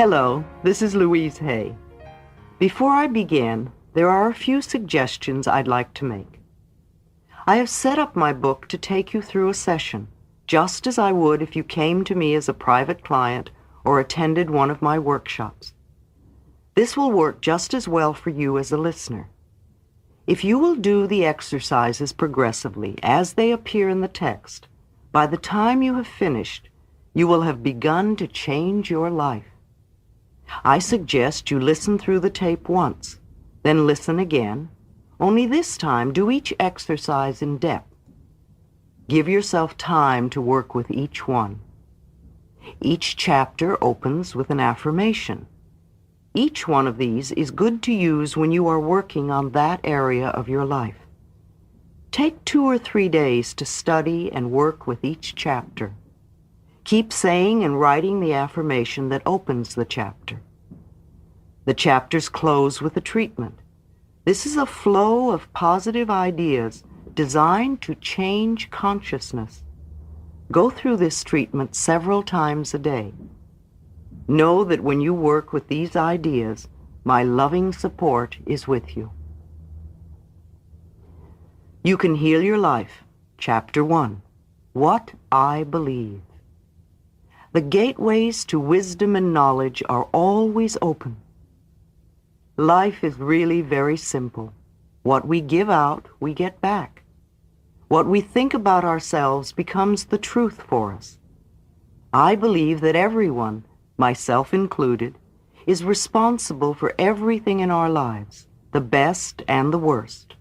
Hello, this is Louise Hay. Before I begin, there are a few suggestions I'd like to make. I have set up my book to take you through a session, just as I would if you came to me as a private client or attended one of my workshops. This will work just as well for you as a listener. If you will do the exercises progressively as they appear in the text, by the time you have finished, you will have begun to change your life. I suggest you listen through the tape once, then listen again, only this time do each exercise in depth. Give yourself time to work with each one. Each chapter opens with an affirmation. Each one of these is good to use when you are working on that area of your life. Take 2 or 3 days to study and work with each chapter. Keep saying and writing the affirmation that opens the chapter. The chapters close with a treatment. This is a flow of positive ideas designed to change consciousness. Go through this treatment several times a day. Know that when you work with these ideas, my loving support is with you. You Can Heal Your Life, Chapter 1, What I Believe. The gateways to wisdom and knowledge are always open. Life is really very simple. What we give out, we get back. What we think about ourselves becomes the truth for us. I believe that everyone, myself included, is responsible for everything in our lives, the best and the worst.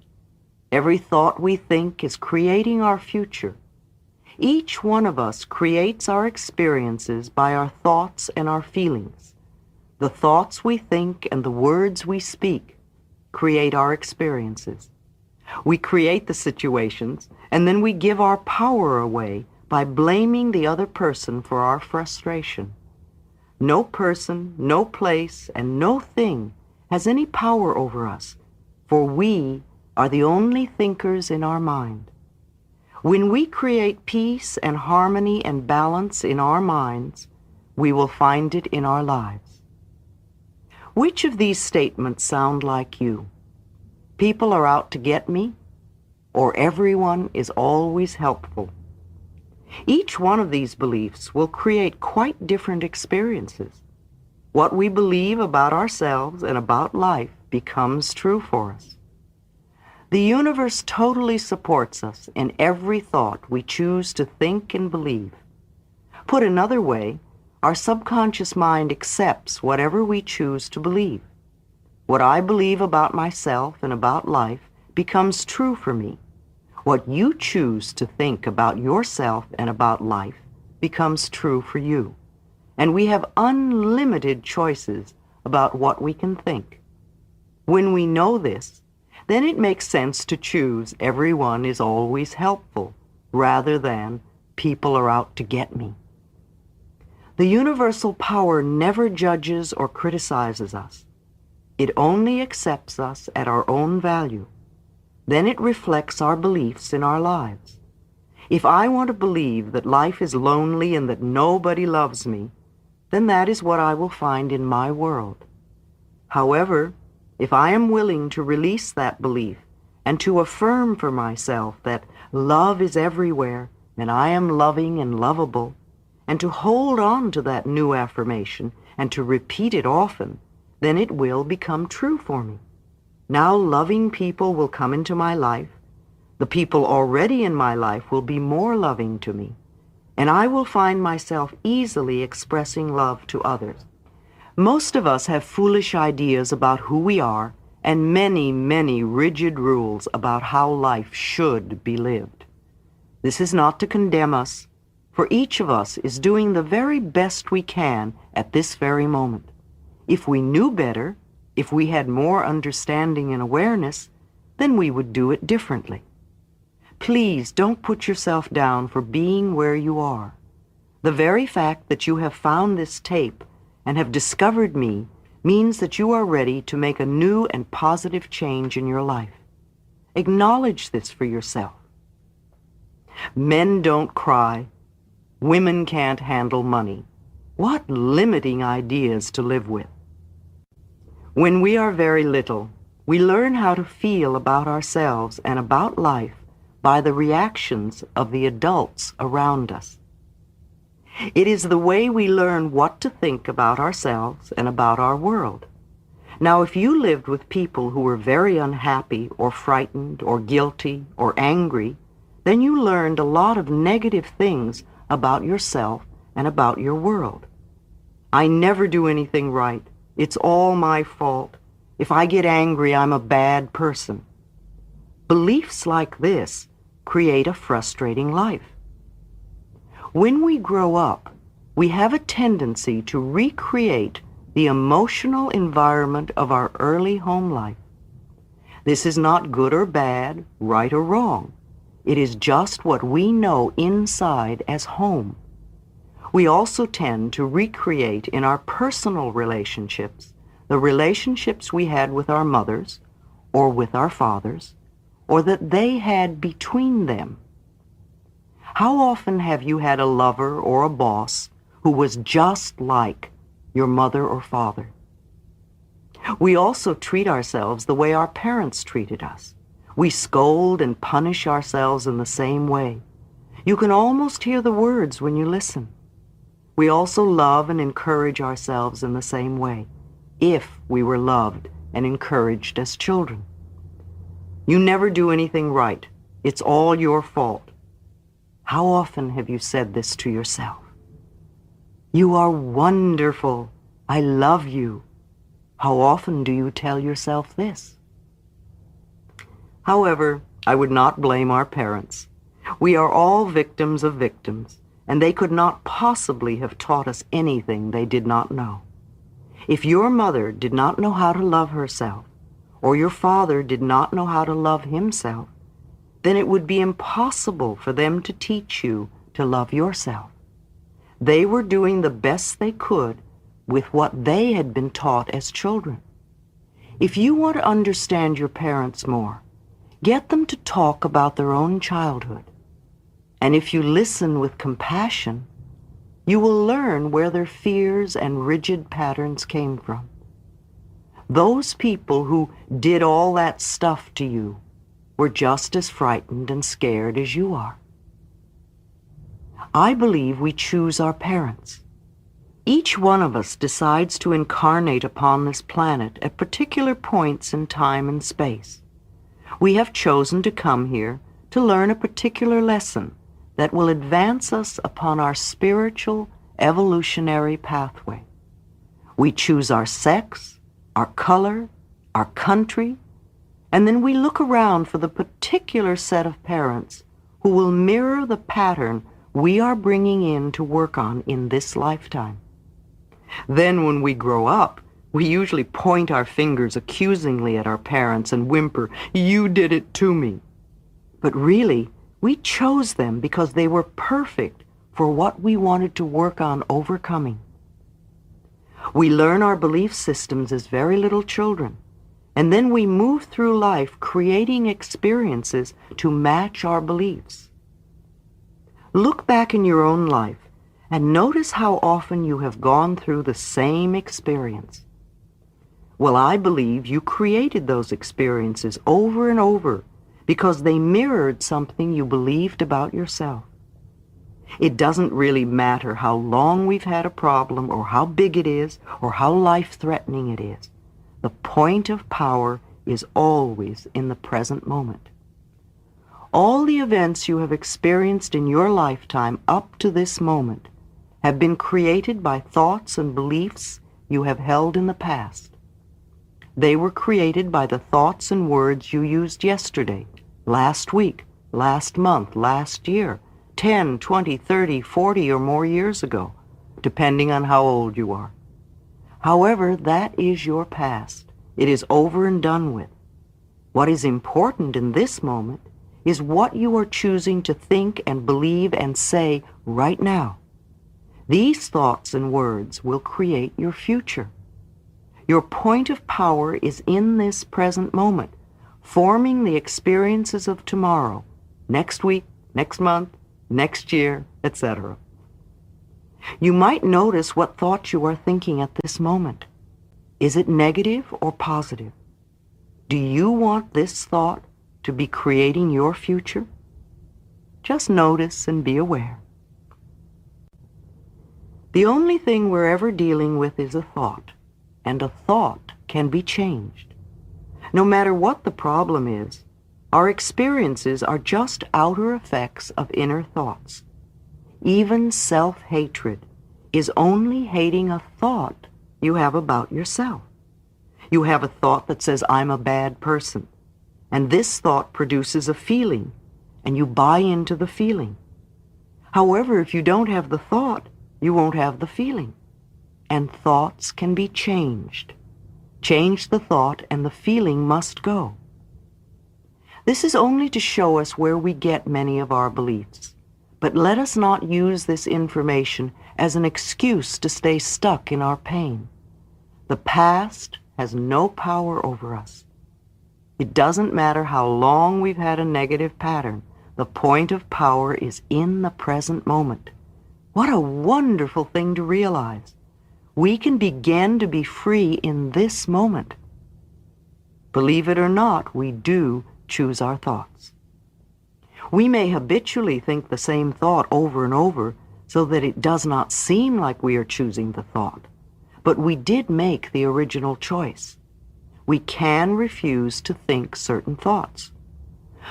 Every thought we think is creating our future. Each one of us creates our experiences by our thoughts and our feelings. The thoughts we think and the words we speak create our experiences. We create the situations, and then we give our power away by blaming the other person for our frustration. No person, no place, and no thing has any power over us, for we are the only thinkers in our mind. When we create peace and harmony and balance in our minds, we will find it in our lives. Which of these statements sound like you? People are out to get me, or everyone is always helpful? Each one of these beliefs will create quite different experiences. What we believe about ourselves and about life becomes true for us. The universe totally supports us in every thought we choose to think and believe. Put another way, our subconscious mind accepts whatever we choose to believe. What I believe about myself and about life becomes true for me. What you choose to think about yourself and about life becomes true for you. And we have unlimited choices about what we can think. When we know this, then it makes sense to choose everyone is always helpful, rather than people are out to get me. The universal power never judges or criticizes us. It only accepts us at our own value. Then it reflects our beliefs in our lives. If I want to believe that life is lonely and that nobody loves me, then that is what I will find in my world. However, if I am willing to release that belief and to affirm for myself that love is everywhere and I am loving and lovable, and to hold on to that new affirmation and to repeat it often, then it will become true for me. Now loving people will come into my life. The people already in my life will be more loving to me, and I will find myself easily expressing love to others. Most of us have foolish ideas about who we are and many, many rigid rules about how life should be lived. This is not to condemn us, for each of us is doing the very best we can at this very moment. If we knew better, if we had more understanding and awareness, then we would do it differently. Please don't put yourself down for being where you are. The very fact that you have found this tape and have discovered me means that you are ready to make a new and positive change in your life. Acknowledge this for yourself. Men don't cry. Women can't handle money. What limiting ideas to live with. When we are very little, we learn how to feel about ourselves and about life by the reactions of the adults around us. It is the way we learn what to think about ourselves and about our world. Now, if you lived with people who were very unhappy or frightened or guilty or angry, then you learned a lot of negative things about yourself and about your world. I never do anything right. It's all my fault. If I get angry, I'm a bad person. Beliefs like this create a frustrating life. When we grow up, we have a tendency to recreate the emotional environment of our early home life. This is not good or bad, right or wrong. It is just what we know inside as home. We also tend to recreate in our personal relationships the relationships we had with our mothers or with our fathers, or that they had between them. How often have you had a lover or a boss who was just like your mother or father? We also treat ourselves the way our parents treated us. We scold and punish ourselves in the same way. You can almost hear the words when you listen. We also love and encourage ourselves in the same way, if we were loved and encouraged as children. You never do anything right. It's all your fault. How often have you said this to yourself? You are wonderful. I love you. How often do you tell yourself this? However, I would not blame our parents. We are all victims of victims, and they could not possibly have taught us anything they did not know. If your mother did not know how to love herself, or your father did not know how to love himself, then it would be impossible for them to teach you to love yourself. They were doing the best they could with what they had been taught as children. If you want to understand your parents more, get them to talk about their own childhood. And if you listen with compassion, you will learn where their fears and rigid patterns came from. Those people who did all that stuff to you were just as frightened and scared as you are. I believe we choose our parents. Each one of us decides to incarnate upon this planet at particular points in time and space. We have chosen to come here to learn a particular lesson that will advance us upon our spiritual, evolutionary pathway. We choose our sex, our color, our country, and then we look around for the particular set of parents who will mirror the pattern we are bringing in to work on in this lifetime. Then when we grow up, we usually point our fingers accusingly at our parents and whimper, "You did it to me." But really, we chose them because they were perfect for what we wanted to work on overcoming. We learn our belief systems as very little children, and then we move through life creating experiences to match our beliefs. Look back in your own life and notice how often you have gone through the same experience. Well, I believe you created those experiences over and over because they mirrored something you believed about yourself. It doesn't really matter how long we've had a problem or how big it is or how life-threatening it is. The point of power is always in the present moment. All the events you have experienced in your lifetime up to this moment have been created by thoughts and beliefs you have held in the past. They were created by the thoughts and words you used yesterday, last week, last month, last year, 10, 20, 30, 40 or more years ago, depending on how old you are. However, that is your past. It is over and done with. What is important in this moment is what you are choosing to think and believe and say right now. These thoughts and words will create your future. Your point of power is in this present moment, forming the experiences of tomorrow, next week, next month, next year, etc. You might notice what thought you are thinking at this moment. Is it negative or positive? Do you want this thought to be creating your future? Just notice and be aware. The only thing we're ever dealing with is a thought, and a thought can be changed. No matter what the problem is, our experiences are just outer effects of inner thoughts. Even self-hatred is only hating a thought you have about yourself. You have a thought that says, I'm a bad person, and this thought produces a feeling, and you buy into the feeling. However, if you don't have the thought, you won't have the feeling. And thoughts can be changed. Change the thought and the feeling must go. This is only to show us where we get many of our beliefs. But let us not use this information as an excuse to stay stuck in our pain. The past has no power over us. It doesn't matter how long we've had a negative pattern. The point of power is in the present moment. What a wonderful thing to realize. We can begin to be free in this moment. Believe it or not, we do choose our thoughts. We may habitually think the same thought over and over so that it does not seem like we are choosing the thought. But we did make the original choice. We can refuse to think certain thoughts.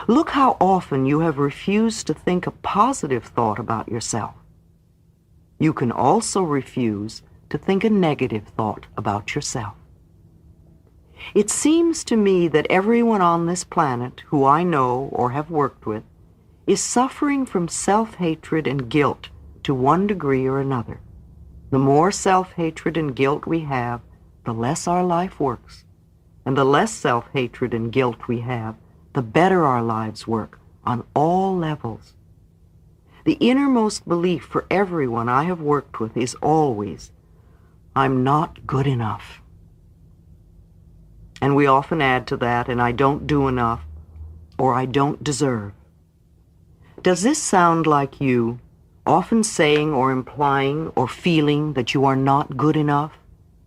Look how often you have refused to think a positive thought about yourself. You can also refuse to think a negative thought about yourself. It seems to me that everyone on this planet who I know or have worked with is suffering from self-hatred and guilt to one degree or another. The more self-hatred and guilt we have, the less our life works. And the less self-hatred and guilt we have, the better our lives work on all levels. The innermost belief for everyone I have worked with is always, I'm not good enough. And we often add to that, and I don't do enough, or I don't deserve. Does this sound like you, often saying or implying or feeling that you are not good enough?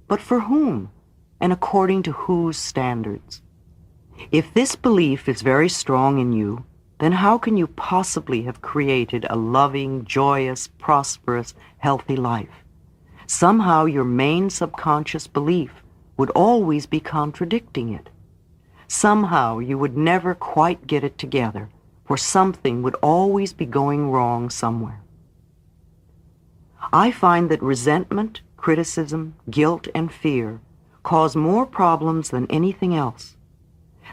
But for whom, and according to whose standards? If this belief is very strong in you, then how can you possibly have created a loving, joyous, prosperous, healthy life? Somehow your main subconscious belief would always be contradicting it. Somehow you would never quite get it together, for something would always be going wrong somewhere. I find that resentment, criticism, guilt, and fear cause more problems than anything else.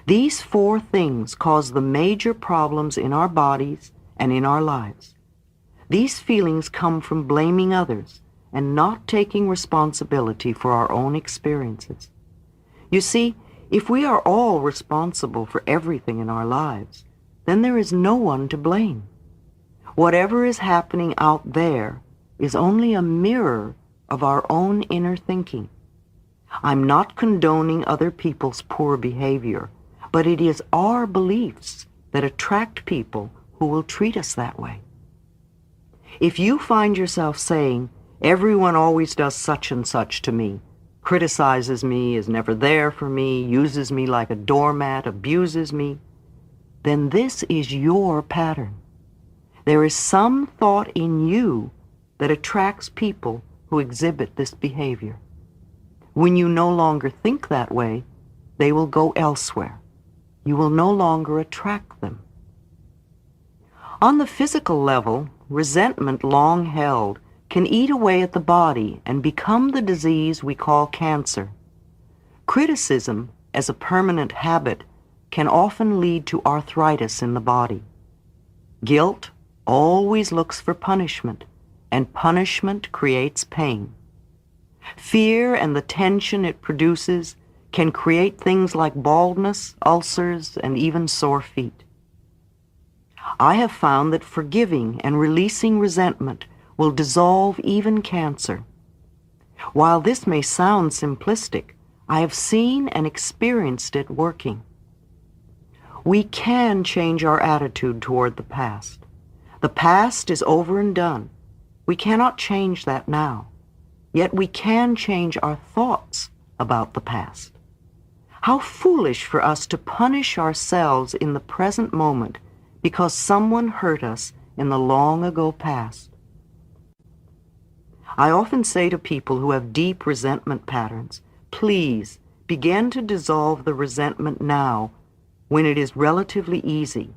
These four things cause the major problems in our bodies and in our lives. These feelings come from blaming others and not taking responsibility for our own experiences. You see, if we are all responsible for everything in our lives, then there is no one to blame. Whatever is happening out there is only a mirror of our own inner thinking. I'm not condoning other people's poor behavior, but it is our beliefs that attract people who will treat us that way. If you find yourself saying, everyone always does such and such to me, criticizes me, is never there for me, uses me like a doormat, abuses me, then this is your pattern. There is some thought in you that attracts people who exhibit this behavior. When you no longer think that way, they will go elsewhere. You will no longer attract them. On the physical level, resentment long held can eat away at the body and become the disease we call cancer. Criticism, as a permanent habit, can often lead to arthritis in the body. Guilt always looks for punishment, and punishment creates pain. Fear and the tension it produces can create things like baldness, ulcers, and even sore feet. I have found that forgiving and releasing resentment will dissolve even cancer. While this may sound simplistic, I have seen and experienced it working. We can change our attitude toward the past. The past is over and done. We cannot change that now, yet we can change our thoughts about the past. How foolish for us to punish ourselves in the present moment because someone hurt us in the long ago past. I often say to people who have deep resentment patterns, please begin to dissolve the resentment now when it is relatively easy.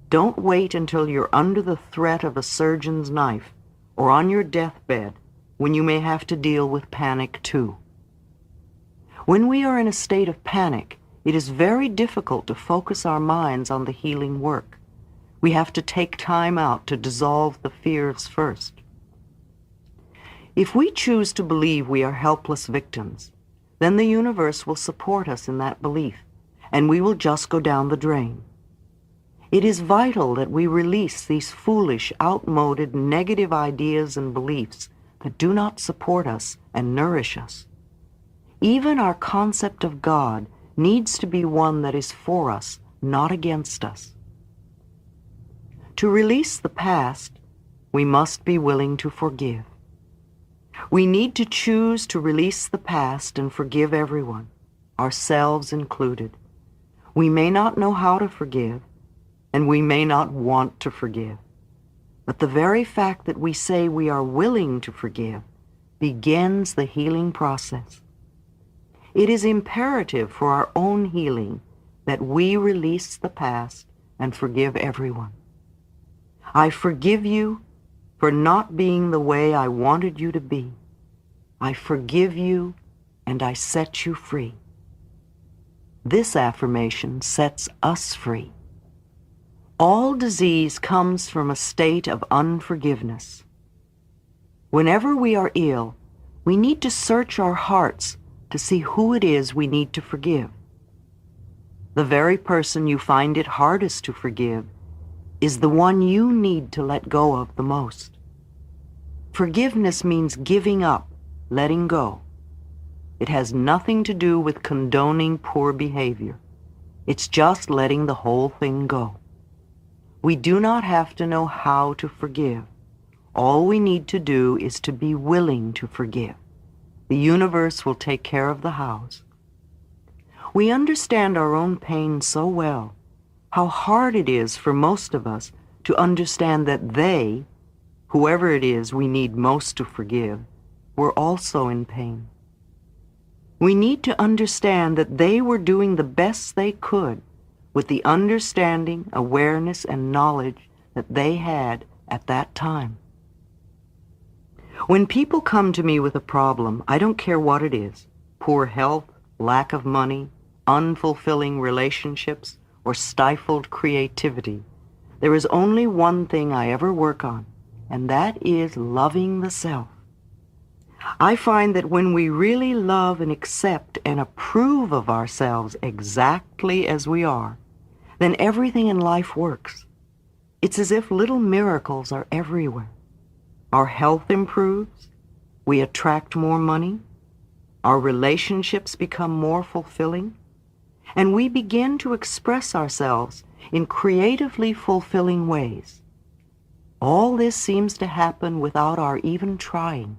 Don't wait until you're under the threat of a surgeon's knife or on your deathbed when you may have to deal with panic too. When we are in a state of panic, it is very difficult to focus our minds on the healing work. We have to take time out to dissolve the fears first. If we choose to believe we are helpless victims, then the universe will support us in that belief, and we will just go down the drain. It is vital that we release these foolish, outmoded, negative ideas and beliefs that do not support us and nourish us. Even our concept of God needs to be one that is for us, not against us. To release the past, we must be willing to forgive. We need to choose to release the past and forgive everyone, ourselves included. We may not know how to forgive, and we may not want to forgive. But the very fact that we say we are willing to forgive begins the healing process. It is imperative for our own healing that we release the past and forgive everyone. I forgive you for not being the way I wanted you to be. I forgive you and I set you free. This affirmation sets us free. All disease comes from a state of unforgiveness. Whenever we are ill, we need to search our hearts to see who it is we need to forgive. The very person you find it hardest to forgive is the one you need to let go of the most. Forgiveness means giving up, letting go. It has nothing to do with condoning poor behavior. It's just letting the whole thing go. We do not have to know how to forgive. All we need to do is to be willing to forgive. The universe will take care of the hows. We understand our own pain so well, how hard it is for most of us to understand that they, whoever it is we need most to forgive, were also in pain. We need to understand that they were doing the best they could with the understanding, awareness, and knowledge that they had at that time. When people come to me with a problem, I don't care what it is, poor health, lack of money, unfulfilling relationships, or stifled creativity, there is only one thing I ever work on, and that is loving the self. I find that when we really love and accept and approve of ourselves exactly as we are, then everything in life works. It's as if little miracles are everywhere. Our health improves, we attract more money, our relationships become more fulfilling, and we begin to express ourselves in creatively fulfilling ways. All this seems to happen without our even trying.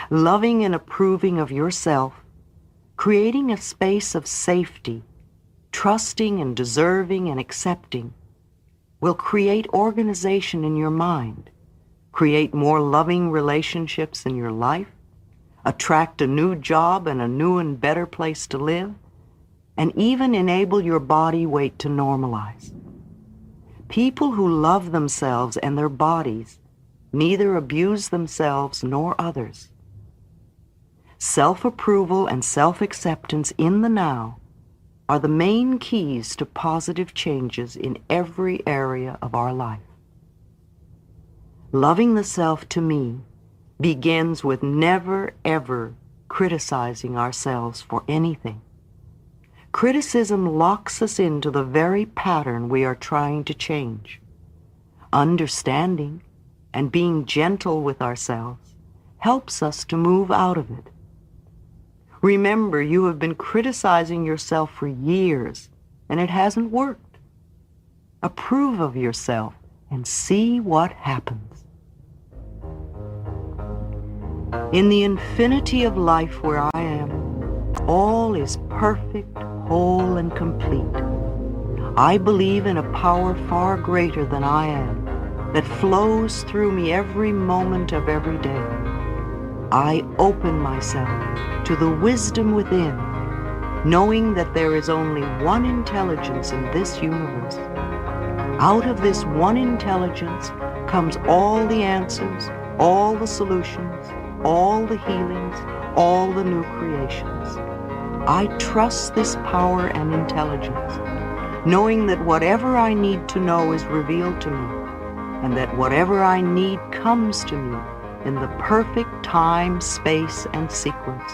Loving and approving of yourself, creating a space of safety, trusting and deserving and accepting, will create organization in your mind, create more loving relationships in your life, attract a new job and a new and better place to live, and even enable your body weight to normalize. People who love themselves and their bodies neither abuse themselves nor others. Self-approval and self-acceptance in the now are the main keys to positive changes in every area of our life. Loving the self, to me, begins with never, ever criticizing ourselves for anything. Criticism locks us into the very pattern we are trying to change. Understanding and being gentle with ourselves helps us to move out of it. Remember, you have been criticizing yourself for years, and it hasn't worked. Approve of yourself and see what happens. In the infinity of life where I am, all is perfect, whole, and complete. I believe in a power far greater than I am, that flows through me every moment of every day. I open myself to the wisdom within, knowing that there is only one intelligence in this universe. Out of this one intelligence comes all the answers, all the solutions, all the healings, all the new creations. I trust this power and intelligence, knowing that whatever I need to know is revealed to me, and that whatever I need comes to me in the perfect time, space, and sequence.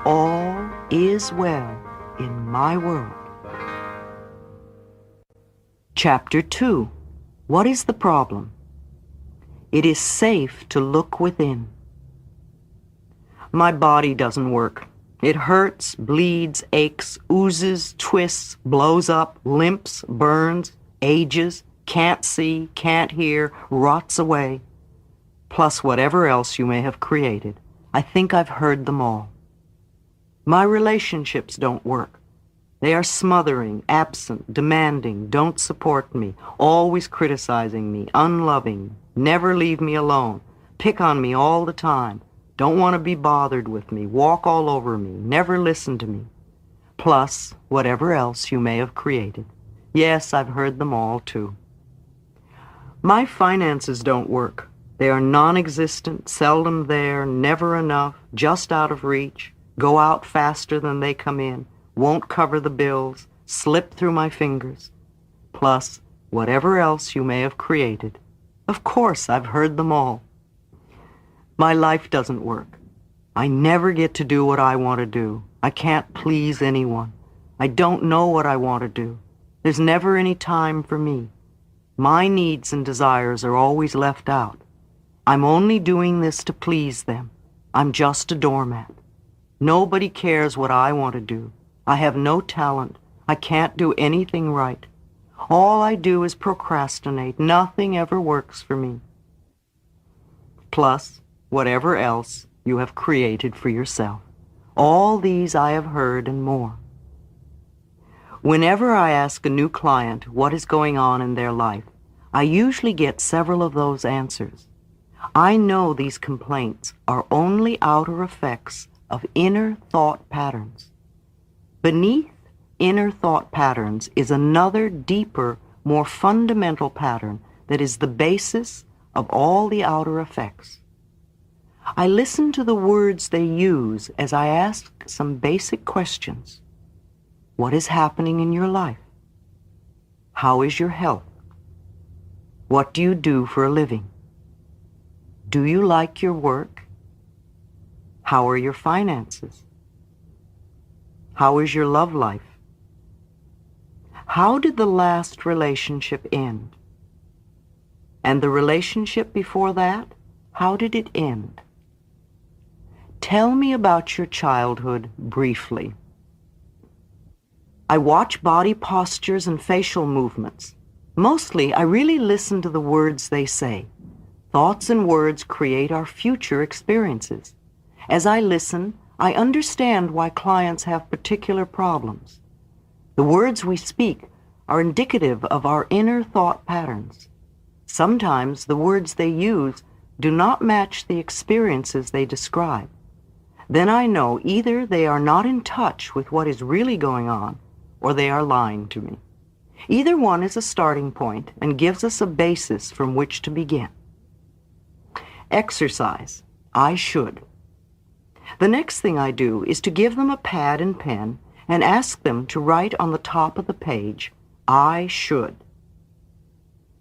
All is well in my world. Chapter 2. What is the problem? It is safe to look within. My body doesn't work. It hurts, bleeds, aches, oozes, twists, blows up, limps, burns, ages, can't see, can't hear, rots away. Plus whatever else you may have created. I think I've heard them all. My relationships don't work. They are smothering, absent, demanding, don't support me, always criticizing me, unloving, never leave me alone, pick on me all the time, don't want to be bothered with me, walk all over me, never listen to me. Plus whatever else you may have created. Yes, I've heard them all too. My finances don't work. They are non-existent, seldom there, never enough, just out of reach, go out faster than they come in, won't cover the bills, slip through my fingers. Plus whatever else you may have created. Of course, I've heard them all. My life doesn't work. I never get to do what I want to do. I can't please anyone. I don't know what I want to do. There's never any time for me. My needs and desires are always left out. I'm only doing this to please them. I'm just a doormat. Nobody cares what I want to do. I have no talent. I can't do anything right. All I do is procrastinate. Nothing ever works for me. Plus whatever else you have created for yourself. All these I have heard and more. Whenever I ask a new client what is going on in their life, I usually get several of those answers. I know these complaints are only outer effects of inner thought patterns. Beneath inner thought patterns is another deeper, more fundamental pattern that is the basis of all the outer effects. I listen to the words they use as I ask some basic questions. What is happening in your life? How is your health? What do you do for a living? Do you like your work? How are your finances? How is your love life? How did the last relationship end? And the relationship before that, how did it end? Tell me about your childhood briefly. I watch body postures and facial movements. Mostly, I really listen to the words they say. Thoughts and words create our future experiences. As I listen, I understand why clients have particular problems. The words we speak are indicative of our inner thought patterns. Sometimes the words they use do not match the experiences they describe. Then I know either they are not in touch with what is really going on, or they are lying to me. Either one is a starting point and gives us a basis from which to begin. Exercise. I should. The next thing I do is to give them a pad and pen and ask them to write on the top of the page, I should.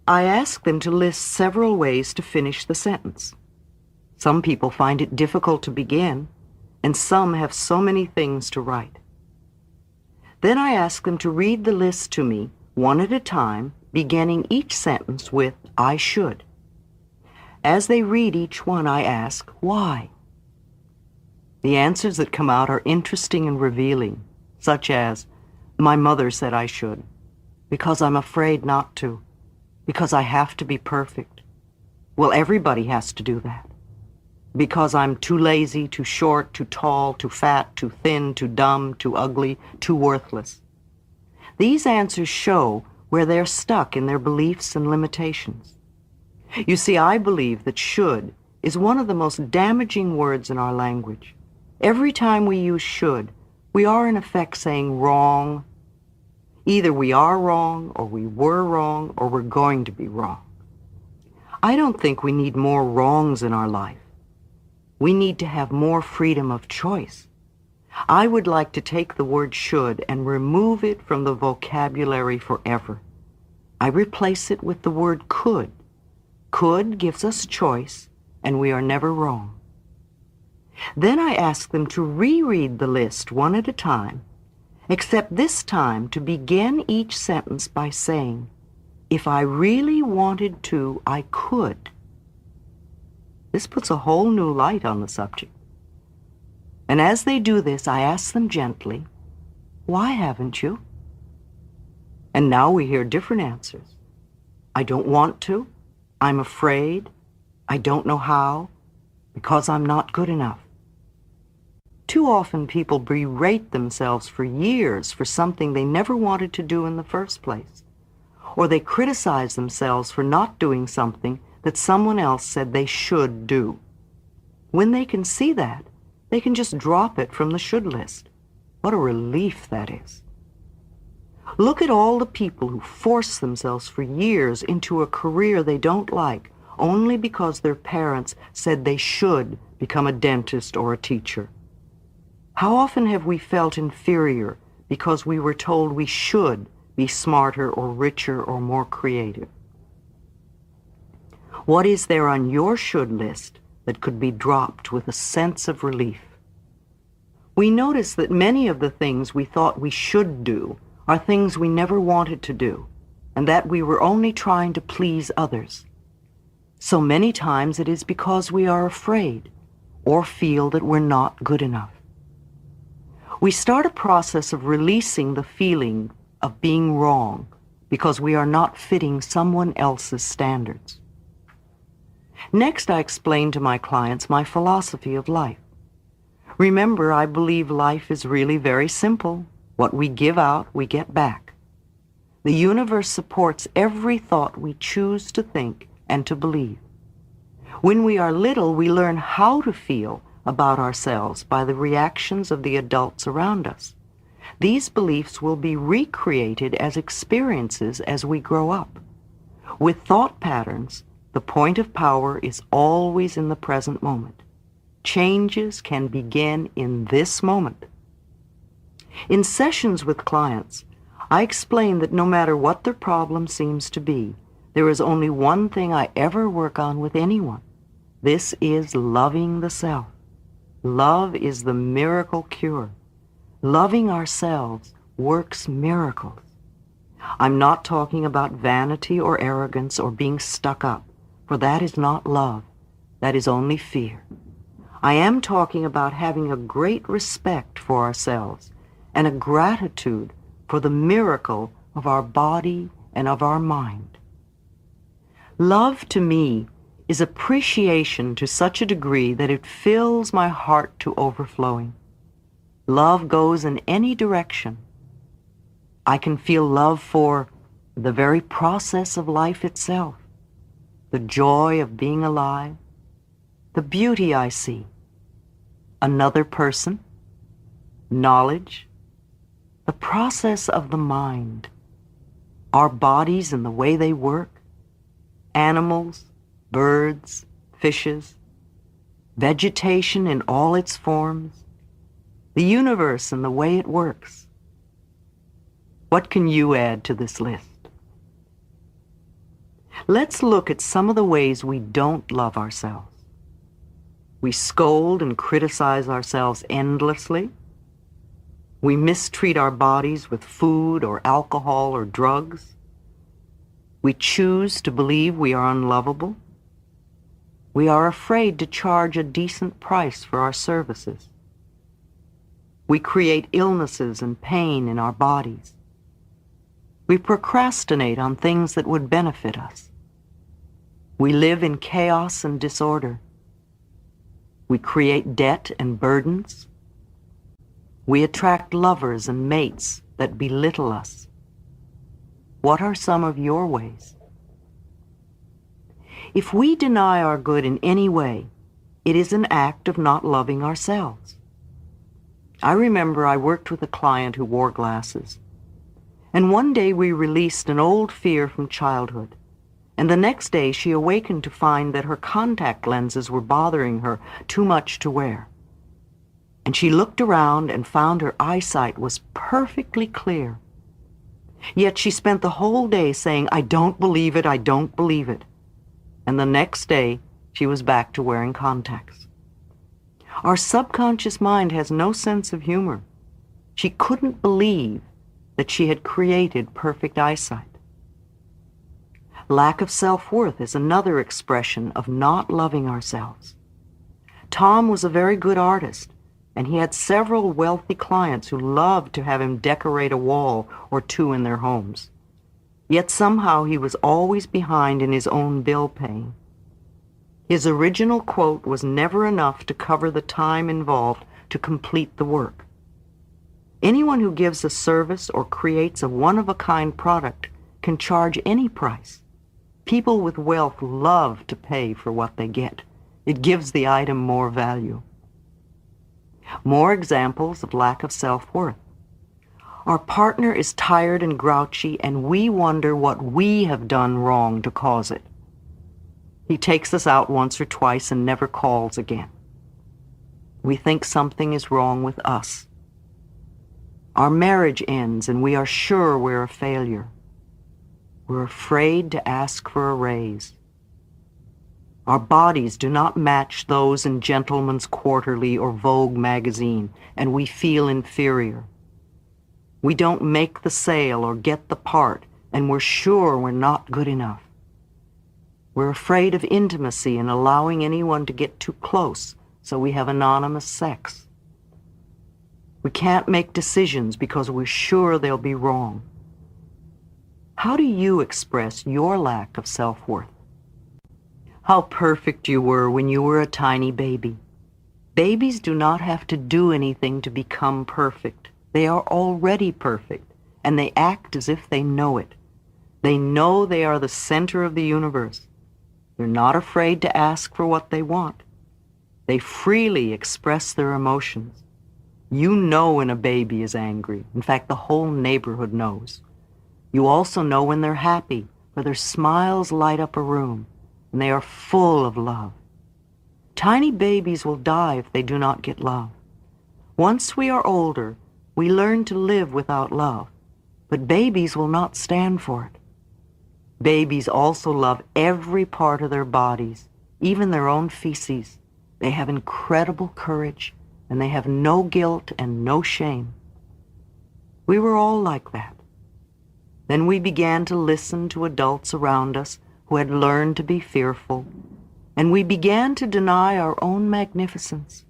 I ask them to list several ways to finish the sentence. Some people find it difficult to begin, and some have so many things to write. Then I ask them to read the list to me, one at a time, beginning each sentence with, I should. As they read each one, I ask, why? The answers that come out are interesting and revealing, such as, my mother said I should, because I'm afraid not to, because I have to be perfect. Well, everybody has to do that. Because I'm too lazy, too short, too tall, too fat, too thin, too dumb, too ugly, too worthless. These answers show where they're stuck in their beliefs and limitations. You see, I believe that should is one of the most damaging words in our language. Every time we use should, we are in effect saying wrong. Either we are wrong, or we were wrong, or we're going to be wrong. I don't think we need more wrongs in our life. We need to have more freedom of choice. I would like to take the word should and remove it from the vocabulary forever. I replace it with the word could. Could gives us choice, and we are never wrong. Then I ask them to reread the list one at a time, except this time to begin each sentence by saying, if I really wanted to, I could. This puts a whole new light on the subject. And as they do this, I ask them gently, why haven't you? And now we hear different answers. I don't want to. I'm afraid. I don't know how. Because I'm not good enough. Too often people berate themselves for years for something they never wanted to do in the first place. Or they criticize themselves for not doing something that someone else said they should do. When they can see that, they can just drop it from the should list. What a relief that is. Look at all the people who force themselves for years into a career they don't like only because their parents said they should become a dentist or a teacher. How often have we felt inferior because we were told we should be smarter or richer or more creative? What is there on your should list that could be dropped with a sense of relief? We notice that many of the things we thought we should do are things we never wanted to do, and that we were only trying to please others. So many times it is because we are afraid or feel that we're not good enough. We start a process of releasing the feeling of being wrong because we are not fitting someone else's standards. Next, I explain to my clients my philosophy of life. Remember, I believe life is really very simple. What we give out, we get back. The universe supports every thought we choose to think and to believe. When we are little, we learn how to feel about ourselves by the reactions of the adults around us. These beliefs will be recreated as experiences as we grow up. With thought patterns, the point of power is always in the present moment. Changes can begin in this moment. In sessions with clients, I explain that no matter what their problem seems to be, there is only one thing I ever work on with anyone. This is loving the self. Love is the miracle cure. Loving ourselves works miracles. I'm not talking about vanity or arrogance or being stuck up, for that is not love. That is only fear. I am talking about having a great respect for ourselves and a gratitude for the miracle of our body and of our mind. Love to me is appreciation to such a degree that it fills my heart to overflowing. Love goes in any direction. I can feel love for the very process of life itself, the joy of being alive, the beauty I see, another person, knowledge, the process of the mind, our bodies and the way they work, animals, birds, fishes, vegetation in all its forms, the universe and the way it works. What can you add to this list? Let's look at some of the ways we don't love ourselves. We scold and criticize ourselves endlessly. We mistreat our bodies with food or alcohol or drugs. We choose to believe we are unlovable. We are afraid to charge a decent price for our services. We create illnesses and pain in our bodies. We procrastinate on things that would benefit us. We live in chaos and disorder. We create debt and burdens. We attract lovers and mates that belittle us. What are some of your ways? If we deny our good in any way, it is an act of not loving ourselves. I remember I worked with a client who wore glasses, and one day we released an old fear from childhood, and the next day she awakened to find that her contact lenses were bothering her too much to wear. And she looked around and found her eyesight was perfectly clear. Yet she spent the whole day saying, "I don't believe it, I don't believe it." And the next day, she was back to wearing contacts. Our subconscious mind has no sense of humor. She couldn't believe that she had created perfect eyesight. Lack of self-worth is another expression of not loving ourselves. Tom was a very good artist, and he had several wealthy clients who loved to have him decorate a wall or two in their homes. Yet somehow he was always behind in his own bill paying. His original quote was never enough to cover the time involved to complete the work. Anyone who gives a service or creates a one-of-a-kind product can charge any price. People with wealth love to pay for what they get. It gives the item more value. More examples of lack of self-worth. Our partner is tired and grouchy, and we wonder what we have done wrong to cause it. He takes us out once or twice and never calls again. We think something is wrong with us. Our marriage ends, and we are sure we're a failure. We're afraid to ask for a raise. Our bodies do not match those in Gentleman's Quarterly or Vogue magazine, and we feel inferior. We don't make the sale or get the part, and we're sure we're not good enough. We're afraid of intimacy and allowing anyone to get too close, so we have anonymous sex. We can't make decisions because we're sure they'll be wrong. How do you express your lack of self-worth? How perfect you were when you were a tiny baby. Babies do not have to do anything to become perfect. They are already perfect, and they act as if they know it. They know they are the center of the universe. They're not afraid to ask for what they want. They freely express their emotions. You know when a baby is angry. In fact, the whole neighborhood knows. You also know when they're happy, for their smiles light up a room, and they are full of love. Tiny babies will die if they do not get love. Once we are older, we learn to live without love, but babies will not stand for it. Babies also love every part of their bodies, even their own feces. They have incredible courage, and they have no guilt and no shame. We were all like that. Then we began to listen to adults around us who had learned to be fearful, and we began to deny our own magnificence.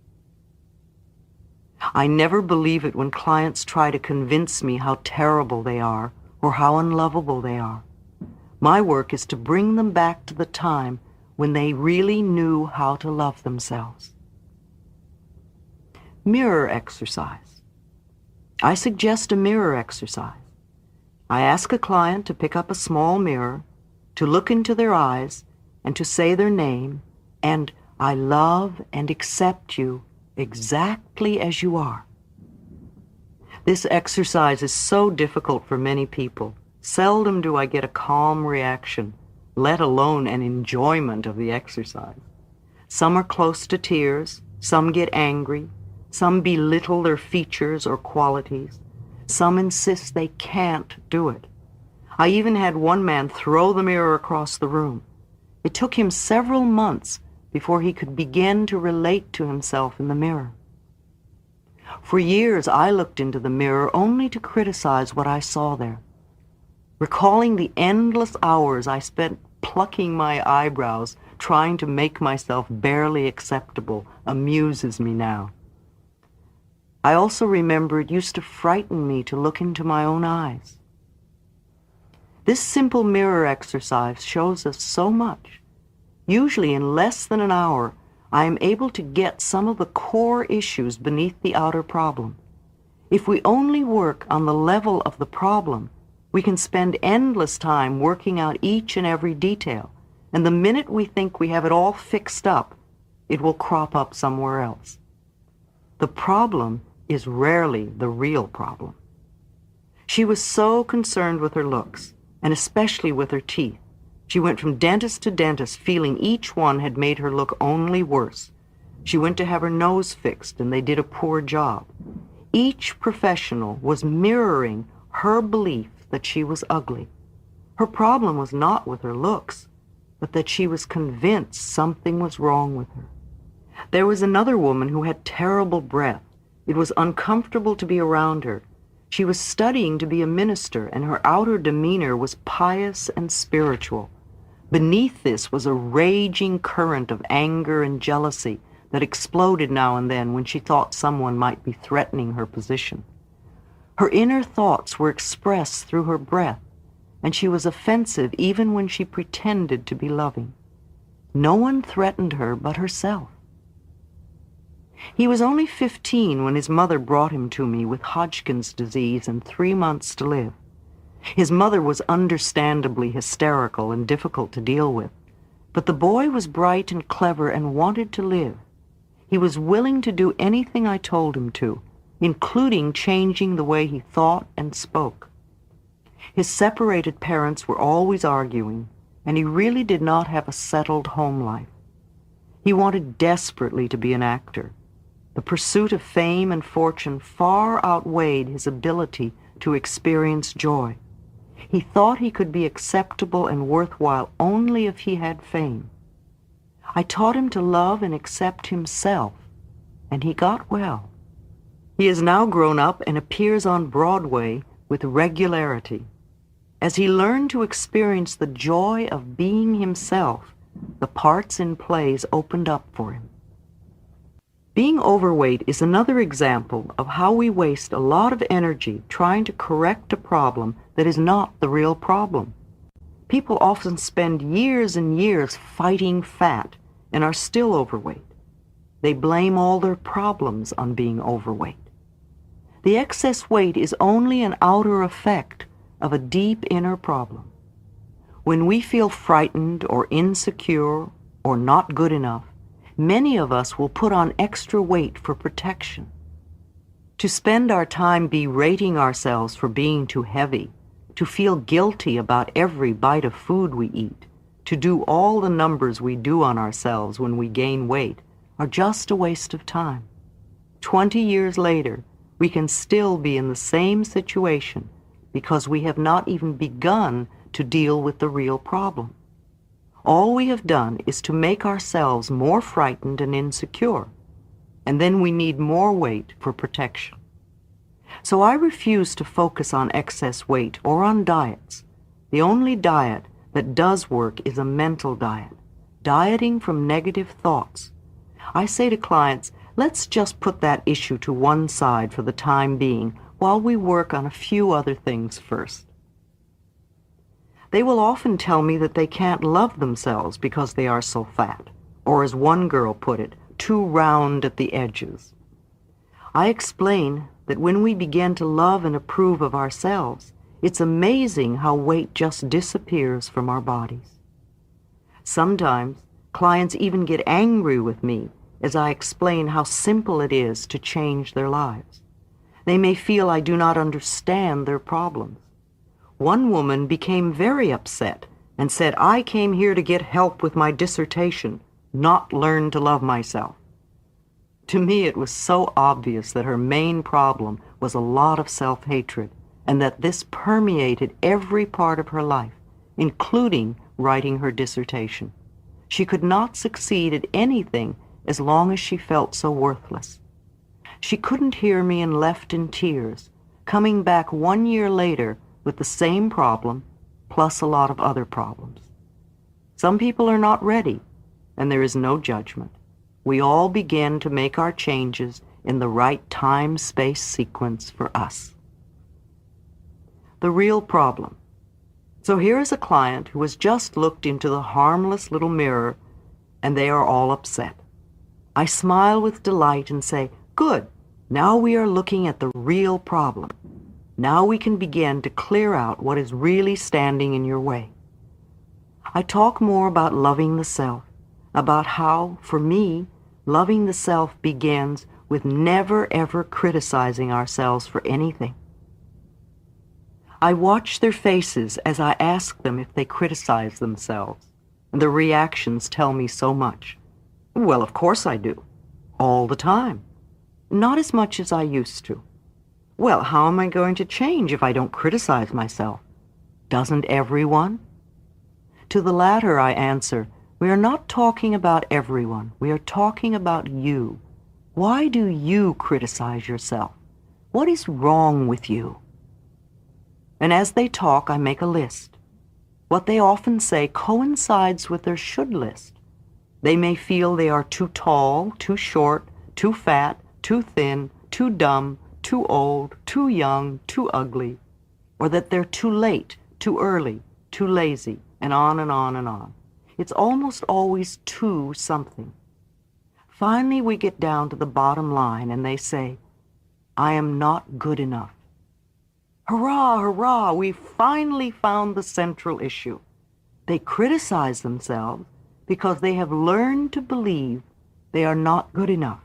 I never believe it when clients try to convince me how terrible they are or how unlovable they are. My work is to bring them back to the time when they really knew how to love themselves. Mirror exercise. I suggest a mirror exercise. I ask a client to pick up a small mirror, to look into their eyes, and to say their name, and "I love and accept you exactly as you are." This exercise is so difficult for many people. Seldom do I get a calm reaction, let alone an enjoyment of the exercise. Some are close to tears, some get angry, some belittle their features or qualities, some insist they can't do it. I even had one man throw the mirror across the room. It took him several months before he could begin to relate to himself in the mirror. For years, I looked into the mirror only to criticize what I saw there. Recalling the endless hours I spent plucking my eyebrows, trying to make myself barely acceptable, amuses me now. I also remember it used to frighten me to look into my own eyes. This simple mirror exercise shows us so much. Usually in less than an hour, I am able to get some of the core issues beneath the outer problem. If we only work on the level of the problem, we can spend endless time working out each and every detail, and the minute we think we have it all fixed up, it will crop up somewhere else. The problem is rarely the real problem. She was so concerned with her looks, and especially with her teeth. She went from dentist to dentist, feeling each one had made her look only worse. She went to have her nose fixed, and they did a poor job. Each professional was mirroring her belief that she was ugly. Her problem was not with her looks, but that she was convinced something was wrong with her. There was another woman who had terrible breath. It was uncomfortable to be around her. She was studying to be a minister, and her outer demeanor was pious and spiritual. Beneath this was a raging current of anger and jealousy that exploded now and then when she thought someone might be threatening her position. Her inner thoughts were expressed through her breath, and she was offensive even when she pretended to be loving. No one threatened her but herself. He was only 15 when his mother brought him to me with Hodgkin's disease and 3 months to live. His mother was understandably hysterical and difficult to deal with, but the boy was bright and clever and wanted to live. He was willing to do anything I told him to, including changing the way he thought and spoke. His separated parents were always arguing, and he really did not have a settled home life. He wanted desperately to be an actor. The pursuit of fame and fortune far outweighed his ability to experience joy. He thought he could be acceptable and worthwhile only if he had fame. I taught him to love and accept himself, and he got well. He is now grown up and appears on Broadway with regularity. As he learned to experience the joy of being himself, the parts in plays opened up for him. Being overweight is another example of how we waste a lot of energy trying to correct a problem that is not the real problem. People often spend years and years fighting fat and are still overweight. They blame all their problems on being overweight. The excess weight is only an outer effect of a deep inner problem. When we feel frightened or insecure or not good enough, many of us will put on extra weight for protection. To spend our time berating ourselves for being too heavy, to feel guilty about every bite of food we eat, to do all the numbers we do on ourselves when we gain weight, are just a waste of time. 20 years later, we can still be in the same situation because we have not even begun to deal with the real problem. All we have done is to make ourselves more frightened and insecure, and then we need more weight for protection. So I refuse to focus on excess weight or on diets. The only diet that does work is a mental diet, dieting from negative thoughts. I say to clients, let's just put that issue to one side for the time being while we work on a few other things first. They will often tell me that they can't love themselves because they are so fat, or as one girl put it, too round at the edges. I explain that when we begin to love and approve of ourselves, it's amazing how weight just disappears from our bodies. Sometimes clients even get angry with me as I explain how simple it is to change their lives. They may feel I do not understand their problems. One woman became very upset and said, I came here to get help with my dissertation, not learn to love myself. To me, it was so obvious that her main problem was a lot of self-hatred, and that this permeated every part of her life, including writing her dissertation. She could not succeed at anything as long as she felt so worthless. She couldn't hear me and left in tears, coming back 1 year later with the same problem, plus a lot of other problems. Some people are not ready, and there is no judgment. We all begin to make our changes in the right time-space sequence for us. The real problem. So here is a client who has just looked into the harmless little mirror, and they are all upset. I smile with delight and say, "Good, now we are looking at the real problem. Now we can begin to clear out what is really standing in your way." I talk more about loving the self, about how, for me, loving the self begins with never ever criticizing ourselves for anything. I watch their faces as I ask them if they criticize themselves, and their reactions tell me so much. Well, of course I do. All the time. Not as much as I used to. Well, how am I going to change if I don't criticize myself? Doesn't everyone? To the latter I answer, we are not talking about everyone. We are talking about you. Why do you criticize yourself? What is wrong with you? And as they talk, I make a list. What they often say coincides with their should list. They may feel they are too tall, too short, too fat, too thin, too dumb, too old, too young, too ugly, or that they're too late, too early, too lazy, and on and on and on. It's almost always too something. Finally, we get down to the bottom line, and they say, "I am not good enough." Hurrah, hurrah, we finally found the central issue. They criticize themselves because they have learned to believe they are not good enough.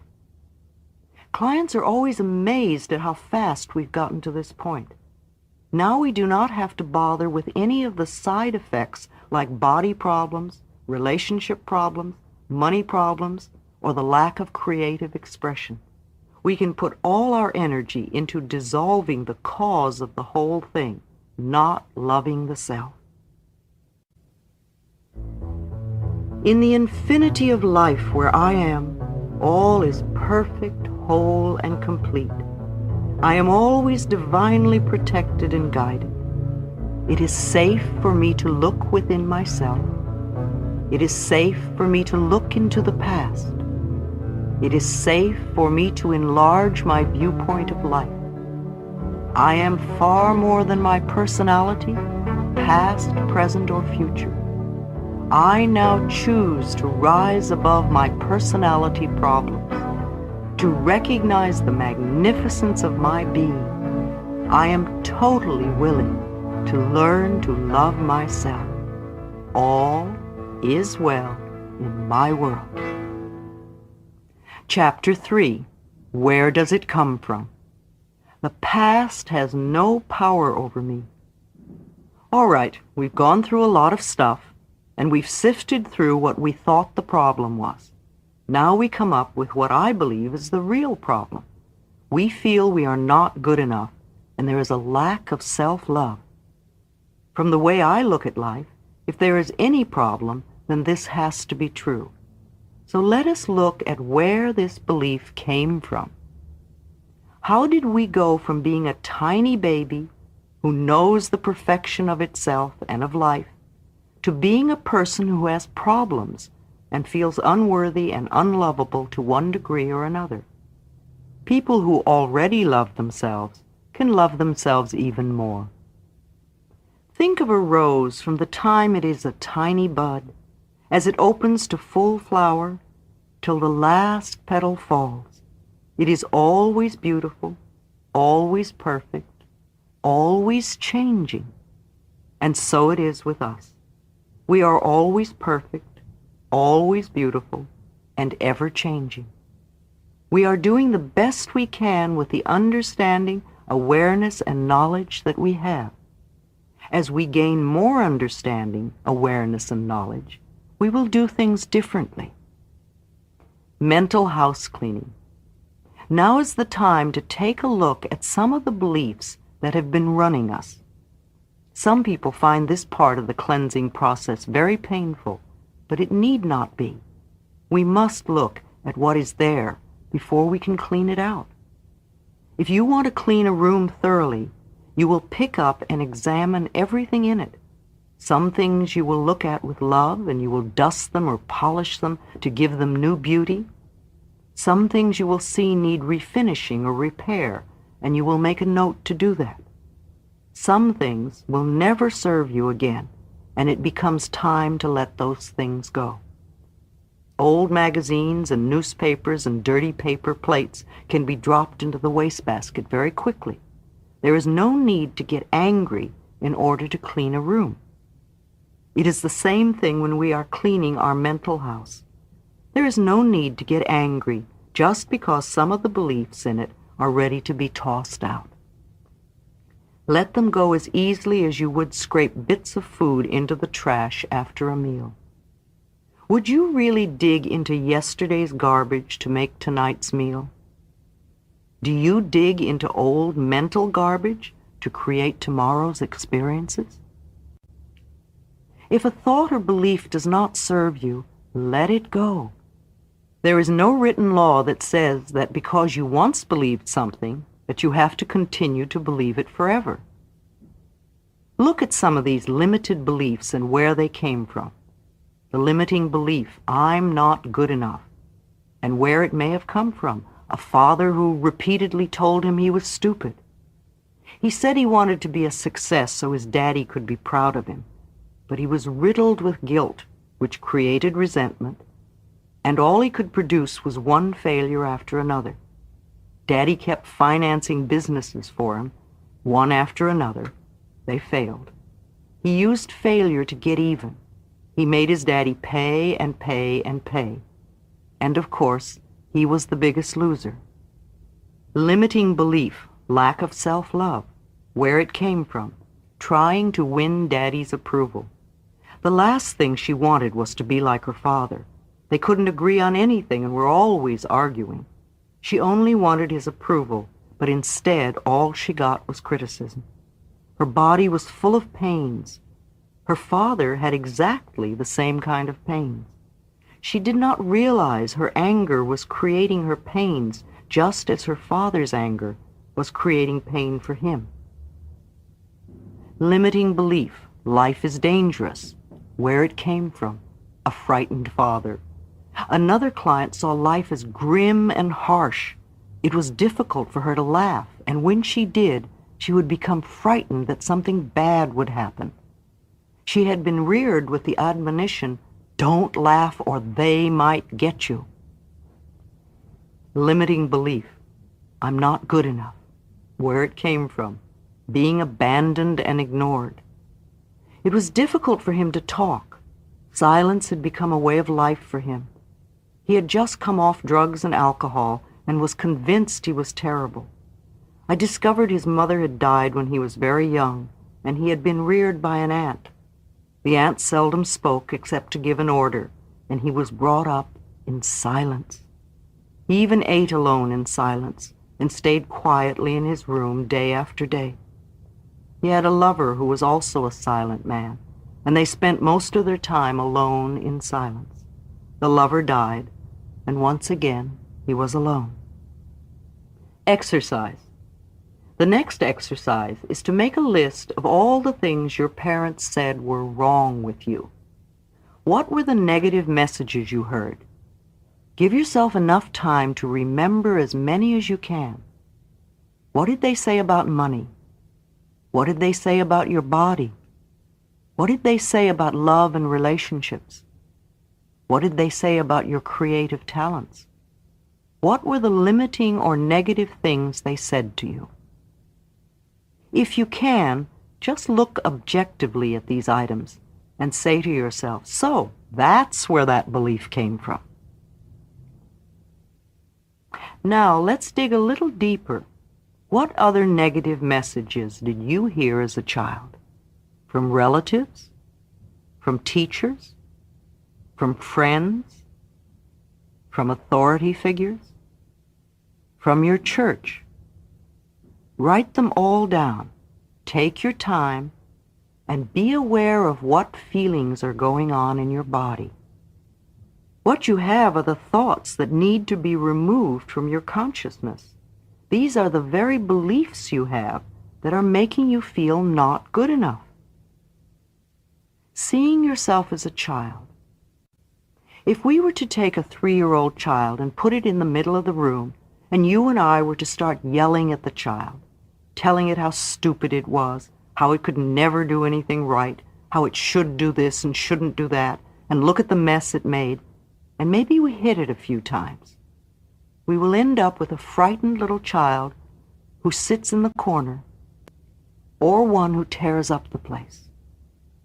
Clients are always amazed at how fast we've gotten to this point. Now we do not have to bother with any of the side effects like body problems, relationship problems, money problems, or the lack of creative expression. We can put all our energy into dissolving the cause of the whole thing, not loving the self. In the infinity of life where I am, all is perfect, whole, and complete. I am always divinely protected and guided. It is safe for me to look within myself. It is safe for me to look into the past. It is safe for me to enlarge my viewpoint of life. I am far more than my personality, past, present, or future. I now choose to rise above my personality problems, to recognize the magnificence of my being. I am totally willing to learn to love myself. All is well in my world. Chapter 3. Where does it come from? The past has no power over me. All right, we've gone through a lot of stuff, and we've sifted through what we thought the problem was. Now we come up with what I believe is the real problem. We feel we are not good enough, and there is a lack of self-love. From the way I look at life, if there is any problem, then this has to be true. So let us look at where this belief came from. How did we go from being a tiny baby who knows the perfection of itself and of life to being a person who has problems and feels unworthy and unlovable to one degree or another? People who already love themselves can love themselves even more. Think of a rose from the time it is a tiny bud, as it opens to full flower, till the last petal falls. It is always beautiful, always perfect, always changing. And so it is with us. We are always perfect, always beautiful, and ever changing. We are doing the best we can with the understanding, awareness, and knowledge that we have. As we gain more understanding, awareness, and knowledge, we will do things differently. Mental house cleaning. Now is the time to take a look at some of the beliefs that have been running us. Some people find this part of the cleansing process very painful, but it need not be. We must look at what is there before we can clean it out. If you want to clean a room thoroughly, you will pick up and examine everything in it. Some things you will look at with love, and you will dust them or polish them to give them new beauty. Some things you will see need refinishing or repair, and you will make a note to do that. Some things will never serve you again, and it becomes time to let those things go. Old magazines and newspapers and dirty paper plates can be dropped into the wastebasket very quickly. There is no need to get angry in order to clean a room. It is the same thing when we are cleaning our mental house. There is no need to get angry just because some of the beliefs in it are ready to be tossed out. Let them go as easily as you would scrape bits of food into the trash after a meal. Would you really dig into yesterday's garbage to make tonight's meal? Do you dig into old mental garbage to create tomorrow's experiences? If a thought or belief does not serve you, let it go. There is no written law that says that because you once believed something, that you have to continue to believe it forever. Look at some of these limited beliefs and where they came from. The limiting belief, I'm not good enough, and where it may have come from. A father who repeatedly told him he was stupid. He said he wanted to be a success so his daddy could be proud of him, but he was riddled with guilt, which created resentment, and all he could produce was one failure after another. Daddy kept financing businesses for him, one after another. They failed. He used failure to get even. He made his daddy pay and pay and pay. And of course, he was the biggest loser. Limiting belief, lack of self-love, where it came from, trying to win Daddy's approval. The last thing she wanted was to be like her father. They couldn't agree on anything and were always arguing. She only wanted his approval, but instead all she got was criticism. Her body was full of pains. Her father had exactly the same kind of pains. She did not realize her anger was creating her pains, just as her father's anger was creating pain for him. Limiting belief, life is dangerous, where it came from, a frightened father. Another client saw life as grim and harsh. It was difficult for her to laugh, and when she did, she would become frightened that something bad would happen. She had been reared with the admonition, don't laugh or they might get you. Limiting belief, I'm not good enough, where it came from, being abandoned and ignored. It was difficult for him to talk. Silence had become a way of life for him. He had just come off drugs and alcohol and was convinced he was terrible. I discovered his mother had died when he was very young, and he had been reared by an aunt. The aunt seldom spoke except to give an order, and he was brought up in silence. He even ate alone in silence and stayed quietly in his room day after day. He had a lover who was also a silent man, and they spent most of their time alone in silence. The lover died, and once again he was alone. Exercise. The next exercise is to make a list of all the things your parents said were wrong with you. What were the negative messages you heard? Give yourself enough time to remember as many as you can. What did they say about money? What did they say about your body? What did they say about love and relationships? What did they say about your creative talents? What were the limiting or negative things they said to you? If you can, just look objectively at these items and say to yourself, so that's where that belief came from. Now let's dig a little deeper. What other negative messages did you hear as a child? From relatives? From teachers? From friends? From authority figures? From your church? Write them all down. Take your time and be aware of what feelings are going on in your body. What you have are the thoughts that need to be removed from your consciousness. These are the very beliefs you have that are making you feel not good enough. Seeing yourself as a child. If we were to take a 3-year-old child and put it in the middle of the room, and you and I were to start yelling at the child, telling it how stupid it was, how it could never do anything right, how it should do this and shouldn't do that, and look at the mess it made, and maybe we hit it a few times. We will end up with a frightened little child who sits in the corner, or one who tears up the place.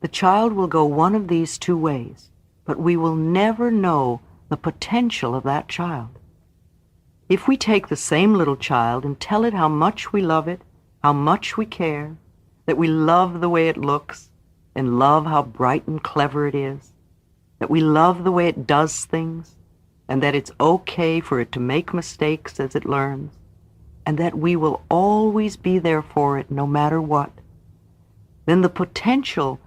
The child will go one of these two ways, but we will never know the potential of that child. If we take the same little child and tell it how much we love it, how much we care, that we love the way it looks, and love how bright and clever it is, that we love the way it does things, and that it's okay for it to make mistakes as it learns, and that we will always be there for it no matter what, then the potential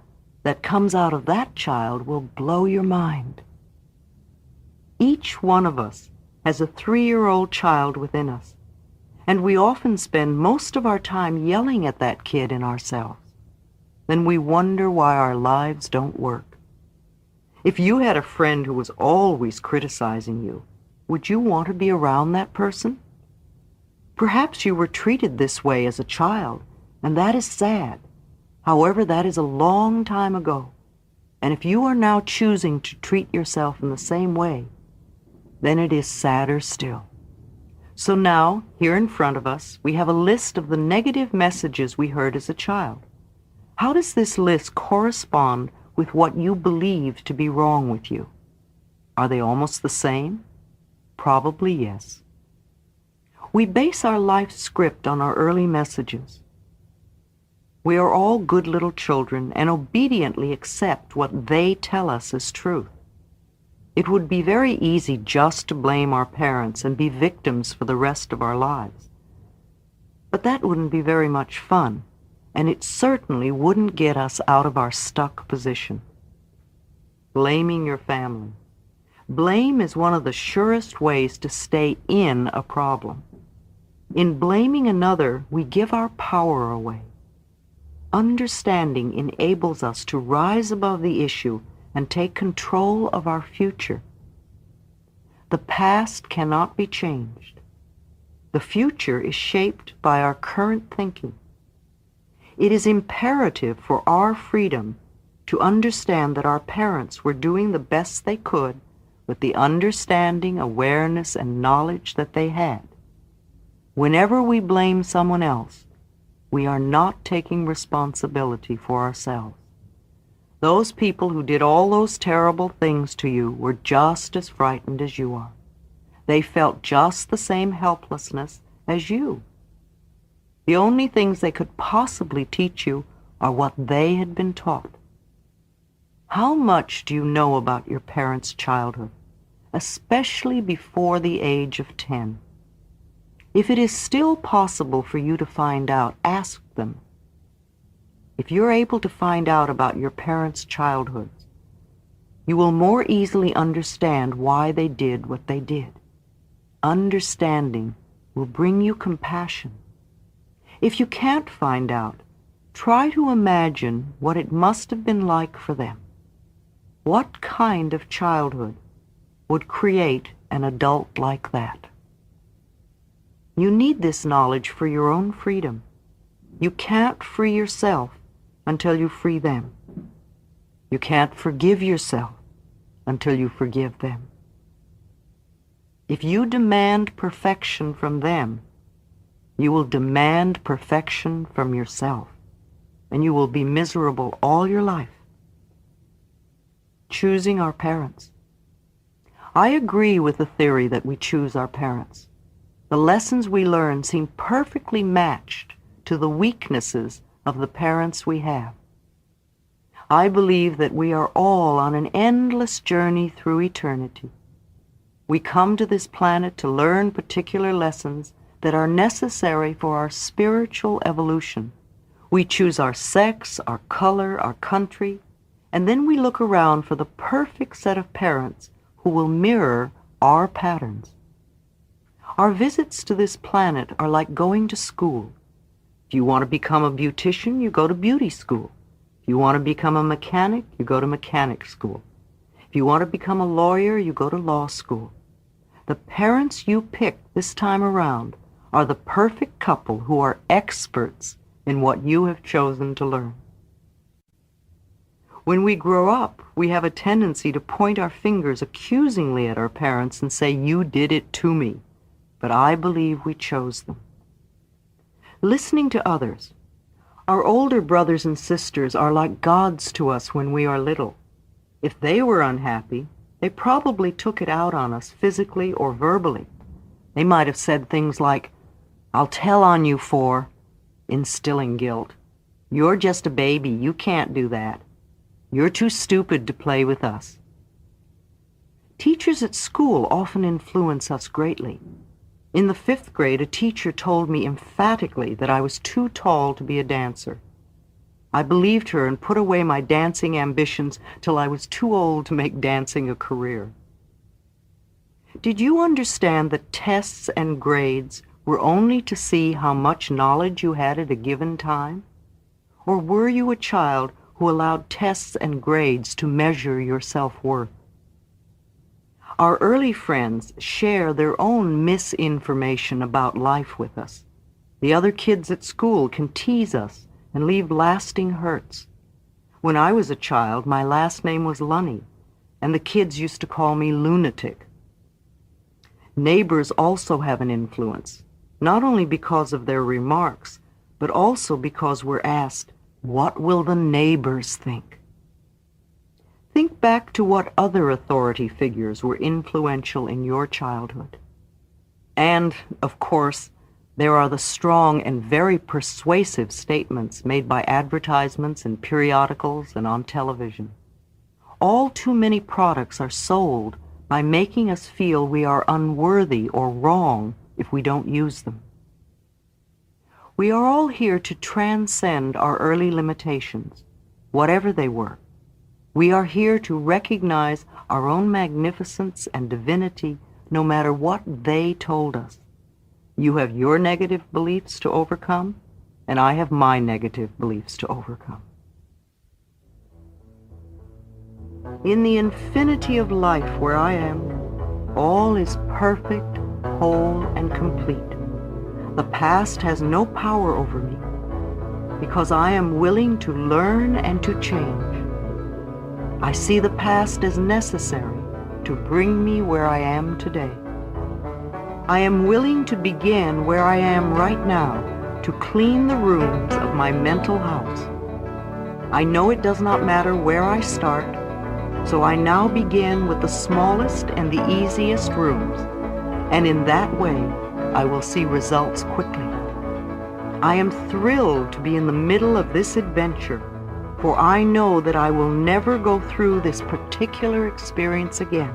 that comes out of that child will blow your mind. Each one of us has a 3-year-old child within us, and we often spend most of our time yelling at that kid in ourselves. Then we wonder why our lives don't work. If you had a friend who was always criticizing you, would you want to be around that person? Perhaps you were treated this way as a child, and that is sad. However, that is a long time ago, and if you are now choosing to treat yourself in the same way, then it is sadder still. So now, here in front of us, we have a list of the negative messages we heard as a child. How does this list correspond with what you believe to be wrong with you? Are they almost the same? Probably yes. We base our life script on our early messages. We are all good little children and obediently accept what they tell us is truth. It would be very easy just to blame our parents and be victims for the rest of our lives. But that wouldn't be very much fun, and it certainly wouldn't get us out of our stuck position. Blaming your family. Blame is one of the surest ways to stay in a problem. In blaming another, we give our power away. Understanding enables us to rise above the issue and take control of our future. The past cannot be changed. The future is shaped by our current thinking. It is imperative for our freedom to understand that our parents were doing the best they could with the understanding, awareness, and knowledge that they had. Whenever we blame someone else, we are not taking responsibility for ourselves. Those people who did all those terrible things to you were just as frightened as you are. They felt just the same helplessness as you. The only things they could possibly teach you are what they had been taught. How much do you know about your parents' childhood, especially before the age of 10? If it is still possible for you to find out, ask them. If you're able to find out about your parents' childhoods, you will more easily understand why they did what they did. Understanding will bring you compassion. If you can't find out, try to imagine what it must have been like for them. What kind of childhood would create an adult like that? You need this knowledge for your own freedom. You can't free yourself until you free them. You can't forgive yourself until you forgive them. If you demand perfection from them, you will demand perfection from yourself, and you will be miserable all your life. Choosing our parents. I agree with the theory that we choose our parents. The lessons we learn seem perfectly matched to the weaknesses of the parents we have. I believe that we are all on an endless journey through eternity. We come to this planet to learn particular lessons that are necessary for our spiritual evolution. We choose our sex, our color, our country, and then we look around for the perfect set of parents who will mirror our patterns. Our visits to this planet are like going to school. If you want to become a beautician, you go to beauty school. If you want to become a mechanic, you go to mechanic school. If you want to become a lawyer, you go to law school. The parents you pick this time around are the perfect couple who are experts in what you have chosen to learn. When we grow up, we have a tendency to point our fingers accusingly at our parents and say, "You did it to me." But I believe we chose them. Listening to others. Our older brothers and sisters are like gods to us when we are little. If they were unhappy, they probably took it out on us physically or verbally. They might have said things like, "I'll tell on you for," instilling guilt. "You're just a baby, you can't do that. You're too stupid to play with us." Teachers at school often influence us greatly. In the 5th grade, a teacher told me emphatically that I was too tall to be a dancer. I believed her and put away my dancing ambitions till I was too old to make dancing a career. Did you understand that tests and grades were only to see how much knowledge you had at a given time? Or were you a child who allowed tests and grades to measure your self-worth? Our early friends share their own misinformation about life with us. The other kids at school can tease us and leave lasting hurts. When I was a child, my last name was Lunny, and the kids used to call me lunatic. Neighbors also have an influence, not only because of their remarks, but also because we're asked, "What will the neighbors think?" Think back to what other authority figures were influential in your childhood. And, of course, there are the strong and very persuasive statements made by advertisements in periodicals and on television. All too many products are sold by making us feel we are unworthy or wrong if we don't use them. We are all here to transcend our early limitations, whatever they were. We are here to recognize our own magnificence and divinity no matter what they told us. You have your negative beliefs to overcome, and I have my negative beliefs to overcome. In the infinity of life where I am, all is perfect, whole, and complete. The past has no power over me, because I am willing to learn and to change. I see the past as necessary to bring me where I am today. I am willing to begin where I am right now to clean the rooms of my mental house. I know it does not matter where I start, so I now begin with the smallest and the easiest rooms, and in that way I will see results quickly. I am thrilled to be in the middle of this adventure, for I know that I will never go through this particular experience again.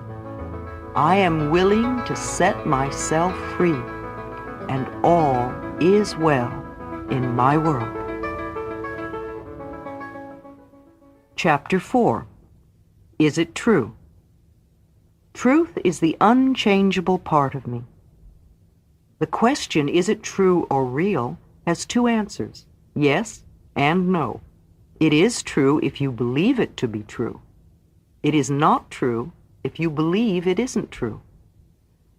I am willing to set myself free, and all is well in my world. Chapter 4. Is it true? Truth is the unchangeable part of me. The question, is it true or real, has two answers, yes and no. It is true if you believe it to be true. It is not true if you believe it isn't true.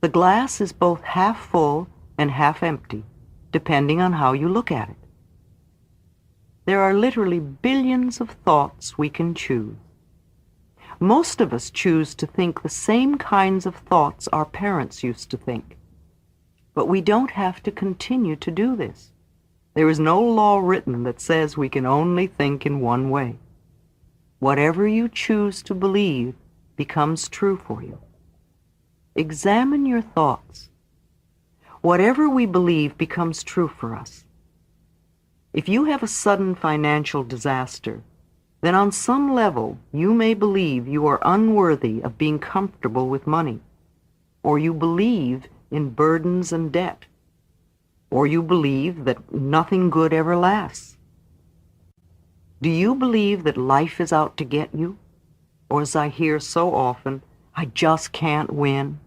The glass is both half full and half empty, depending on how you look at it. There are literally billions of thoughts we can choose. Most of us choose to think the same kinds of thoughts our parents used to think. But we don't have to continue to do this. There is no law written that says we can only think in one way. Whatever you choose to believe becomes true for you. Examine your thoughts. Whatever we believe becomes true for us. If you have a sudden financial disaster, then on some level you may believe you are unworthy of being comfortable with money, or you believe in burdens and debt, or you believe that nothing good ever lasts. Do you believe that life is out to get you? Or, as I hear so often, I just can't win?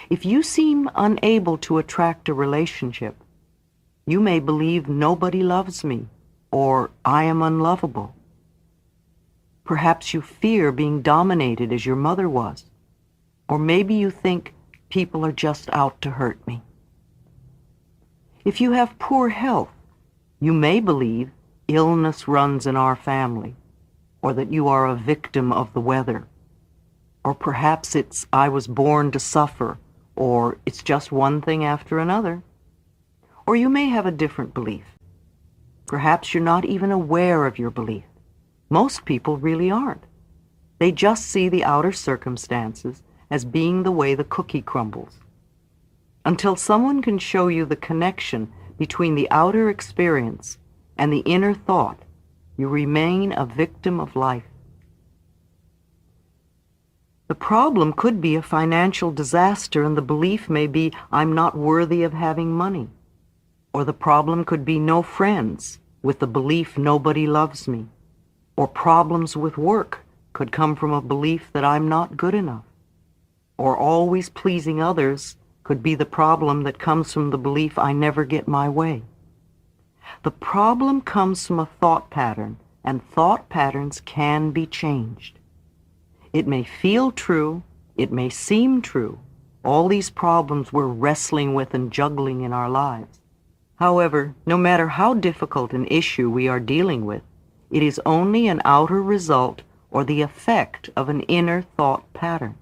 If you seem unable to attract a relationship, you may believe nobody loves me, or I am unlovable. Perhaps you fear being dominated as your mother was, or maybe you think people are just out to hurt me. If you have poor health, you may believe illness runs in our family, or that you are a victim of the weather. Or perhaps it's I was born to suffer, or it's just one thing after another. Or you may have a different belief. Perhaps you're not even aware of your belief. Most people really aren't. They just see the outer circumstances as being the way the cookie crumbles. Until someone can show you the connection between the outer experience and the inner thought, you remain a victim of life. The problem could be a financial disaster, and the belief may be, I'm not worthy of having money. Or the problem could be no friends, with the belief nobody loves me. Or problems with work could come from a belief that I'm not good enough. Or always pleasing others could be the problem that comes from the belief I never get my way. The problem comes from a thought pattern, and thought patterns can be changed. It may feel true, it may seem true, all these problems we're wrestling with and juggling in our lives. However, no matter how difficult an issue we are dealing with, it is only an outer result or the effect of an inner thought pattern.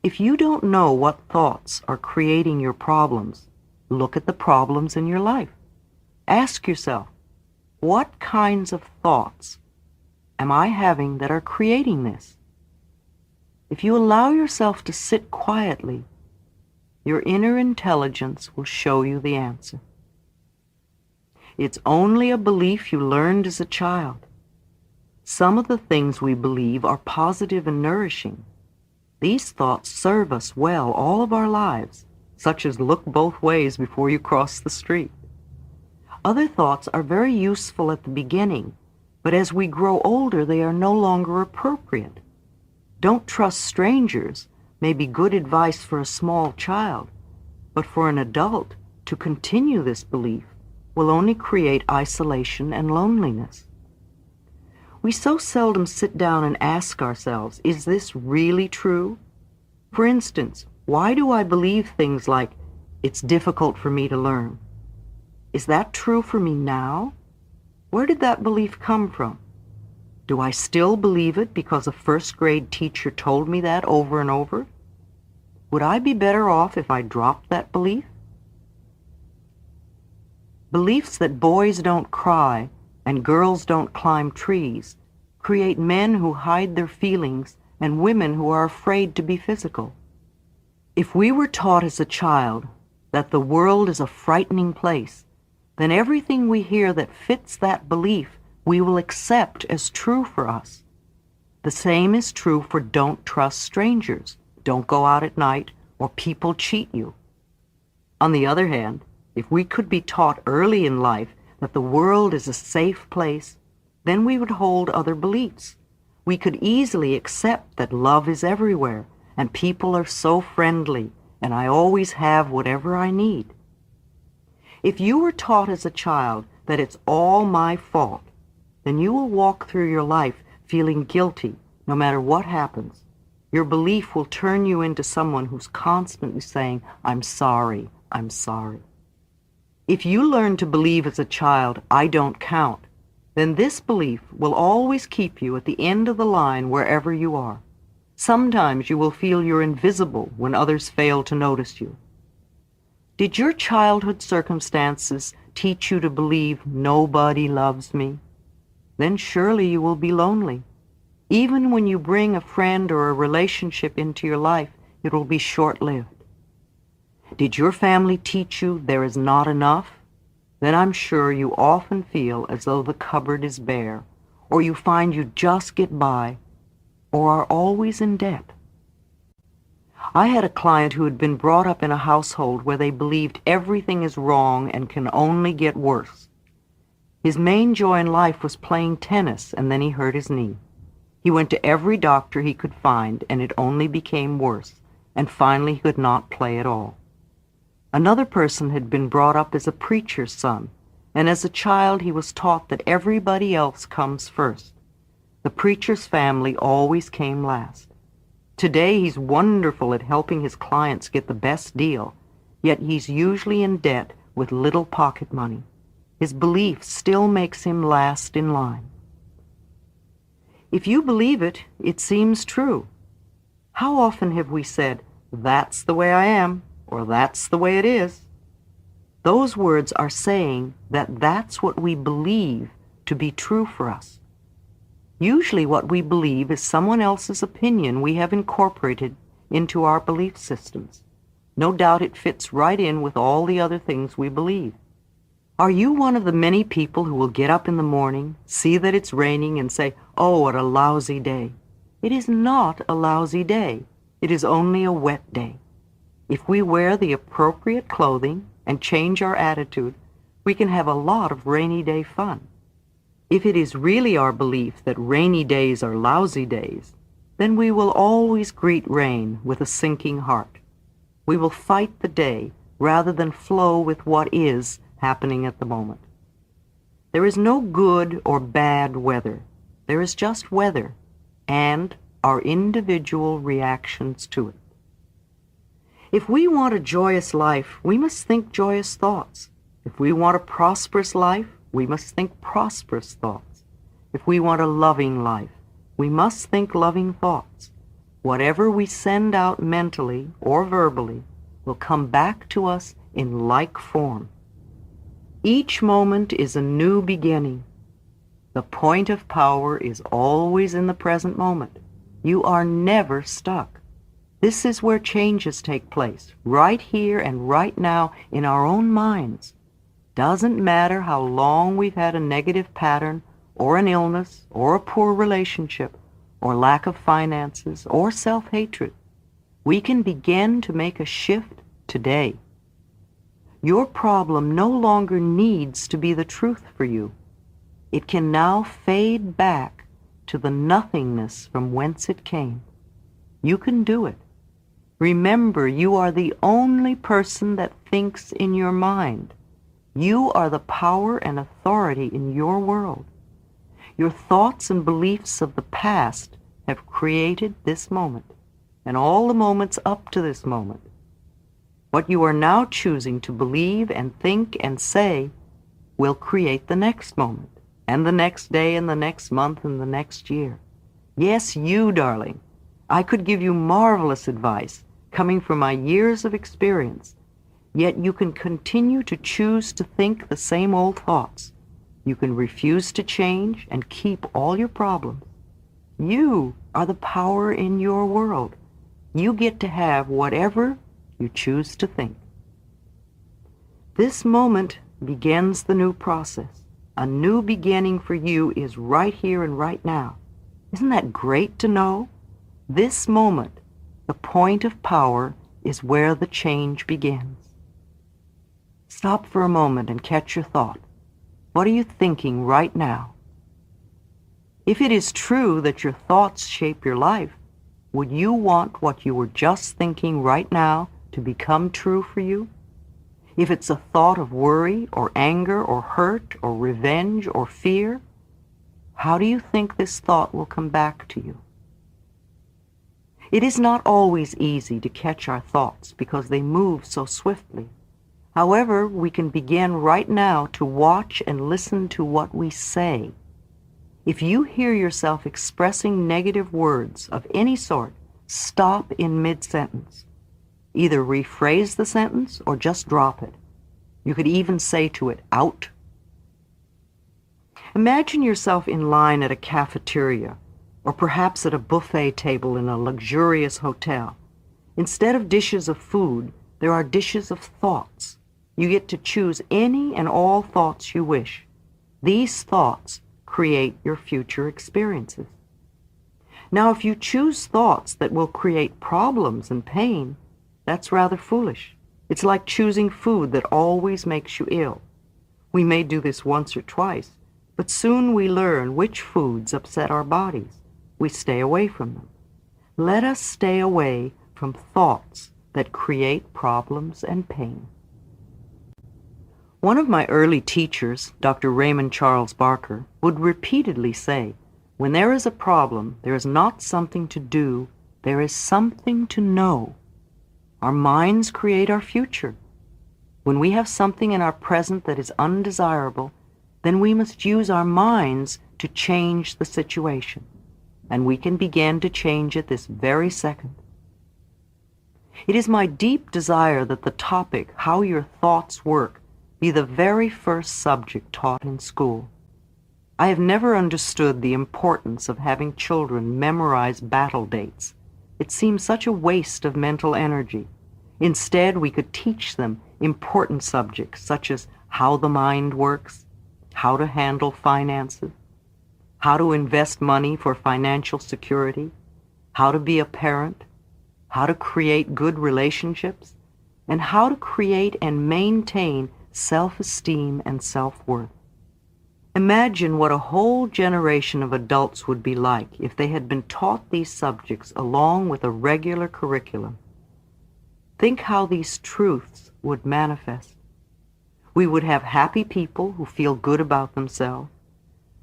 If you don't know what thoughts are creating your problems, look at the problems in your life. Ask yourself, what kinds of thoughts am I having that are creating this? If you allow yourself to sit quietly, your inner intelligence will show you the answer. It's only a belief you learned as a child. Some of the things we believe are positive and nourishing. These thoughts serve us well all of our lives, such as look both ways before you cross the street. Other thoughts are very useful at the beginning, but as we grow older, they are no longer appropriate. Don't trust strangers may be good advice for a small child, but for an adult to continue this belief will only create isolation and loneliness. We so seldom sit down and ask ourselves, is this really true? For instance, why do I believe things like, it's difficult for me to learn? Is that true for me now? Where did that belief come from? Do I still believe it because a first-grade teacher told me that over and over? Would I be better off if I dropped that belief? Beliefs that boys don't cry and girls don't climb trees create men who hide their feelings and women who are afraid to be physical. If we were taught as a child that the world is a frightening place, then everything we hear that fits that belief we will accept as true for us. The same is true for don't trust strangers, don't go out at night, or people cheat you. On the other hand, if we could be taught early in life that the world is a safe place, then we would hold other beliefs. We could easily accept that love is everywhere, and people are so friendly, and I always have whatever I need. If you were taught as a child that it's all my fault, then you will walk through your life feeling guilty no matter what happens. Your belief will turn you into someone who's constantly saying, I'm sorry, I'm sorry. If you learn to believe as a child, I don't count, then this belief will always keep you at the end of the line wherever you are. Sometimes you will feel you're invisible when others fail to notice you. Did your childhood circumstances teach you to believe nobody loves me? Then surely you will be lonely. Even when you bring a friend or a relationship into your life, it will be short-lived. Did your family teach you there is not enough? Then I'm sure you often feel as though the cupboard is bare, or you find you just get by, or are always in debt. I had a client who had been brought up in a household where they believed everything is wrong and can only get worse. His main joy in life was playing tennis, and then he hurt his knee. He went to every doctor he could find, and it only became worse, and finally he could not play at all. Another person had been brought up as a preacher's son, and as a child he was taught that everybody else comes first. The preacher's family always came last. Today he's wonderful at helping his clients get the best deal, yet he's usually in debt with little pocket money. His belief still makes him last in line. If you believe it, it seems true. How often have we said, "That's the way I am," or "That's the way it is"? Those words are saying that that's what we believe to be true for us. Usually what we believe is someone else's opinion we have incorporated into our belief systems. No doubt it fits right in with all the other things we believe. Are you one of the many people who will get up in the morning, see that it's raining, and say, "Oh, what a lousy day"? It is not a lousy day. It is only a wet day. If we wear the appropriate clothing and change our attitude, we can have a lot of rainy day fun. If it is really our belief that rainy days are lousy days, then we will always greet rain with a sinking heart. We will fight the day rather than flow with what is happening at the moment. There is no good or bad weather. There is just weather and our individual reactions to it. If we want a joyous life, we must think joyous thoughts. If we want a prosperous life, we must think prosperous thoughts. If we want a loving life, we must think loving thoughts. Whatever we send out mentally or verbally will come back to us in like form. Each moment is a new beginning. The point of power is always in the present moment. You are never stuck. This is where changes take place, right here and right now in our own minds. Doesn't matter how long we've had a negative pattern, or an illness, or a poor relationship, or lack of finances, or self-hatred. We can begin to make a shift today. Your problem no longer needs to be the truth for you. It can now fade back to the nothingness from whence it came. You can do it. Remember, you are the only person that thinks in your mind. You are the power and authority in your world. Your thoughts and beliefs of the past have created this moment, and all the moments up to this moment. What you are now choosing to believe and think and say will create the next moment, and the next day, and the next month, and the next year. Yes, you, darling. I could give you marvelous advice coming from my years of experience, yet you can continue to choose to think the same old thoughts. You can refuse to change and keep all your problems. You are the power in your world. You get to have whatever you choose to think. This moment begins the new process. A new beginning for you is right here and right now. Isn't that great to know? This moment, the point of power, is where the change begins. Stop for a moment and catch your thought. What are you thinking right now? If it is true that your thoughts shape your life, would you want what you were just thinking right now to become true for you? If it's a thought of worry or anger or hurt or revenge or fear, how do you think this thought will come back to you? It is not always easy to catch our thoughts because they move so swiftly. However, we can begin right now to watch and listen to what we say. If you hear yourself expressing negative words of any sort, stop in mid-sentence. Either rephrase the sentence or just drop it. You could even say to it, "Out." Imagine yourself in line at a cafeteria, or perhaps at a buffet table in a luxurious hotel. Instead of dishes of food, there are dishes of thoughts. You get to choose any and all thoughts you wish. These thoughts create your future experiences. Now, if you choose thoughts that will create problems and pain, that's rather foolish. It's like choosing food that always makes you ill. We may do this once or twice, but soon we learn which foods upset our bodies. We stay away from them. Let us stay away from thoughts that create problems and pain. One of my early teachers, Dr. Raymond Charles Barker, would repeatedly say, "When there is a problem, there is not something to do, there is something to know." Our minds create our future. When we have something in our present that is undesirable, then we must use our minds to change the situation. and we can begin to change it this very second. It is my deep desire that the topic, how your thoughts work, be the very first subject taught in school. I have never understood the importance of having children memorize battle dates. It seems such a waste of mental energy. Instead, we could teach them important subjects such as how the mind works, how to handle finances, how to invest money for financial security, how to be a parent, how to create good relationships, and how to create and maintain self-esteem and self-worth. Imagine what a whole generation of adults would be like if they had been taught these subjects along with a regular curriculum. Think how these truths would manifest. We would have happy people who feel good about themselves.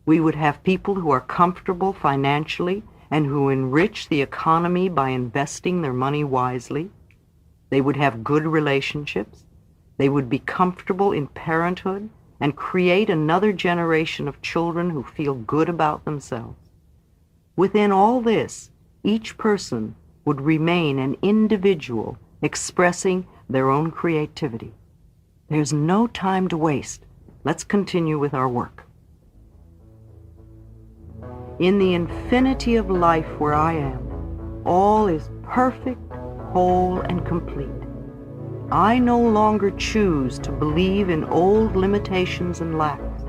We would have people who are comfortable financially and who enrich the economy by investing their money wisely. They would have good relationships. They would be comfortable in parenthood and create another generation of children who feel good about themselves. Within all this, each person would remain an individual expressing their own creativity. There's no time to waste. Let's continue with our work. In the infinity of life where I am, all is perfect, whole, and complete. I no longer choose to believe in old limitations and lacks.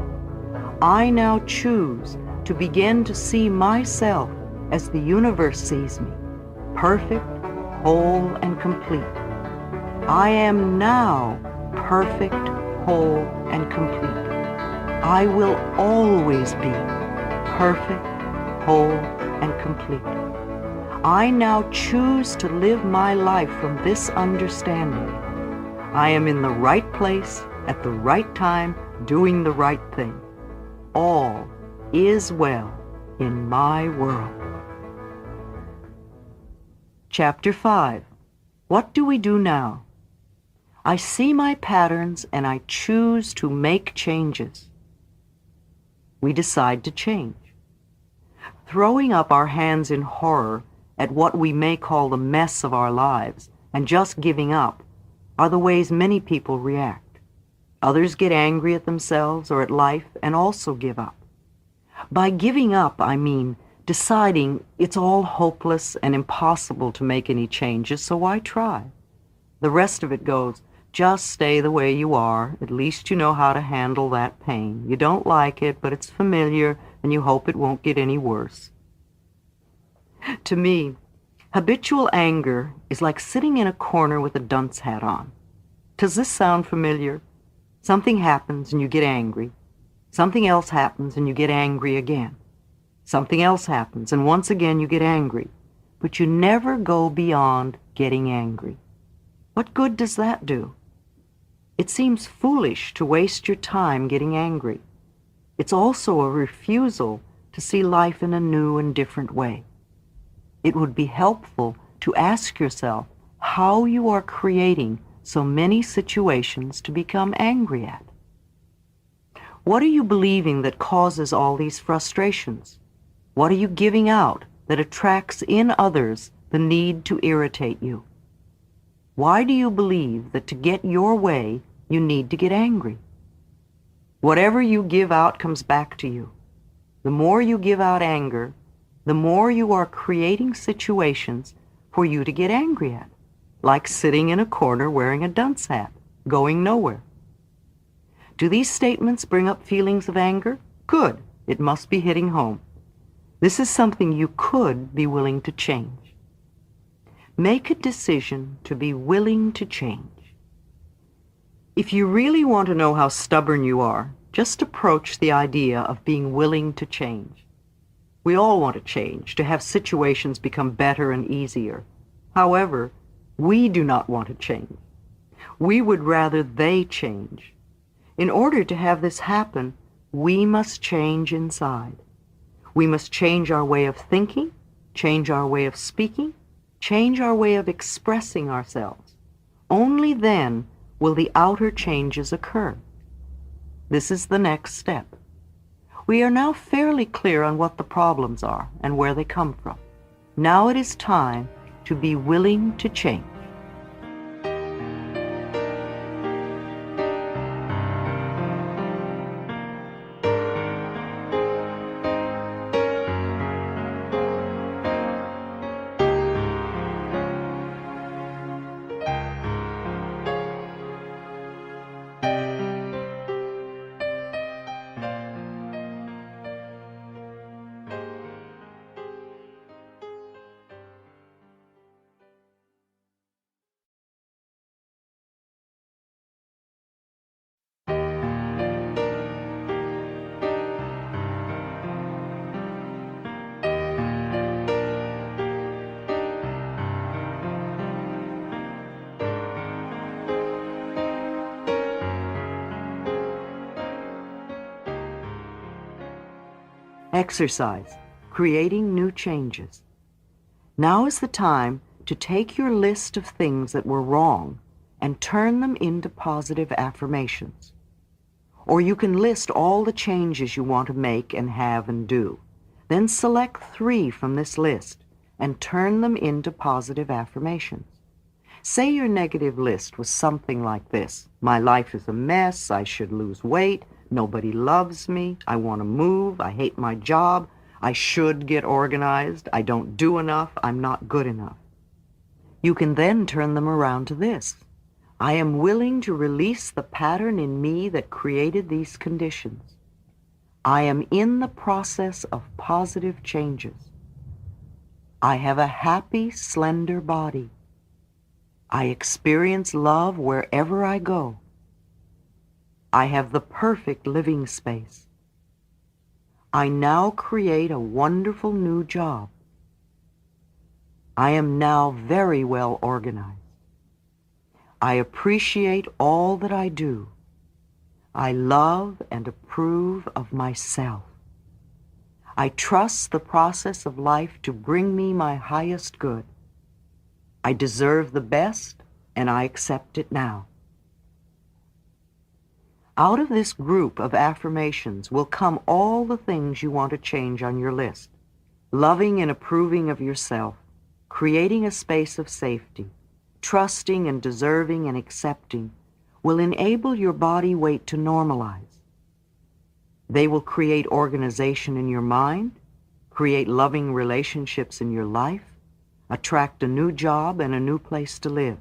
I now choose to begin to see myself as the universe sees me, perfect, whole, and complete. I am now perfect, whole, and complete. I will always be perfect, whole, and complete. I now choose to live my life from this understanding. I am in the right place at the right time, doing the right thing. All is well in my world. Chapter 5. What do we do now? I see my patterns and I choose to make changes. We decide to change. Throwing up our hands in horror at what we may call the mess of our lives and just giving up are the ways many people react. Others get angry at themselves or at life and also give up. By giving up, I mean deciding it's all hopeless and impossible to make any changes, so why try? The rest of it goes, just stay the way you are. At least you know how to handle that pain. You don't like it, but it's familiar, and you hope it won't get any worse. To me, habitual anger is like sitting in a corner with a dunce hat on. Does this sound familiar? Something happens and you get angry. Something else happens and you get angry again. Something else happens and once again you get angry. But you never go beyond getting angry. What good does that do? It seems foolish to waste your time getting angry. It's also a refusal to see life in a new and different way. It would be helpful to ask yourself how you are creating so many situations to become angry at. What are you believing that causes all these frustrations? What are you giving out that attracts in others the need to irritate you? Why do you believe that to get your way, you need to get angry? Whatever you give out comes back to you. The more you give out anger, the more you are creating situations for you to get angry at, like sitting in a corner wearing a dunce hat, going nowhere. Do these statements bring up feelings of anger? Good. It must be hitting home. This is something you could be willing to change. Make a decision to be willing to change. If you really want to know how stubborn you are, just approach the idea of being willing to change. We all want to change, to have situations become better and easier. However, we do not want to change. We would rather they change. In order to have this happen, we must change inside. We must change our way of thinking, change our way of speaking, change our way of expressing ourselves. Only then will the outer changes occur. This is the next step. We are now fairly clear on what the problems are and where they come from. Now it is time to be willing to change. Exercise, creating new changes. Now is the time to take your list of things that were wrong and turn them into positive affirmations. Or you can list all the changes you want to make and have and do. Then select 3 from this list and turn them into positive affirmations. Say your negative list was something like this: my life is a mess, I should lose weight, nobody loves me, I want to move, I hate my job, I should get organized, I don't do enough, I'm not good enough. You can then turn them around to this: I am willing to release the pattern in me that created these conditions. I am in the process of positive changes. I have a happy, slender body. I experience love wherever I go. I have the perfect living space. I now create a wonderful new job. I am now very well organized. I appreciate all that I do. I love and approve of myself. I trust the process of life to bring me my highest good. I deserve the best, and I accept it now. Out of this group of affirmations will come all the things you want to change on your list. Loving and approving of yourself, creating a space of safety, trusting and deserving and accepting will enable your body weight to normalize. They will create organization in your mind, create loving relationships in your life, attract a new job and a new place to live.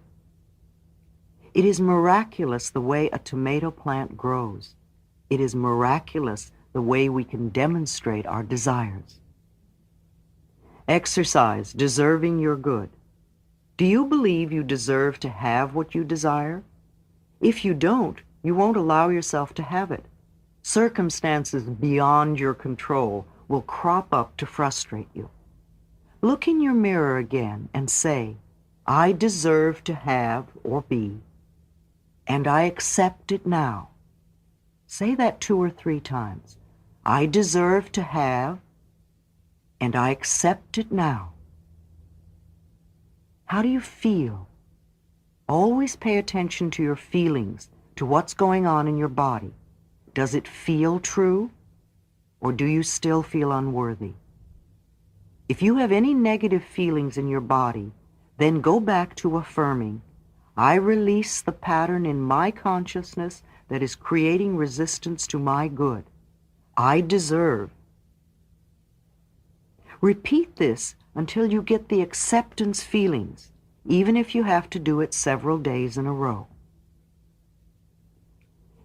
It is miraculous the way a tomato plant grows. It is miraculous the way we can demonstrate our desires. Exercise, deserving your good. Do you believe you deserve to have what you desire? If you don't, you won't allow yourself to have it. Circumstances beyond your control will crop up to frustrate you. Look in your mirror again and say, I deserve to have or be, and I accept it now. Say that 2 or 3 times. I deserve to have, and I accept it now. How do you feel? Always pay attention to your feelings, to what's going on in your body. Does it feel true, or do you still feel unworthy? If you have any negative feelings in your body, then go back to affirming, I release the pattern in my consciousness that is creating resistance to my good. I deserve. Repeat this until you get the acceptance feelings, even if you have to do it several days in a row.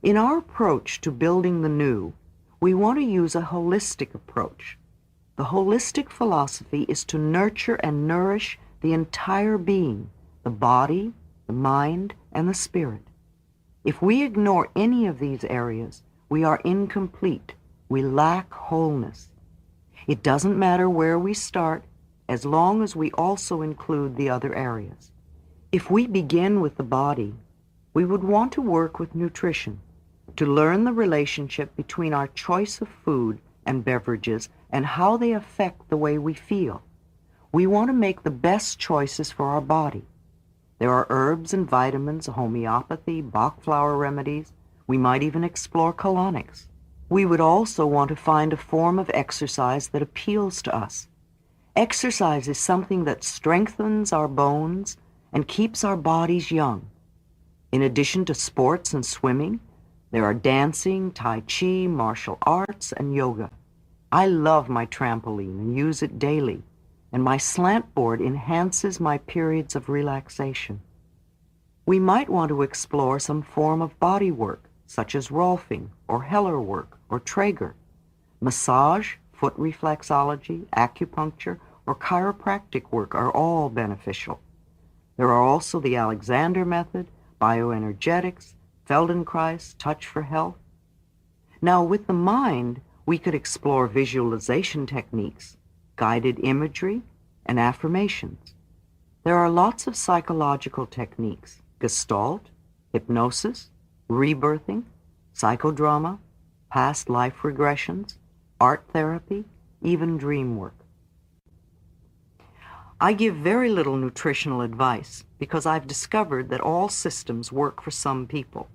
In our approach to building the new, we want to use a holistic approach. The holistic philosophy is to nurture and nourish the entire being, the body, the mind, and the spirit. If we ignore any of these areas, we are incomplete. We lack wholeness. It doesn't matter where we start, as long as we also include the other areas. If we begin with the body, we would want to work with nutrition, to learn the relationship between our choice of food and beverages and how they affect the way we feel. We want to make the best choices for our body. There are herbs and vitamins, homeopathy, Bach flower remedies. We might even explore colonics. We would also want to find a form of exercise that appeals to us. Exercise is something that strengthens our bones and keeps our bodies young. In addition to sports and swimming, there are dancing, tai chi, martial arts, and yoga. I love my trampoline and use it daily, and my slant board enhances my periods of relaxation. We might want to explore some form of body work, such as Rolfing or Heller work or Traeger. Massage, foot reflexology, acupuncture, or chiropractic work are all beneficial. There are also the Alexander method, bioenergetics, Feldenkrais, touch for health. Now, with the mind, we could explore visualization techniques, guided imagery, and affirmations. There are lots of psychological techniques: Gestalt, hypnosis, rebirthing, psychodrama, past life regressions, art therapy, even dream work. I give very little nutritional advice because I've discovered that all systems work for some people.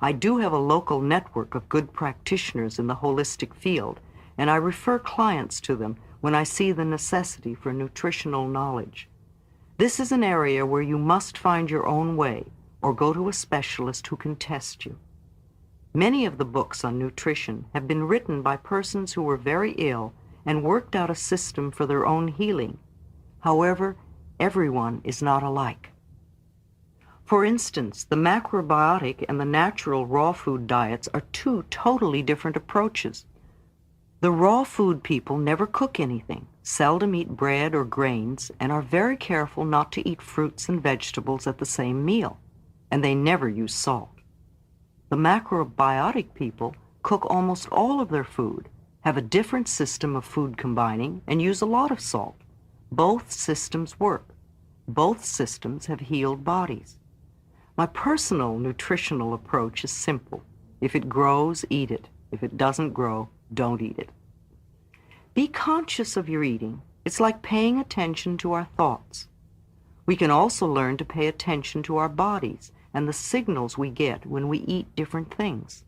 I do have a local network of good practitioners in the holistic field, and I refer clients to them when I see the necessity for nutritional knowledge. This is an area where you must find your own way or go to a specialist who can test you. Many of the books on nutrition have been written by persons who were very ill and worked out a system for their own healing. However, everyone is not alike. For instance, the macrobiotic and the natural raw food diets are two totally different approaches. The raw food people never cook anything, seldom eat bread or grains, and are very careful not to eat fruits and vegetables at the same meal, and they never use salt. The macrobiotic people cook almost all of their food, have a different system of food combining, and use a lot of salt. Both systems work. Both systems have healed bodies. My personal nutritional approach is simple. If it grows, eat it. If it doesn't grow, don't eat it. Be conscious of your eating. It's like paying attention to our thoughts. We can also learn to pay attention to our bodies and the signals we get when we eat different things.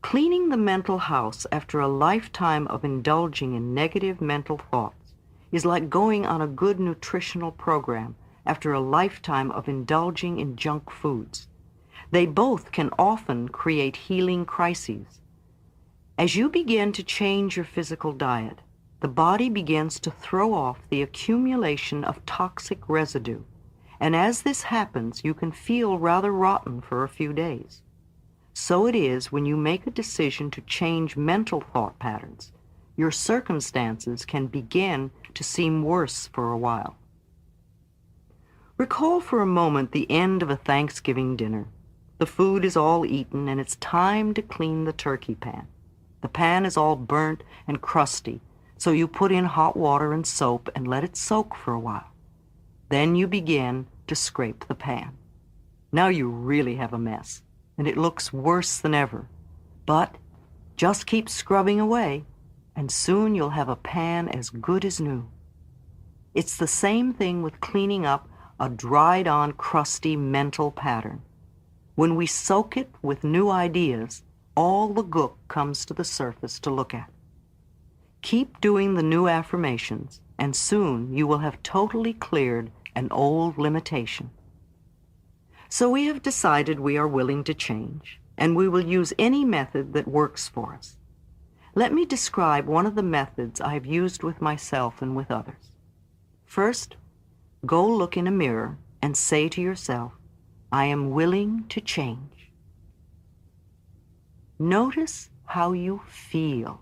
Cleaning the mental house after a lifetime of indulging in negative mental thoughts is like going on a good nutritional program after a lifetime of indulging in junk foods. They both can often create healing crises. As you begin to change your physical diet, the body begins to throw off the accumulation of toxic residue, and as this happens, you can feel rather rotten for a few days. So it is when you make a decision to change mental thought patterns. Your circumstances can begin to seem worse for a while. Recall for a moment the end of a Thanksgiving dinner. The food is all eaten and it's time to clean the turkey pan. The pan is all burnt and crusty, so you put in hot water and soap and let it soak for a while. Then you begin to scrape the pan. Now you really have a mess, and it looks worse than ever. But just keep scrubbing away, and soon you'll have a pan as good as new. It's the same thing with cleaning up a dried-on, crusty mental pattern. When we soak it with new ideas, all the gook comes to the surface to look at. Keep doing the new affirmations, and soon you will have totally cleared an old limitation. So we have decided we are willing to change, and we will use any method that works for us. Let me describe one of the methods I have used with myself and with others. First, go look in a mirror and say to yourself, I am willing to change. Notice how you feel.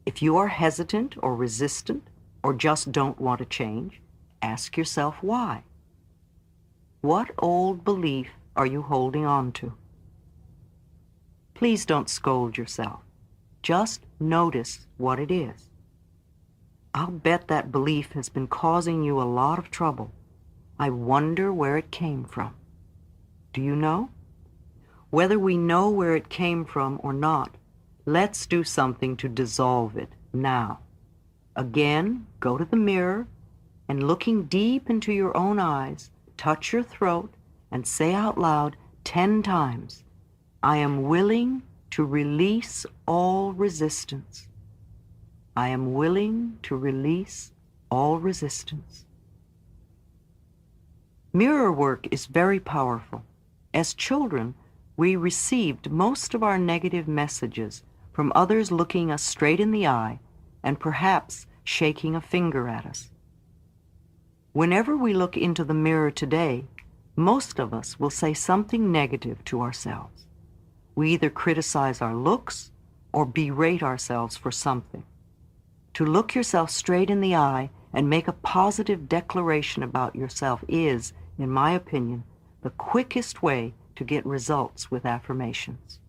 If you are hesitant or resistant or just don't want to change, ask yourself why. What old belief are you holding on to? Please don't scold yourself. Just notice what it is. I'll bet that belief has been causing you a lot of trouble. I wonder where it came from. Do you know? Whether we know where it came from or not, let's do something to dissolve it now. Again, go to the mirror and looking deep into your own eyes, touch your throat and say out loud 10 times, I am willing to release all resistance. I am willing to release all resistance. Mirror work is very powerful. As children, we received most of our negative messages from others looking us straight in the eye and perhaps shaking a finger at us. Whenever we look into the mirror today, most of us will say something negative to ourselves. We either criticize our looks or berate ourselves for something. To look yourself straight in the eye and make a positive declaration about yourself is, in my opinion, the quickest way to get results with affirmations.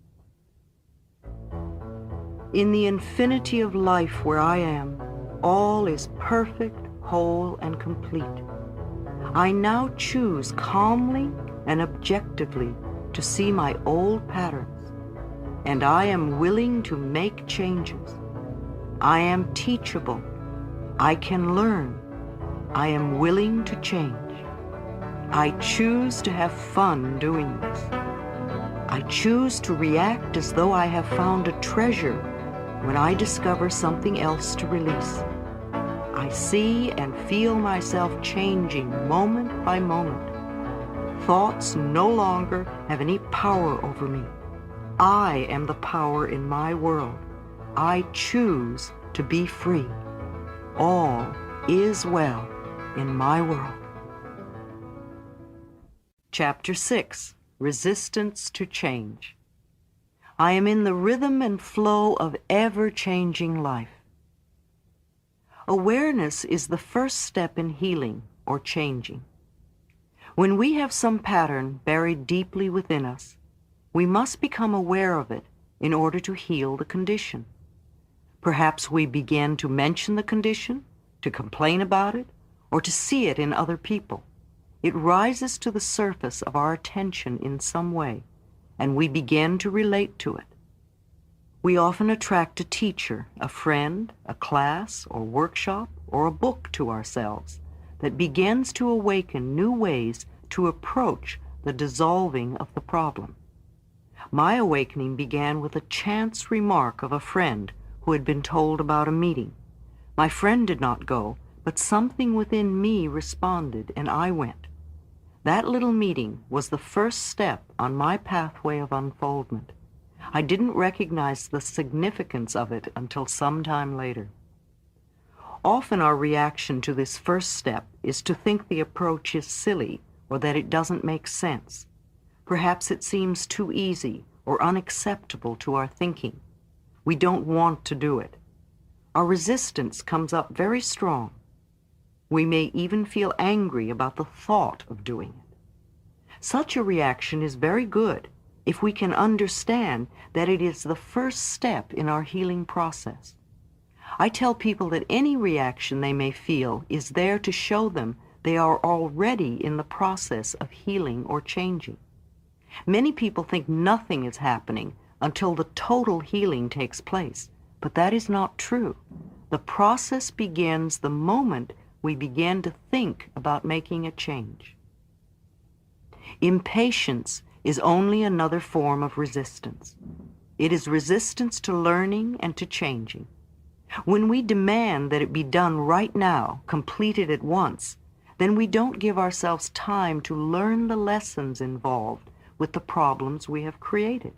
In the infinity of life where I am, all is perfect, whole, and complete. I now choose calmly and objectively to see my old patterns, and I am willing to make changes. I am teachable. I can learn. I am willing to change. I choose to have fun doing this. I choose to react as though I have found a treasure when I discover something else to release. I see and feel myself changing moment by moment. Thoughts no longer have any power over me. I am the power in my world. I choose to be free. All is well in my world. Chapter 6, Resistance to Change. I am in the rhythm and flow of ever-changing life. Awareness is the first step in healing or changing. When we have some pattern buried deeply within us, we must become aware of it in order to heal the condition. Perhaps we begin to mention the condition, to complain about it, or to see it in other people. It rises to the surface of our attention in some way, and we begin to relate to it. We often attract a teacher, a friend, a class, or workshop, or a book to ourselves that begins to awaken new ways to approach the dissolving of the problem. My awakening began with a chance remark of a friend who had been told about a meeting. My friend did not go, but something within me responded, and I went. That little meeting was the first step on my pathway of unfoldment. I didn't recognize the significance of it until some time later. Often our reaction to this first step is to think the approach is silly or that it doesn't make sense. Perhaps it seems too easy or unacceptable to our thinking. We don't want to do it. Our resistance comes up very strong. We may even feel angry about the thought of doing it. Such a reaction is very good if we can understand that it is the first step in our healing process. I tell people that any reaction they may feel is there to show them they are already in the process of healing or changing. Many people think nothing is happening until the total healing takes place, but that is not true. The process begins the moment we begin to think about making a change. Impatience is only another form of resistance. It is resistance to learning and to changing. When we demand that it be done right now, completed at once, then we don't give ourselves time to learn the lessons involved with the problems we have created.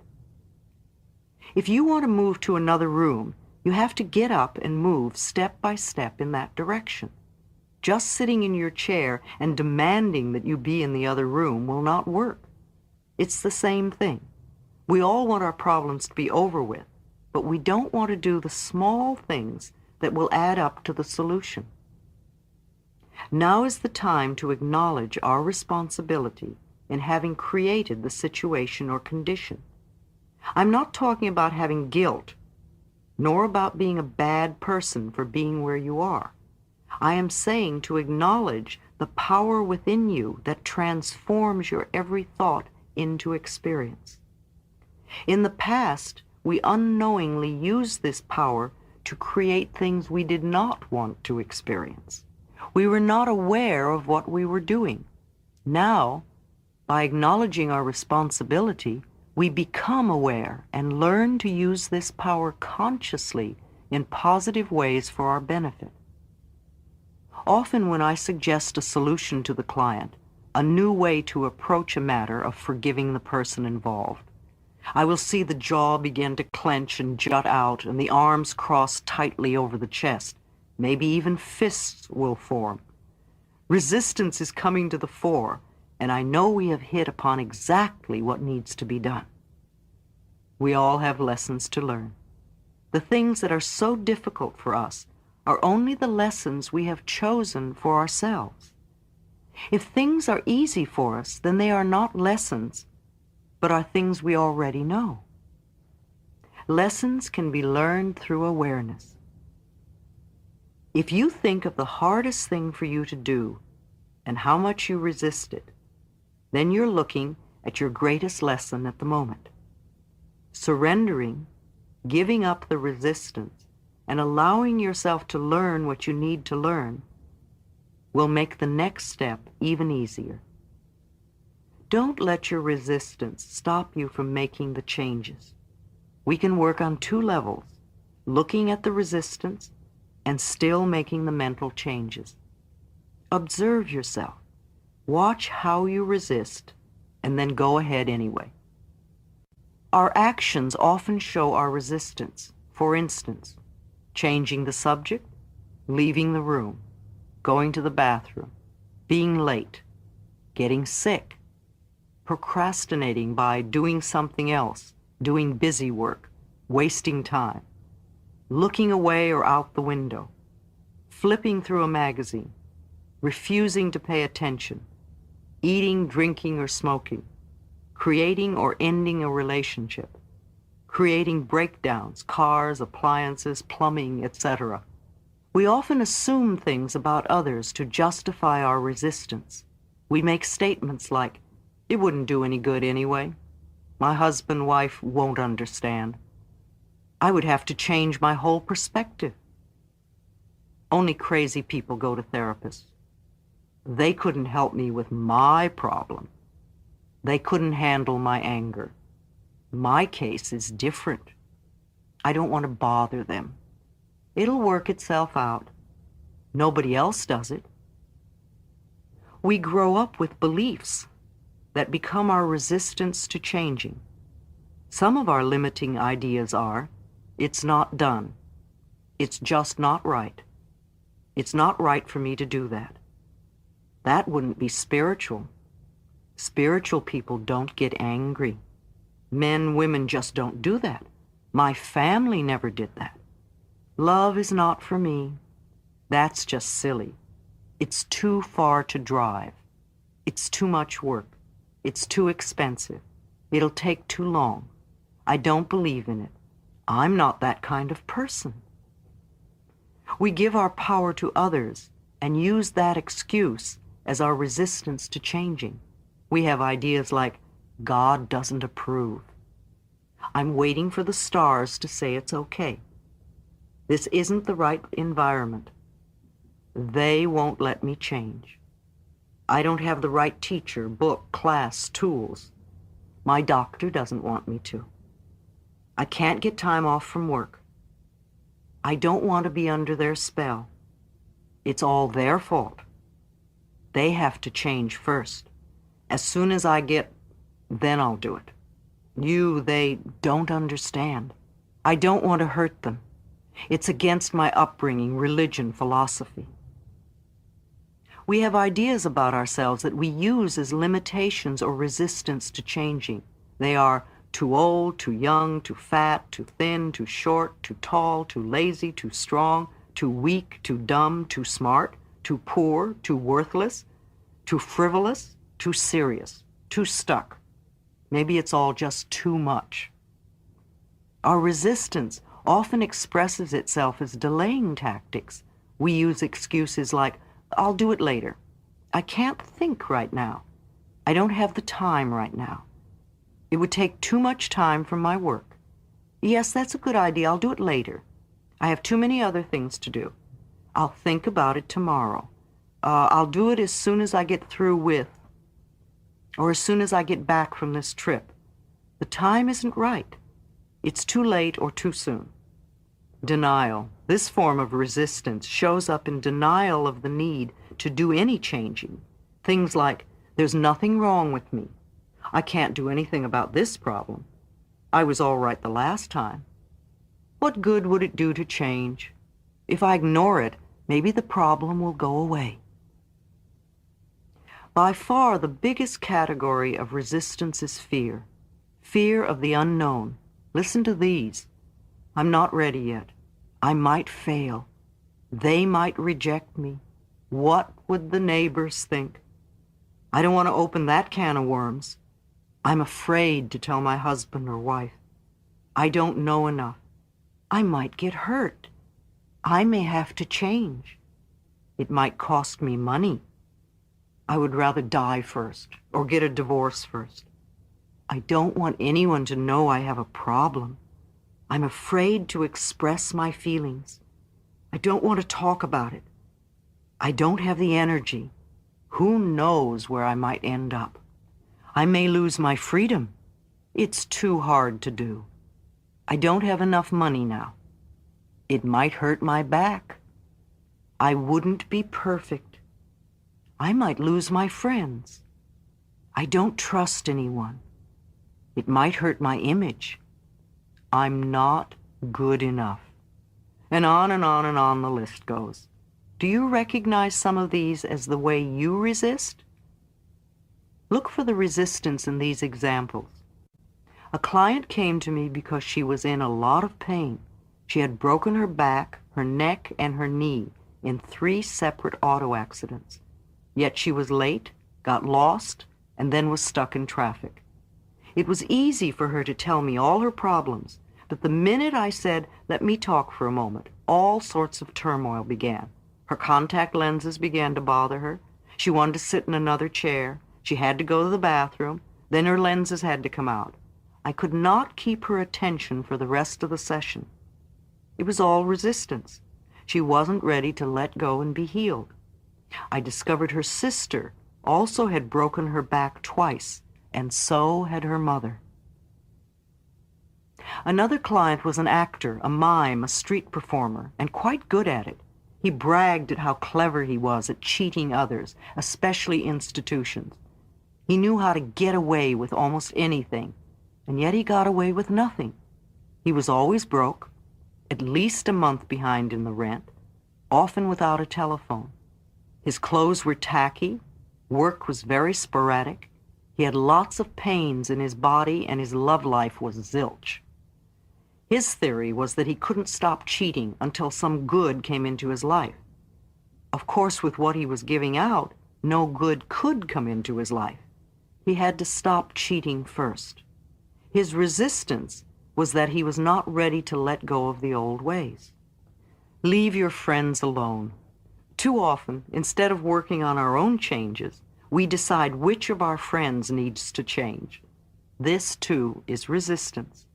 If you want to move to another room, you have to get up and move step by step in that direction. Just sitting in your chair and demanding that you be in the other room will not work. It's the same thing. We all want our problems to be over with, but we don't want to do the small things that will add up to the solution. Now is the time to acknowledge our responsibility in having created the situation or condition. I'm not talking about having guilt, nor about being a bad person for being where you are. I am saying to acknowledge the power within you that transforms your every thought into experience. In the past, we unknowingly used this power to create things we did not want to experience. We were not aware of what we were doing. Now, by acknowledging our responsibility, We become aware and learn to use this power consciously in positive ways for our benefit. Often when I suggest a solution to the client, a new way to approach a matter of forgiving the person involved, I will see the jaw begin to clench and jut out and the arms cross tightly over the chest. Maybe even fists will form. Resistance is coming to the fore, and I know we have hit upon exactly what needs to be done. We all have lessons to learn. The things that are so difficult for us are only the lessons we have chosen for ourselves. If things are easy for us, then they are not lessons, but are things we already know. Lessons can be learned through awareness. If you think of the hardest thing for you to do and how much you resist it, then you're looking at your greatest lesson at the moment. Surrendering, giving up the resistance, and allowing yourself to learn what you need to learn will make the next step even easier. Don't let your resistance stop you from making the changes. We can work on two levels, looking at the resistance and still making the mental changes. Observe yourself. Watch how you resist, and then go ahead anyway. Our actions often show our resistance. For instance, changing the subject, leaving the room, going to the bathroom, being late, getting sick, procrastinating by doing something else, doing busy work, wasting time, looking away or out the window, flipping through a magazine, refusing to pay attention, eating, drinking, or smoking, creating or ending a relationship, creating breakdowns, cars, appliances, plumbing, etc. We often assume things about others to justify our resistance. We make statements like, "It wouldn't do any good anyway. My husband, wife won't understand. I would have to change my whole perspective. Only crazy people go to therapists. They couldn't help me with my problem. They couldn't handle my anger. My case is different. I don't want to bother them. It'll work itself out. Nobody else does it." We grow up with beliefs that become our resistance to changing. Some of our limiting ideas are, "It's not done. It's just not right. It's not right for me to do that." That wouldn't be spiritual. Spiritual people don't get angry. Men, women just don't do that. My family never did that. Love is not for me. That's just silly. It's too far to drive. It's too much work. It's too expensive. It'll take too long. I don't believe in it. I'm not that kind of person. We give our power to others and use that excuse as our resistance to changing. We have ideas like, "God doesn't approve. I'm waiting for the stars to say it's okay. This isn't the right environment. They won't let me change. I don't have the right teacher, book, class, tools. My doctor doesn't want me to. I can't get time off from work. I don't want to be under their spell. It's all their fault. They have to change first. As soon as I get, then I'll do it. They don't understand. I don't want to hurt them. It's against my upbringing, religion, philosophy." We have ideas about ourselves that we use as limitations or resistance to changing. They are too old, too young, too fat, too thin, too short, too tall, too lazy, too strong, too weak, too dumb, too smart, too poor, too worthless, too frivolous, too serious, too stuck. Maybe it's all just too much. Our resistance often expresses itself as delaying tactics. We use excuses like, "I'll do it later. I can't think right now. I don't have the time right now. It would take too much time from my work. Yes, that's a good idea. I'll do it later. I have too many other things to do. I'll think about it tomorrow. I'll do it as soon as I get through with, or as soon as I get back from this trip. The time isn't right. It's too late or too soon. Denial, this form of resistance, shows up in denial of the need to do any changing. Things like, there's nothing wrong with me. I can't do anything about this problem. I was all right the last time. What good would it do to change? If I ignore it, maybe the problem will go away. By far, the biggest category of resistance is fear. Fear of the unknown. Listen to these. I'm not ready yet. I might fail. They might reject me. What would the neighbors think? I don't want to open that can of worms. I'm afraid to tell my husband or wife. I don't know enough. I might get hurt. I may have to change. It might cost me money. I would rather die first or get a divorce first. I don't want anyone to know I have a problem. I'm afraid to express my feelings. I don't want to talk about it. I don't have the energy. Who knows where I might end up? I may lose my freedom. It's too hard to do. I don't have enough money now. It might hurt my back. I wouldn't be perfect. I might lose my friends. I don't trust anyone. It might hurt my image. I'm not good enough. And on and on and on the list goes. Do you recognize some of these as the way you resist? Look for the resistance in these examples. A client came to me because she was in a lot of pain. She had broken her back, her neck, and her knee in 3 separate auto accidents. Yet she was late, got lost, and then was stuck in traffic. It was easy for her to tell me all her problems, but the minute I said, "Let me talk for a moment," all sorts of turmoil began. Her contact lenses began to bother her. She wanted to sit in another chair. She had to go to the bathroom. Then her lenses had to come out. I could not keep her attention for the rest of the session. It was all resistance. She wasn't ready to let go and be healed. I discovered her sister also had broken her back twice, and so had her mother. Another client was an actor, a mime, a street performer, and quite good at it. He bragged at how clever he was at cheating others, especially institutions. He knew how to get away with almost anything, and yet he got away with nothing. He was always broke, at least a month behind in the rent, often without a telephone. His clothes were tacky, work was very sporadic, he had lots of pains in his body, and his love life was zilch. His theory was that he couldn't stop cheating until some good came into his life. Of course, with what he was giving out, no good could come into his life. He had to stop cheating first. His resistance was that he was not ready to let go of the old ways. Leave your friends alone. Too often, instead of working on our own changes, we decide which of our friends needs to change. This, too, is resistance.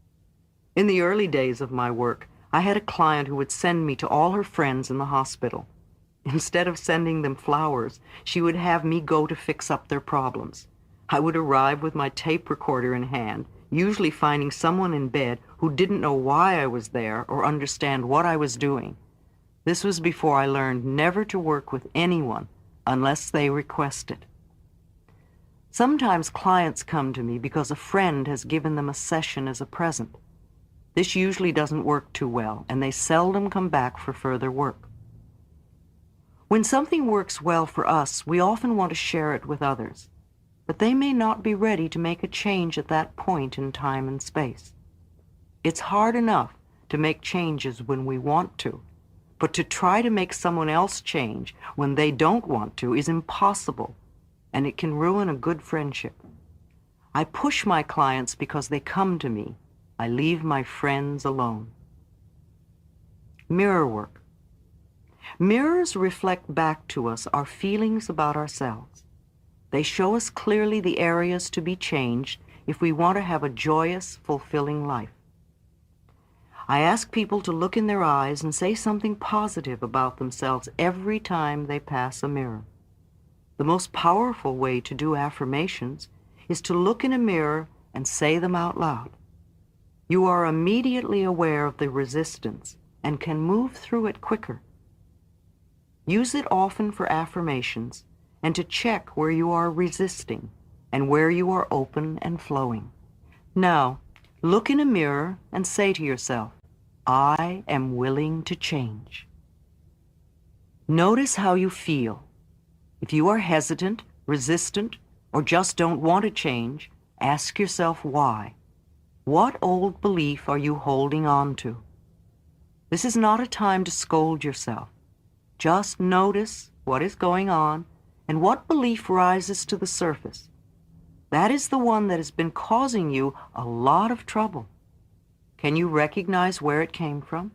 In the early days of my work, I had a client who would send me to all her friends in the hospital. Instead of sending them flowers, she would have me go to fix up their problems. I would arrive with my tape recorder in hand, usually finding someone in bed who didn't know why I was there or understand what I was doing. This was before I learned never to work with anyone unless they request it. Sometimes clients come to me because a friend has given them a session as a present. This usually doesn't work too well, and they seldom come back for further work. When something works well for us, we often want to share it with others, but they may not be ready to make a change at that point in time and space. It's hard enough to make changes when we want to, but to try to make someone else change when they don't want to is impossible, and it can ruin a good friendship. I push my clients because they come to me. I leave my friends alone. Mirror work. Mirrors reflect back to us our feelings about ourselves. They show us clearly the areas to be changed if we want to have a joyous, fulfilling life. I ask people to look in their eyes and say something positive about themselves every time they pass a mirror. The most powerful way to do affirmations is to look in a mirror and say them out loud. You are immediately aware of the resistance and can move through it quicker. Use it often for affirmations and to check where you are resisting and where you are open and flowing. Now, look in a mirror and say to yourself, I am willing to change. Notice how you feel. If you are hesitant, resistant, or just don't want to change, ask yourself why. What old belief are you holding on to? This is not a time to scold yourself. Just notice what is going on and what belief rises to the surface. That is the one that has been causing you a lot of trouble. Can you recognize where it came from?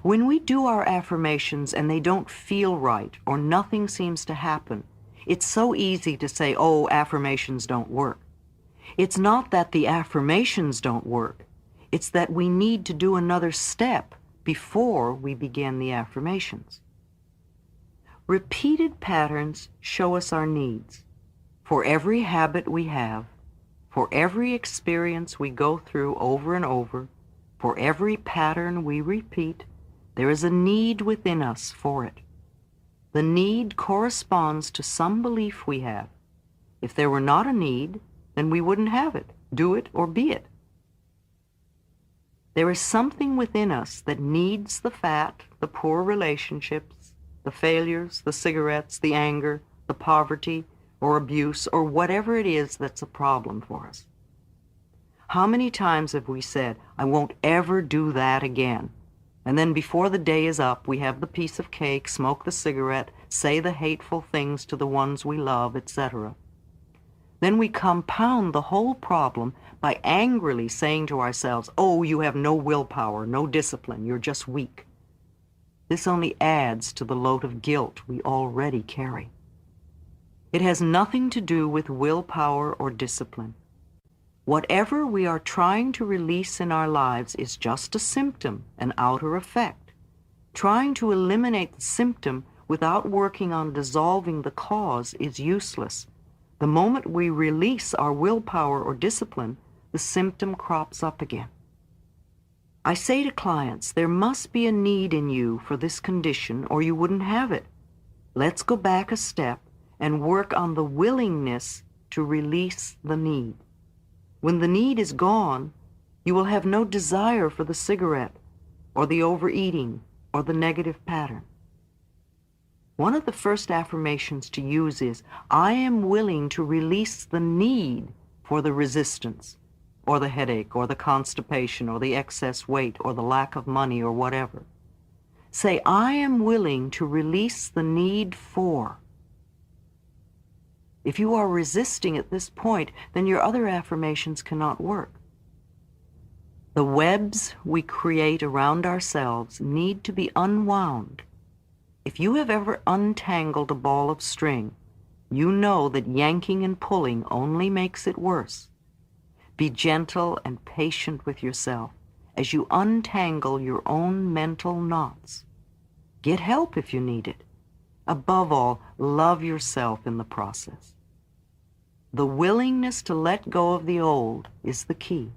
When we do our affirmations and they don't feel right or nothing seems to happen, it's so easy to say, oh, affirmations don't work. It's not that the affirmations don't work. It's that we need to do another step before we begin the affirmations. Repeated patterns show us our needs. For every habit we have, for every experience we go through over and over, for every pattern we repeat, there is a need within us for it. The need corresponds to some belief we have. If there were not a need, then we wouldn't have it, do it, or be it. There is something within us that needs the fat, the poor relationships, the failures, the cigarettes, the anger, the poverty, or abuse, or whatever it is that's a problem for us. How many times have we said, I won't ever do that again? And then before the day is up, we have the piece of cake, smoke the cigarette, say the hateful things to the ones we love, etc. Then we compound the whole problem by angrily saying to ourselves, oh, you have no willpower, no discipline, you're just weak. This only adds to the load of guilt we already carry. It has nothing to do with willpower or discipline. Whatever we are trying to release in our lives is just a symptom, an outer effect. Trying to eliminate the symptom without working on dissolving the cause is useless. The moment we release our willpower or discipline, the symptom crops up again. I say to clients, there must be a need in you for this condition or you wouldn't have it. Let's go back a step and work on the willingness to release the need. When the need is gone, you will have no desire for the cigarette or the overeating or the negative pattern. One of the first affirmations to use is, I am willing to release the need for the resistance or the headache or the constipation or the excess weight or the lack of money or whatever. Say, I am willing to release the need for. If you are resisting at this point, then your other affirmations cannot work. The webs we create around ourselves need to be unwound. If you have ever untangled a ball of string, you know that yanking and pulling only makes it worse. Be gentle and patient with yourself as you untangle your own mental knots. Get help if you need it. Above all, love yourself in the process. The willingness to let go of the old is the key.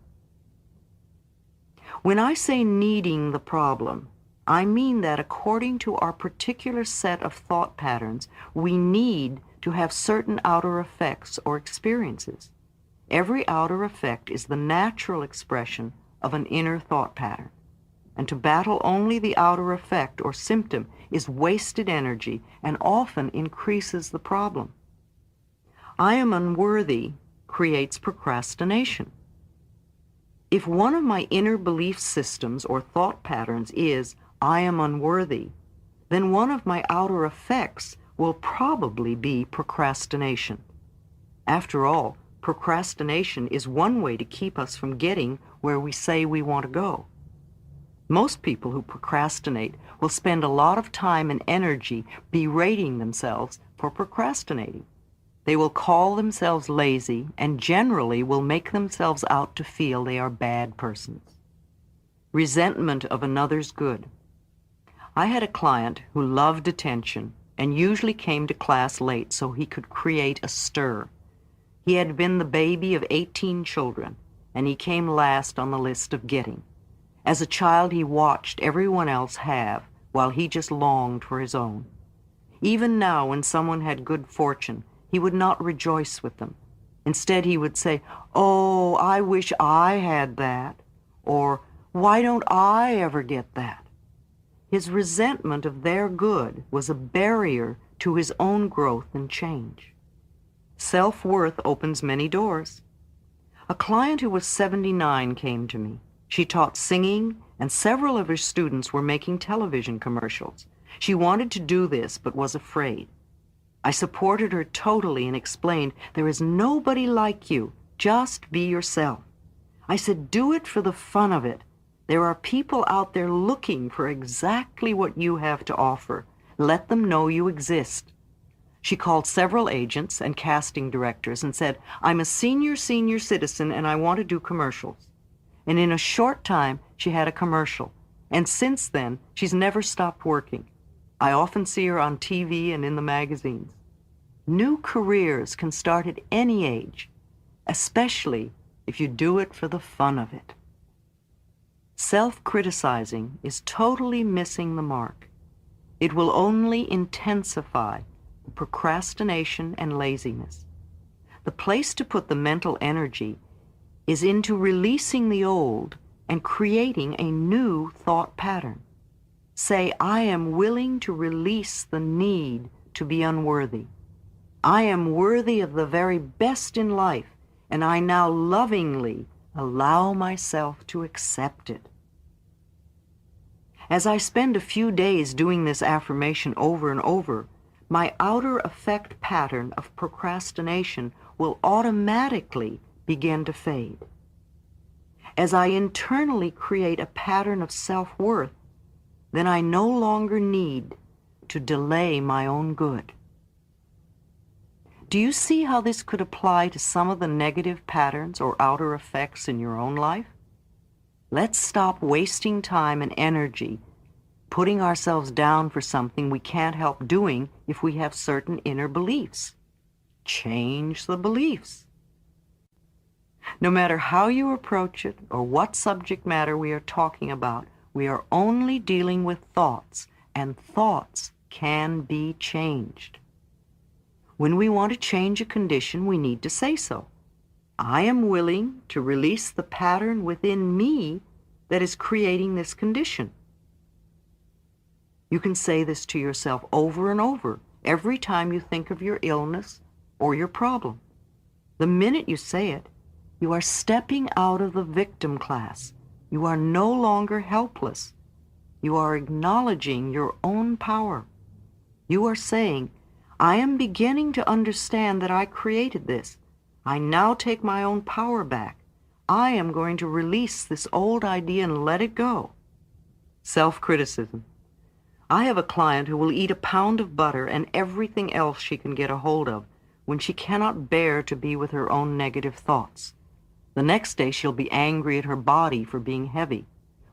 When I say needing the problem, I mean that according to our particular set of thought patterns, we need to have certain outer effects or experiences. Every outer effect is the natural expression of an inner thought pattern. And to battle only the outer effect or symptom is wasted energy and often increases the problem. I am unworthy creates procrastination. If one of my inner belief systems or thought patterns is, I am unworthy, then one of my outer effects will probably be procrastination. After all, procrastination is one way to keep us from getting where we say we want to go. Most people who procrastinate will spend a lot of time and energy berating themselves for procrastinating. They will call themselves lazy and generally will make themselves out to feel they are bad persons. Resentment of another's good. I had a client who loved attention and usually came to class late so he could create a stir. He had been the baby of 18 children, and he came last on the list of getting. As a child, he watched everyone else have, while he just longed for his own. Even now, when someone had good fortune, he would not rejoice with them. Instead, he would say, "Oh, I wish I had that," or "Why don't I ever get that?" His resentment of their good was a barrier to his own growth and change. Self-worth opens many doors. A client who was 79 came to me. She taught singing, and several of her students were making television commercials. She wanted to do this, but was afraid. I supported her totally and explained, "There is nobody like you. Just be yourself." I said, "Do it for the fun of it. There are people out there looking for exactly what you have to offer. Let them know you exist." She called several agents and casting directors and said, "I'm a senior citizen and I want to do commercials." And in a short time, she had a commercial. And since then, she's never stopped working. I often see her on TV and in the magazines. New careers can start at any age, especially if you do it for the fun of it. Self-criticizing is totally missing the mark. It will only intensify procrastination and laziness. The place to put the mental energy is into releasing the old and creating a new thought pattern. Say, "I am willing to release the need to be unworthy. I am worthy of the very best in life, and I now lovingly allow myself to accept it." As I spend a few days doing this affirmation over and over, my outer effect pattern of procrastination will automatically begin to fade. As I internally create a pattern of self-worth, then I no longer need to delay my own good. Do you see how this could apply to some of the negative patterns or outer effects in your own life? Let's stop wasting time and energy putting ourselves down for something we can't help doing if we have certain inner beliefs. Change the beliefs. No matter how you approach it or what subject matter we are talking about, we are only dealing with thoughts, and thoughts can be changed. When we want to change a condition, we need to say so. I am willing to release the pattern within me that is creating this condition. You can say this to yourself over and over every time you think of your illness or your problem. The minute you say it, you are stepping out of the victim class. You are no longer helpless. You are acknowledging your own power. You are saying, "I am beginning to understand that I created this. I now take my own power back. I am going to release this old idea and let it go." Self-criticism. I have a client who will eat a pound of butter and everything else she can get a hold of when she cannot bear to be with her own negative thoughts. The next day she'll be angry at her body for being heavy.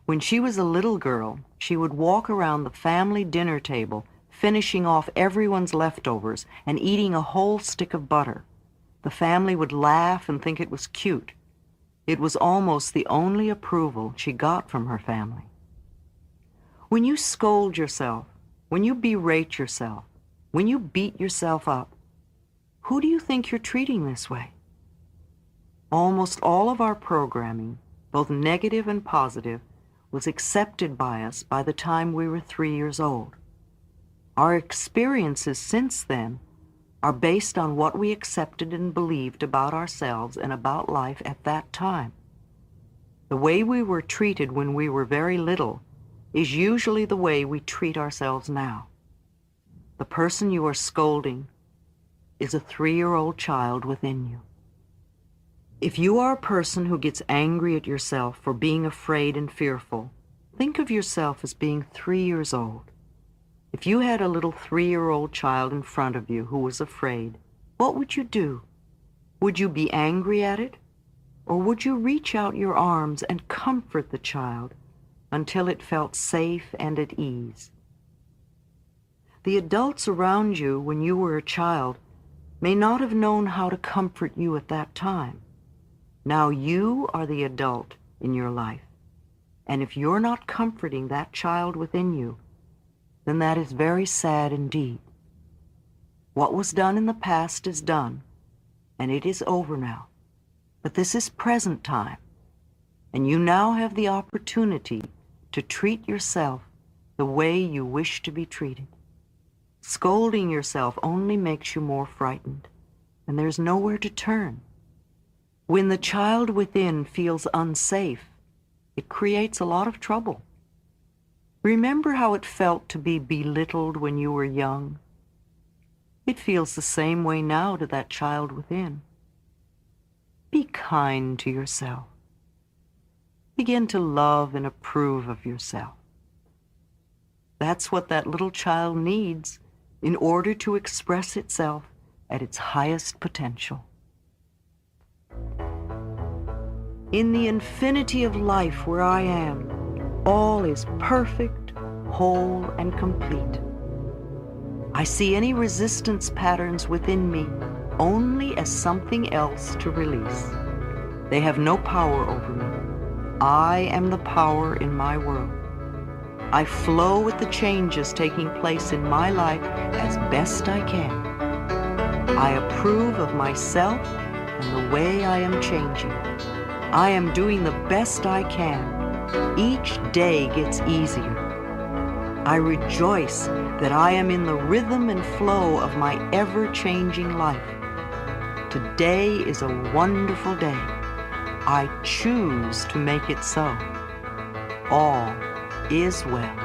When she was a little girl, she would walk around the family dinner table, finishing off everyone's leftovers and eating a whole stick of butter. The family would laugh and think it was cute. It was almost the only approval she got from her family. When you scold yourself, when you berate yourself, when you beat yourself up, who do you think you're treating this way? Almost all of our programming, both negative and positive, was accepted by us by the time we were 3 years old. Our experiences since then are based on what we accepted and believed about ourselves and about life at that time. The way we were treated when we were very little is usually the way we treat ourselves now. The person you are scolding is a 3-year-old child within you. If you are a person who gets angry at yourself for being afraid and fearful, think of yourself as being 3 years old. If you had a little 3-year-old child in front of you who was afraid, what would you do? Would you be angry at it? Or would you reach out your arms and comfort the child until it felt safe and at ease? The adults around you when you were a child may not have known how to comfort you at that time. Now you are the adult in your life, and if you're not comforting that child within you, then that is very sad indeed. What was done in the past is done, and it is over now. But this is present time, and you now have the opportunity to treat yourself the way you wish to be treated. Scolding yourself only makes you more frightened, and there's nowhere to turn. When the child within feels unsafe, it creates a lot of trouble. Remember how it felt to be belittled when you were young? It feels the same way now to that child within. Be kind to yourself. Begin to love and approve of yourself. That's what that little child needs in order to express itself at its highest potential. In the infinity of life where I am, all is perfect, whole, and complete. I see any resistance patterns within me only as something else to release. They have no power over me. I am the power in my world. I flow with the changes taking place in my life as best I can. I approve of myself and the way I am changing. I am doing the best I can. Each day gets easier. I rejoice that I am in the rhythm and flow of my ever-changing life. Today is a wonderful day. I choose to make it so. All is well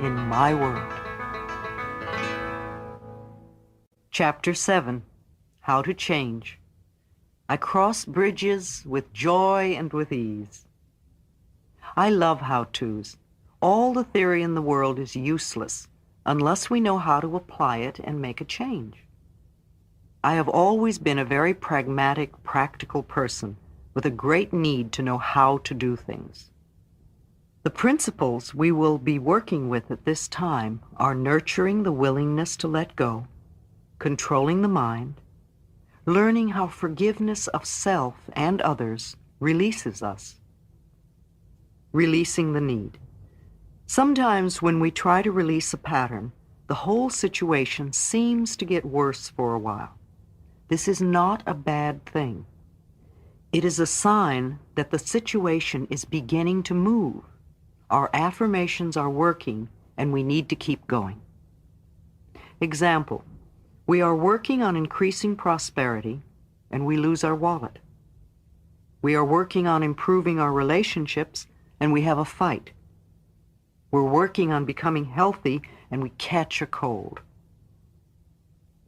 in my world. Chapter 7. How to Change. I cross bridges with joy and with ease. I love how-tos. All the theory in the world is useless unless we know how to apply it and make a change. I have always been a very pragmatic, practical person with a great need to know how to do things. The principles we will be working with at this time are nurturing the willingness to let go, controlling the mind, learning how forgiveness of self and others releases us, releasing the need. Sometimes when we try to release a pattern, the whole situation seems to get worse for a while. This is not a bad thing. It is a sign that the situation is beginning to move. Our affirmations are working, and we need to keep going. Example, we are working on increasing prosperity, and we lose our wallet. We are working on improving our relationships, and we have a fight. We're working on becoming healthy, and we catch a cold.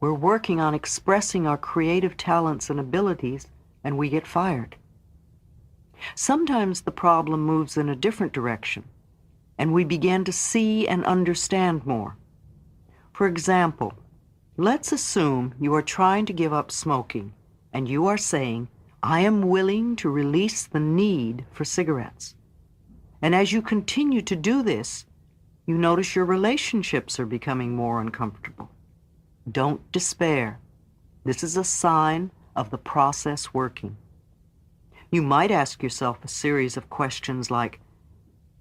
We're working on expressing our creative talents and abilities, and we get fired. Sometimes the problem moves in a different direction, and we begin to see and understand more. For example, let's assume you are trying to give up smoking, and you are saying, I am willing to release the need for cigarettes. And as you continue to do this, you notice your relationships are becoming more uncomfortable. Don't despair. This is a sign of the process working. You might ask yourself a series of questions like,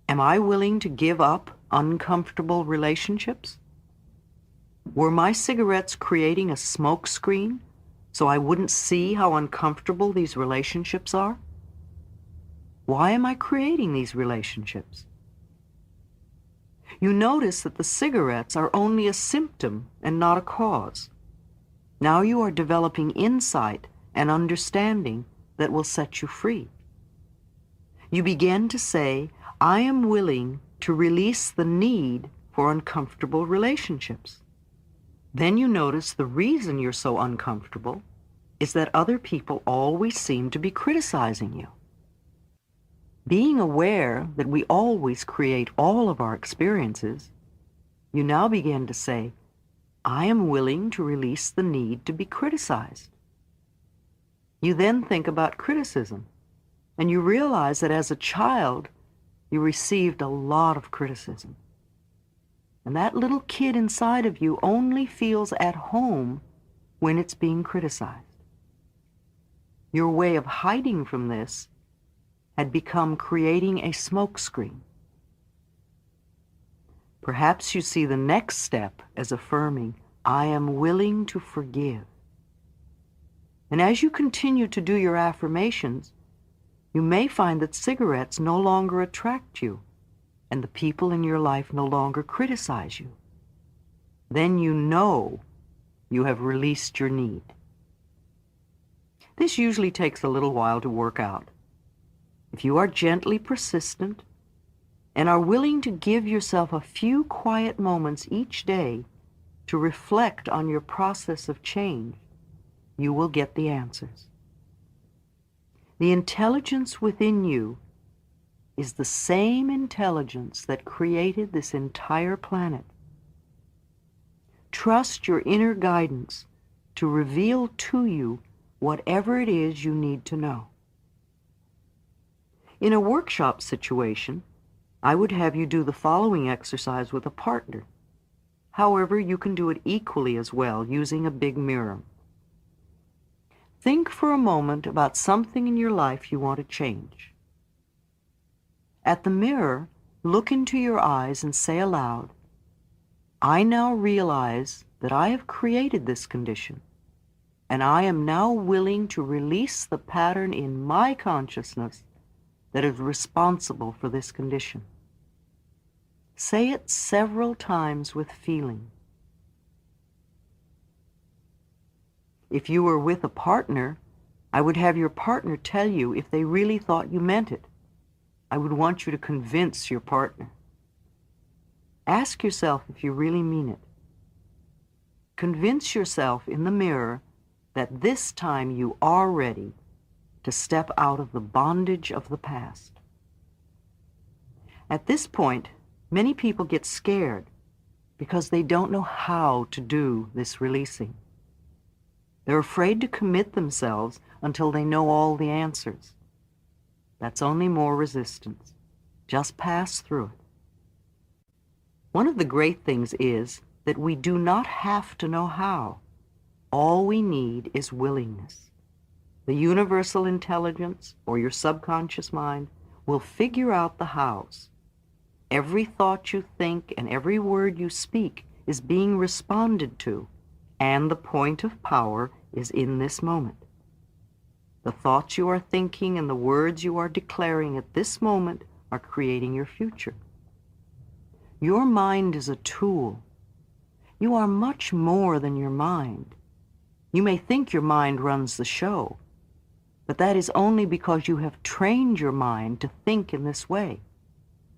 am I willing to give up uncomfortable relationships? Were my cigarettes creating a smoke screen so I wouldn't see how uncomfortable these relationships are? Why am I creating these relationships? You notice that the cigarettes are only a symptom and not a cause. Now you are developing insight and understanding that will set you free. You begin to say, I am willing to release the need for uncomfortable relationships. Then you notice the reason you're so uncomfortable is that other people always seem to be criticizing you. Being aware that we always create all of our experiences, you now begin to say, I am willing to release the need to be criticized. You then think about criticism, and you realize that as a child, you received a lot of criticism. And that little kid inside of you only feels at home when it's being criticized. Your way of hiding from this had become creating a smokescreen. Perhaps you see the next step as affirming, I am willing to forgive. And as you continue to do your affirmations, you may find that cigarettes no longer attract you, and the people in your life no longer criticize you. Then you know you have released your need. This usually takes a little while to work out. If you are gently persistent and are willing to give yourself a few quiet moments each day to reflect on your process of change, you will get the answers. The intelligence within you is the same intelligence that created this entire planet. Trust your inner guidance to reveal to you whatever it is you need to know. In a workshop situation, I would have you do the following exercise with a partner. However, you can do it equally as well using a big mirror. Think for a moment about something in your life you want to change. At the mirror, look into your eyes and say aloud, I now realize that I have created this condition, and I am now willing to release the pattern in my consciousness that is responsible for this condition. Say it several times with feeling. If you were with a partner, I would have your partner tell you if they really thought you meant it. I would want you to convince your partner. Ask yourself if you really mean it. Convince yourself in the mirror that this time you are ready to step out of the bondage of the past. At this point, many people get scared because they don't know how to do this releasing. They're afraid to commit themselves until they know all the answers. That's only more resistance. Just pass through it. One of the great things is that we do not have to know how. All we need is willingness. The universal intelligence, or your subconscious mind, will figure out the hows. Every thought you think and every word you speak is being responded to, and the point of power is in this moment. The thoughts you are thinking and the words you are declaring at this moment are creating your future. Your mind is a tool. You are much more than your mind. You may think your mind runs the show, but that is only because you have trained your mind to think in this way.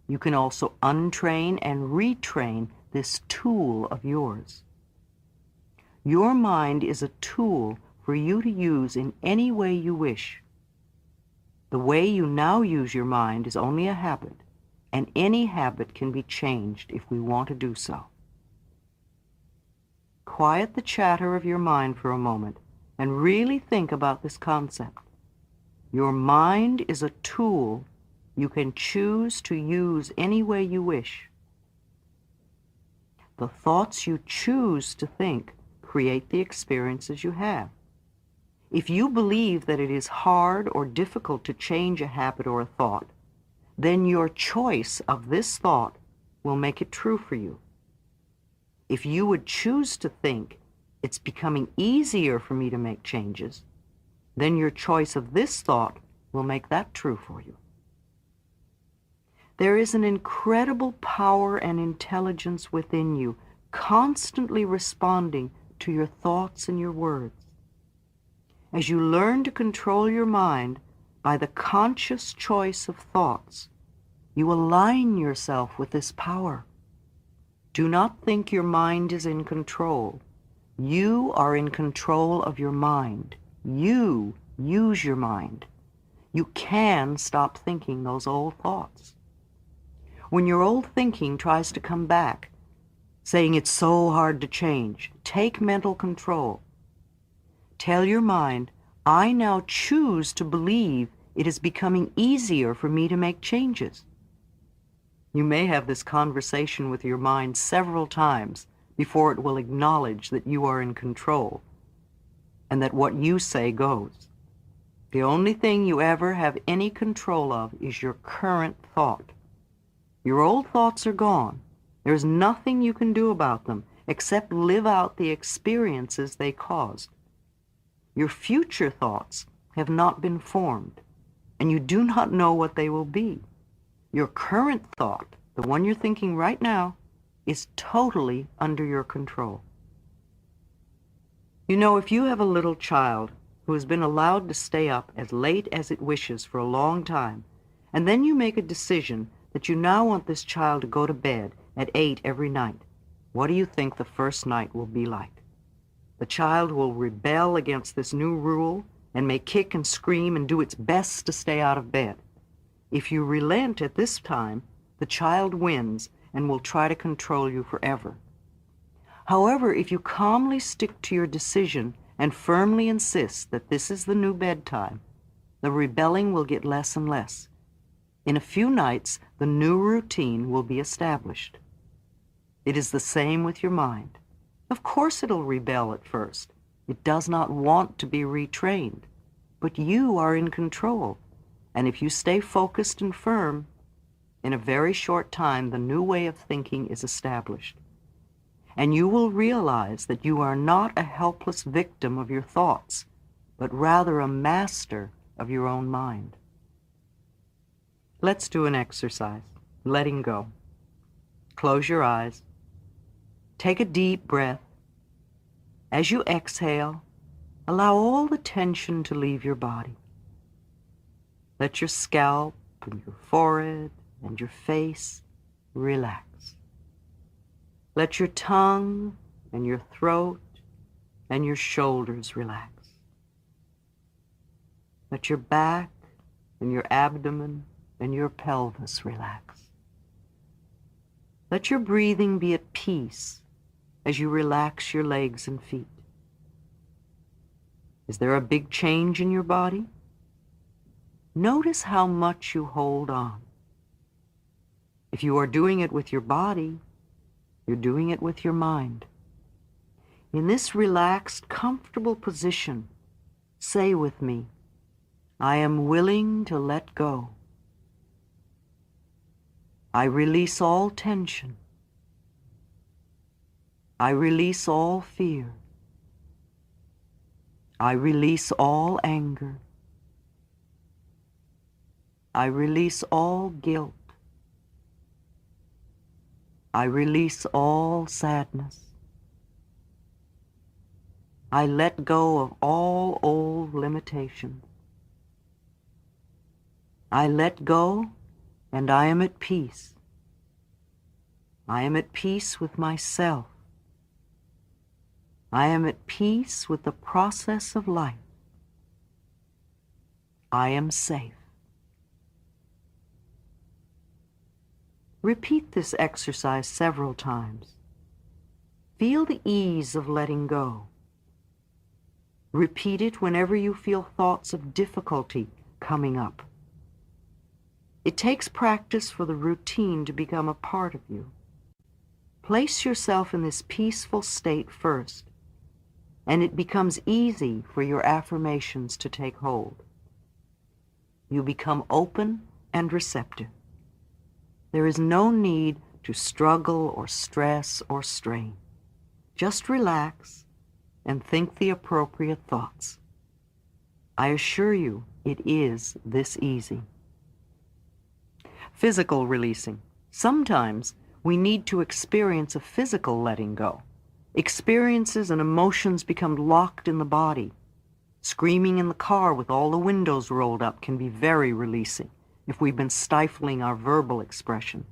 You can also untrain and retrain this tool of yours. Your mind is a tool for you to use in any way you wish. The way you now use your mind is only a habit, and any habit can be changed if we want to do so. Quiet the chatter of your mind for a moment and really think about this concept. Your mind is a tool you can choose to use any way you wish. The thoughts you choose to think create the experiences you have. If you believe that it is hard or difficult to change a habit or a thought, then your choice of this thought will make it true for you. If you would choose to think, it's becoming easier for me to make changes, then your choice of this thought will make that true for you. There is an incredible power and intelligence within you, constantly responding to your thoughts and your words. As you learn to control your mind by the conscious choice of thoughts, you align yourself with this power. Do not think your mind is in control. You are in control of your mind. You use your mind. You can stop thinking those old thoughts. When your old thinking tries to come back, saying it's so hard to change, take mental control. Tell your mind, I now choose to believe it is becoming easier for me to make changes. You may have this conversation with your mind several times before it will acknowledge that you are in control. and that what you say goes. The only thing you ever have any control of is your current thought. Your old thoughts are gone. There's nothing you can do about them except live out the experiences they caused. Your future thoughts have not been formed, and you do not know what they will be. Your current thought, the one you're thinking right now, is totally under your control. You know, if you have a little child who has been allowed to stay up as late as it wishes for a long time, and then you make a decision that you now want this child to go to bed at 8 every night, what do you think the first night will be like? The child will rebel against this new rule and may kick and scream and do its best to stay out of bed. If you relent at this time, the child wins and will try to control you forever. However, if you calmly stick to your decision and firmly insist that this is the new bedtime, the rebelling will get less and less. In a few nights, the new routine will be established. It is the same with your mind. Of course it'll rebel at first. It does not want to be retrained. But you are in control, and if you stay focused and firm, in a very short time the new way of thinking is established. And you will realize that you are not a helpless victim of your thoughts, but rather a master of your own mind. Let's do an exercise, letting go. Close your eyes. Take a deep breath. As you exhale, allow all the tension to leave your body. Let your scalp and your forehead and your face relax. Let your tongue and your throat and your shoulders relax. Let your back and your abdomen and your pelvis relax. Let your breathing be at peace as you relax your legs and feet. Is there a big change in your body? Notice how much you hold on. If you are doing it with your body, you're doing it with your mind. In this relaxed, comfortable position, say with me, I am willing to let go. I release all tension. I release all fear. I release all anger. I release all guilt. I release all sadness. I let go of all old limitations. I let go, and I am at peace. I am at peace with myself. I am at peace with the process of life. I am safe. Repeat this exercise several times. Feel the ease of letting go. Repeat it whenever you feel thoughts of difficulty coming up. It takes practice for the routine to become a part of you. Place yourself in this peaceful state first, and it becomes easy for your affirmations to take hold. You become open and receptive. There is no need to struggle or stress or strain. Just relax and think the appropriate thoughts. I assure you, it is this easy. Physical releasing. Sometimes we need to experience a physical letting go. Experiences and emotions become locked in the body. Screaming in the car with all the windows rolled up can be very releasing if we've been stifling our verbal expression.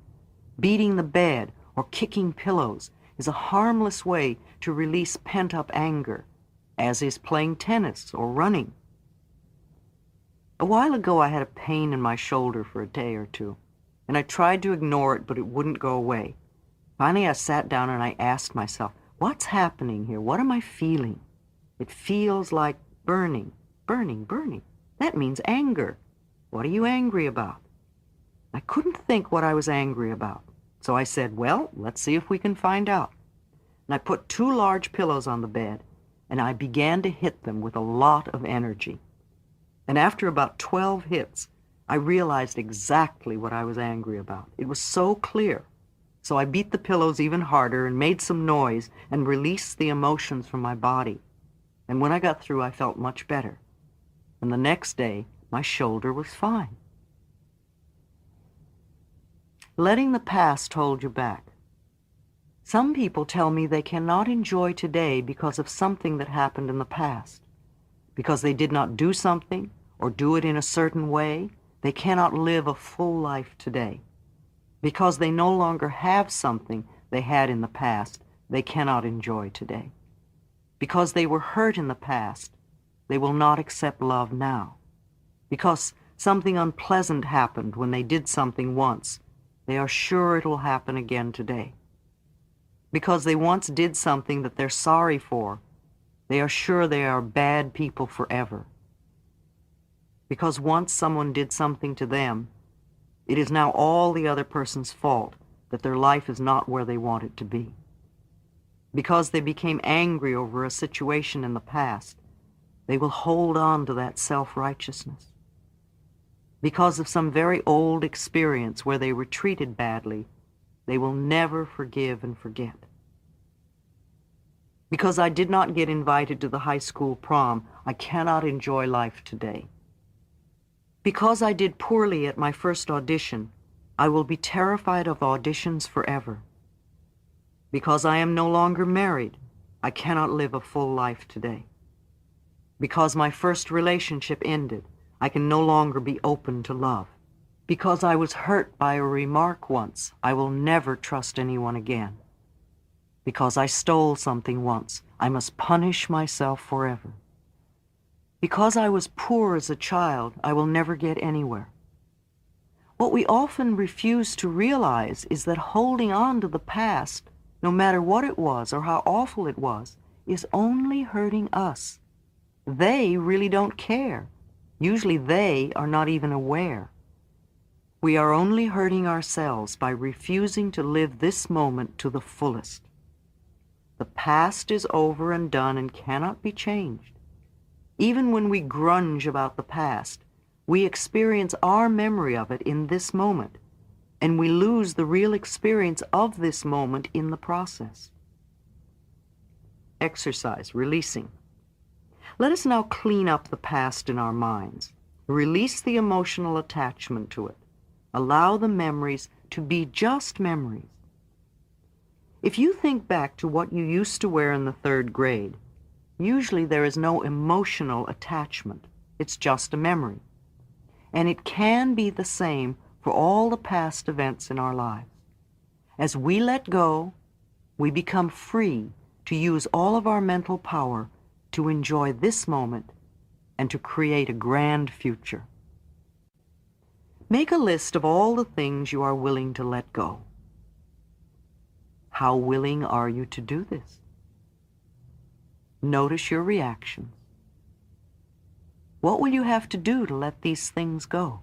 Beating the bed or kicking pillows is a harmless way to release pent-up anger, as is playing tennis or running. A while ago I had a pain in my shoulder for a day or two, and I tried to ignore it, but it wouldn't go away. Finally I sat down and I asked myself, what's happening here? What am I feeling? It feels like burning, burning, burning. That means anger. What are you angry about? I couldn't think what I was angry about. So I said, well, let's see if we can find out. And I put 2 large pillows on the bed, and I began to hit them with a lot of energy. And after about 12 hits, I realized exactly what I was angry about. It was so clear. So I beat the pillows even harder and made some noise and released the emotions from my body. And when I got through, I felt much better. And the next day, my shoulder was fine. Letting the past hold you back. Some people tell me they cannot enjoy today because of something that happened in the past. Because they did not do something or do it in a certain way, they cannot live a full life today. Because they no longer have something they had in the past, they cannot enjoy today. Because they were hurt in the past, they will not accept love now. Because something unpleasant happened when they did something once, they are sure it will happen again today. Because they once did something that they're sorry for, they are sure they are bad people forever. Because once someone did something to them, it is now all the other person's fault that their life is not where they want it to be. Because they became angry over a situation in the past, they will hold on to that self-righteousness. Because of some very old experience where they were treated badly, they will never forgive and forget. Because I did not get invited to the high school prom, I cannot enjoy life today. Because I did poorly at my first audition, I will be terrified of auditions forever. Because I am no longer married, I cannot live a full life today. Because my first relationship ended, I can no longer be open to love. Because I was hurt by a remark once, I will never trust anyone again. Because I stole something once, I must punish myself forever. Because I was poor as a child, I will never get anywhere. What we often refuse to realize is that holding on to the past, no matter what it was or how awful it was, is only hurting us. They really don't care. Usually they are not even aware. We are only hurting ourselves by refusing to live this moment to the fullest. The past is over and done and cannot be changed. Even when we grunge about the past, we experience our memory of it in this moment, and we lose the real experience of this moment in the process. Exercise, releasing. Let us now clean up the past in our minds. Release the emotional attachment to it. Allow the memories to be just memories. If you think back to what you used to wear in the 3rd grade, usually there is no emotional attachment. It's just a memory. And it can be the same for all the past events in our lives. As we let go, we become free to use all of our mental power to enjoy this moment and to create a grand future. Make a list of all the things you are willing to let go. How willing are you to do this? Notice your reactions. What will you have to do to let these things go?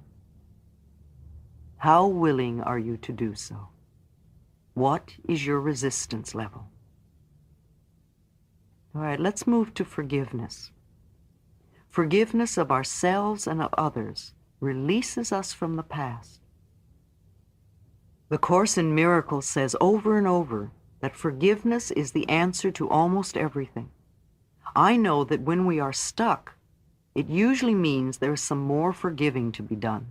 How willing are you to do so? What is your resistance level? All right, let's move to forgiveness. Forgiveness of ourselves and of others releases us from the past. The Course in Miracles says over and over that forgiveness is the answer to almost everything. I know that when we are stuck, it usually means there is some more forgiving to be done.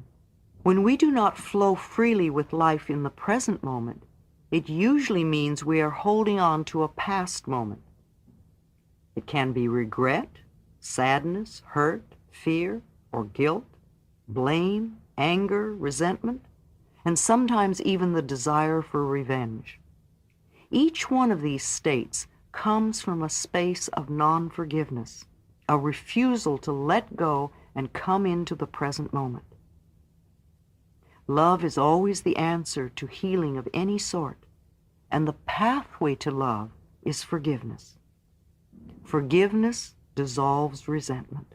When we do not flow freely with life in the present moment, it usually means we are holding on to a past moment. It can be regret, sadness, hurt, fear, or guilt, blame, anger, resentment, and sometimes even the desire for revenge. Each one of these states comes from a space of non-forgiveness, a refusal to let go and come into the present moment. Love is always the answer to healing of any sort, and the pathway to love is forgiveness. Forgiveness dissolves resentment.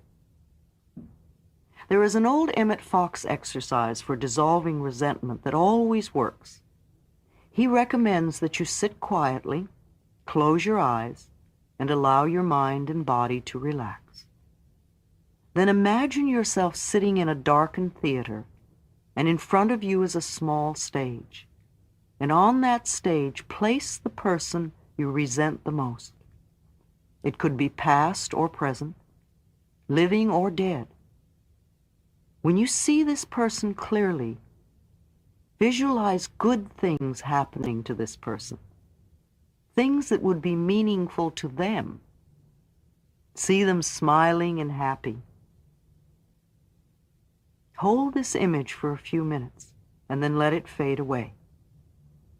There is an old Emmett Fox exercise for dissolving resentment that always works. He recommends that you sit quietly, close your eyes, and allow your mind and body to relax. Then imagine yourself sitting in a darkened theater, and in front of you is a small stage. And on that stage, place the person you resent the most. It could be past or present, living or dead. When you see this person clearly, visualize good things happening to this person, things that would be meaningful to them. See them smiling and happy. Hold this image for a few minutes and then let it fade away.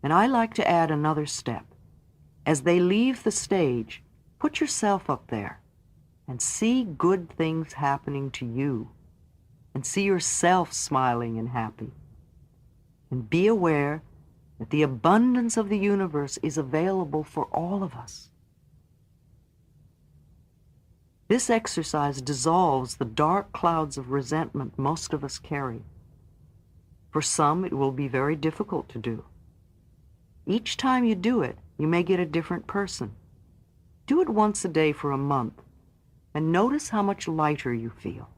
And I like to add another step. As they leave the stage, put yourself up there and see good things happening to you, and see yourself smiling and happy. And be aware that the abundance of the universe is available for all of us. This exercise dissolves the dark clouds of resentment most of us carry. For some, it will be very difficult to do. Each time you do it, you may get a different person. Do it once a day for a month, and notice how much lighter you feel.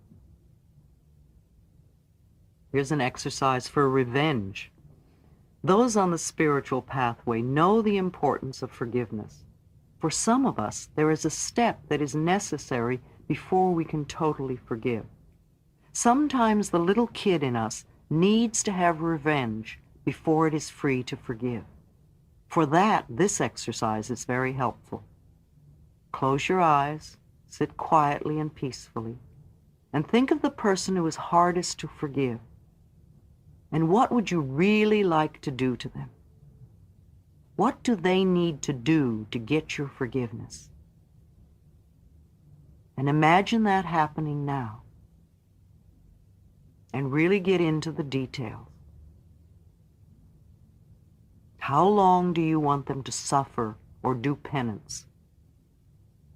Here's an exercise for revenge. Those on the spiritual pathway know the importance of forgiveness. For some of us, there is a step that is necessary before we can totally forgive. Sometimes the little kid in us needs to have revenge before it is free to forgive. For that, this exercise is very helpful. Close your eyes, sit quietly and peacefully, and think of the person who is hardest to forgive. And what would you really like to do to them? What do they need to do to get your forgiveness? And imagine that happening now. And really get into the details. How long do you want them to suffer or do penance?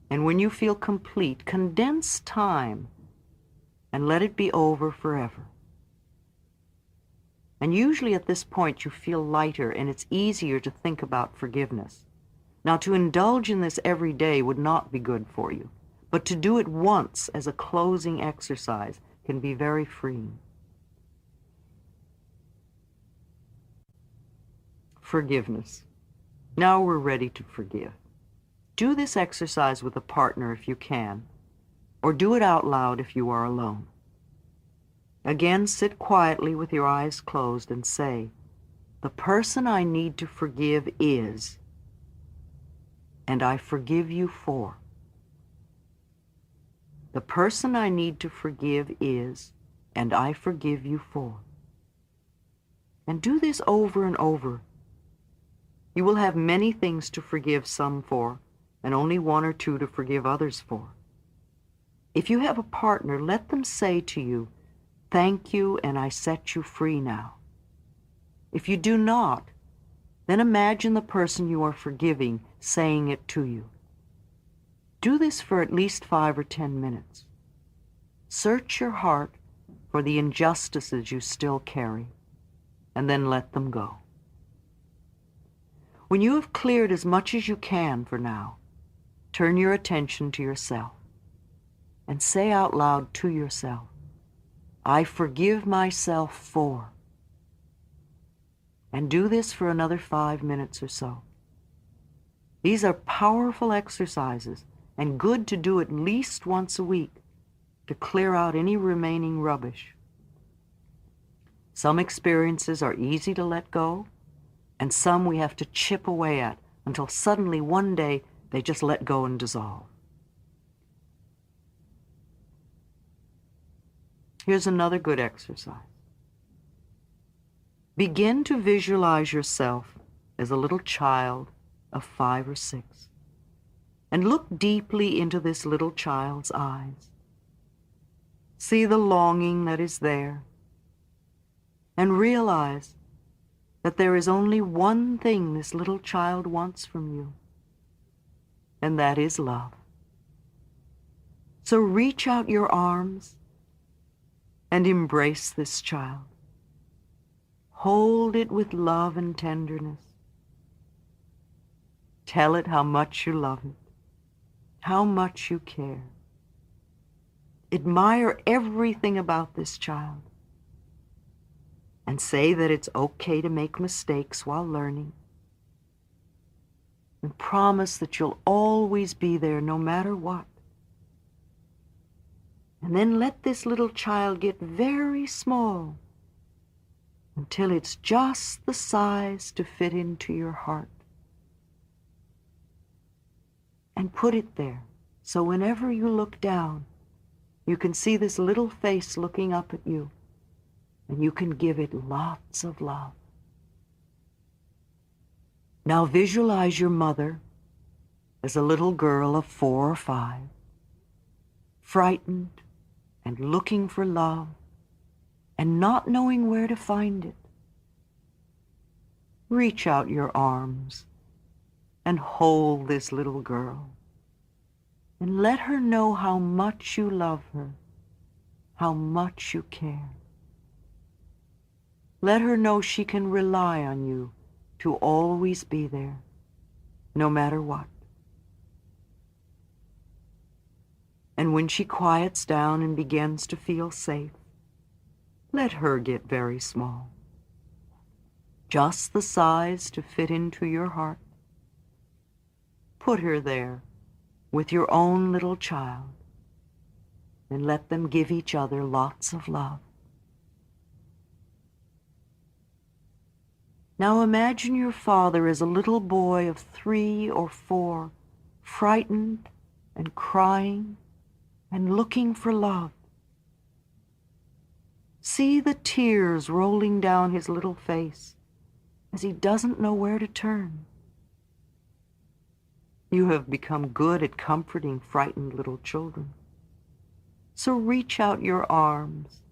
And when you feel complete, condense time and let it be over forever. And usually at this point you feel lighter and it's easier to think about forgiveness. Now, to indulge in this every day would not be good for you, but to do it once as a closing exercise can be very freeing. Forgiveness. Now we're ready to forgive. Do this exercise with a partner if you can, or do it out loud if you are alone. Again, sit quietly with your eyes closed and say, "The person I need to forgive is, and I forgive you for." The person I need to forgive is, and I forgive you for. And do this over and over. You will have many things to forgive some for, and only one or two to forgive others for. If you have a partner, let them say to you, "Thank you, and I set you free now." If you do not, then imagine the person you are forgiving saying it to you. Do this for at least 5 or 10 minutes. Search your heart for the injustices you still carry, and then let them go. When you have cleared as much as you can for now, turn your attention to yourself and say out loud to yourself, "I forgive myself for." And do this for another 5 minutes or so. These are powerful exercises and good to do at least once a week to clear out any remaining rubbish. Some experiences are easy to let go, and some we have to chip away at until suddenly one day they just let go and dissolve. Here's another good exercise. Begin to visualize yourself as a little child of 5 or 6, and look deeply into this little child's eyes. See the longing that is there, and realize that there is only one thing this little child wants from you, and that is love. So reach out your arms and embrace this child. Hold it with love and tenderness. Tell it how much you love it. how much you care. Admire everything about this child and say that it's okay to make mistakes while learning. And promise that you'll always be there no matter what. And then let this little child get very small until it's just the size to fit into your heart. And put it there so whenever you look down, you can see this little face looking up at you, and you can give it lots of love. Now visualize your mother as a little girl of 4 or 5, frightened and looking for love and not knowing where to find it. Reach out your arms and hold this little girl and let her know how much you love her, how much you care. Let her know she can rely on you to always be there, no matter what. And when she quiets down and begins to feel safe, let her get very small, just the size to fit into your heart. Put her there with your own little child and let them give each other lots of love. Now imagine your father as a little boy of 3 or 4, frightened and crying and looking for love. See the tears rolling down his little face as he doesn't know where to turn. You have become good at comforting frightened little children. So reach out your arms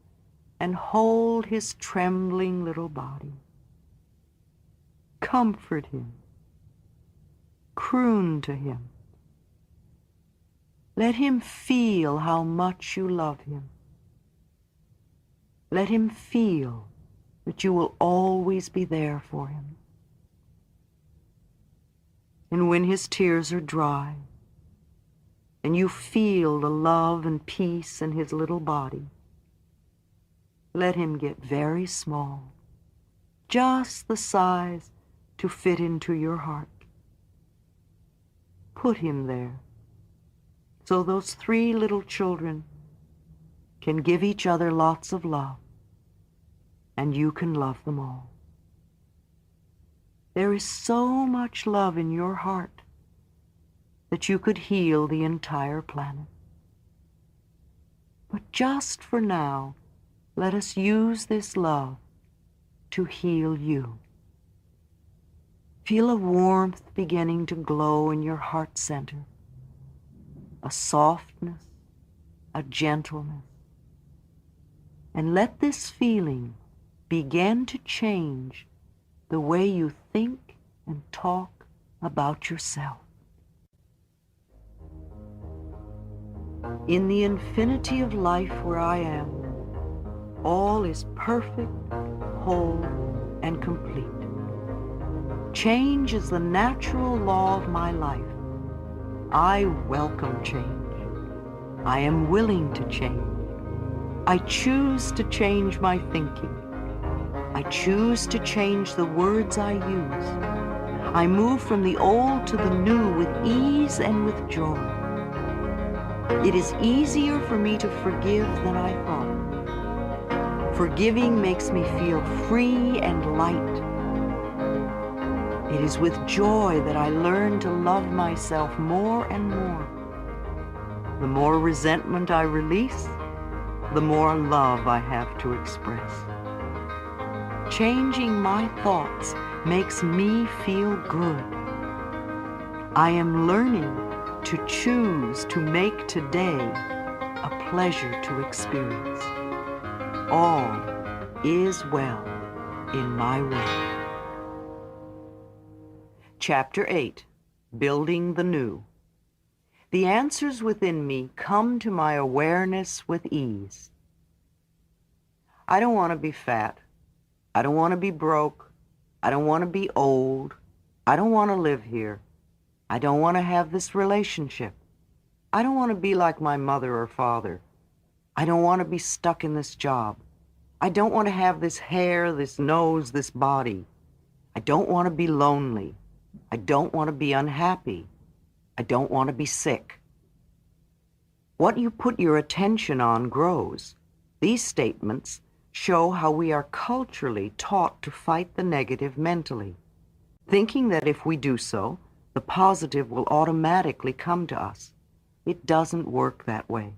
and hold his trembling little body. Comfort him. Croon to him. Let him feel how much you love him. Let him feel that you will always be there for him. And when his tears are dry, and you feel the love and peace in his little body, let him get very small, just the size to fit into your heart. Put him there, so those 3 little children can give each other lots of love, and you can love them all. There is so much love in your heart that you could heal the entire planet. But just for now, let us use this love to heal you. Feel a warmth beginning to glow in your heart center, a softness, a gentleness. And let this feeling begin to change the way you think and talk about yourself. In the infinity of life where I am, all is perfect, whole, and complete. Change is the natural law of my life. I welcome change. I am willing to change. I choose to change my thinking. I choose to change the words I use. I move from the old to the new with ease and with joy. It is easier for me to forgive than I thought. Forgiving makes me feel free and light. It is with joy that I learn to love myself more and more. The more resentment I release, the more love I have to express. Changing my thoughts makes me feel good. I am learning to choose to make today a pleasure to experience. All is well in my way. Chapter 8, Building the New. The answers within me come to my awareness with ease. I don't want to be fat. I don't want to be broke. I don't want to be old. I don't want to live here. I don't want to have this relationship. I don't want to be like my mother or father. I don't want to be stuck in this job. I don't want to have this hair, this nose, this body. I don't want to be lonely. I don't want to be unhappy. I don't want to be sick. What you put your attention on grows. These statements show how we are culturally taught to fight the negative mentally, thinking that if we do so, the positive will automatically come to us. It doesn't work that way.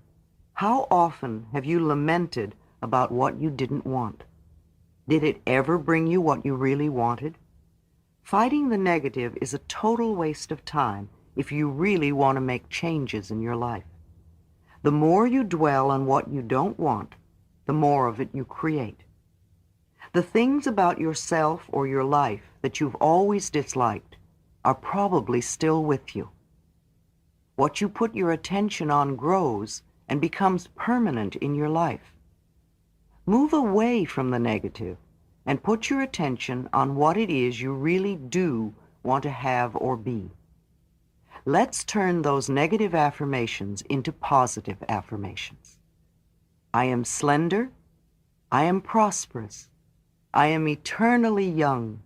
How often have you lamented about what you didn't want? Did it ever bring you what you really wanted? Fighting the negative is a total waste of time if you really want to make changes in your life. The more you dwell on what you don't want, the more of it you create. The things about yourself or your life that you've always disliked are probably still with you. What you put your attention on grows and becomes permanent in your life. Move away from the negative and put your attention on what it is you really do want to have or be. Let's turn those negative affirmations into positive affirmations. I am slender. I am prosperous. I am eternally young.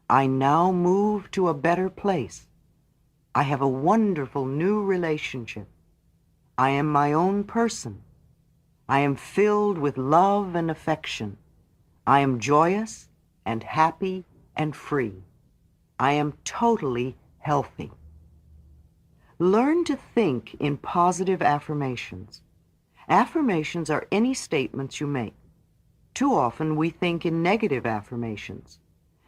I now move to a better place. I have a wonderful new relationship. I am my own person. I am filled with love and affection. I am joyous and happy and free. I am totally healthy. Learn to think in positive affirmations. Affirmations are any statements you make. Too often we think in negative affirmations.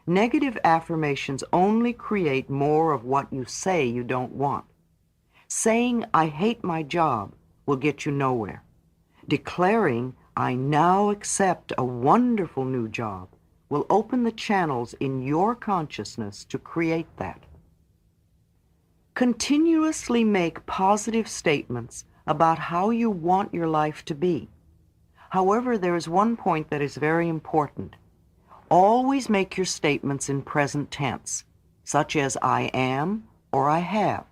Negative affirmations only create more of what you say you don't want. Saying, I hate my job, will get you nowhere. Declaring, I now accept a wonderful new job, will open the channels in your consciousness to create that. Continuously make positive statements about how you want your life to be. However, there is one point that is very important. Always make your statements in present tense, such as I am or I have.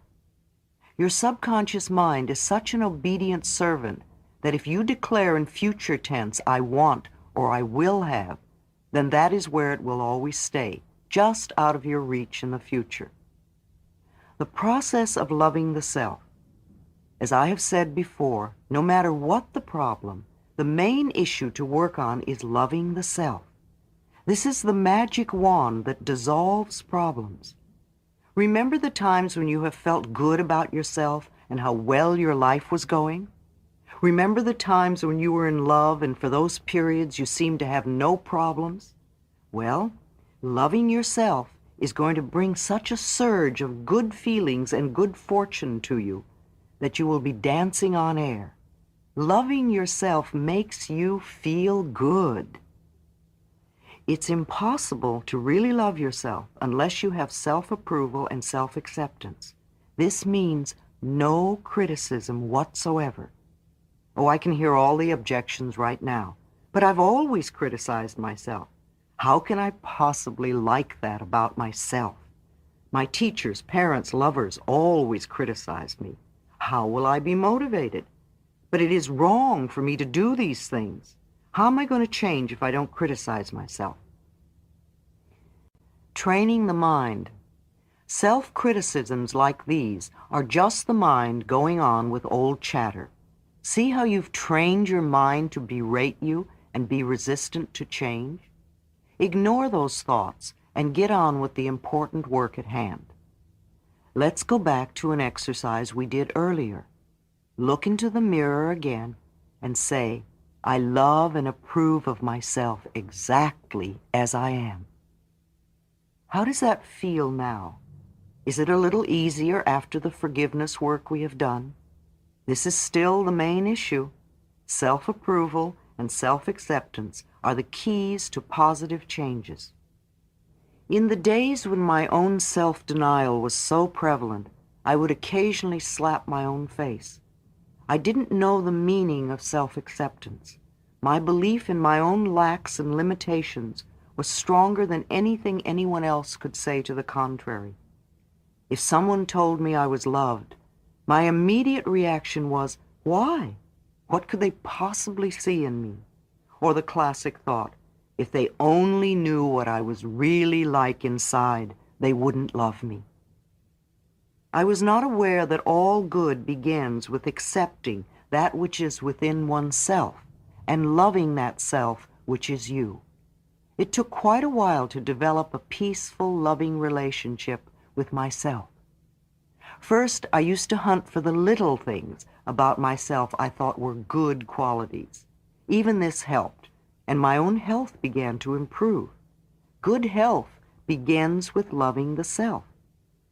Your subconscious mind is such an obedient servant that if you declare in future tense, I want or I will have, then that is where it will always stay, just out of your reach in the future. The process of loving the self. As I have said before, no matter what the problem, the main issue to work on is loving the self. This is the magic wand that dissolves problems. Remember the times when you have felt good about yourself and how well your life was going? Remember the times when you were in love and for those periods you seemed to have no problems? Well, loving yourself is going to bring such a surge of good feelings and good fortune to you that you will be dancing on air. Loving yourself makes you feel good. It's impossible to really love yourself unless you have self-approval and self-acceptance. This means no criticism whatsoever. Oh, I can hear all the objections right now, but I've always criticized myself. How can I possibly like that about myself? My teachers, parents, lovers always criticized me. How will I be motivated? But it is wrong for me to do these things. How am I going to change if I don't criticize myself? Training the mind. Self-criticisms like these are just the mind going on with old chatter. See how you've trained your mind to berate you and be resistant to change? Ignore those thoughts and get on with the important work at hand. Let's go back to an exercise we did earlier. Look into the mirror again and say, I love and approve of myself exactly as I am. How does that feel now? Is it a little easier after the forgiveness work we have done? This is still the main issue. Self-approval and self-acceptance are the keys to positive changes. In the days when my own self-denial was so prevalent, I would occasionally slap my own face. I didn't know the meaning of self-acceptance. My belief in my own lacks and limitations was stronger than anything anyone else could say to the contrary. If someone told me I was loved, My immediate reaction was, why? What could they possibly see in me? Or the classic thought, if they only knew what I was really like inside, they wouldn't love me. I was not aware that all good begins with accepting that which is within oneself and loving that self which is you. It took quite a while to develop a peaceful, loving relationship with myself. First, I used to hunt for the little things about myself I thought were good qualities. Even this helped, and my own health began to improve. Good health begins with loving the self.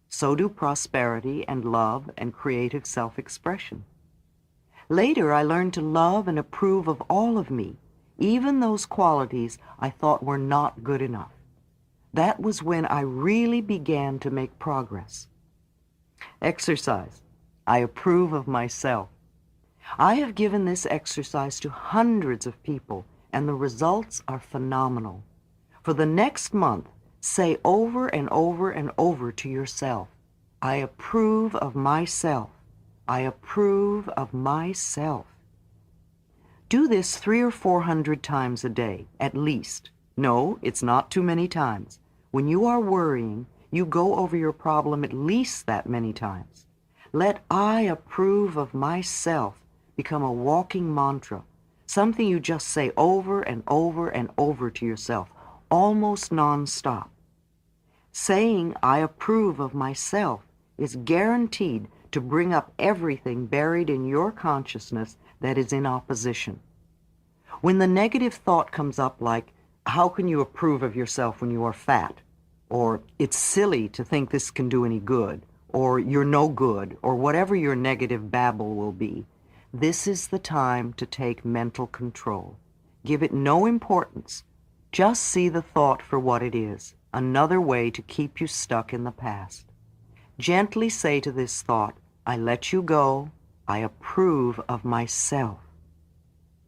So do prosperity and love and creative self-expression. Later, I learned to love and approve of all of me, even those qualities I thought were not good enough. That was when I really began to make progress. Exercise. I approve of myself. I have given this exercise to hundreds of people, and the results are phenomenal. For the next month, say over and over and over to yourself, I approve of myself. I approve of myself. Do this 300 or 400 times a day, at least. No, it's not too many times. When you are worrying, you go over your problem at least that many times. Let I approve of myself become a walking mantra, something you just say over and over and over to yourself, almost non-stop. Saying I approve of myself is guaranteed to bring up everything buried in your consciousness that is in opposition. When the negative thought comes up like, how can you approve of yourself when you are fat? Or it's silly to think this can do any good, or you're no good, or whatever your negative babble will be, this is the time to take mental control. Give it no importance. Just see the thought for what it is, another way to keep you stuck in the past. Gently say to this thought, I let you go, I approve of myself.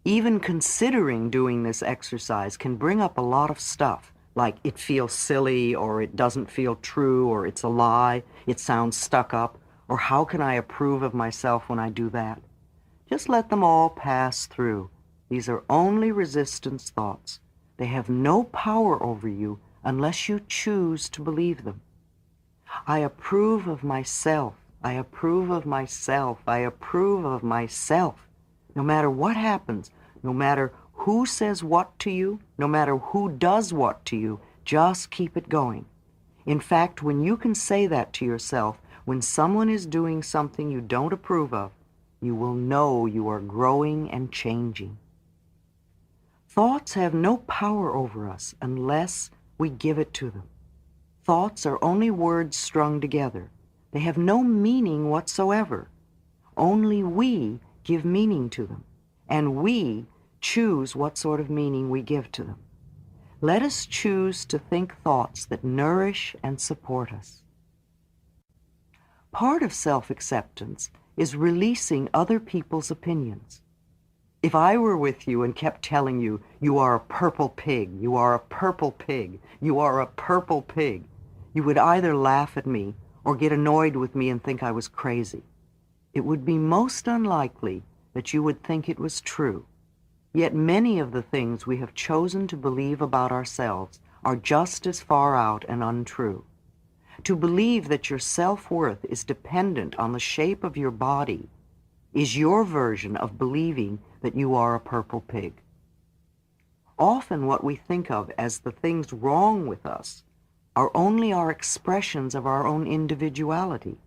Even considering doing this exercise can bring up a lot of stuff, like it feels silly, or it doesn't feel true, or it's a lie, it sounds stuck up, or how can I approve of myself when I do that? Just let them all pass through. These are only resistance thoughts. They have no power over you unless you choose to believe them. I approve of myself. I approve of myself. I approve of myself. No matter what happens, no matter who says what to you, no matter who does what to you, just keep it going. In fact, when you can say that to yourself, when someone is doing something you don't approve of, you will know you are growing and changing. Thoughts have no power over us unless we give it to them. Thoughts are only words strung together. They have no meaning whatsoever. Only we give meaning to them, and we choose what sort of meaning we give to them. Let us choose to think thoughts that nourish and support us. Part of self-acceptance is releasing other people's opinions. If I were with you and kept telling you, you are a purple pig, you are a purple pig, you are a purple pig, you would either laugh at me or get annoyed with me and think I was crazy. It would be most unlikely that you would think it was true. Yet many of the things we have chosen to believe about ourselves are just as far out and untrue. To believe that your self-worth is dependent on the shape of your body is your version of believing that you are a purple pig. Often what we think of as the things wrong with us are only our expressions of our own individuality.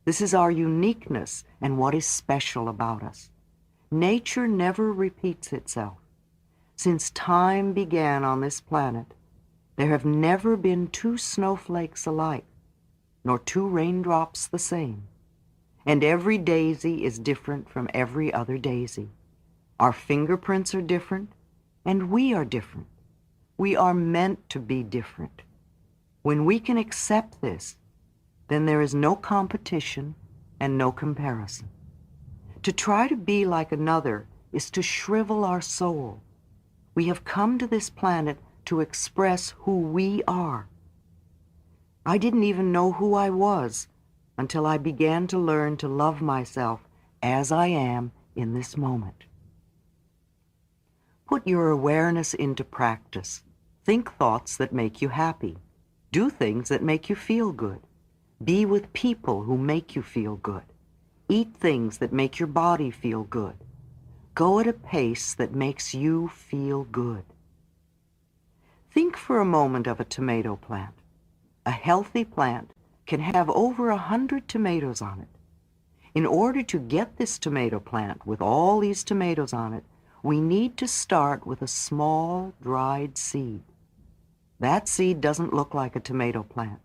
This is our uniqueness and what is special about us. Nature never repeats itself. Since time began on this planet, there have never been two snowflakes alike, nor two raindrops the same. And every daisy is different from every other daisy. Our fingerprints are different, and we are different. We are meant to be different. When we can accept this, then there is no competition and no comparison. To try to be like another is to shrivel our soul. We have come to this planet to express who we are. I didn't even know who I was until I began to learn to love myself as I am in this moment. Put your awareness into practice. Think thoughts that make you happy. Do things that make you feel good. Be with people who make you feel good. Eat things that make your body feel good. Go at a pace that makes you feel good. Think for a moment of a tomato plant. A healthy plant can have over 100 tomatoes on it. In order to get this tomato plant with all these tomatoes on it, we need to start with a small, dried seed. That seed doesn't look like a tomato plant.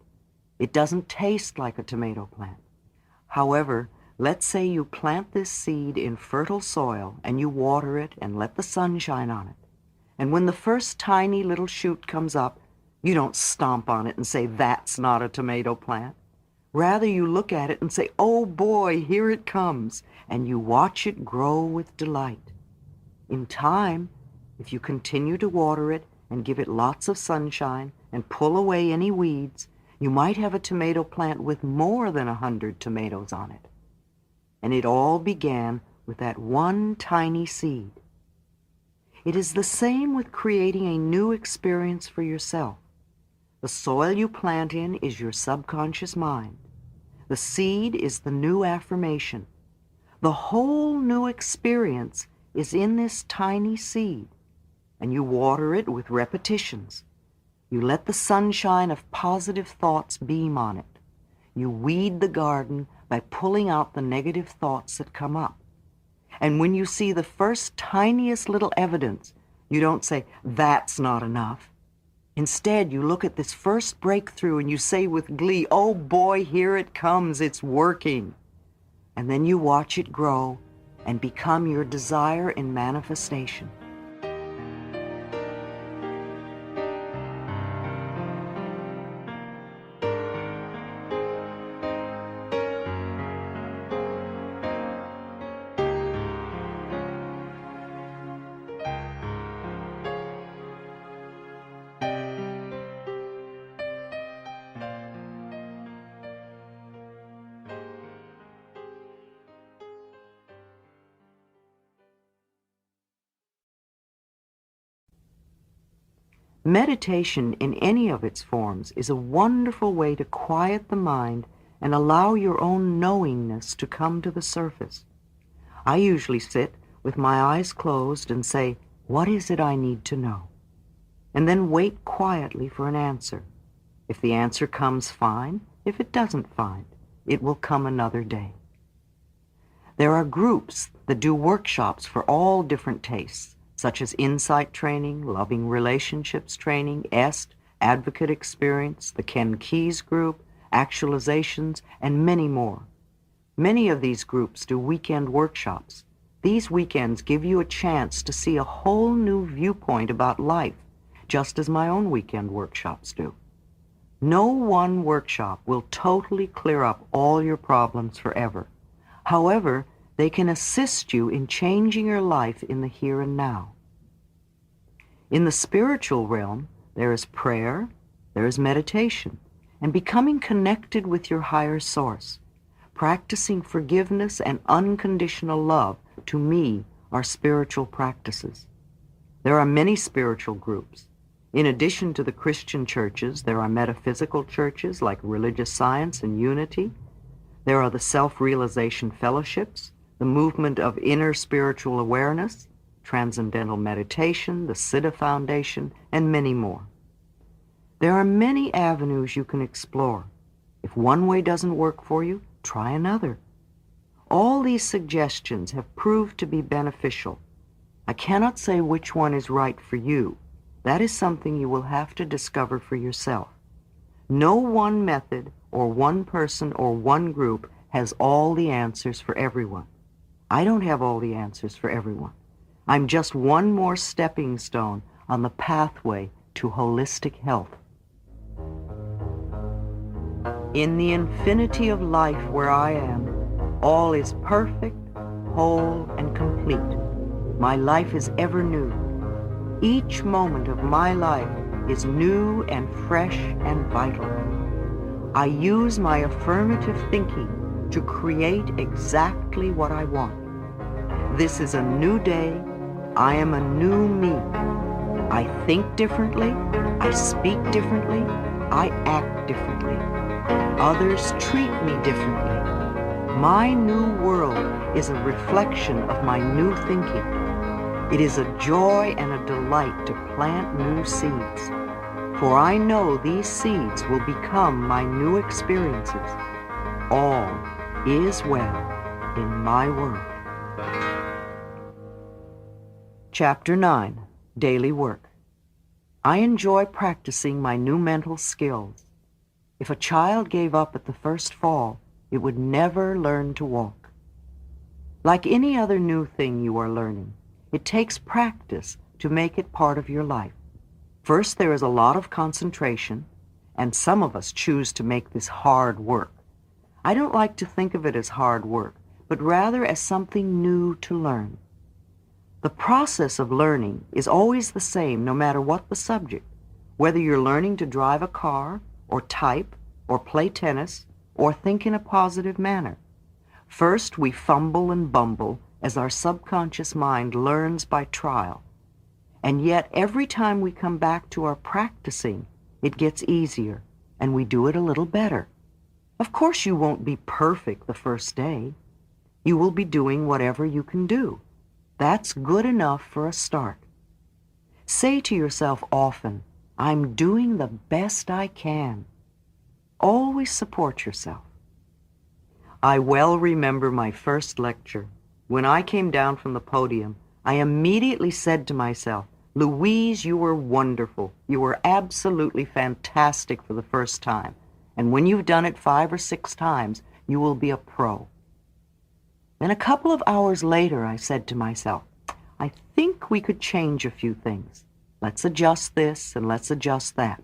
It doesn't taste like a tomato plant. However, let's say you plant this seed in fertile soil and you water it and let the sun shine on it. And when the first tiny little shoot comes up, you don't stomp on it and say, "That's not a tomato plant." Rather, you look at it and say, "Oh boy, here it comes," and you watch it grow with delight. In time, if you continue to water it and give it lots of sunshine and pull away any weeds, you might have a tomato plant with more than 100 tomatoes on it. And it all began with that one tiny seed. It is the same with creating a new experience for yourself. The soil you plant in is your subconscious mind. The seed is the new affirmation. The whole new experience is in this tiny seed, and you water it with repetitions. You let the sunshine of positive thoughts beam on it. You weed the garden by pulling out the negative thoughts that come up. And when you see the first tiniest little evidence, you don't say, "That's not enough." Instead, you look at this first breakthrough and you say with glee, "Oh boy, here it comes, it's working." And then you watch it grow and become your desire in manifestation. Meditation in any of its forms is a wonderful way to quiet the mind and allow your own knowingness to come to the surface. I usually sit with my eyes closed and say, "What is it I need to know?" And then wait quietly for an answer. If the answer comes, fine. If it doesn't, fine. It will come another day. There are groups that do workshops for all different tastes, such as insight training, loving relationships training, EST, advocate experience, the Ken Keyes group, actualizations, and many more. Many of these groups do weekend workshops. These weekends give you a chance to see a whole new viewpoint about life, just as my own weekend workshops do. No one workshop will totally clear up all your problems forever. However, they can assist you in changing your life in the here and now. In the spiritual realm, there is prayer, there is meditation, and becoming connected with your higher source. Practicing forgiveness and unconditional love, to me, are spiritual practices. There are many spiritual groups. In addition to the Christian churches, there are metaphysical churches like Religious Science and Unity. There are the Self-Realization Fellowships, the Movement of Inner Spiritual Awareness, Transcendental Meditation, the Siddha Foundation, and many more. There are many avenues you can explore. If one way doesn't work for you, try another. All these suggestions have proved to be beneficial. I cannot say which one is right for you. That is something you will have to discover for yourself. No one method or one person or one group has all the answers for everyone. I don't have all the answers for everyone. I'm just one more stepping stone on the pathway to holistic health. In the infinity of life where I am, all is perfect, whole, and complete. My life is ever new. Each moment of my life is new and fresh and vital. I use my affirmative thinking to create exactly what I want. This is a new day. I am a new me. I think differently. I speak differently. I act differently. Others treat me differently. My new world is a reflection of my new thinking. It is a joy and a delight to plant new seeds, for I know these seeds will become my new experiences. All is well in my world. Chapter 9, Daily Work. I enjoy practicing my new mental skills. If a child gave up at the first fall, it would never learn to walk. Like any other new thing you are learning, it takes practice to make it part of your life. First, there is a lot of concentration, and some of us choose to make this hard work. I don't like to think of it as hard work, but rather as something new to learn. The process of learning is always the same no matter what the subject, whether you're learning to drive a car, or type, or play tennis, or think in a positive manner. First, we fumble and bumble as our subconscious mind learns by trial. And yet, every time we come back to our practicing, it gets easier, and we do it a little better. Of course, you won't be perfect the first day. You will be doing whatever you can do. That's good enough for a start. Say to yourself often, I'm doing the best I can. Always support yourself. I well remember my first lecture. When I came down from the podium, I immediately said to myself, Louise, you were wonderful. You were absolutely fantastic for the first time. And when you've done it 5 or 6 times, you will be a pro. Then a couple of hours later, I said to myself, I think we could change a few things. Let's adjust this and let's adjust that.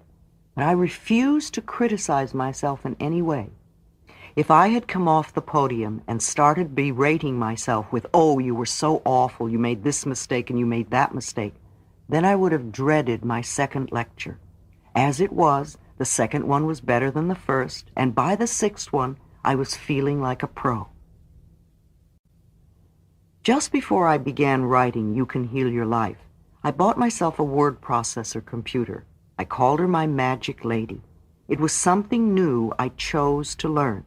But I refused to criticize myself in any way. If I had come off the podium and started berating myself with, oh, you were so awful, you made this mistake and you made that mistake, then I would have dreaded my second lecture. As it was, the second one was better than the first, and by the 6th one, I was feeling like a pro. Just before I began writing You Can Heal Your Life, I bought myself a word processor computer. I called her my magic lady. It was something new I chose to learn.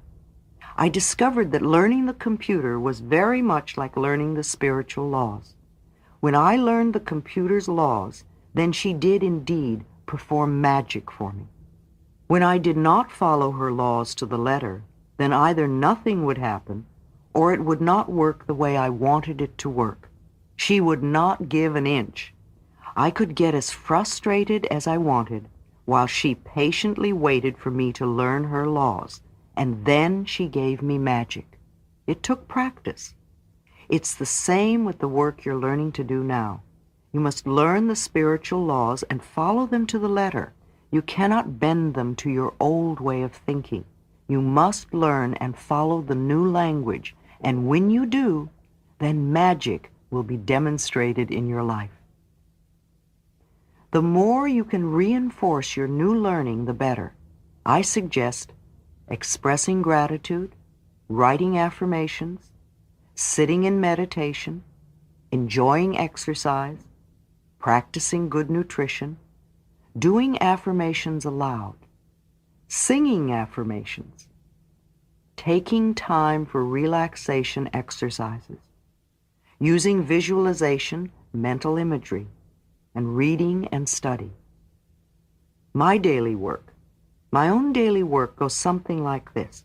I discovered that learning the computer was very much like learning the spiritual laws. When I learned the computer's laws, then she did indeed perform magic for me. When I did not follow her laws to the letter, then either nothing would happen or it would not work the way I wanted it to work. She would not give an inch. I could get as frustrated as I wanted while she patiently waited for me to learn her laws, and then she gave me magic. It took practice. It's the same with the work you're learning to do now. You must learn the spiritual laws and follow them to the letter. You cannot bend them to your old way of thinking. You must learn and follow the new language, and when you do, then magic will be demonstrated in your life. The more you can reinforce your new learning, the better. I suggest expressing gratitude, writing affirmations, sitting in meditation, enjoying exercise, practicing good nutrition, doing affirmations aloud, singing affirmations, taking time for relaxation exercises, using visualization, mental imagery, and reading and study. My own daily work goes something like this.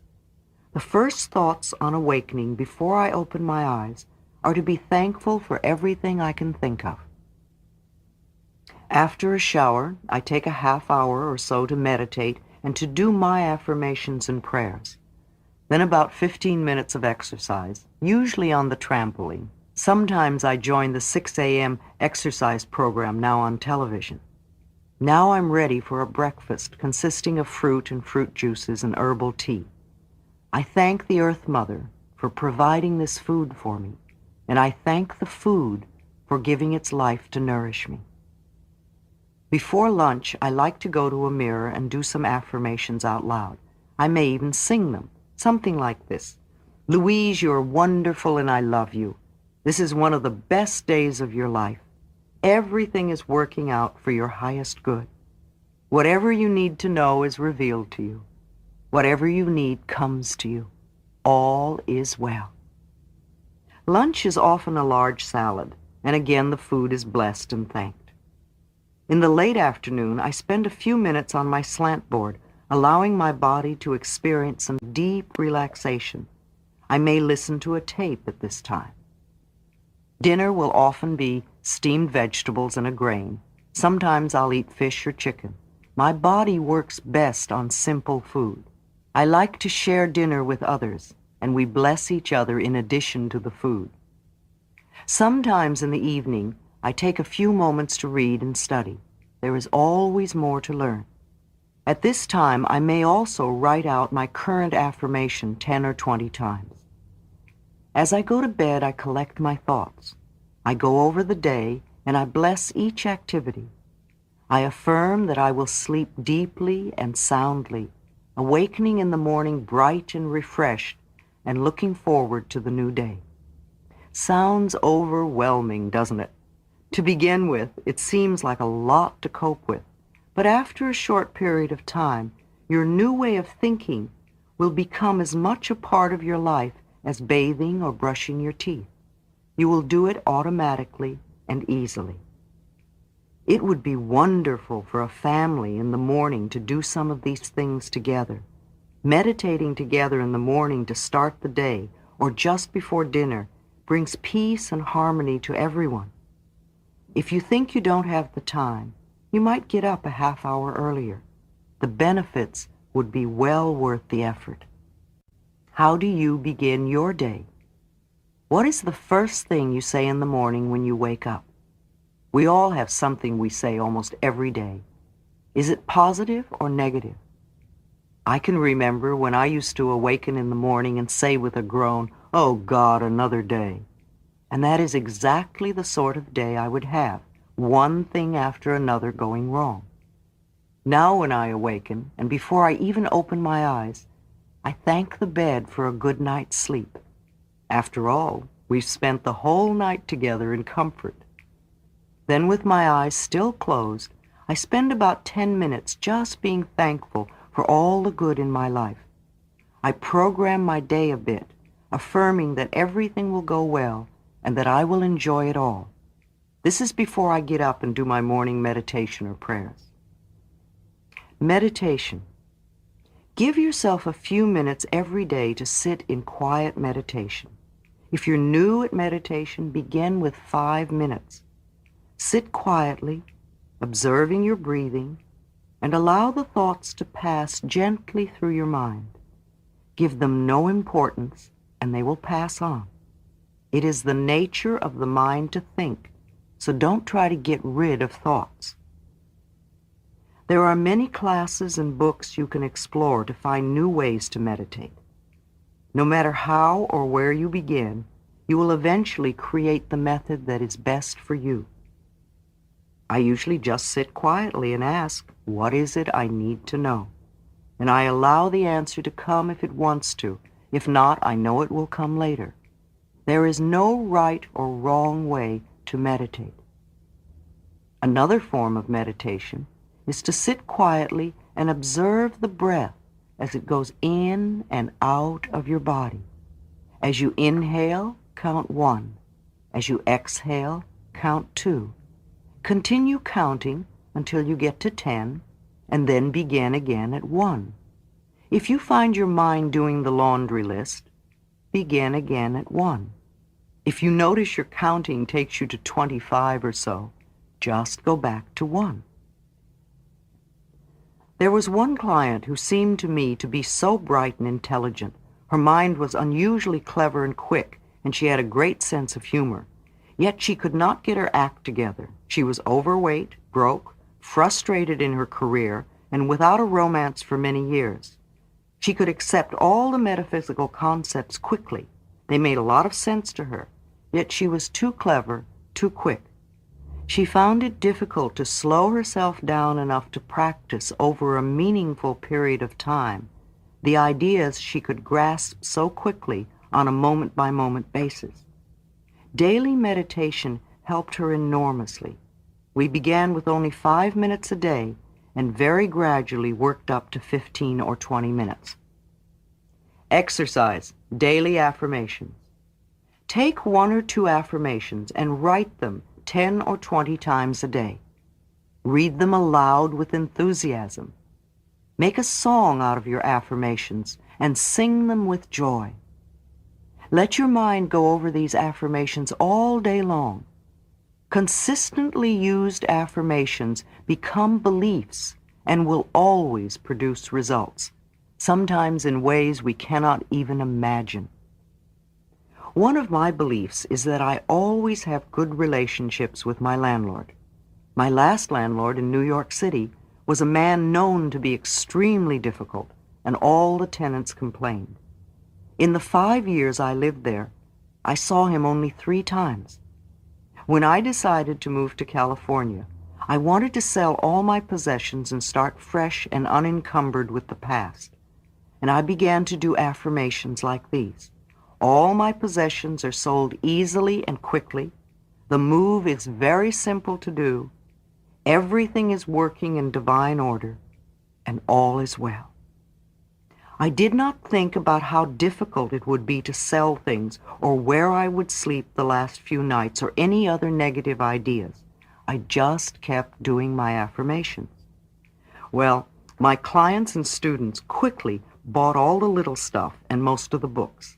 The first thoughts on awakening before I open my eyes are to be thankful for everything I can think of. After a shower, I take a half hour or so to meditate and to do my affirmations and prayers. Then about 15 minutes of exercise, usually on the trampoline. Sometimes I join the 6 a.m. exercise program now on television. Now I'm ready for a breakfast consisting of fruit and fruit juices and herbal tea. I thank the Earth Mother for providing this food for me, and I thank the food for giving its life to nourish me. Before lunch, I like to go to a mirror and do some affirmations out loud. I may even sing them, something like this. Louise, you're wonderful and I love you. This is one of the best days of your life. Everything is working out for your highest good. Whatever you need to know is revealed to you. Whatever you need comes to you. All is well. Lunch is often a large salad, and again the food is blessed and thanked. In the late afternoon, I spend a few minutes on my slant board, allowing my body to experience some deep relaxation. I may listen to a tape at this time. Dinner will often be steamed vegetables and a grain. Sometimes I'll eat fish or chicken. My body works best on simple food. I like to share dinner with others, and we bless each other in addition to the food. Sometimes in the evening, I take a few moments to read and study. There is always more to learn. At this time, I may also write out my current affirmation 10 or 20 times. As I go to bed, I collect my thoughts. I go over the day, and I bless each activity. I affirm that I will sleep deeply and soundly, awakening in the morning bright and refreshed, and looking forward to the new day. Sounds overwhelming, doesn't it? To begin with, it seems like a lot to cope with, but after a short period of time, your new way of thinking will become as much a part of your life as bathing or brushing your teeth. You will do it automatically and easily. It would be wonderful for a family in the morning to do some of these things together. Meditating together in the morning to start the day or just before dinner brings peace and harmony to everyone. If you think you don't have the time, you might get up a half hour earlier. The benefits would be well worth the effort. How do you begin your day? What is the first thing you say in the morning when you wake up? We all have something we say almost every day. Is it positive or negative? I can remember when I used to awaken in the morning and say with a groan, "Oh God, another day." And that is exactly the sort of day I would have, one thing after another going wrong. Now when I awaken, and before I even open my eyes, I thank the bed for a good night's sleep. After all, we've spent the whole night together in comfort. Then with my eyes still closed, I spend about 10 minutes just being thankful for all the good in my life. I program my day a bit, affirming that everything will go well and that I will enjoy it all. This is before I get up and do my morning meditation or prayers. Meditation. Give yourself a few minutes every day to sit in quiet meditation. If you're new at meditation, begin with 5 minutes. Sit quietly, observing your breathing, and allow the thoughts to pass gently through your mind. Give them no importance, and they will pass on. It is the nature of the mind to think, so don't try to get rid of thoughts. There are many classes and books you can explore to find new ways to meditate. No matter how or where you begin, you will eventually create the method that is best for you. I usually just sit quietly and ask, what is it I need to know? And I allow the answer to come if it wants to. If not, I know it will come later. There is no right or wrong way to meditate. Another form of meditation is to sit quietly and observe the breath as it goes in and out of your body. As you inhale, count 1. As you exhale, count 2. Continue counting until you get to 10, and then begin again at 1. If you find your mind doing the laundry list, begin again at 1. If you notice your counting takes you to 25 or so, just go back to 1. There was one client who seemed to me to be so bright and intelligent. Her mind was unusually clever and quick, and she had a great sense of humor. Yet she could not get her act together. She was overweight, broke, frustrated in her career, and without a romance for many years. She could accept all the metaphysical concepts quickly. They made a lot of sense to her, yet she was too clever, too quick. She found it difficult to slow herself down enough to practice over a meaningful period of time. the ideas she could grasp so quickly on a moment-by-moment basis. Daily meditation helped her enormously. We began with only 5 minutes a day and very gradually worked up to 15 or 20 minutes. Exercise, daily affirmations. Take 1 or 2 affirmations and write them 10 or 20 times a day. Read them aloud with enthusiasm. Make a song out of your affirmations and sing them with joy. Let your mind go over these affirmations all day long. Consistently used affirmations become beliefs and will always produce results, sometimes in ways we cannot even imagine. One of my beliefs is that I always have good relationships with my landlord. My last landlord in New York City was a man known to be extremely difficult, and all the tenants complained. In the 5 years I lived there, I saw him only 3 times. When I decided to move to California, I wanted to sell all my possessions and start fresh and unencumbered with the past. And I began to do affirmations like these. All my possessions are sold easily and quickly. The move is very simple to do. Everything is working in divine order, and all is well. I did not think about how difficult it would be to sell things or where I would sleep the last few nights or any other negative ideas. I just kept doing my affirmations. Well, my clients and students quickly bought all the little stuff and most of the books.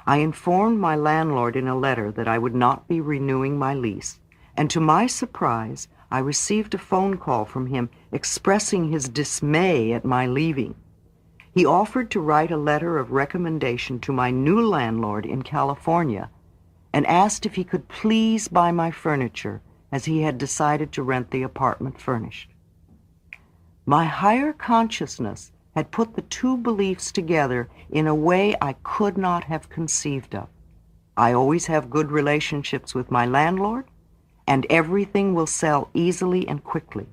I informed my landlord in a letter that I would not be renewing my lease, and to my surprise, I received a phone call from him expressing his dismay at my leaving. He offered to write a letter of recommendation to my new landlord in California and asked if he could please buy my furniture, as he had decided to rent the apartment furnished. My higher consciousness had put the 2 beliefs together in a way I could not have conceived of. I always have good relationships with my landlord, and everything will sell easily and quickly.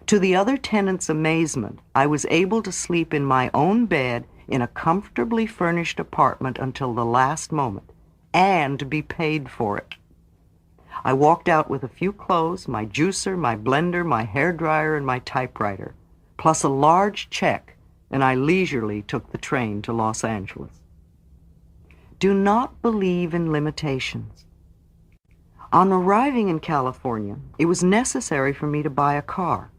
To the other tenants' amazement, I was able to sleep in my own bed in a comfortably furnished apartment until the last moment, and be paid for it. I walked out with a few clothes, my juicer, my blender, my hairdryer, and my typewriter, plus a large check, and I leisurely took the train to Los Angeles. Do not believe in limitations. On arriving in California, it was necessary for me to buy a car.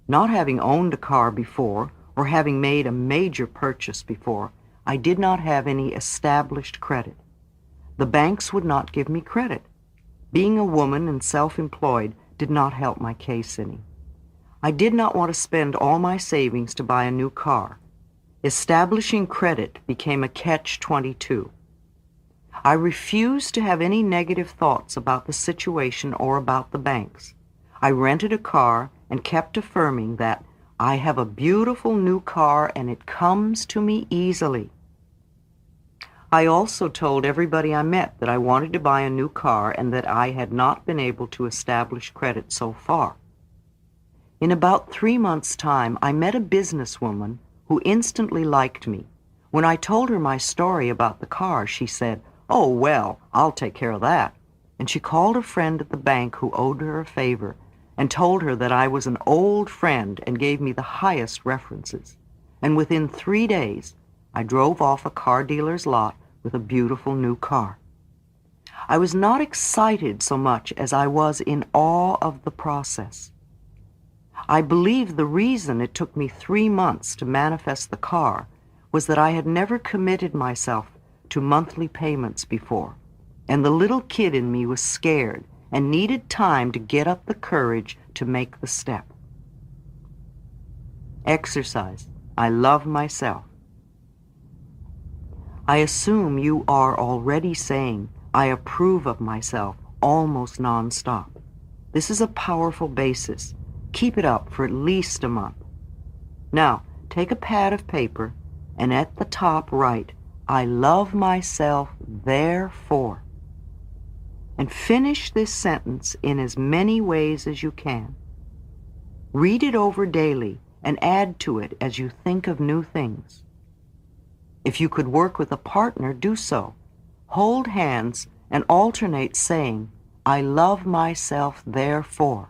Not having owned a car before, or having made a major purchase before, I did not have any established credit. The banks would not give me credit. Being a woman and self-employed did not help my case any. I did not want to spend all my savings to buy a new car. Establishing credit became a catch-22. I refused to have any negative thoughts about the situation or about the banks. I rented a car and kept affirming that I have a beautiful new car and it comes to me easily. I also told everybody I met that I wanted to buy a new car and that I had not been able to establish credit so far. In about 3 months' time, I met a businesswoman who instantly liked me. When I told her my story about the car, she said, "Oh, well, I'll take care of that." And she called a friend at the bank who owed her a favor and told her that I was an old friend and gave me the highest references. And within 3 days, I drove off a car dealer's lot with a beautiful new car. I was not excited so much as I was in awe of the process. I believe the reason it took me 3 months to manifest the car was that I had never committed myself to monthly payments before, and the little kid in me was scared and needed time to get up the courage to make the step. Exercise. I love myself. I assume you are already saying, "I approve of myself," almost nonstop. This is a powerful basis. Keep it up for at least a month. Now, take a pad of paper and at the top write, "I love myself, therefore." And finish this sentence in as many ways as you can. Read it over daily and add to it as you think of new things. If you could work with a partner, do so. Hold hands and alternate saying, "I love myself, therefore."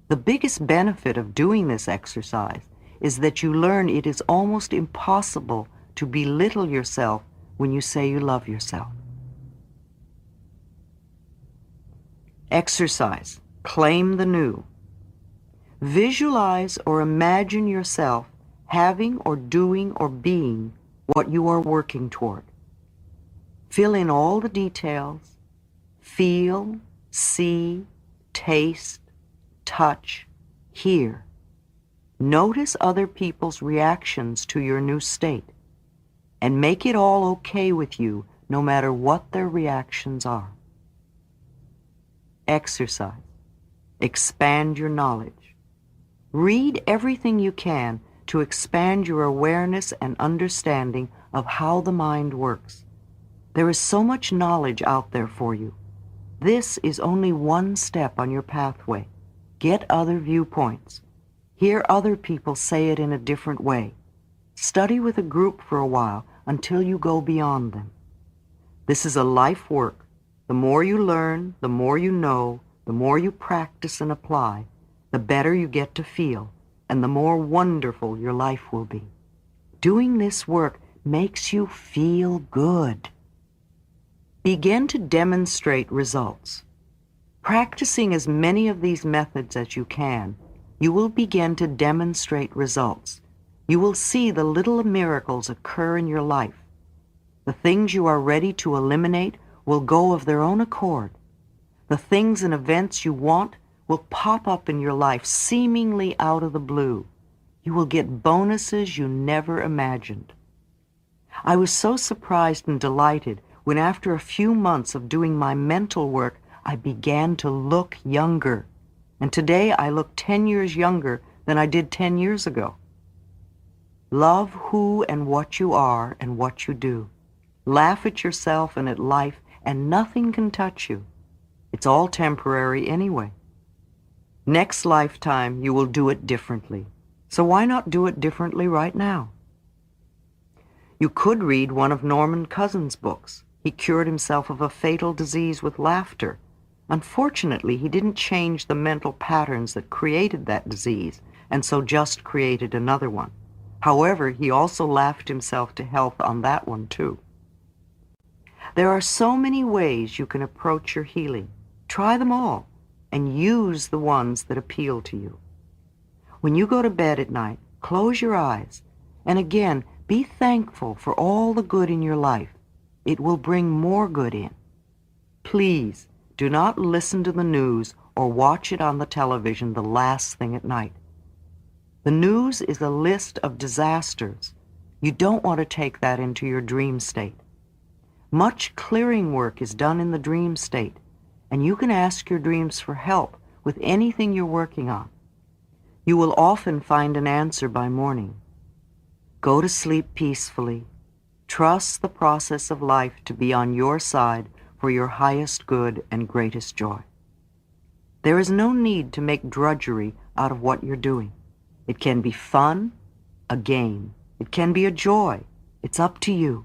The biggest benefit of doing this exercise is that you learn it is almost impossible to belittle yourself when you say you love yourself. Exercise. Claim the new. Visualize or imagine yourself having or doing or being what you are working toward. Fill in all the details. Feel, see, taste, touch, hear. Notice other people's reactions to your new state, and make it all okay with you no matter what their reactions are. Exercise. Expand your knowledge. Read everything you can to expand your awareness and understanding of how the mind works. There is so much knowledge out there for you. This is only one step on your pathway. Get other viewpoints. Hear other people say it in a different way. Study with a group for a while until you go beyond them. This is a life work. The more you learn, the more you know, the more you practice and apply, the better you get to feel, and the more wonderful your life will be. Doing this work makes you feel good. Begin to demonstrate results. Practicing as many of these methods as you can, you will begin to demonstrate results. You will see the little miracles occur in your life. The things you are ready to eliminate will go of their own accord. The things and events you want will pop up in your life seemingly out of the blue. You will get bonuses you never imagined. I was so surprised and delighted when after a few months of doing my mental work, I began to look younger. And today I look 10 years younger than I did 10 years ago. Love who and what you are and what you do. Laugh at yourself and at life, and nothing can touch you. It's all temporary anyway. Next lifetime, you will do it differently. So why not do it differently right now? You could read one of Norman Cousins' books. He cured himself of a fatal disease with laughter. Unfortunately, he didn't change the mental patterns that created that disease, and so just created another one. However, he also laughed himself to health on that one too. There are so many ways you can approach your healing. Try them all, and use the ones that appeal to you. When you go to bed at night, close your eyes, and again, be thankful for all the good in your life. It will bring more good in. Please, do not listen to the news or watch it on the television the last thing at night. The news is a list of disasters. You don't want to take that into your dream state. Much clearing work is done in the dream state, and you can ask your dreams for help with anything you're working on. You will often find an answer by morning. Go to sleep peacefully. Trust the process of life to be on your side for your highest good and greatest joy. There is no need to make drudgery out of what you're doing. It can be fun, a game. It can be a joy. It's up to you.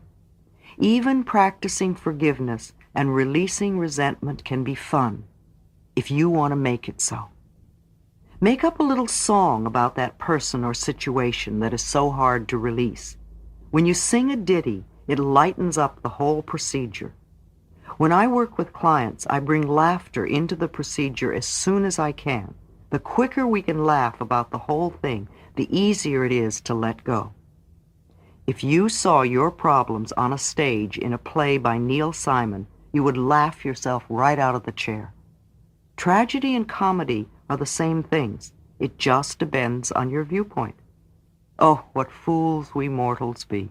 Even practicing forgiveness and releasing resentment can be fun, if you want to make it so. Make up a little song about that person or situation that is so hard to release. When you sing a ditty, it lightens up the whole procedure. When I work with clients, I bring laughter into the procedure as soon as I can. The quicker we can laugh about the whole thing, the easier it is to let go. If you saw your problems on a stage in a play by Neil Simon, you would laugh yourself right out of the chair. Tragedy and comedy are the same things. It just depends on your viewpoint. Oh, what fools we mortals be.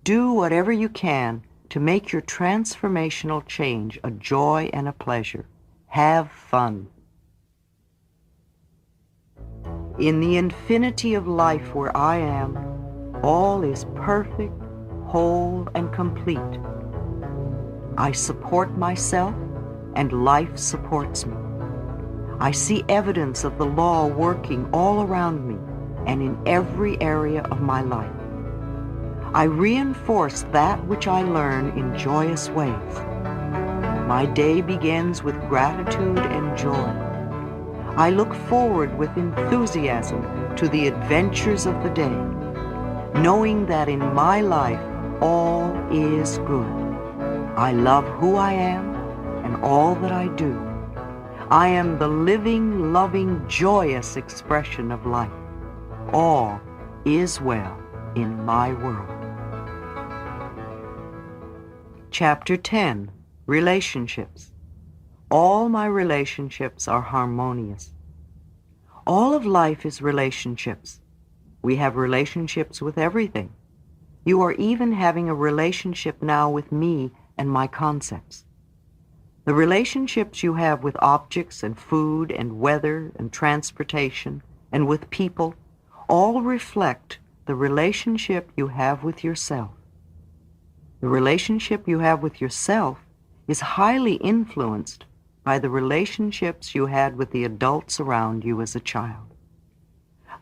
Do whatever you can to make your transformational change a joy and a pleasure. Have fun. In the infinity of life where I am, all is perfect, whole, and complete. I support myself, and life supports me. I see evidence of the law working all around me and in every area of my life. I reinforce that which I learn in joyous ways. My day begins with gratitude and joy. I look forward with enthusiasm to the adventures of the day, knowing that in my life all is good. I love who I am and all that I do. I am the living, loving, joyous expression of life. All is well in my world. Chapter 10, Relationships. All my relationships are harmonious. All of life is relationships. We have relationships with everything. You are even having a relationship now with me and my concepts. The relationships you have with objects and food and weather and transportation and with people all reflect the relationship you have with yourself. The relationship you have with yourself is highly influenced by the relationships you had with the adults around you as a child.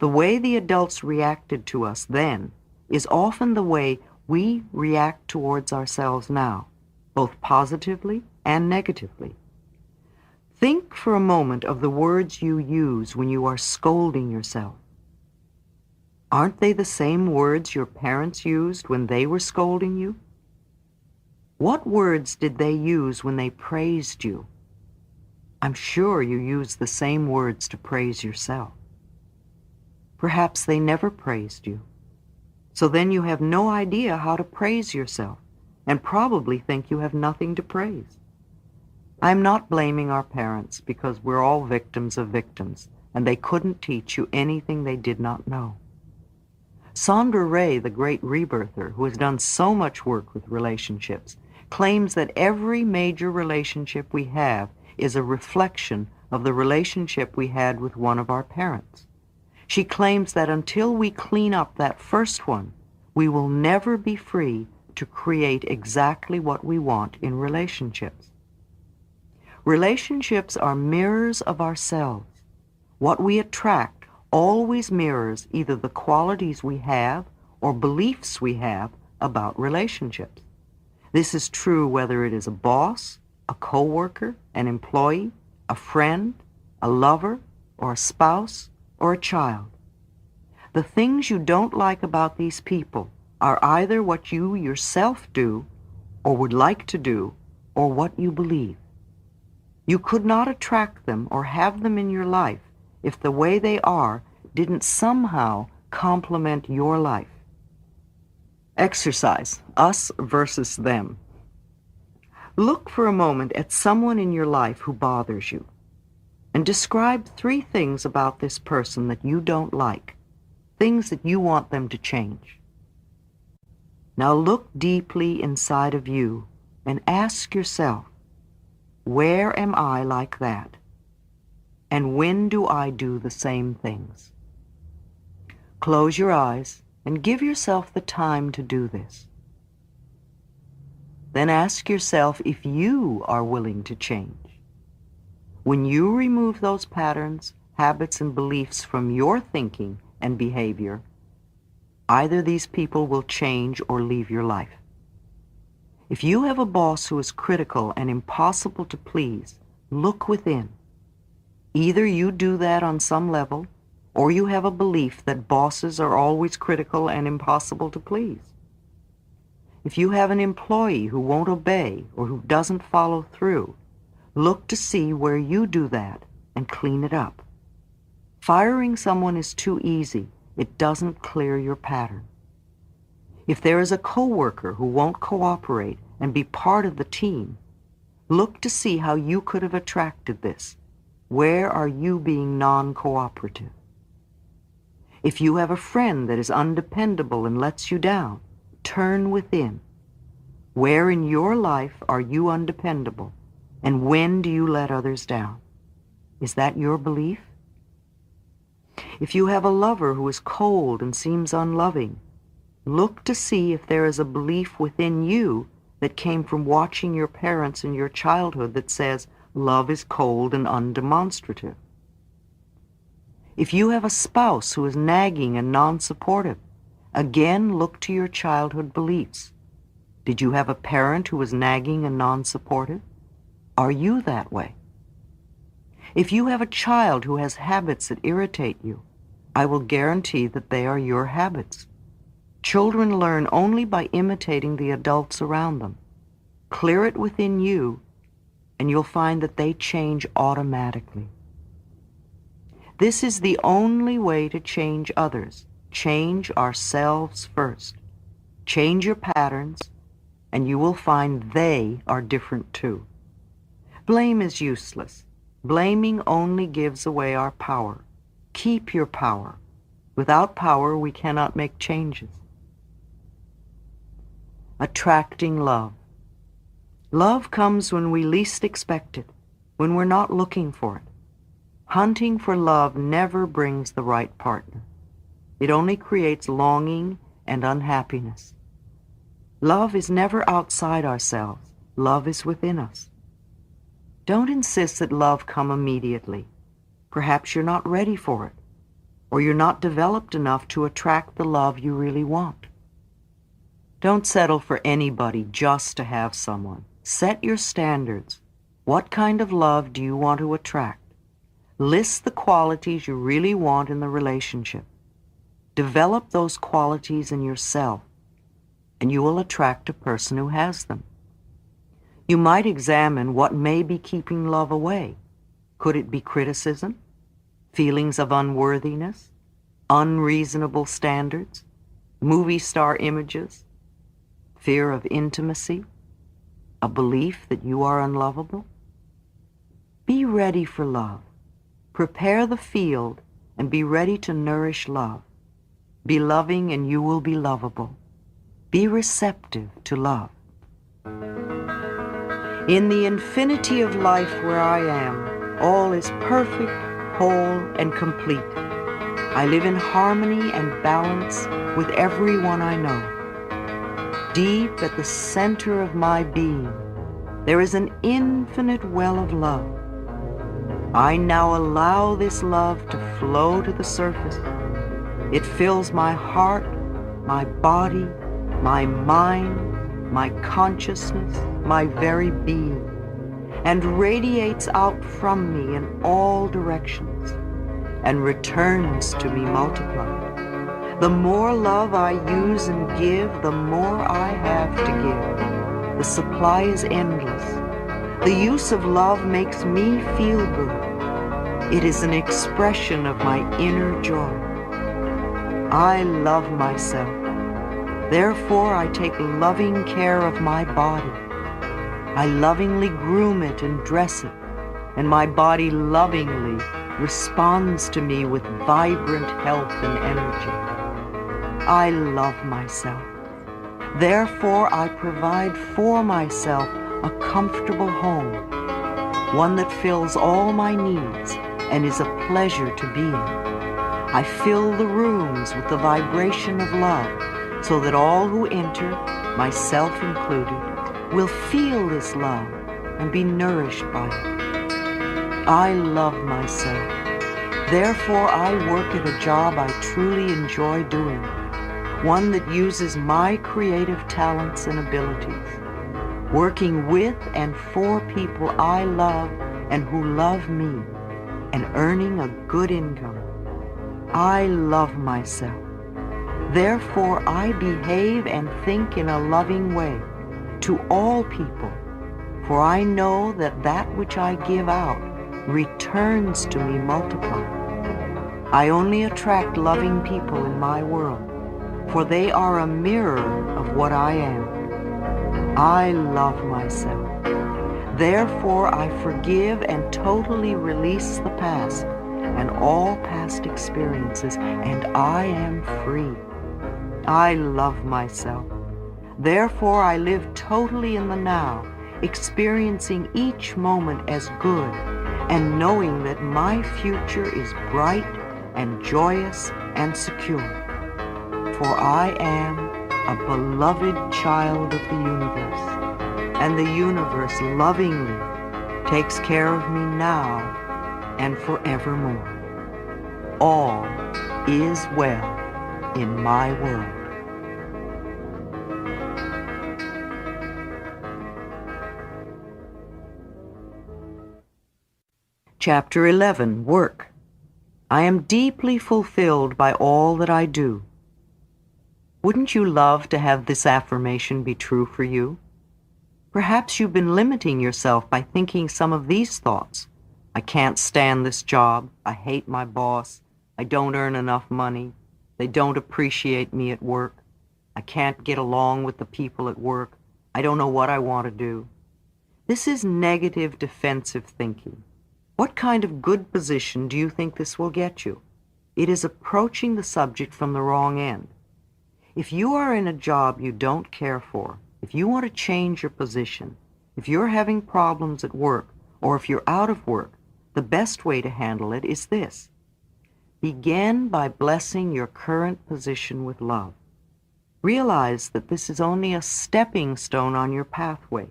The way the adults reacted to us then is often the way we react towards ourselves now, both positively and negatively. Think for a moment of the words you use when you are scolding yourself. Aren't they the same words your parents used when they were scolding you? What words did they use when they praised you? I'm sure you use the same words to praise yourself. Perhaps they never praised you. So then you have no idea how to praise yourself and probably think you have nothing to praise. I'm not blaming our parents because we're all victims of victims and they couldn't teach you anything they did not know. Sandra Ray, the great rebirther, who has done so much work with relationships, claims that every major relationship we have is a reflection of the relationship we had with one of our parents. She claims that until we clean up that first one, we will never be free to create exactly what we want in relationships. Relationships are mirrors of ourselves. What we attract always mirrors either the qualities we have or beliefs we have about relationships. This is true whether it is a boss, a coworker, an employee, a friend, a lover, or a spouse, or a child. The things you don't like about these people are either what you yourself do, or would like to do, or what you believe. You could not attract them or have them in your life if the way they are didn't somehow complement your life. Exercise, us versus them. Look for a moment at someone in your life who bothers you, and describe 3 things about this person that you don't like, things that you want them to change. Now look deeply inside of you and ask yourself, where am I like that? And when do I do the same things? Close your eyes and give yourself the time to do this. Then ask yourself if you are willing to change. When you remove those patterns, habits, and beliefs from your thinking and behavior, either these people will change or leave your life. If you have a boss who is critical and impossible to please, look within. Either you do that on some level, or you have a belief that bosses are always critical and impossible to please. If you have an employee who won't obey or who doesn't follow through, look to see where you do that and clean it up. Firing someone is too easy. It doesn't clear your pattern. If there is a coworker who won't cooperate and be part of the team, look to see how you could have attracted this. Where are you being non-cooperative? If you have a friend that is undependable and lets you down, turn within. Where in your life are you undependable, and when do you let others down? Is that your belief? If you have a lover who is cold and seems unloving, look to see if there is a belief within you that came from watching your parents in your childhood that says love is cold and undemonstrative. If you have a spouse who is nagging and non-supportive, Again, look to your childhood beliefs. Did you have a parent who was nagging and non-supportive? Are you that way? If you have a child who has habits that irritate you, I will guarantee that they are your habits. Children learn only by imitating the adults around them. Clear it within you, and you'll find that they change automatically. This is the only way to change others. Change ourselves first. Change your patterns, and you will find they are different too. Blame is useless. Blaming only gives away our power. Keep your power. Without power, we cannot make changes. Attracting love. Love comes when we least expect it, when we're not looking for it. Hunting for love never brings the right partner. It only creates longing and unhappiness. Love is never outside ourselves. Love is within us. Don't insist that love come immediately. Perhaps you're not ready for it, or you're not developed enough to attract the love you really want. Don't settle for anybody just to have someone. Set your standards. What kind of love do you want to attract? List the qualities you really want in the relationship. Develop those qualities in yourself, and you will attract a person who has them. You might examine what may be keeping love away. Could it be criticism, feelings of unworthiness, unreasonable standards, movie star images, fear of intimacy, a belief that you are unlovable? Be ready for love. Prepare the field and be ready to nourish love. Be loving and you will be lovable. Be receptive to love. In the infinity of life where I am, all is perfect, whole, and complete. I live in harmony and balance with everyone I know. Deep at the center of my being, there is an infinite well of love. I now allow this love to flow to the surface. It fills my heart, my body, my mind, my consciousness, my very being, and radiates out from me in all directions and returns to me multiplied. The more love I use and give, the more I have to give. The supply is endless. The use of love makes me feel good. It is an expression of my inner joy. I love myself. Therefore, I take loving care of my body. I lovingly groom it and dress it, and my body lovingly responds to me with vibrant health and energy. I love myself. Therefore, I provide for myself a comfortable home, one that fills all my needs and is a pleasure to be in. I fill the rooms with the vibration of love, so that all who enter, myself included, will feel this love and be nourished by it. I love myself. Therefore, I work at a job I truly enjoy doing, one that uses my creative talents and abilities, working with and for people I love and who love me, and earning a good income. I love myself. Therefore, I behave and think in a loving way to all people, for I know that that which I give out returns to me multiplied. I only attract loving people in my world, for they are a mirror of what I am. I love myself. Therefore, I forgive and totally release the past and all past experiences, and I am free. I love myself. Therefore, I live totally in the now, experiencing each moment as good, and knowing that my future is bright and joyous and secure. For I am a beloved child of the universe, and the universe lovingly takes care of me now and forevermore. All is well in my world. Chapter 11, Work. I am deeply fulfilled by all that I do. Wouldn't you love to have this affirmation be true for you? Perhaps you've been limiting yourself by thinking some of these thoughts. I can't stand this job. I hate my boss. I don't earn enough money. They don't appreciate me at work. I can't get along with the people at work. I don't know what I want to do. This is negative defensive thinking. What kind of good position do you think this will get you? It is approaching the subject from the wrong end. If you are in a job you don't care for, if you want to change your position, if you're having problems at work, or if you're out of work, the best way to handle it is this. Begin by blessing your current position with love. Realize that this is only a stepping stone on your pathway.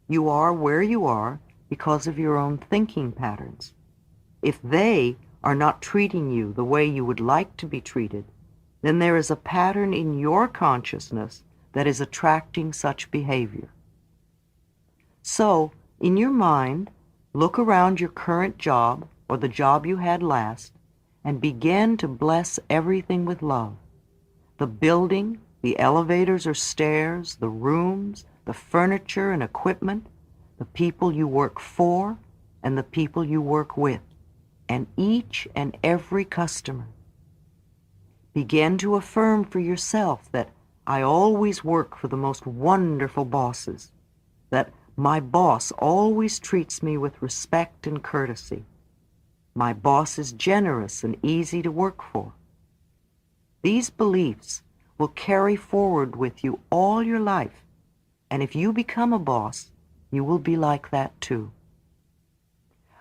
You are where you are because of your own thinking patterns. If they are not treating you the way you would like to be treated, then there is a pattern in your consciousness that is attracting such behavior. So, in your mind, look around your current job or the job you had last and begin to bless everything with love. The building, the elevators or stairs, the rooms, the furniture and equipment, the people you work for and the people you work with, and each and every customer. Begin to affirm for yourself that I always work for the most wonderful bosses, that my boss always treats me with respect and courtesy. My boss is generous and easy to work for. These beliefs will carry forward with you all your life, and if you become a boss, you will be like that too.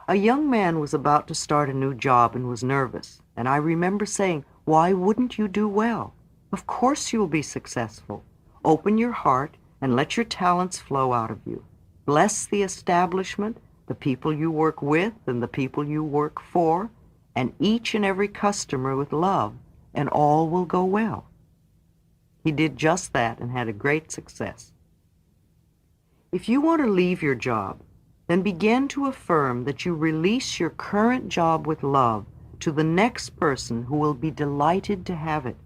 A young man was about to start a new job and was nervous, and I remember saying, "Why wouldn't you do well? Of course you'll be successful. Open your heart and let your talents flow out of you. Bless the establishment, the people you work with and the people you work for, and each and every customer with love, and all will go well." He did just that and had a great success. If you want to leave your job, then begin to affirm that you release your current job with love to the next person who will be delighted to have it.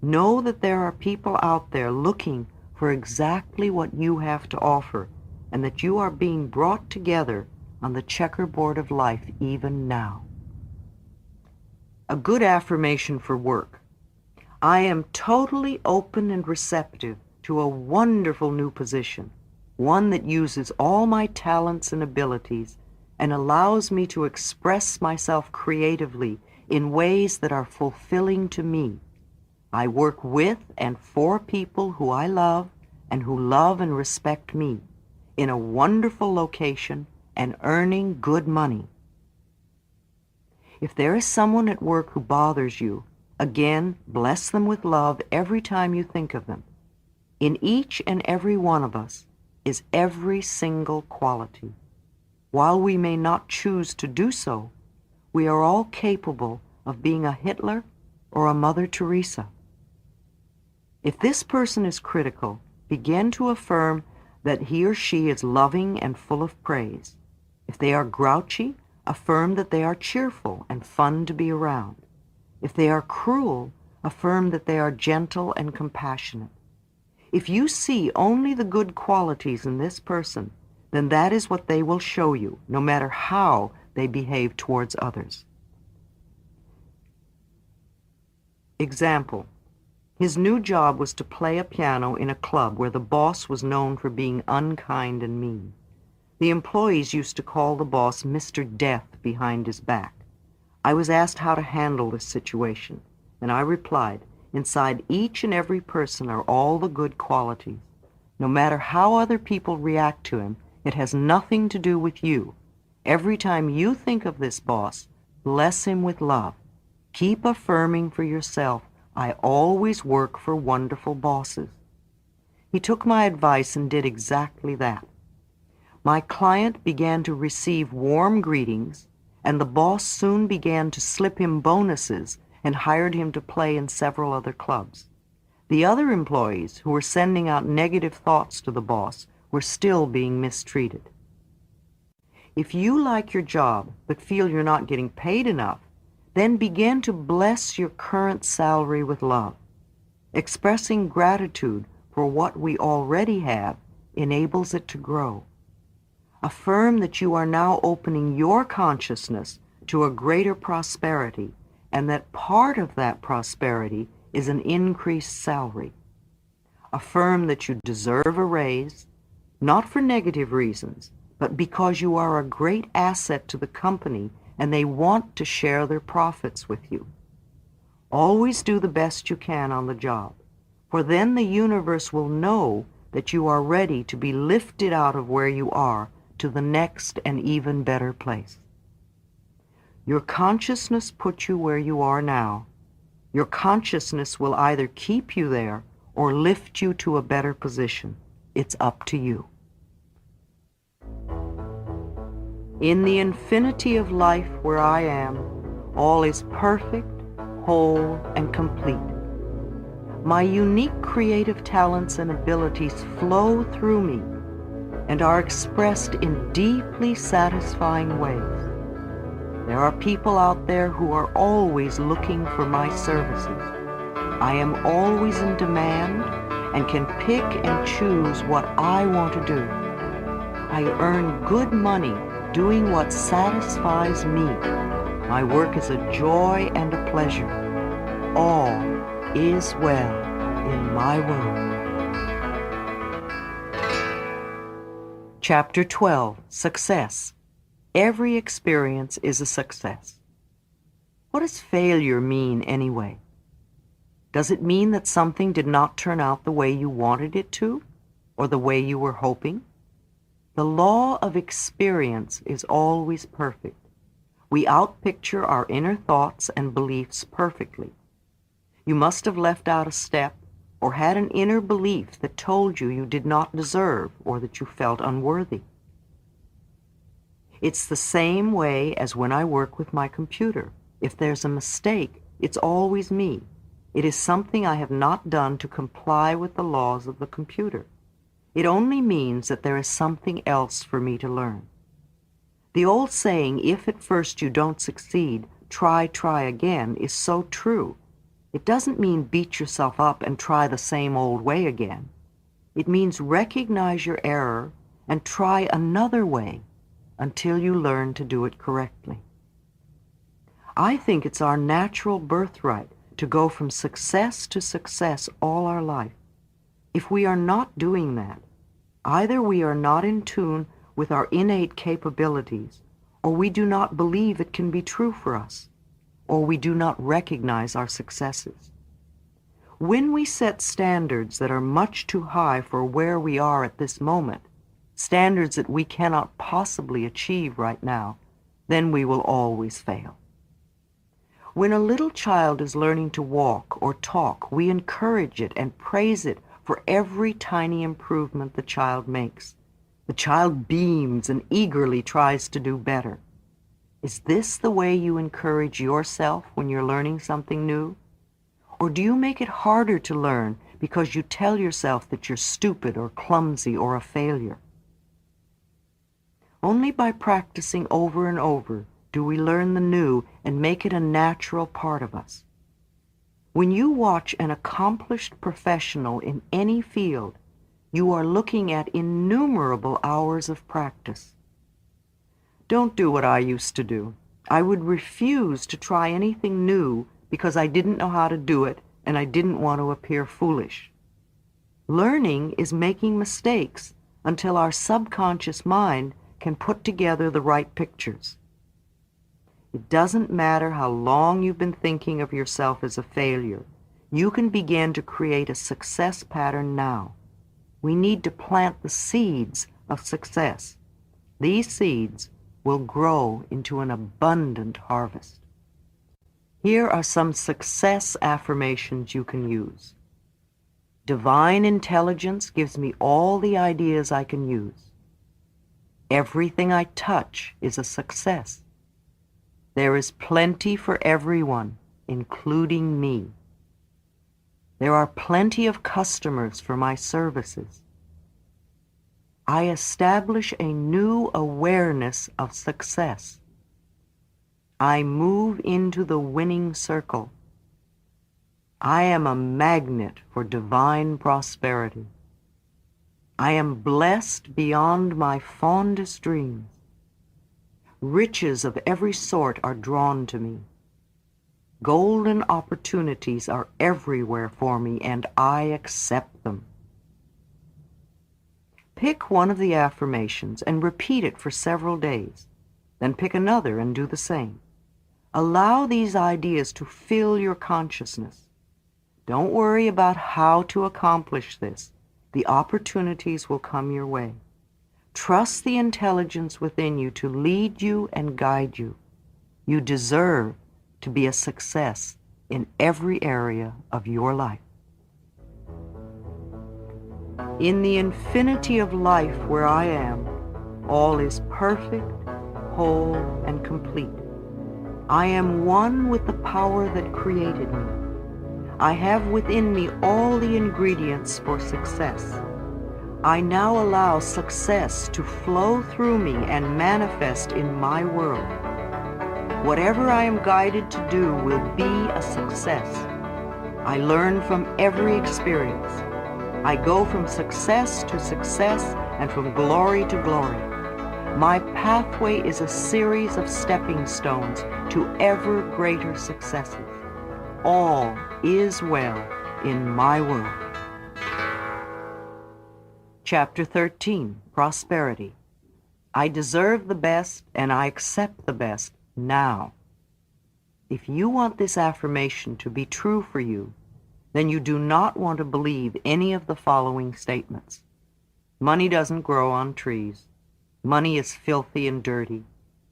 Know that there are people out there looking for exactly what you have to offer, and that you are being brought together on the checkerboard of life even now. A good affirmation for work. I am totally open and receptive to a wonderful new position, one that uses all my talents and abilities and allows me to express myself creatively in ways that are fulfilling to me. I work with and for people who I love and who love and respect me, in a wonderful location and earning good money. If there is someone at work who bothers you, again, bless them with love every time you think of them. In each and every one of us is every single quality. While we may not choose to do so, we are all capable of being a Hitler or a Mother Teresa. If this person is critical, begin to affirm that he or she is loving and full of praise. If they are grouchy, affirm that they are cheerful and fun to be around. If they are cruel, affirm that they are gentle and compassionate. If you see only the good qualities in this person, then that is what they will show you, no matter how they behave towards others. Example. His new job was to play a piano in a club where the boss was known for being unkind and mean. The employees used to call the boss Mr. Death behind his back. I was asked how to handle this situation, and I replied, inside each and every person are all the good qualities. No matter how other people react to him, it has nothing to do with you. Every time you think of this boss, bless him with love. Keep affirming for yourself, I always work for wonderful bosses. He took my advice and did exactly that. My client began to receive warm greetings, and the boss soon began to slip him bonuses and hired him to play in several other clubs. The other employees who were sending out negative thoughts to the boss were still being mistreated. If you like your job but feel you're not getting paid enough, then begin to bless your current salary with love. Expressing gratitude for what we already have enables it to grow. Affirm that you are now opening your consciousness to a greater prosperity, and that part of that prosperity is an increased salary. Affirm that you deserve a raise, not for negative reasons, but because you are a great asset to the company and they want to share their profits with you. Always do the best you can on the job, for then the universe will know that you are ready to be lifted out of where you are to the next and even better place. Your consciousness puts you where you are now. Your consciousness will either keep you there or lift you to a better position. It's up to you. In the infinity of life where I am, all is perfect, whole, and complete. My unique creative talents and abilities flow through me and are expressed in deeply satisfying ways. There are people out there who are always looking for my services. I am always in demand and can pick and choose what I want to do. I earn good money doing what satisfies me. My work is a joy and a pleasure. All is well in my world. Chapter 12, Success. Every experience is a success. What does failure mean anyway? Does it mean that something did not turn out the way you wanted it to, or the way you were hoping? The law of experience is always perfect. We outpicture our inner thoughts and beliefs perfectly. You must have left out a step or had an inner belief that told you you did not deserve or that you felt unworthy. It's the same way as when I work with my computer. If there's a mistake, it's always me. It is something I have not done to comply with the laws of the computer. It only means that there is something else for me to learn. The old saying, if at first you don't succeed, try again, is so true. It doesn't mean beat yourself up and try the same old way again. It means recognize your error and try another way until you learn to do it correctly. I think it's our natural birthright to go from success to success all our life. If we are not doing that, either we are not in tune with our innate capabilities, or we do not believe it can be true for us, or we do not recognize our successes. When we set standards that are much too high for where we are at this moment, standards that we cannot possibly achieve right now, then we will always fail. When a little child is learning to walk or talk, we encourage it and praise it for every tiny improvement the child makes. The child beams and eagerly tries to do better. Is this the way you encourage yourself when you're learning something new? Or do you make it harder to learn because you tell yourself that you're stupid or clumsy or a failure? Only by practicing over and over do we learn the new and make it a natural part of us. When you watch an accomplished professional in any field, you are looking at innumerable hours of practice. Don't do what I used to do. I would refuse to try anything new because I didn't know how to do it and I didn't want to appear foolish. Learning is making mistakes until our subconscious mind can put together the right pictures. It doesn't matter how long you've been thinking of yourself as a failure. You can begin to create a success pattern now. We need to plant the seeds of success. These seeds will grow into an abundant harvest. Here are some success affirmations you can use. Divine intelligence gives me all the ideas I can use. Everything I touch is a success. There is plenty for everyone, including me. There are plenty of customers for my services. I establish a new awareness of success. I move into the winning circle. I am a magnet for divine prosperity. I am blessed beyond my fondest dreams. Riches of every sort are drawn to me. Golden opportunities are everywhere for me, and I accept them. Pick one of the affirmations and repeat it for several days. Then pick another and do the same. Allow these ideas to fill your consciousness. Don't worry about how to accomplish this. The opportunities will come your way. Trust the intelligence within you to lead you and guide you. You deserve to be a success in every area of your life. In the infinity of life where I am, all is perfect, whole, and complete. I am one with the power that created me. I have within me all the ingredients for success. I now allow success to flow through me and manifest in my world. Whatever I am guided to do will be a success. I learn from every experience. I go from success to success and from glory to glory. My pathway is a series of stepping stones to ever greater successes. All is well in my world. Chapter 13, Prosperity. I deserve the best and I accept the best now. If you want this affirmation to be true for you, then you do not want to believe any of the following statements. Money doesn't grow on trees. Money is filthy and dirty.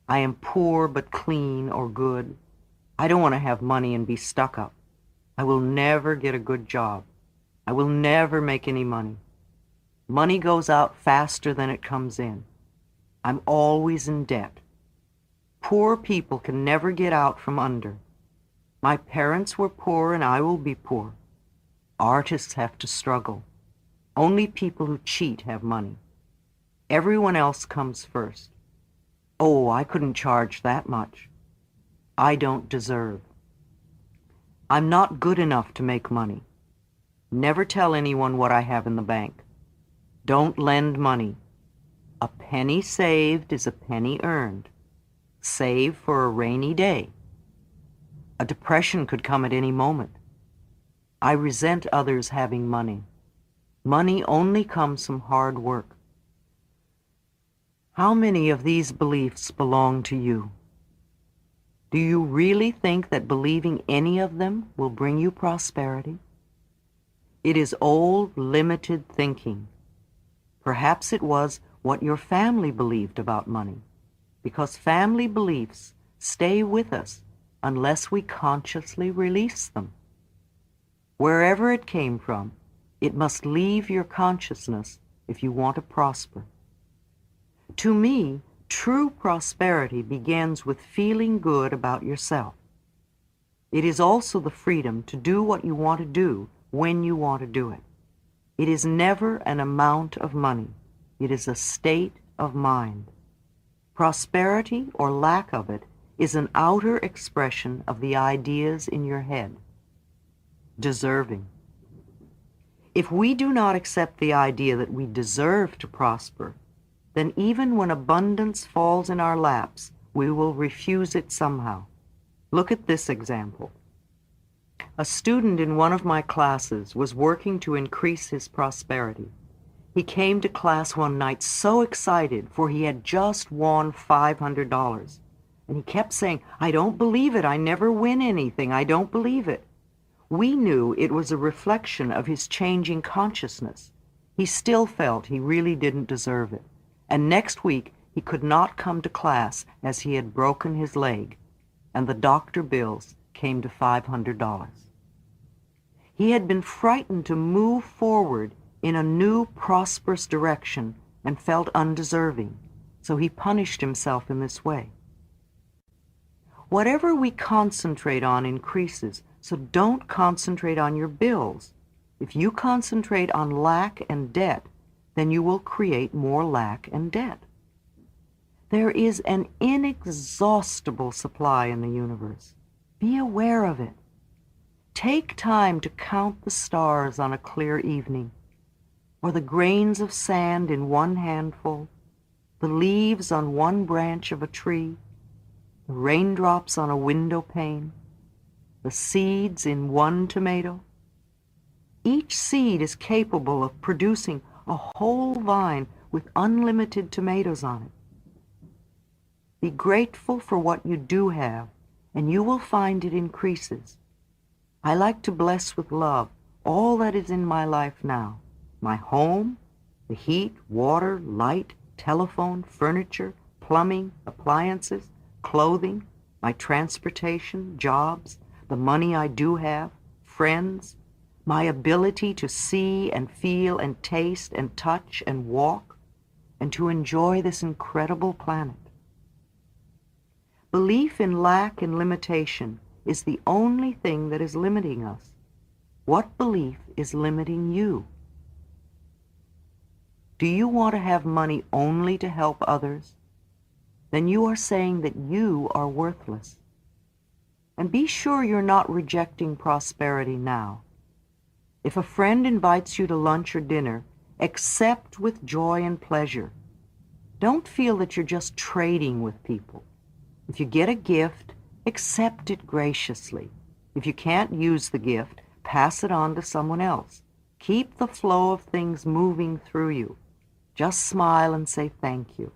I am poor but clean or good. I don't want to have money and be stuck up. I will never get a good job. I will never make any money. Money goes out faster than it comes in. I'm always in debt. Poor people can never get out from under. My parents were poor and I will be poor. Artists have to struggle. Only people who cheat have money. Everyone else comes first. Oh, I couldn't charge that much. I don't deserve. I'm not good enough to make money. Never tell anyone what I have in the bank. Don't lend money. A penny saved is a penny earned. Save for a rainy day. A depression could come at any moment. I resent others having money. Money only comes from hard work. How many of these beliefs belong to you? Do you really think that believing any of them will bring you prosperity? It is old, limited thinking. Perhaps it was what your family believed about money, because family beliefs stay with us unless we consciously release them. Wherever it came from, it must leave your consciousness if you want to prosper. To me, true prosperity begins with feeling good about yourself. It is also the freedom to do what you want to do when you want to do it. It is never an amount of money. It is a state of mind. Prosperity, or lack of it, is an outer expression of the ideas in your head. Deserving. If we do not accept the idea that we deserve to prosper, then even when abundance falls in our laps, we will refuse it somehow. Look at this example. A student in one of my classes was working to increase his prosperity. He came to class one night so excited, for he had just won $500. And he kept saying, "I don't believe it. I never win anything. I don't believe it." We knew it was a reflection of his changing consciousness. He still felt he really didn't deserve it. And next week he could not come to class as he had broken his leg, and the doctor bills came to $500. He had been frightened to move forward in a new prosperous direction and felt undeserving, so he punished himself in this way. Whatever we concentrate on increases, so don't concentrate on your bills. If you concentrate on lack and debt, then you will create more lack and debt. There is an inexhaustible supply in the universe. Be aware of it. Take time to count the stars on a clear evening, or the grains of sand in one handful, the leaves on one branch of a tree, the raindrops on a window pane, the seeds in one tomato. Each seed is capable of producing a whole vine with unlimited tomatoes on it. Be grateful for what you do have, and you will find it increases. I like to bless with love all that is in my life now: my home, the heat, water, light, telephone, furniture, plumbing, appliances, clothing, my transportation, jobs, the money I do have, friends, my ability to see and feel and taste and touch and walk, and to enjoy this incredible planet. Belief in lack and limitation is the only thing that is limiting us. What belief is limiting you? Do you want to have money only to help others? Then you are saying that you are worthless. And be sure you're not rejecting prosperity now. If a friend invites you to lunch or dinner, accept with joy and pleasure. Don't feel that you're just trading with people. If you get a gift, accept it graciously. If you can't use the gift, pass it on to someone else. Keep the flow of things moving through you. Just smile and say thank you.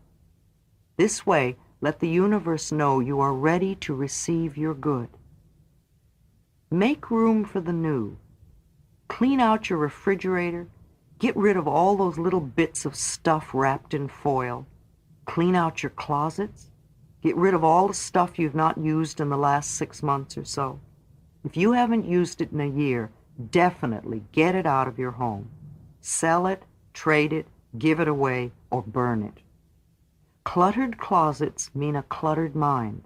This way, let the universe know you are ready to receive your good. Make room for the new. Clean out your refrigerator. Get rid of all those little bits of stuff wrapped in foil. Clean out your closets. Get rid of all the stuff you've not used in the last 6 months or so. If you haven't used it in a year, definitely get it out of your home. Sell it, trade it, give it away, or burn it. Cluttered closets mean a cluttered mind.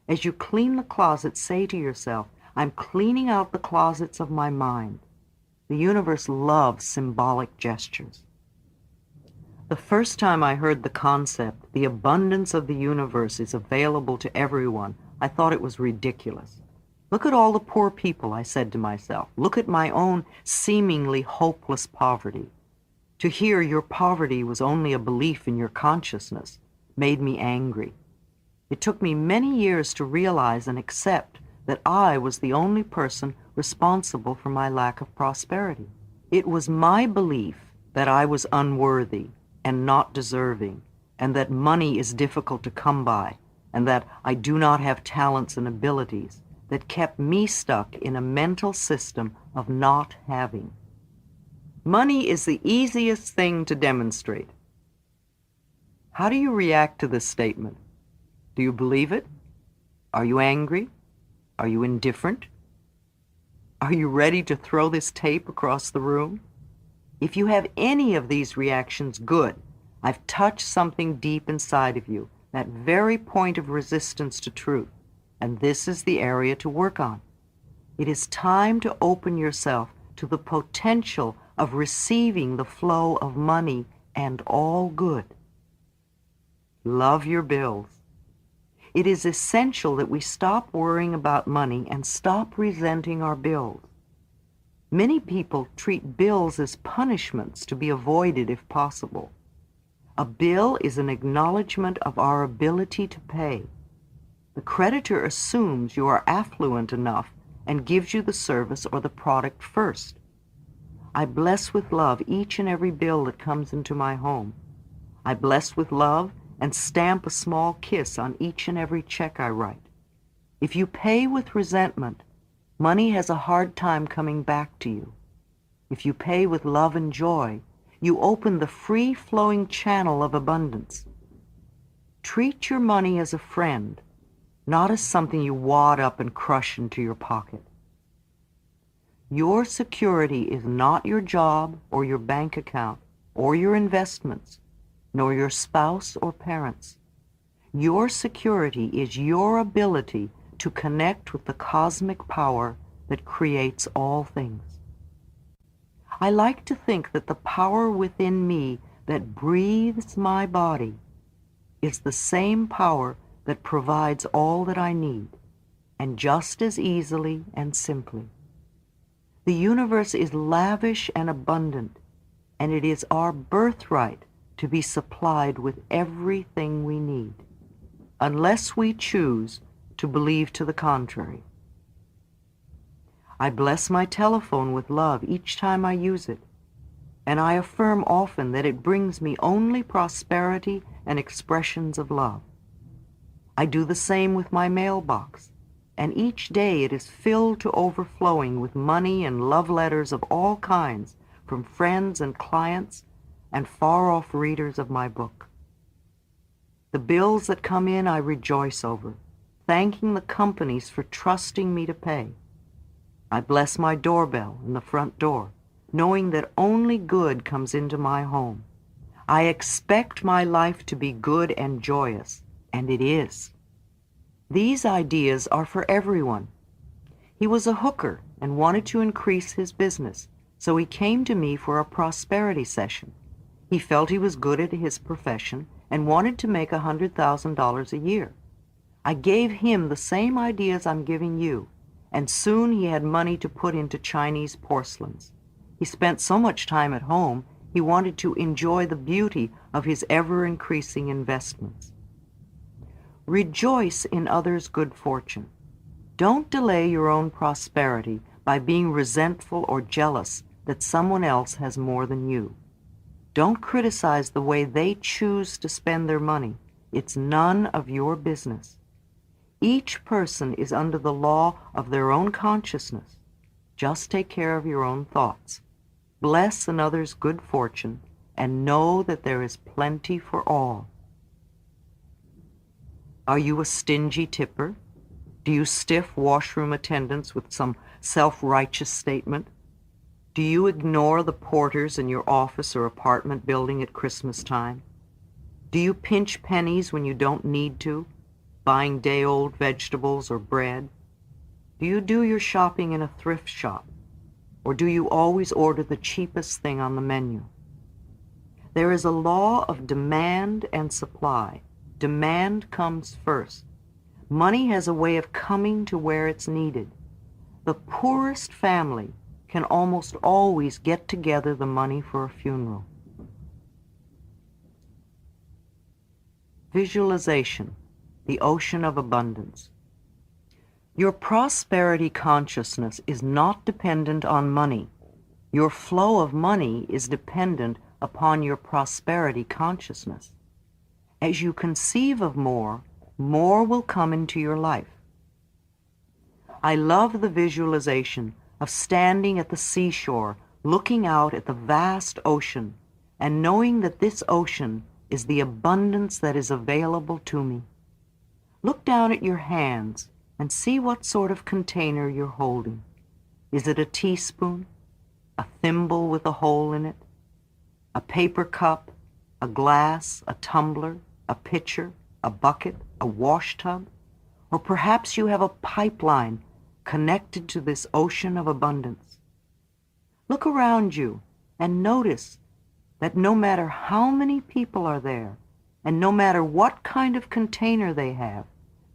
As you clean the closet, say to yourself, I'm cleaning out the closets of my mind. The universe loves symbolic gestures. The first time I heard the concept, the abundance of the universe is available to everyone, I thought it was ridiculous. Look at all the poor people, I said to myself. Look at my own seemingly hopeless poverty. To hear your poverty was only a belief in your consciousness made me angry. It took me many years to realize and accept that I was the only person responsible for my lack of prosperity. It was my belief that I was unworthy and not deserving, and that money is difficult to come by, and that I do not have talents and abilities, that kept me stuck in a mental system of not having. Money is the easiest thing to demonstrate. How do you react to this statement? Do you believe it? Are you angry? Are you indifferent? Are you ready to throw this tape across the room? If you have any of these reactions, good. I've touched something deep inside of you, that very point of resistance to truth, and this is the area to work on. It is time to open yourself to the potential of receiving the flow of money and all good. Love your bills. It is essential that we stop worrying about money and stop resenting our bills. Many people treat bills as punishments to be avoided if possible. A bill is an acknowledgement of our ability to pay. The creditor assumes you are affluent enough and gives you the service or the product first. I bless with love each and every bill that comes into my home. I bless with love and stamp a small kiss on each and every check I write. If you pay with resentment, money has a hard time coming back to you. If you pay with love and joy, you open the free-flowing channel of abundance. Treat your money as a friend, not as something you wad up and crush into your pocket. Your security is not your job or your bank account or your investments, nor your spouse or parents. Your security is your ability to connect with the cosmic power that creates all things. I like to think that the power within me that breathes my body is the same power that provides all that I need, and just as easily and simply. The universe is lavish and abundant, and it is our birthright to be supplied with everything we need, unless we choose to believe to the contrary. I bless my telephone with love each time I use it, and I affirm often that it brings me only prosperity and expressions of love. I do the same with my mailbox, and each day it is filled to overflowing with money and love letters of all kinds from friends and clients and far-off readers of my book. The bills that come in I rejoice over, thanking the companies for trusting me to pay. I bless my doorbell and the front door, knowing that only good comes into my home. I expect my life to be good and joyous, and it is. These ideas are for everyone. He was a hooker and wanted to increase his business, so he came to me for a prosperity session. He felt he was good at his profession and wanted to make $100,000 a year. I gave him the same ideas I'm giving you, and soon he had money to put into Chinese porcelains. He spent so much time at home, he wanted to enjoy the beauty of his ever-increasing investments. Rejoice in others' good fortune. Don't delay your own prosperity by being resentful or jealous that someone else has more than you. Don't criticize the way they choose to spend their money. It's none of your business. Each person is under the law of their own consciousness. Just take care of your own thoughts. Bless another's good fortune, and know that there is plenty for all. Are you a stingy tipper? Do you stiff washroom attendants with some self-righteous statement? Do you ignore the porters in your office or apartment building at Christmas time? Do you pinch pennies when you don't need to, buying day-old vegetables or bread? Do you do your shopping in a thrift shop? Or do you always order the cheapest thing on the menu? There is a law of demand and supply. Demand comes first. Money has a way of coming to where it's needed. The poorest family can almost always get together the money for a funeral. Visualization, the ocean of abundance. Your prosperity consciousness is not dependent on money. Your flow of money is dependent upon your prosperity consciousness. As you conceive of more, more will come into your life. I love the visualization of standing at the seashore, looking out at the vast ocean, and knowing that this ocean is the abundance that is available to me. Look down at your hands and see what sort of container you're holding. Is it a teaspoon, a thimble with a hole in it, a paper cup, a glass, a tumbler, a pitcher, a bucket, a wash tub? Or perhaps you have a pipeline connected to this ocean of abundance. Look around you and notice that no matter how many people are there, and no matter what kind of container they have,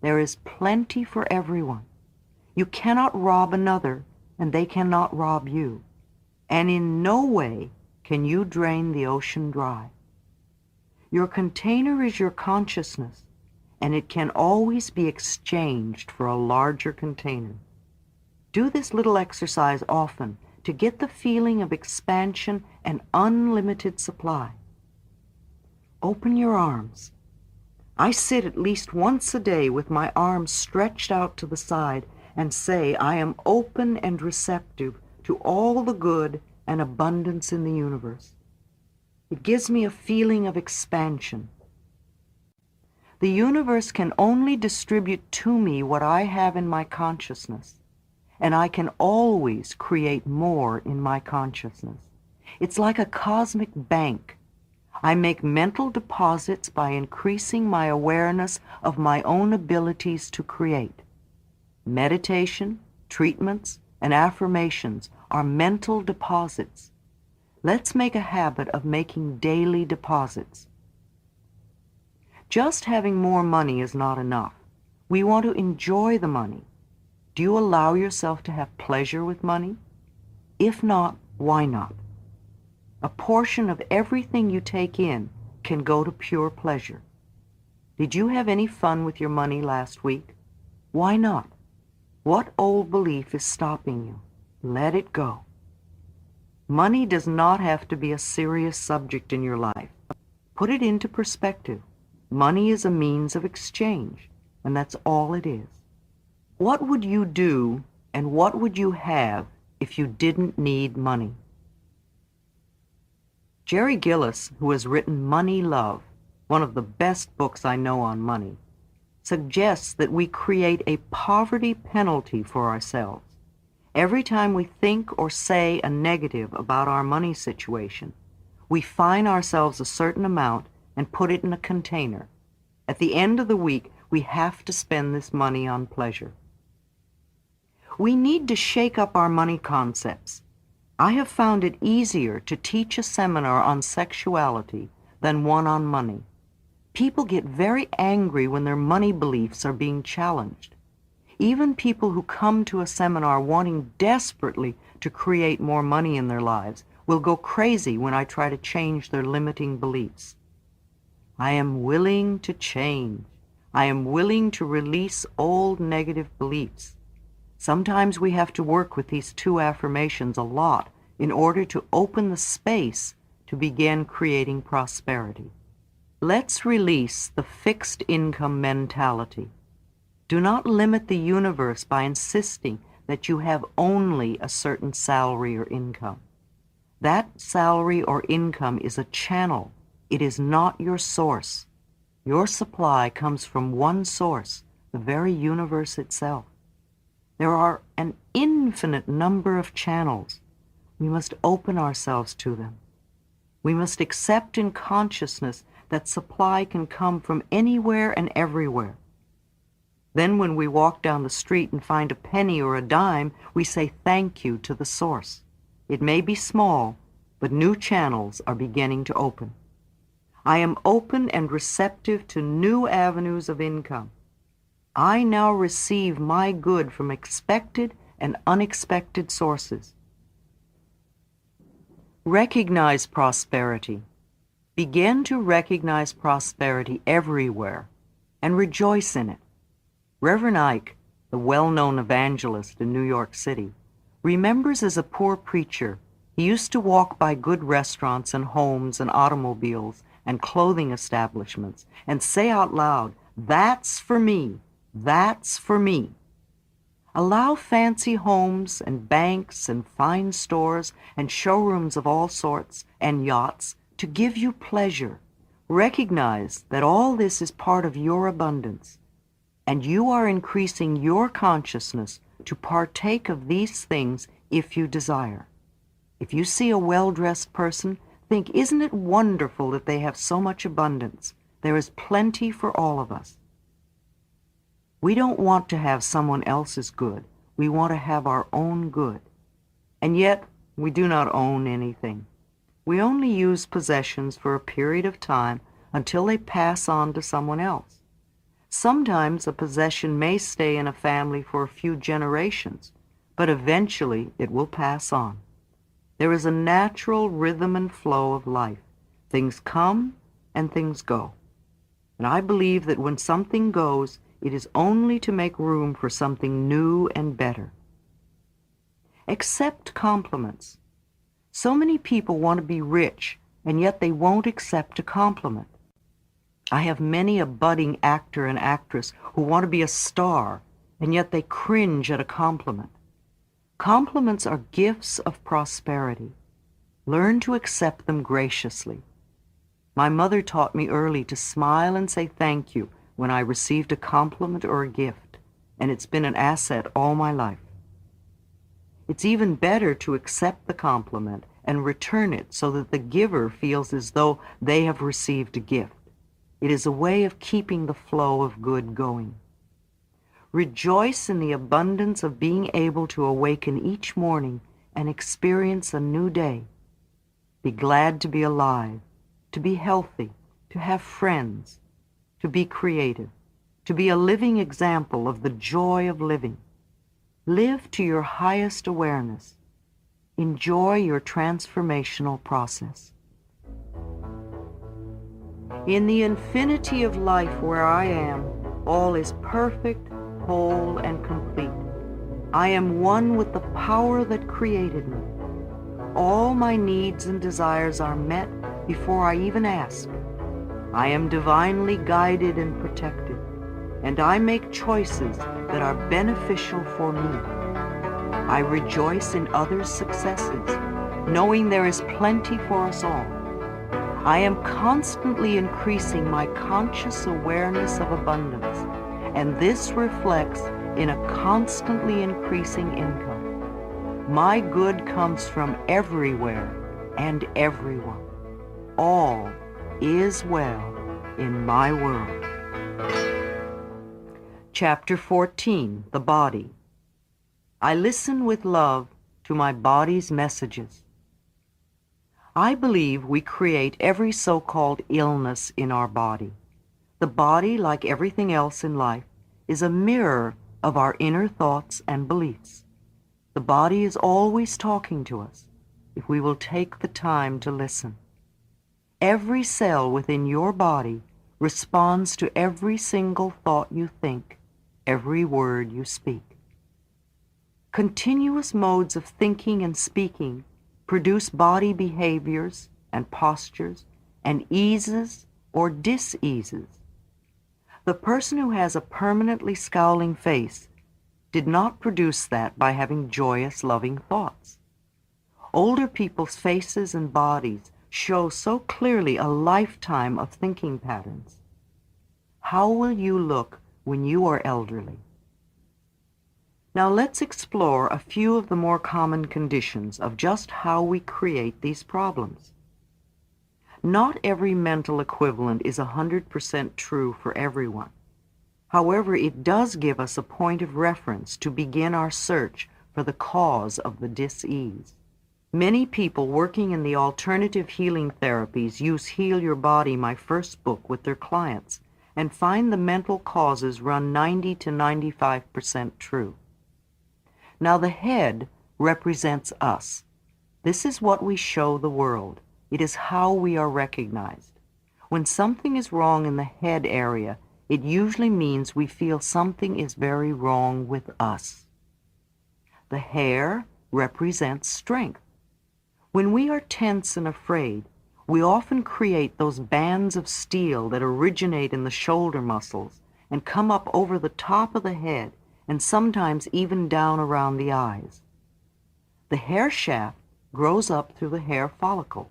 there is plenty for everyone. You cannot rob another, and they cannot rob you. And in no way can you drain the ocean dry. Your container is your consciousness, and it can always be exchanged for a larger container. Do this little exercise often to get the feeling of expansion and unlimited supply. Open your arms. I sit at least once a day with my arms stretched out to the side and say, I am open and receptive to all the good and abundance in the universe. It gives me a feeling of expansion. The universe can only distribute to me what I have in my consciousness, and I can always create more in my consciousness. It's like a cosmic bank. I make mental deposits by increasing my awareness of my own abilities to create. Meditation, treatments, and affirmations are mental deposits. Let's make a habit of making daily deposits. Just having more money is not enough. We want to enjoy the money. Do you allow yourself to have pleasure with money? If not, why not? A portion of everything you take in can go to pure pleasure. Did you have any fun with your money last week? Why not? What old belief is stopping you? Let it go. Money does not have to be a serious subject in your life. Put it into perspective. Money is a means of exchange, and that's all it is. What would you do and what would you have if you didn't need money? Jerry Gillis, who has written Money Love, one of the best books I know on money, suggests that we create a poverty penalty for ourselves. Every time we think or say a negative about our money situation, we fine ourselves a certain amount and put it in a container. At the end of the week, we have to spend this money on pleasure. We need to shake up our money concepts. I have found it easier to teach a seminar on sexuality than one on money. People get very angry when their money beliefs are being challenged. Even people who come to a seminar wanting desperately to create more money in their lives will go crazy when I try to change their limiting beliefs. I am willing to change. I am willing to release old negative beliefs. Sometimes we have to work with these two affirmations a lot in order to open the space to begin creating prosperity. Let's release the fixed income mentality. Do not limit the universe by insisting that you have only a certain salary or income. That salary or income is a channel. It is not your source. Your supply comes from one source, the very universe itself. There are an infinite number of channels. We must open ourselves to them. We must accept in consciousness that supply can come from anywhere and everywhere. Then when we walk down the street and find a penny or a dime, we say thank you to the source. It may be small, but new channels are beginning to open. I am open and receptive to new avenues of income. I now receive my good from expected and unexpected sources. Recognize prosperity. Begin to recognize prosperity everywhere and rejoice in it. Reverend Ike, the well-known evangelist in New York City, remembers as a poor preacher, he used to walk by good restaurants and homes and automobiles and clothing establishments and say out loud, "That's for me, that's for me." Allow fancy homes and banks and fine stores and showrooms of all sorts and yachts to give you pleasure. Recognize that all this is part of your abundance, and you are increasing your consciousness to partake of these things if you desire. If you see a well-dressed person, think, isn't it wonderful that they have so much abundance? There is plenty for all of us. We don't want to have someone else's good. We want to have our own good. And yet, we do not own anything. We only use possessions for a period of time until they pass on to someone else. Sometimes a possession may stay in a family for a few generations, but eventually it will pass on. There is a natural rhythm and flow of life. Things come and things go. And I believe that when something goes, it is only to make room for something new and better. Accept compliments. So many people want to be rich, and yet they won't accept a compliment. I have many a budding actor and actress who want to be a star, and yet they cringe at a compliment. Compliments are gifts of prosperity. Learn to accept them graciously. My mother taught me early to smile and say thank you when I received a compliment or a gift, and it's been an asset all my life. It's even better to accept the compliment and return it so that the giver feels as though they have received a gift. It is a way of keeping the flow of good going. Rejoice in the abundance of being able to awaken each morning and experience a new day. Be glad to be alive, to be healthy, to have friends, to be creative, to be a living example of the joy of living. Live to your highest awareness. Enjoy your transformational process. In the infinity of life where I am, all is perfect, whole, and complete. I am one with the power that created me. All my needs and desires are met before I even ask. I am divinely guided and protected, and I make choices that are beneficial for me. I rejoice in others' successes, knowing there is plenty for us all. I am constantly increasing my conscious awareness of abundance, and this reflects in a constantly increasing income. My good comes from everywhere and everyone. All is well in my world. Chapter 14, The Body. I listen with love to my body's messages. I believe we create every so-called illness in our body. The body, like everything else in life, is a mirror of our inner thoughts and beliefs. The body is always talking to us if we will take the time to listen. Every cell within your body responds to every single thought you think, every word you speak. Continuous modes of thinking and speaking produce body behaviors and postures and eases or dis-eases. The person who has a permanently scowling face did not produce that by having joyous, loving thoughts. Older people's faces and bodies show so clearly a lifetime of thinking patterns. How will you look when you are elderly? Now let's explore a few of the more common conditions of just how we create these problems. Not every mental equivalent is 100% true for everyone. However, it does give us a point of reference to begin our search for the cause of the dis-ease. Many people working in the alternative healing therapies use Heal Your Body, my first book, with their clients and find the mental causes run 90 to 95% true. Now the head represents us. This is what we show the world. It is how we are recognized. When something is wrong in the head area, it usually means we feel something is very wrong with us. The hair represents strength. When we are tense and afraid, we often create those bands of steel that originate in the shoulder muscles and come up over the top of the head and sometimes even down around the eyes. The hair shaft grows up through the hair follicle.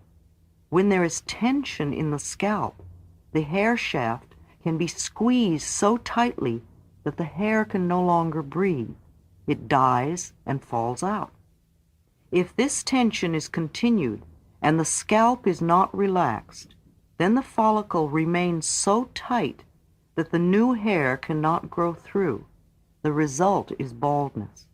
When there is tension in the scalp, the hair shaft can be squeezed so tightly that the hair can no longer breathe. It dies and falls out. If this tension is continued and the scalp is not relaxed, then the follicle remains so tight that the new hair cannot grow through. The result is baldness.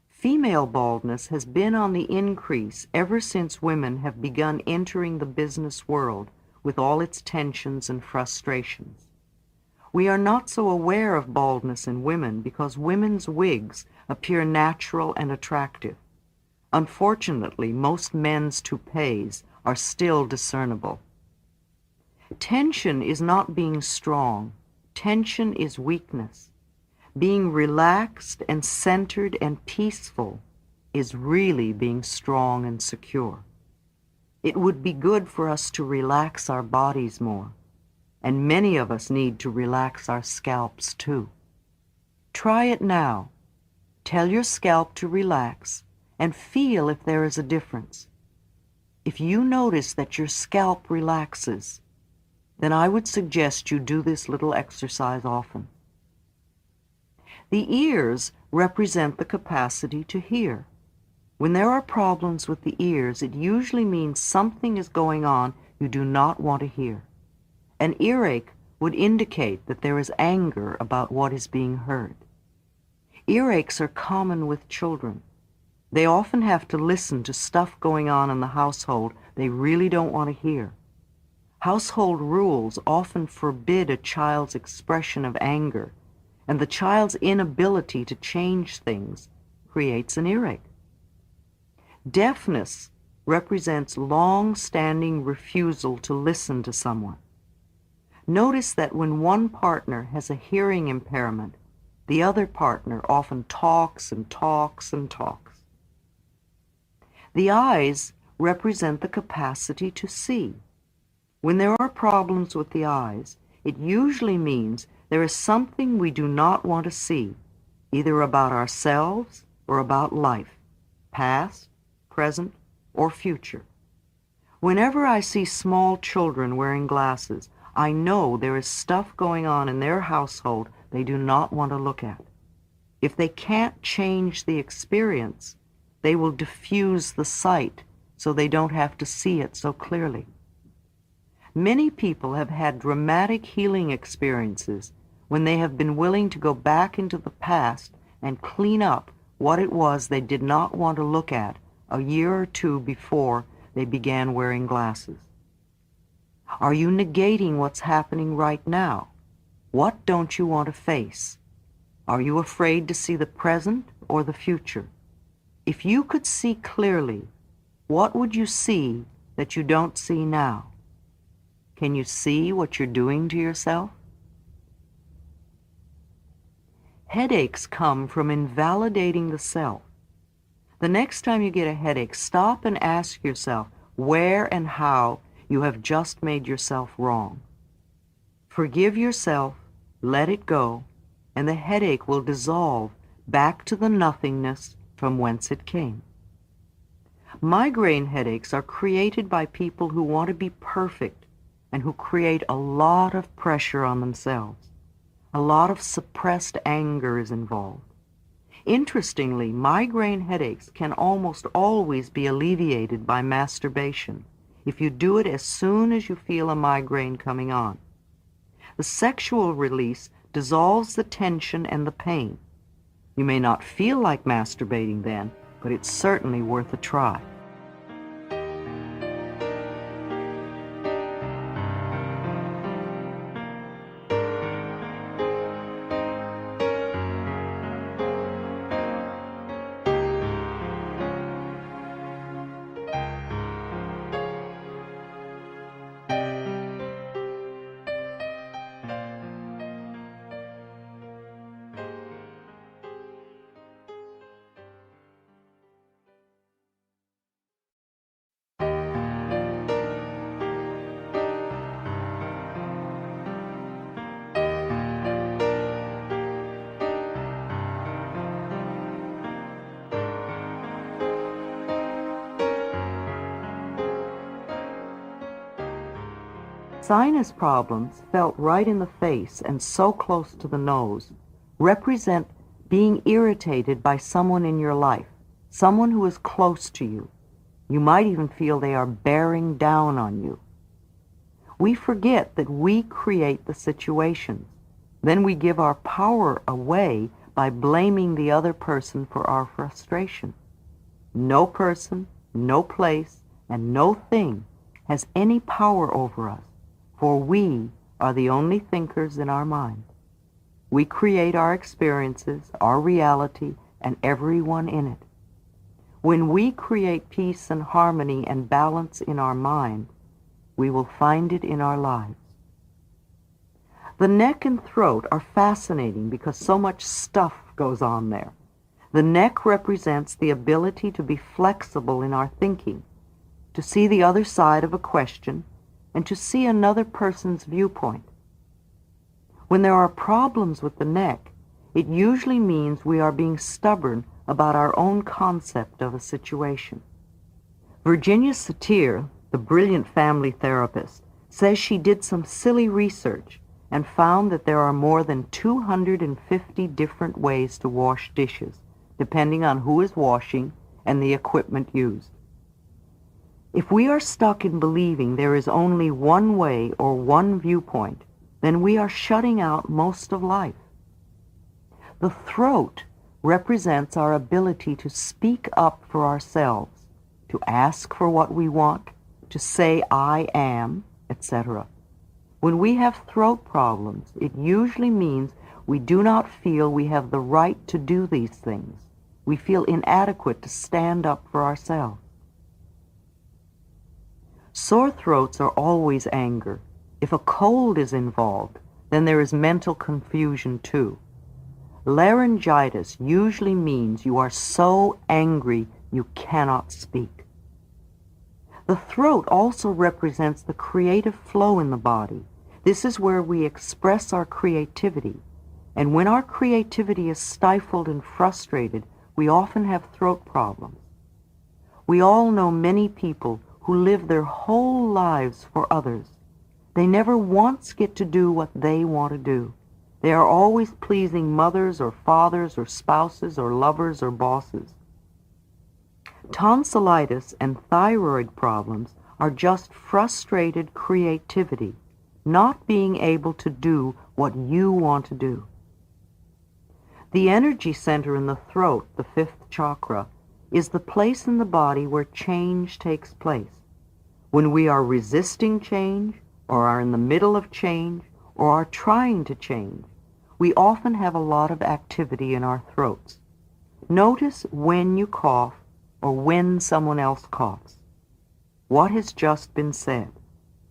Female baldness has been on the increase ever since women have begun entering the business world with all its tensions and frustrations. We are not so aware of baldness in women because women's wigs appear natural and attractive. Unfortunately, most men's toupees are still discernible. Tension is not being strong. Tension is weakness. Being relaxed and centered and peaceful is really being strong and secure. It would be good for us to relax our bodies more, and many of us need to relax our scalps too. Try it now. Tell your scalp to relax and feel if there is a difference. If you notice that your scalp relaxes, then I would suggest you do this little exercise often. The ears represent the capacity to hear. When there are problems with the ears, it usually means something is going on you do not want to hear. An earache would indicate that there is anger about what is being heard. Earaches are common with children. They often have to listen to stuff going on in the household they really don't want to hear. Household rules often forbid a child's expression of anger, and the child's inability to change things creates an earache. Deafness represents long-standing refusal to listen to someone. Notice that when one partner has a hearing impairment, the other partner often talks and talks and talks. The eyes represent the capacity to see. When there are problems with the eyes, it usually means there is something we do not want to see, either about ourselves or about life, past, present, or future. Whenever I see small children wearing glasses, I know there is stuff going on in their household they do not want to look at. If they can't change the experience, they will diffuse the sight so they don't have to see it so clearly. Many people have had dramatic healing experiences when they have been willing to go back into the past and clean up what it was they did not want to look at a year or two before they began wearing glasses. Are you negating what's happening right now? What don't you want to face? Are you afraid to see the present or the future? If you could see clearly, what would you see that you don't see now? Can you see what you're doing to yourself? Headaches come from invalidating the self. The next time you get a headache, stop and ask yourself where and how you have just made yourself wrong. Forgive yourself, let it go, and the headache will dissolve back to the nothingness from whence it came. Migraine headaches are created by people who want to be perfect and who create a lot of pressure on themselves. A lot of suppressed anger is involved. Interestingly, migraine headaches can almost always be alleviated by masturbation if you do it as soon as you feel a migraine coming on. The sexual release dissolves the tension and the pain. You may not feel like masturbating then, but it's certainly worth a try. Sinus problems, felt right in the face and so close to the nose, represent being irritated by someone in your life, someone who is close to you. You might even feel they are bearing down on you. We forget that we create the situations. Then we give our power away by blaming the other person for our frustration. No person, no place, and no thing has any power over us, for we are the only thinkers in our mind. We create our experiences, our reality, and everyone in it. When we create peace and harmony and balance in our mind, we will find it in our lives. The neck and throat are fascinating because so much stuff goes on there. The neck represents the ability to be flexible in our thinking, to see the other side of a question, and to see another person's viewpoint. When there are problems with the neck, it usually means we are being stubborn about our own concept of a situation. Virginia Satir, the brilliant family therapist, says she did some silly research and found that there are more than 250 different ways to wash dishes, depending on who is washing and the equipment used. If we are stuck in believing there is only one way or one viewpoint, then we are shutting out most of life. The throat represents our ability to speak up for ourselves, to ask for what we want, to say I am, etc. When we have throat problems, it usually means we do not feel we have the right to do these things. We feel inadequate to stand up for ourselves. Sore throats are always anger. If a cold is involved, then there is mental confusion too. Laryngitis usually means you are so angry you cannot speak. The throat also represents the creative flow in the body. This is where we express our creativity. And when our creativity is stifled and frustrated, we often have throat problems. We all know many people who live their whole lives for others. They never once get to do what they want to do. They are always pleasing mothers or fathers or spouses or lovers or bosses. Tonsillitis and thyroid problems are just frustrated creativity, not being able to do what you want to do. The energy center in the throat, the fifth chakra, is the place in the body where change takes place. When we are resisting change, or are in the middle of change, or are trying to change, we often have a lot of activity in our throats. Notice when you cough or when someone else coughs. What has just been said?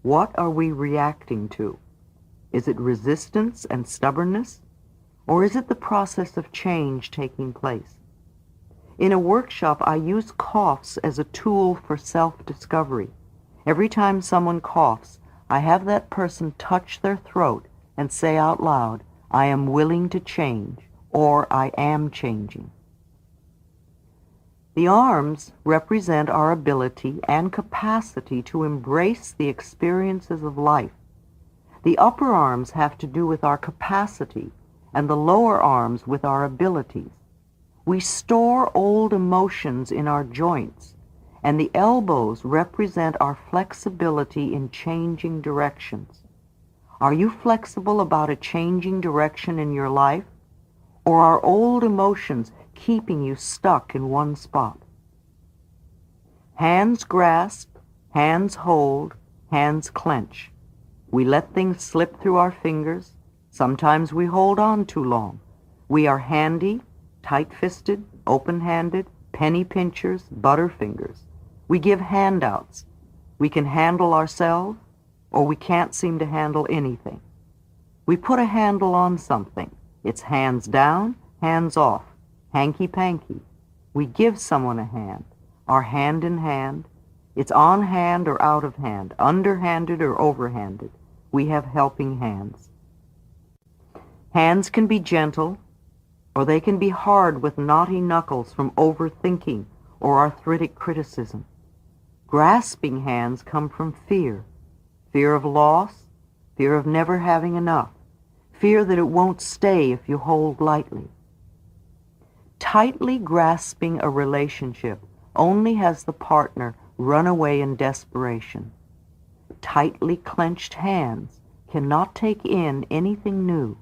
What are we reacting to? Is it resistance and stubbornness? Or is it the process of change taking place? In a workshop, I use coughs as a tool for self-discovery. Every time someone coughs, I have that person touch their throat and say out loud, I am willing to change, or I am changing. The arms represent our ability and capacity to embrace the experiences of life. The upper arms have to do with our capacity, and the lower arms with our abilities. We store old emotions in our joints, and the elbows represent our flexibility in changing directions. Are you flexible about a changing direction in your life? Or are old emotions keeping you stuck in one spot? Hands grasp, hands hold, hands clench. We let things slip through our fingers. Sometimes we hold on too long. We are handy, tight-fisted, open-handed, penny pinchers, butterfingers. We give handouts. We can handle ourselves, or we can't seem to handle anything. We put a handle on something. It's hands down, hands off, hanky-panky. We give someone a hand, our hand in hand. It's on hand or out of hand, underhanded or overhanded. We have helping hands. Hands can be gentle, or they can be hard with knotty knuckles from overthinking or arthritic criticism. Grasping hands come from fear. Fear of loss, fear of never having enough, fear that it won't stay if you hold lightly. Tightly grasping a relationship only has the partner run away in desperation. Tightly clenched hands cannot take in anything new.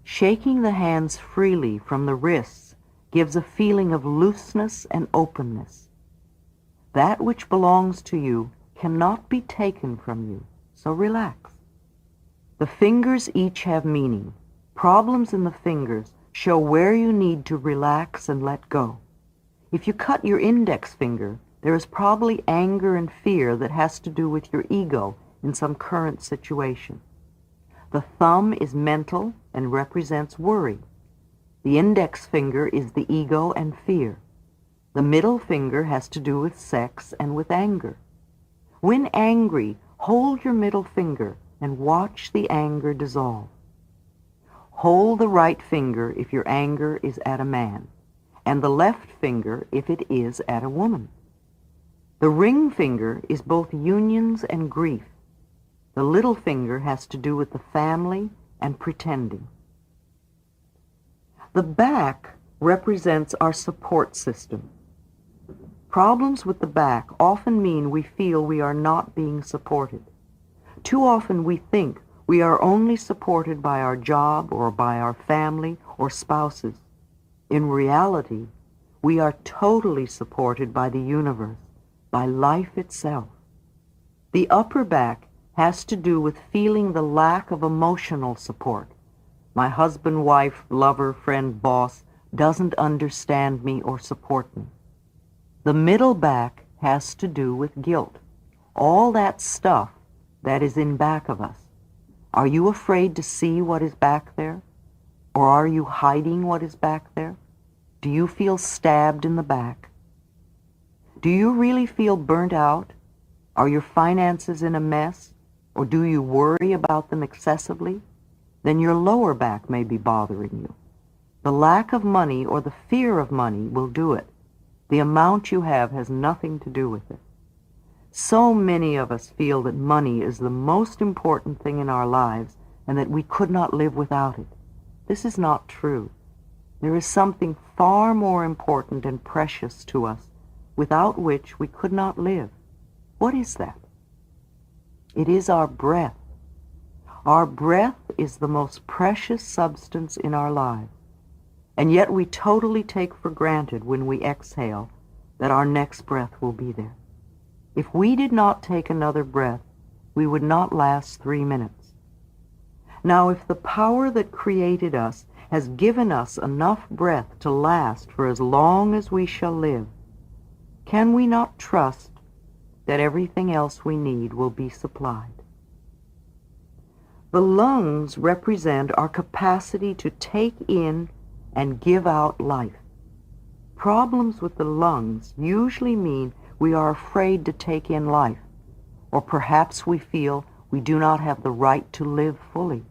Shaking the hands freely from the wrists gives a feeling of looseness and openness. That which belongs to you cannot be taken from you, so relax. The fingers each have meaning. Problems in the fingers show where you need to relax and let go. If you cut your index finger, there is probably anger and fear that has to do with your ego in some current situation. The thumb is mental and represents worry. The index finger is the ego and fear. The middle finger has to do with sex and with anger. When angry, hold your middle finger and watch the anger dissolve. Hold the right finger if your anger is at a man, and the left finger if it is at a woman. The ring finger is both unions and grief. The little finger has to do with the family and pretending. The back represents our support system. Problems with the back often mean we feel we are not being supported. Too often we think we are only supported by our job or by our family or spouses. In reality, we are totally supported by the universe, by life itself. The upper back has to do with feeling the lack of emotional support. My husband, wife, lover, friend, boss doesn't understand me or support me. The middle back has to do with guilt. All that stuff that is in back of us. Are you afraid to see what is back there? Or are you hiding what is back there? Do you feel stabbed in the back? Do you really feel burnt out? Are your finances in a mess? Or do you worry about them excessively? Then your lower back may be bothering you. The lack of money or the fear of money will do it. The amount you have has nothing to do with it. So many of us feel that money is the most important thing in our lives and that we could not live without it. This is not true. There is something far more important and precious to us, without which we could not live. What is that? It is our breath. Our breath is the most precious substance in our lives, and yet we totally take for granted when we exhale that our next breath will be there. If we did not take another breath, we would not last 3 minutes. Now, if the power that created us has given us enough breath to last for as long as we shall live, can we not trust that everything else we need will be supplied? The lungs represent our capacity to take in and give out life. Problems with the lungs usually mean we are afraid to take in life, or perhaps we feel we do not have the right to live fully.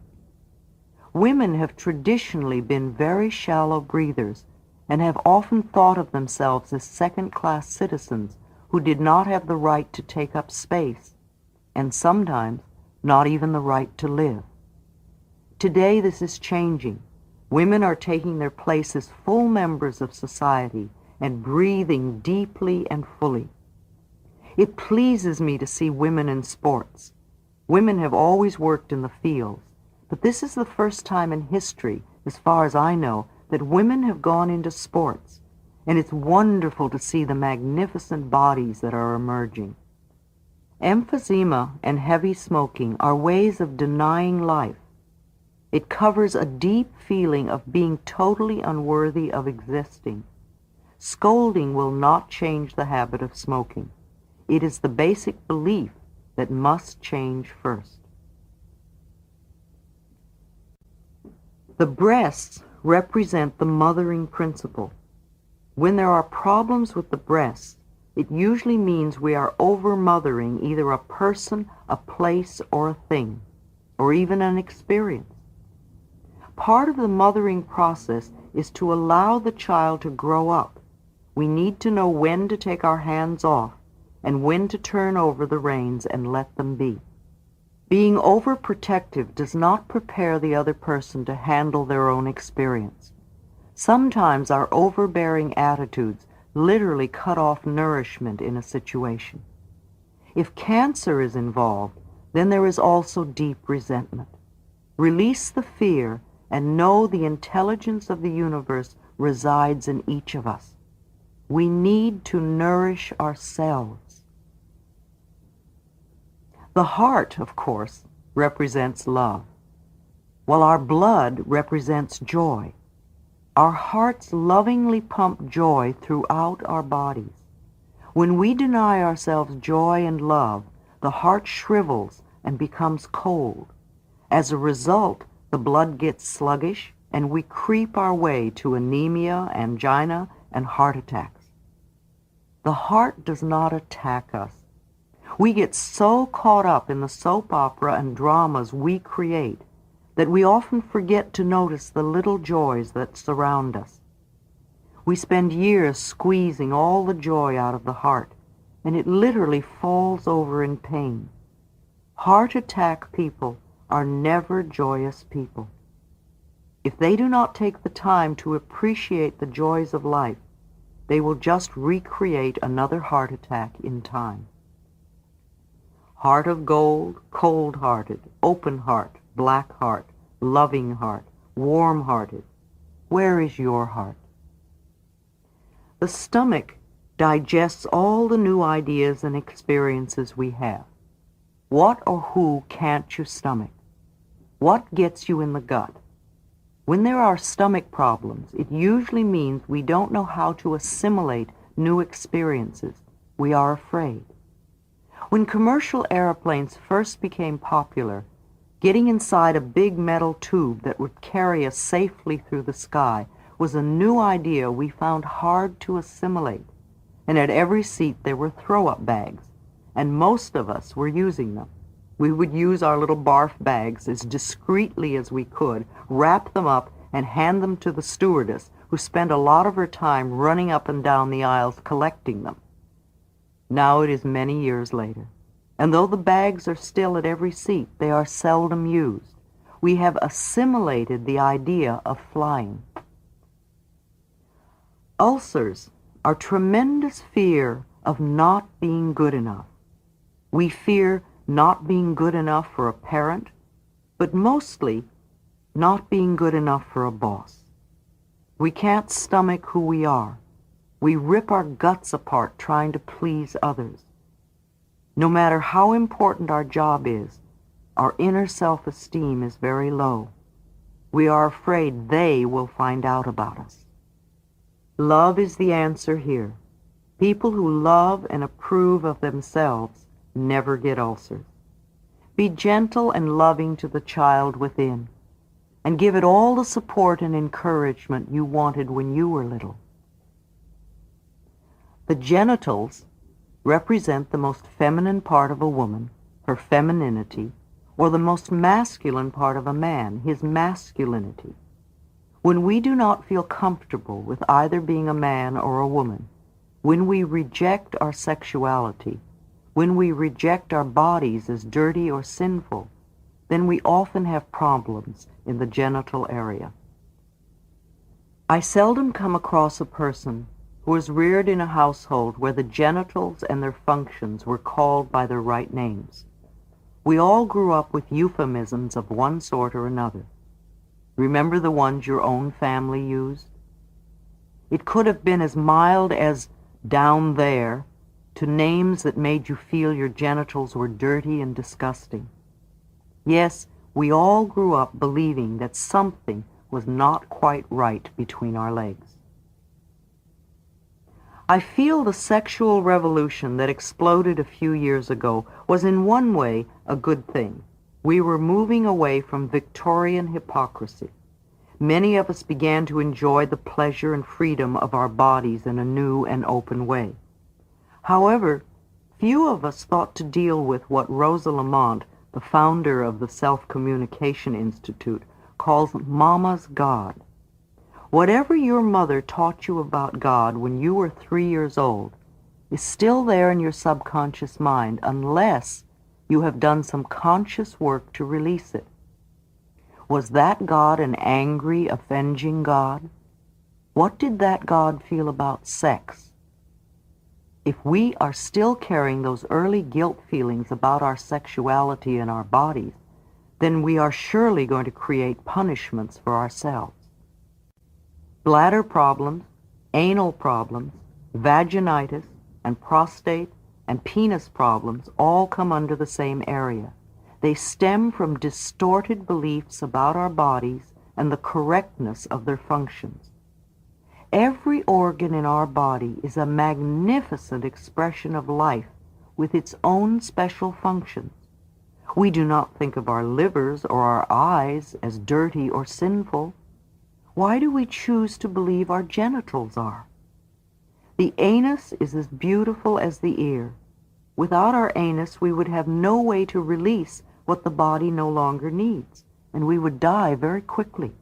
Women have traditionally been very shallow breathers and have often thought of themselves as second-class citizens who did not have the right to take up space, and sometimes not even the right to live. Today this is changing. Women are taking their place as full members of society and breathing deeply and fully. It pleases me to see women in sports. Women have always worked in the fields, but this is the first time in history, as far as I know, that women have gone into sports, and it's wonderful to see the magnificent bodies that are emerging. Emphysema and heavy smoking are ways of denying life. It covers a deep feeling of being totally unworthy of existing. Scolding will not change the habit of smoking. It is the basic belief that must change first. The breasts represent the mothering principle. When there are problems with the breasts, it usually means we are over-mothering either a person, a place, or a thing, or even an experience. Part of the mothering process is to allow the child to grow up. We need to know when to take our hands off and when to turn over the reins and let them be. Being overprotective does not prepare the other person to handle their own experience. Sometimes our overbearing attitudes literally cut off nourishment in a situation. If cancer is involved, then there is also deep resentment. Release the fear and know the intelligence of the universe resides in each of us. We need to nourish ourselves. The heart, of course, represents love, while our blood represents joy. Our hearts lovingly pump joy throughout our bodies. When we deny ourselves joy and love, the heart shrivels and becomes cold. As a result, the blood gets sluggish and we creep our way to anemia, angina, and heart attacks. The heart does not attack us. We get so caught up in the soap opera and dramas we create that we often forget to notice the little joys that surround us. We spend years squeezing all the joy out of the heart, and it literally falls over in pain. Heart attack people are never joyous people. If they do not take the time to appreciate the joys of life, they will just recreate another heart attack in time. Heart of gold, cold-hearted, open heart, black heart, loving heart, warm-hearted. Where is your heart? The stomach digests all the new ideas and experiences we have. What or who can't you stomach? What gets you in the gut? When there are stomach problems, it usually means we don't know how to assimilate new experiences. We are afraid. When commercial airplanes first became popular, getting inside a big metal tube that would carry us safely through the sky was a new idea we found hard to assimilate. And at every seat there were throw-up bags, and most of us were using them. We would use our little barf bags as discreetly as we could, wrap them up, and hand them to the stewardess, who spent a lot of her time running up and down the aisles collecting them. Now it is many years later, and though the bags are still at every seat, they are seldom used. We have assimilated the idea of flying. Ulcers are tremendous fear of not being good enough. We fear not being good enough for a parent, but mostly not being good enough for a boss. We can't stomach who we are. We rip our guts apart trying to please others. No matter how important our job is, our inner self-esteem is very low. We are afraid they will find out about us. Love is the answer here. People who love and approve of themselves never get ulcers. Be gentle and loving to the child within, and give it all the support and encouragement you wanted when you were little. The genitals represent the most feminine part of a woman, her femininity, or the most masculine part of a man, his masculinity. When we do not feel comfortable with either being a man or a woman, when we reject our sexuality, when we reject our bodies as dirty or sinful, then we often have problems in the genital area. I seldom come across a person who was reared in a household where the genitals and their functions were called by their right names. We all grew up with euphemisms of one sort or another. Remember the ones your own family used? It could have been as mild as down there to names that made you feel your genitals were dirty and disgusting. Yes, we all grew up believing that something was not quite right between our legs. I feel the sexual revolution that exploded a few years ago was in one way a good thing. We were moving away from Victorian hypocrisy. Many of us began to enjoy the pleasure and freedom of our bodies in a new and open way. However, few of us thought to deal with what Rosa Lamont, the founder of the Self-Communication Institute, calls Mama's God. Whatever your mother taught you about God when you were 3 years old is still there in your subconscious mind unless you have done some conscious work to release it. Was that God an angry, avenging God? What did that God feel about sex? If we are still carrying those early guilt feelings about our sexuality and our bodies, then we are surely going to create punishments for ourselves. Bladder problems, anal problems, vaginitis, and prostate and penis problems all come under the same area. They stem from distorted beliefs about our bodies and the correctness of their functions. Every organ in our body is a magnificent expression of life with its own special functions. We do not think of our livers or our eyes as dirty or sinful. Why do we choose to believe our genitals are? The anus is as beautiful as the ear. Without our anus, we would have no way to release what the body no longer needs, and we would die very quickly.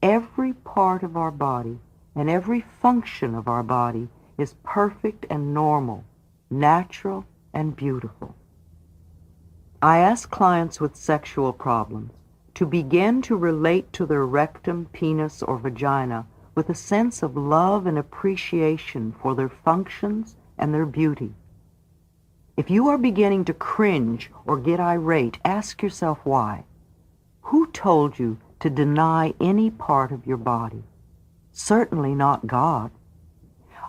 Every part of our body and every function of our body is perfect and normal, natural and beautiful. I ask clients with sexual problems to begin to relate to their rectum, penis, or vagina with a sense of love and appreciation for their functions and their beauty. If you are beginning to cringe or get irate, ask yourself why. Who told you to deny any part of your body? Certainly not God.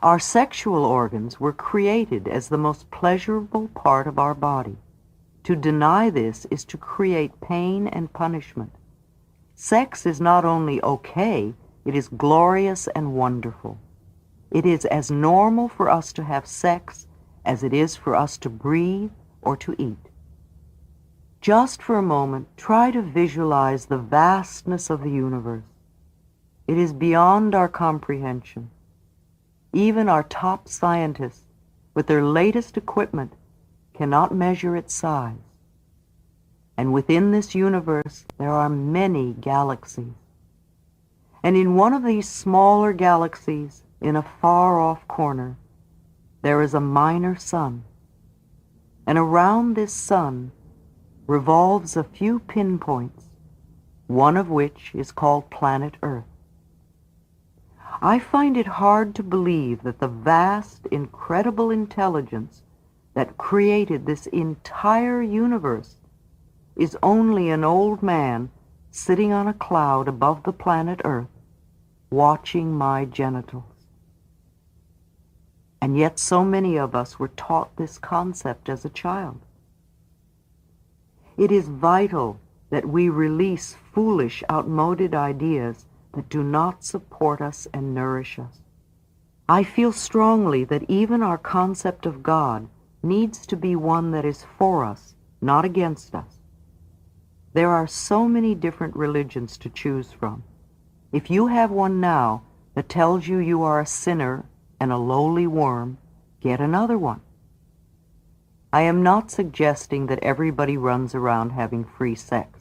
Our sexual organs were created as the most pleasurable part of our body. To deny this is to create pain and punishment. Sex is not only okay, it is glorious and wonderful. It is as normal for us to have sex as it is for us to breathe or to eat. Just for a moment, try to visualize the vastness of the universe. It is beyond our comprehension. Even our top scientists, with their latest equipment, cannot measure its size. And within this universe, there are many galaxies. And in one of these smaller galaxies, in a far-off corner, there is a minor sun. And around this sun revolves a few pinpoints, one of which is called planet Earth. I find it hard to believe that the vast, incredible intelligence that created this entire universe is only an old man sitting on a cloud above the planet Earth, watching my genitals. And yet so many of us were taught this concept as a child. It is vital that we release foolish, outmoded ideas that do not support us and nourish us. I feel strongly that even our concept of God needs to be one that is for us, not against us. There are so many different religions to choose from. If you have one now that tells you you are a sinner and a lowly worm, get another one. I am not suggesting that everybody runs around having free sex.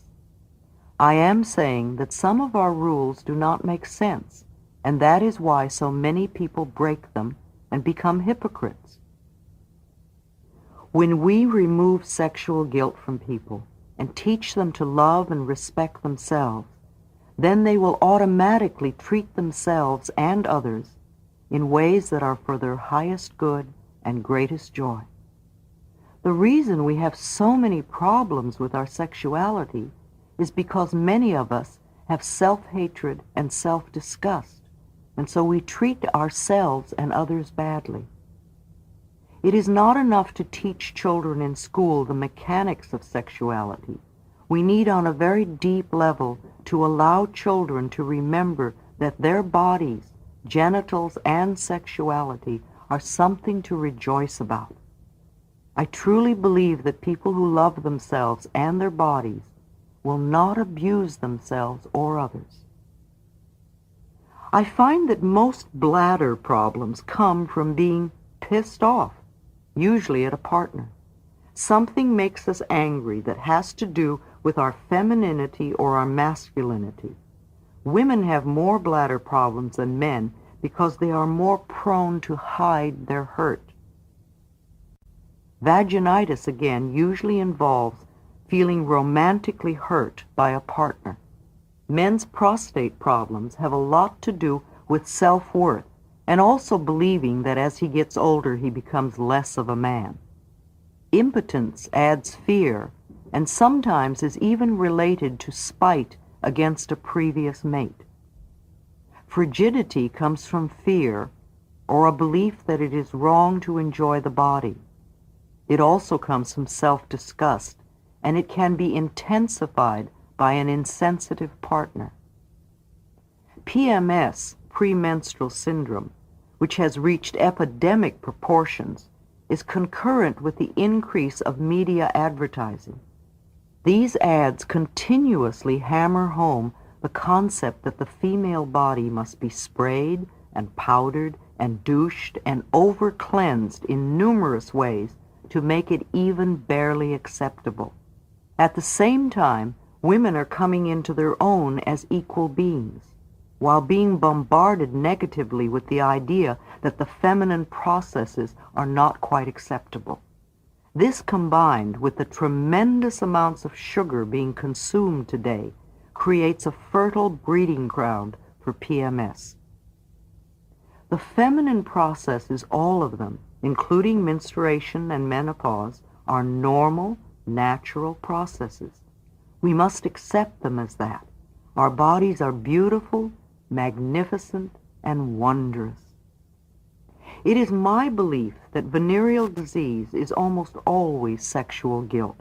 I am saying that some of our rules do not make sense, and that is why so many people break them and become hypocrites. When we remove sexual guilt from people and teach them to love and respect themselves, then they will automatically treat themselves and others in ways that are for their highest good and greatest joy. The reason we have so many problems with our sexuality is because many of us have self-hatred and self-disgust, and so we treat ourselves and others badly. It is not enough to teach children in school the mechanics of sexuality. We need on a very deep level to allow children to remember that their bodies, genitals, and sexuality are something to rejoice about. I truly believe that people who love themselves and their bodies will not abuse themselves or others. I find that most bladder problems come from being pissed off, usually at a partner. Something makes us angry that has to do with our femininity or our masculinity. Women have more bladder problems than men because they are more prone to hide their hurt. Vaginitis, again, usually involves feeling romantically hurt by a partner. Men's prostate problems have a lot to do with self-worth and also believing that as he gets older he becomes less of a man. Impotence adds fear and sometimes is even related to spite against a previous mate. Frigidity comes from fear or a belief that it is wrong to enjoy the body. It also comes from self-disgust, and it can be intensified by an insensitive partner. PMS, premenstrual syndrome, which has reached epidemic proportions, is concurrent with the increase of media advertising. These ads continuously hammer home the concept that the female body must be sprayed and powdered and douched and over-cleansed in numerous ways to make it even barely acceptable. At the same time, women are coming into their own as equal beings, while being bombarded negatively with the idea that the feminine processes are not quite acceptable. This, combined with the tremendous amounts of sugar being consumed today, creates a fertile breeding ground for PMS. The feminine processes, all of them, including menstruation and menopause, are normal, natural processes. We must accept them as that. Our bodies are beautiful, magnificent, and wondrous. It is my belief that venereal disease is almost always sexual guilt.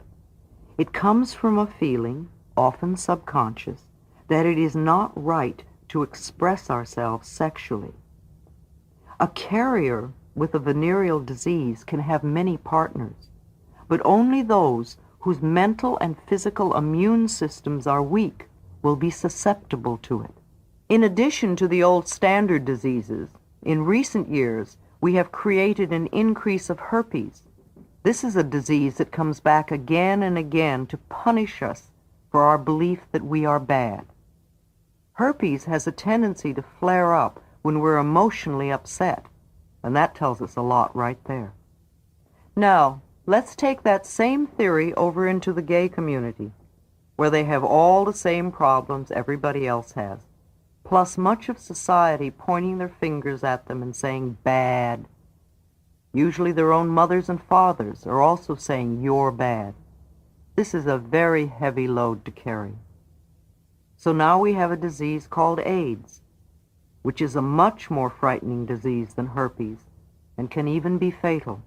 It comes from a feeling, often subconscious, that it is not right to express ourselves sexually. A carrier with a venereal disease can have many partners, but only those whose mental and physical immune systems are weak will be susceptible to it. In addition to the old standard diseases, in recent years we have created an increase of herpes. This is a disease that comes back again and again to punish us for our belief that we are bad. Herpes has a tendency to flare up when we're emotionally upset, and that tells us a lot right there. Now, let's take that same theory over into the gay community, where they have all the same problems everybody else has, plus much of society pointing their fingers at them and saying bad. Usually their own mothers and fathers are also saying you're bad. This is a very heavy load to carry. So now we have a disease called AIDS, which is a much more frightening disease than herpes and can even be fatal.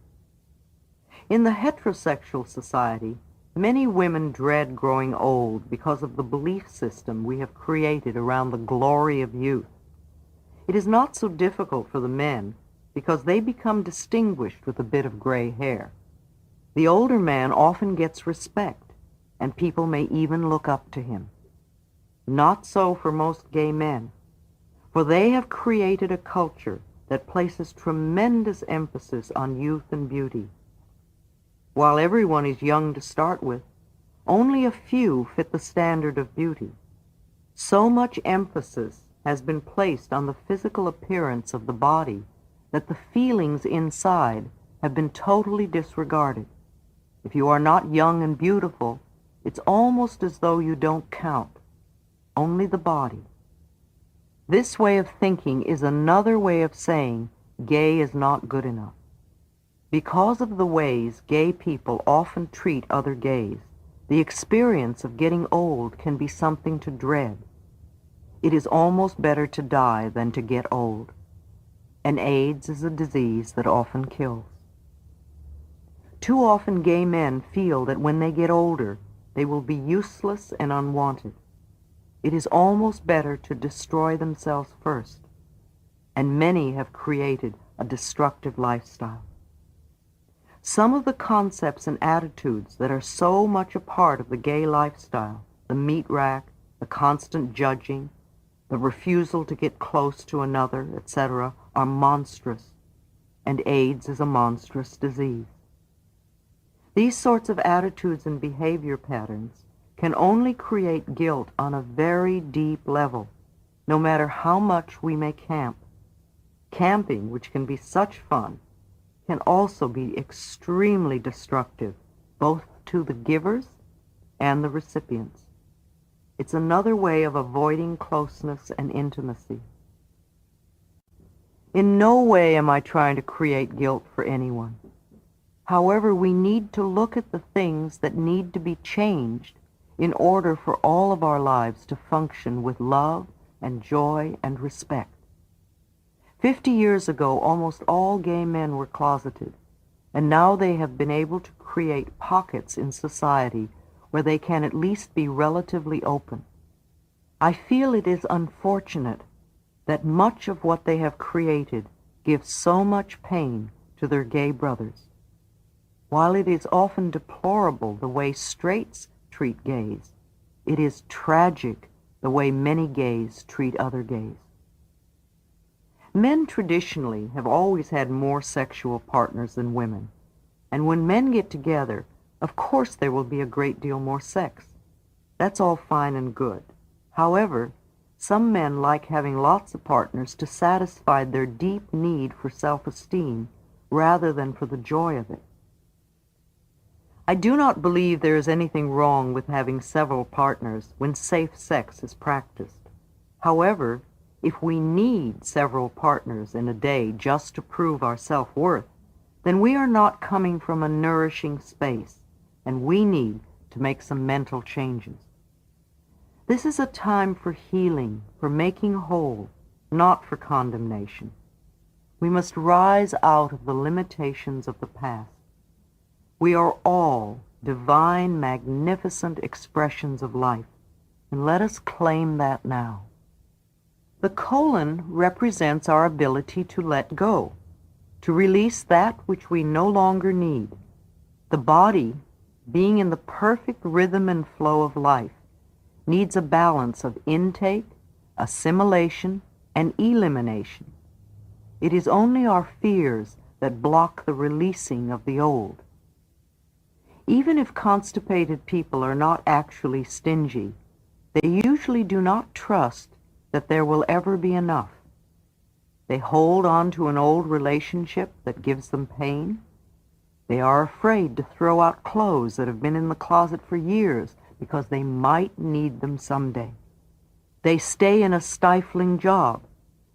In the heterosexual society, many women dread growing old because of the belief system we have created around the glory of youth. It is not so difficult for the men because they become distinguished with a bit of gray hair. The older man often gets respect, and people may even look up to him. Not so for most gay men, for they have created a culture that places tremendous emphasis on youth and beauty. While everyone is young to start with, only a few fit the standard of beauty. So much emphasis has been placed on the physical appearance of the body that the feelings inside have been totally disregarded. If you are not young and beautiful, it's almost as though you don't count, only the body. This way of thinking is another way of saying gay is not good enough. Because of the ways gay people often treat other gays, the experience of getting old can be something to dread. It is almost better to die than to get old. And AIDS is a disease that often kills. Too often gay men feel that when they get older, they will be useless and unwanted. It is almost better to destroy themselves first, and many have created a destructive lifestyle. Some of the concepts and attitudes that are so much a part of the gay lifestyle, the meat rack, the constant judging, the refusal to get close to another, etc., are monstrous, and AIDS is a monstrous disease. These sorts of attitudes and behavior patterns can only create guilt on a very deep level, no matter how much we may camp. Camping, which can be such fun, can also be extremely destructive, both to the givers and the recipients. It's another way of avoiding closeness and intimacy. In no way am I trying to create guilt for anyone. However, we need to look at the things that need to be changed in order for all of our lives to function with love and joy and respect. 50 years ago, almost all gay men were closeted, and now they have been able to create pockets in society where they can at least be relatively open. I feel it is unfortunate that much of what they have created gives so much pain to their gay brothers. While it is often deplorable the way straights treat gays, it is tragic the way many gays treat other gays. Men traditionally have always had more sexual partners than women, and when men get together, of course there will be a great deal more sex. That's all fine and good. However, some men like having lots of partners to satisfy their deep need for self-esteem rather than for the joy of it. I do not believe there is anything wrong with having several partners when safe sex is practiced. However, if we need several partners in a day just to prove our self-worth, then we are not coming from a nourishing space, and we need to make some mental changes. This is a time for healing, for making whole, not for condemnation. We must rise out of the limitations of the past. We are all divine, magnificent expressions of life, and let us claim that now. The colon represents our ability to let go, to release that which we no longer need. The body, being in the perfect rhythm and flow of life, needs a balance of intake, assimilation, and elimination. It is only our fears that block the releasing of the old. Even if constipated people are not actually stingy, they usually do not trust that there will ever be enough. They hold on to an old relationship that gives them pain. They are afraid to throw out clothes that have been in the closet for years because they might need them someday. They stay in a stifling job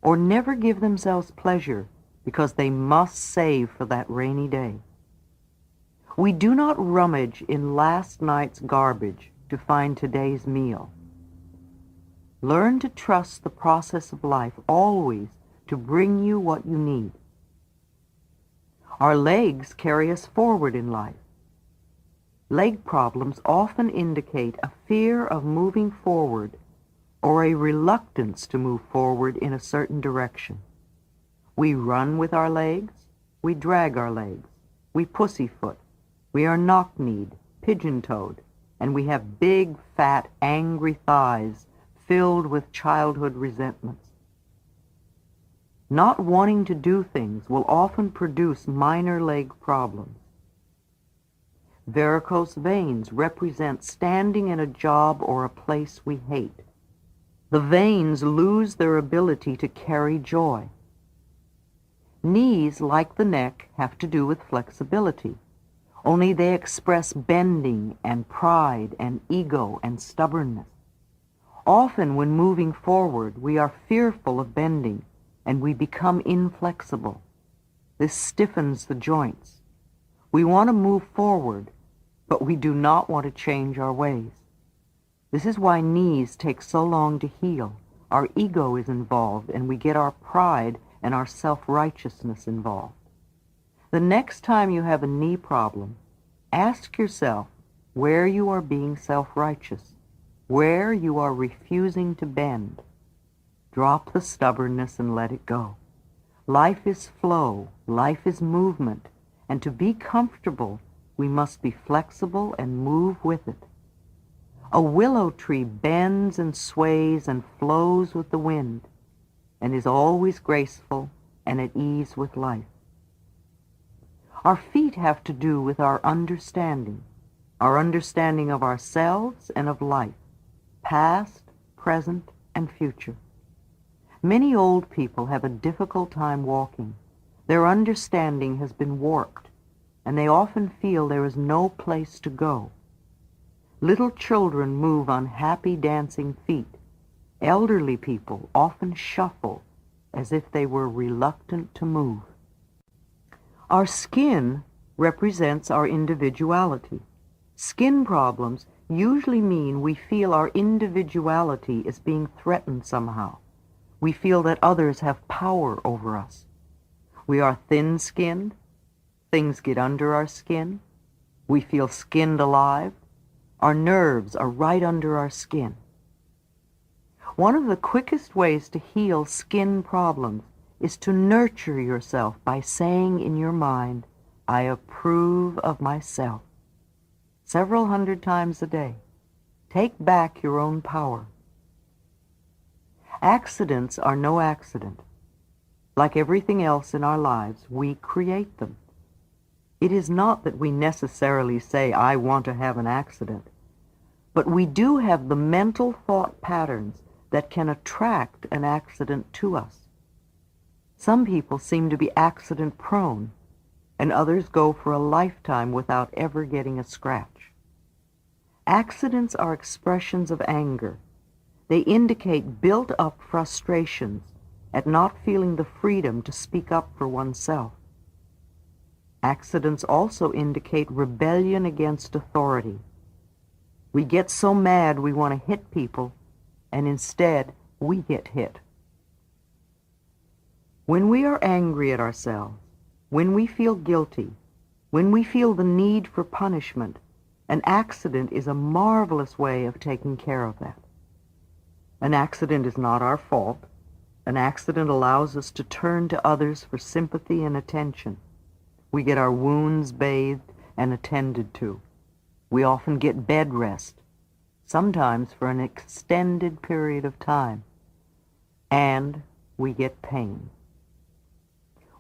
or never give themselves pleasure because they must save for that rainy day. We do not rummage in last night's garbage to find today's meal. Learn to trust the process of life always to bring you what you need. Our legs carry us forward in life. Leg problems often indicate a fear of moving forward or a reluctance to move forward in a certain direction. We run with our legs, we drag our legs, we pussyfoot, we are knock-kneed, pigeon-toed, and we have big, fat, angry thighs filled with childhood resentments. Not wanting to do things will often produce minor leg problems. Varicose veins represent standing in a job or a place we hate. The veins lose their ability to carry joy. Knees, like the neck, have to do with flexibility, only they express bending and pride and ego and stubbornness. Often when moving forward, we are fearful of bending, and we become inflexible. This stiffens the joints. We want to move forward, but we do not want to change our ways. This is why knees take so long to heal. Our ego is involved, and we get our pride and our self-righteousness involved. The next time you have a knee problem, ask yourself where you are being self-righteous, where you are refusing to bend. Drop the stubbornness and let it go. Life is flow, life is movement, and to be comfortable, we must be flexible and move with it. A willow tree bends and sways and flows with the wind, and is always graceful and at ease with life. Our feet have to do with our understanding of ourselves and of life, past, present, and future. Many old people have a difficult time walking. Their understanding has been warped, and they often feel there is no place to go. Little children move on happy dancing feet. Elderly people often shuffle as if they were reluctant to move. Our skin represents our individuality. Skin problems usually mean we feel our individuality is being threatened somehow. We feel that others have power over us. We are thin-skinned. Things get under our skin. We feel skinned alive. Our nerves are right under our skin. One of the quickest ways to heal skin problems is to nurture yourself by saying in your mind, "I approve of myself," several hundred times a day. Take back your own power. Accidents are no accident. Like everything else in our lives, we create them. It is not that we necessarily say, "I want to have an accident," but we do have the mental thought patterns that can attract an accident to us. Some people seem to be accident-prone, and others go for a lifetime without ever getting a scratch. Accidents are expressions of anger. They indicate built-up frustrations at not feeling the freedom to speak up for oneself. Accidents also indicate rebellion against authority. We get so mad we want to hit people, and instead we get hit. When we are angry at ourselves, when we feel guilty, when we feel the need for punishment, an accident is a marvelous way of taking care of that. An accident is not our fault. An accident allows us to turn to others for sympathy and attention. We get our wounds bathed and attended to. We often get bed rest, sometimes for an extended period of time. And we get pain.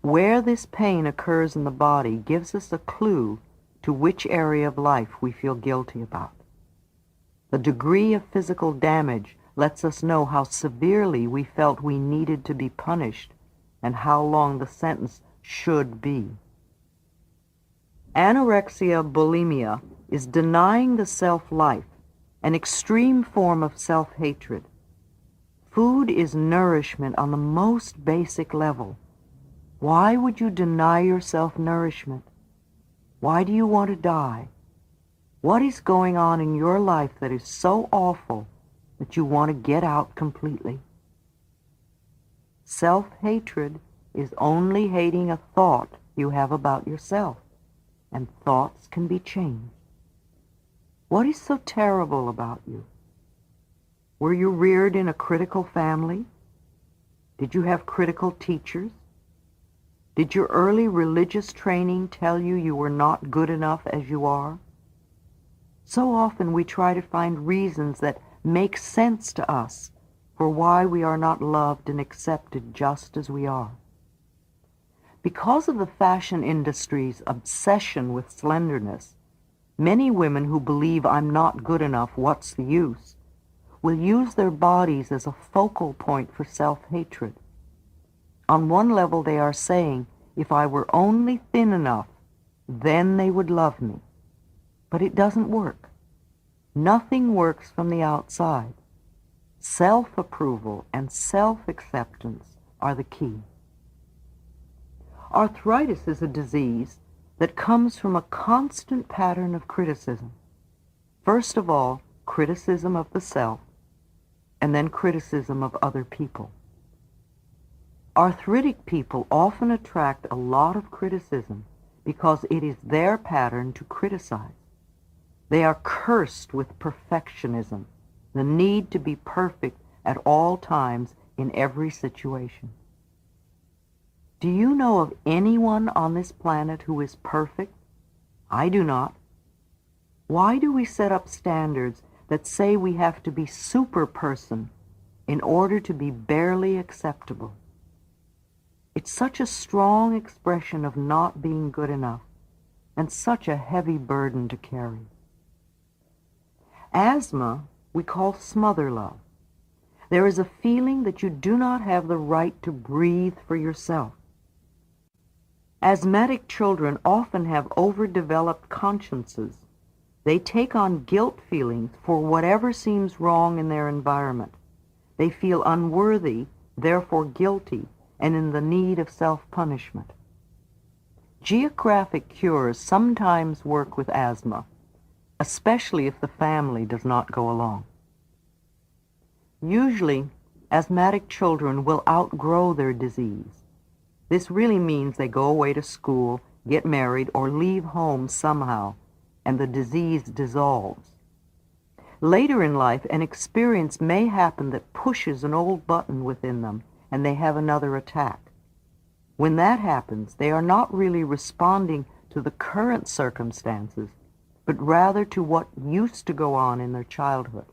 Where this pain occurs in the body gives us a clue to which area of life we feel guilty about. The degree of physical damage lets us know how severely we felt we needed to be punished and how long the sentence should be. Anorexia bulimia is denying the self-life, an extreme form of self-hatred. Food is nourishment on the most basic level. Why would you deny yourself nourishment? Why do you want to die? What is going on in your life that is so awful that you want to get out completely? Self-hatred is only hating a thought you have about yourself, and thoughts can be changed. What is so terrible about you? Were you reared in a critical family? Did you have critical teachers? Did your early religious training tell you you were not good enough as you are? So often we try to find reasons that make sense to us for why we are not loved and accepted just as we are. Because of the fashion industry's obsession with slenderness, many women who believe I'm not good enough, what's the use, will use their bodies as a focal point for self-hatred. On one level they are saying, if I were only thin enough, then they would love me. But it doesn't work. Nothing works from the outside. Self-approval and self-acceptance are the key. Arthritis is a disease that comes from a constant pattern of criticism. First of all, criticism of the self, and then criticism of other people. Arthritic people often attract a lot of criticism because it is their pattern to criticize. They are cursed with perfectionism, the need to be perfect at all times in every situation. Do you know of anyone on this planet who is perfect? I do not. Why do we set up standards that say we have to be super person in order to be barely acceptable? It's such a strong expression of not being good enough, and such a heavy burden to carry. Asthma we call smother love. There is a feeling that you do not have the right to breathe for yourself. Asthmatic children often have overdeveloped consciences. They take on guilt feelings for whatever seems wrong in their environment. They feel unworthy, therefore guilty, and in the need of self-punishment. Geographic cures sometimes work with asthma, especially if the family does not go along. Usually, asthmatic children will outgrow their disease. This really means they go away to school, get married, or leave home somehow, and the disease dissolves. Later in life, an experience may happen that pushes an old button within them, and they have another attack. When that happens, they are not really responding to the current circumstances, but rather to what used to go on in their childhood.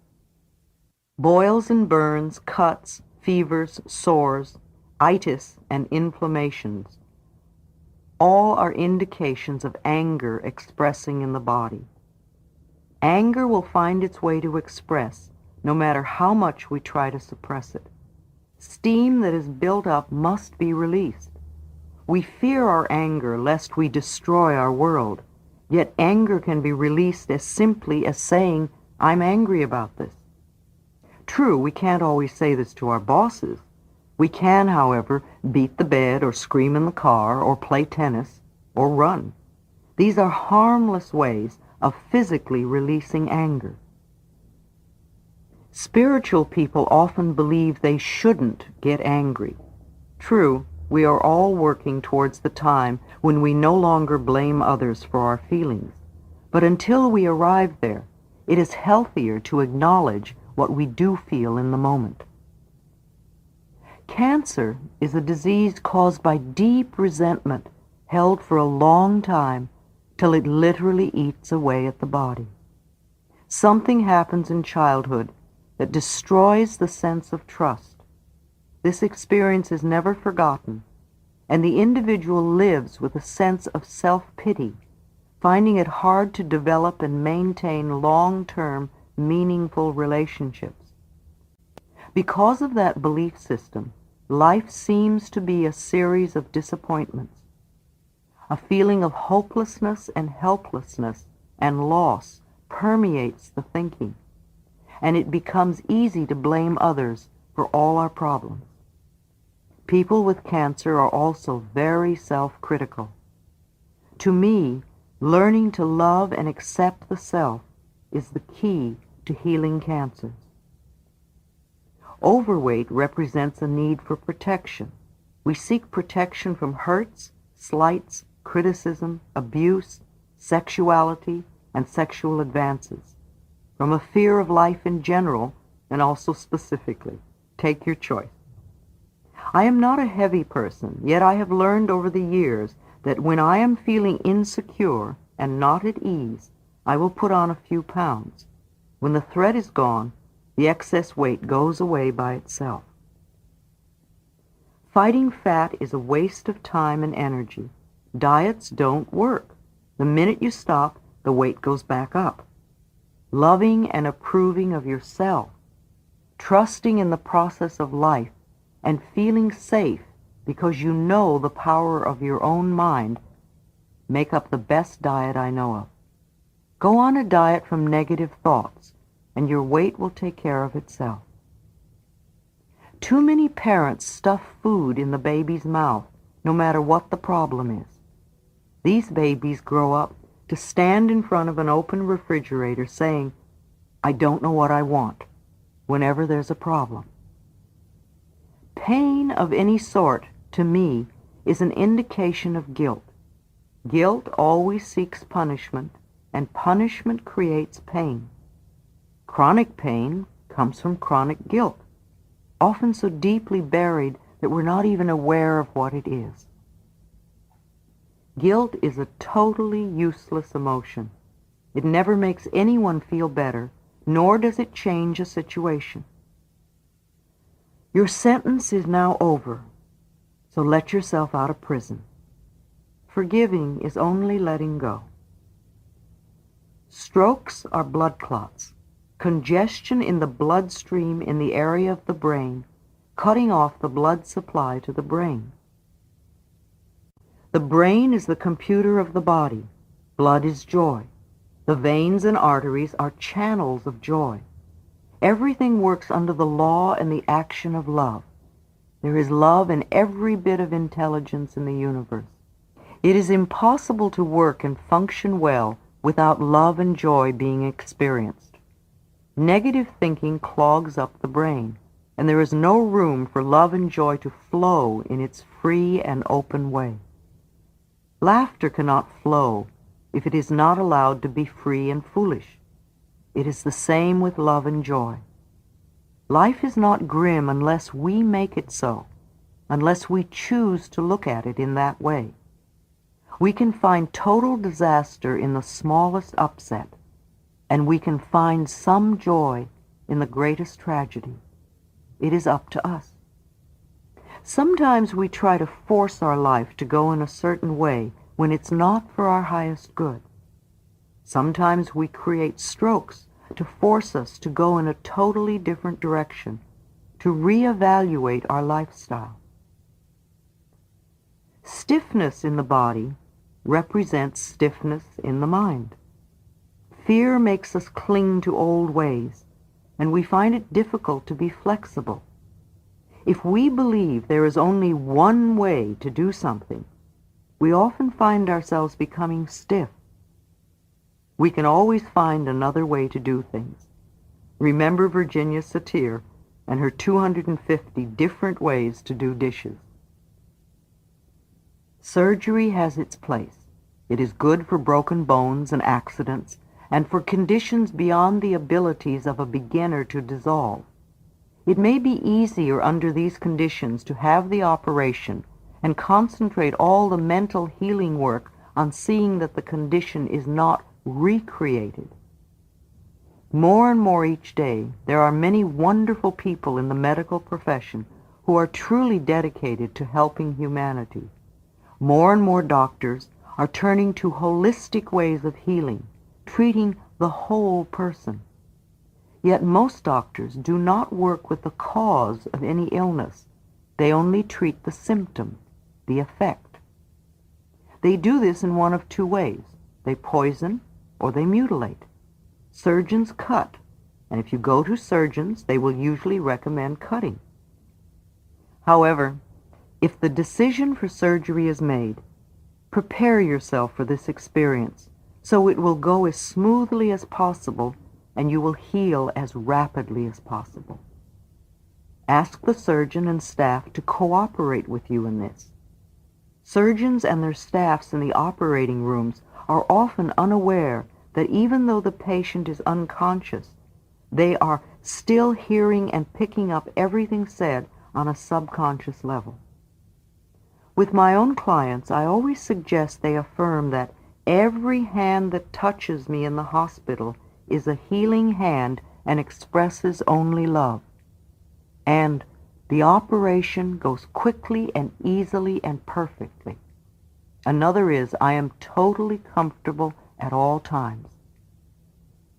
Boils and burns, cuts, fevers, sores, itis, and inflammations, all are indications of anger expressing in the body. Anger will find its way to express, no matter how much we try to suppress it. Steam that is built up must be released. We fear our anger lest we destroy our world, yet anger can be released as simply as saying, I'm angry about this. True, we can't always say this to our bosses. We can, however, beat the bed or scream in the car or play tennis or run. These are harmless ways of physically releasing anger. Spiritual people often believe they shouldn't get angry. True, we are all working towards the time when we no longer blame others for our feelings. But until we arrive there, it is healthier to acknowledge what we do feel in the moment. Cancer is a disease caused by deep resentment held for a long time till it literally eats away at the body. Something happens in childhood that destroys the sense of trust. This experience is never forgotten, and the individual lives with a sense of self-pity, finding it hard to develop and maintain long-term, meaningful relationships. Because of that belief system, life seems to be a series of disappointments. A feeling of hopelessness and helplessness and loss permeates the thinking, and it becomes easy to blame others for all our problems. People with cancer are also very self-critical. To me, learning to love and accept the self is the key to healing cancers. Overweight represents a need for protection. We seek protection from hurts, slights, criticism, abuse, sexuality, and sexual advances, from a fear of life in general and also specifically. Take your choice. I am not a heavy person, yet I have learned over the years that when I am feeling insecure and not at ease, I will put on a few pounds. When the threat is gone, the excess weight goes away by itself. Fighting fat is a waste of time and energy. Diets don't work. The minute you stop, the weight goes back up. Loving and approving of yourself, trusting in the process of life, and feeling safe because you know the power of your own mind make up the best diet I know of. Go on a diet from negative thoughts, and your weight will take care of itself. Too many parents stuff food in the baby's mouth, no matter what the problem is. These babies grow up to stand in front of an open refrigerator saying, "I don't know what I want," whenever there's a problem. Pain of any sort, to me, is an indication of guilt. Guilt always seeks punishment, and punishment creates pain. Chronic pain comes from chronic guilt, often so deeply buried that we're not even aware of what it is. Guilt is a totally useless emotion. It never makes anyone feel better, nor does it change a situation. Your sentence is now over, so let yourself out of prison. Forgiving is only letting go. Strokes are blood clots, congestion in the bloodstream in the area of the brain, cutting off the blood supply to the brain. The brain is the computer of the body. Blood is joy. The veins and arteries are channels of joy. Everything works under the law and the action of love. There is love in every bit of intelligence in the universe. It is impossible to work and function well without love and joy being experienced. Negative thinking clogs up the brain, and there is no room for love and joy to flow in its free and open way. Laughter cannot flow if it is not allowed to be free and foolish. It is the same with love and joy. Life is not grim unless we make it so, unless we choose to look at it in that way. We can find total disaster in the smallest upset, and we can find some joy in the greatest tragedy. It is up to us. Sometimes we try to force our life to go in a certain way when it's not for our highest good. Sometimes we create strokes to force us to go in a totally different direction, to reevaluate our lifestyle. Stiffness in the body represents stiffness in the mind. Fear makes us cling to old ways, and we find it difficult to be flexible. If we believe there is only one way to do something, we often find ourselves becoming stiff. We can always find another way to do things. Remember Virginia Satir and her 250 different ways to do dishes. Surgery has its place. It is good for broken bones and accidents, and for conditions beyond the abilities of a beginner to dissolve. It may be easier under these conditions to have the operation and concentrate all the mental healing work on seeing that the condition is not recreated. More and more each day, there are many wonderful people in the medical profession who are truly dedicated to helping humanity. More and more doctors are turning to holistic ways of healing, treating the whole person. Yet most doctors do not work with the cause of any illness. They only treat the symptom, the effect. They do this in one of two ways. They poison or they mutilate. Surgeons cut, and if you go to surgeons, they will usually recommend cutting. However, if the decision for surgery is made, prepare yourself for this experience so it will go as smoothly as possible and you will heal as rapidly as possible. Ask the surgeon and staff to cooperate with you in this. Surgeons and their staffs in the operating rooms are often unaware that even though the patient is unconscious, they are still hearing and picking up everything said on a subconscious level. With my own clients, I always suggest they affirm that every hand that touches me in the hospital is a healing hand and expresses only love. And the operation goes quickly and easily and perfectly. Another is, I am totally comfortable at all times.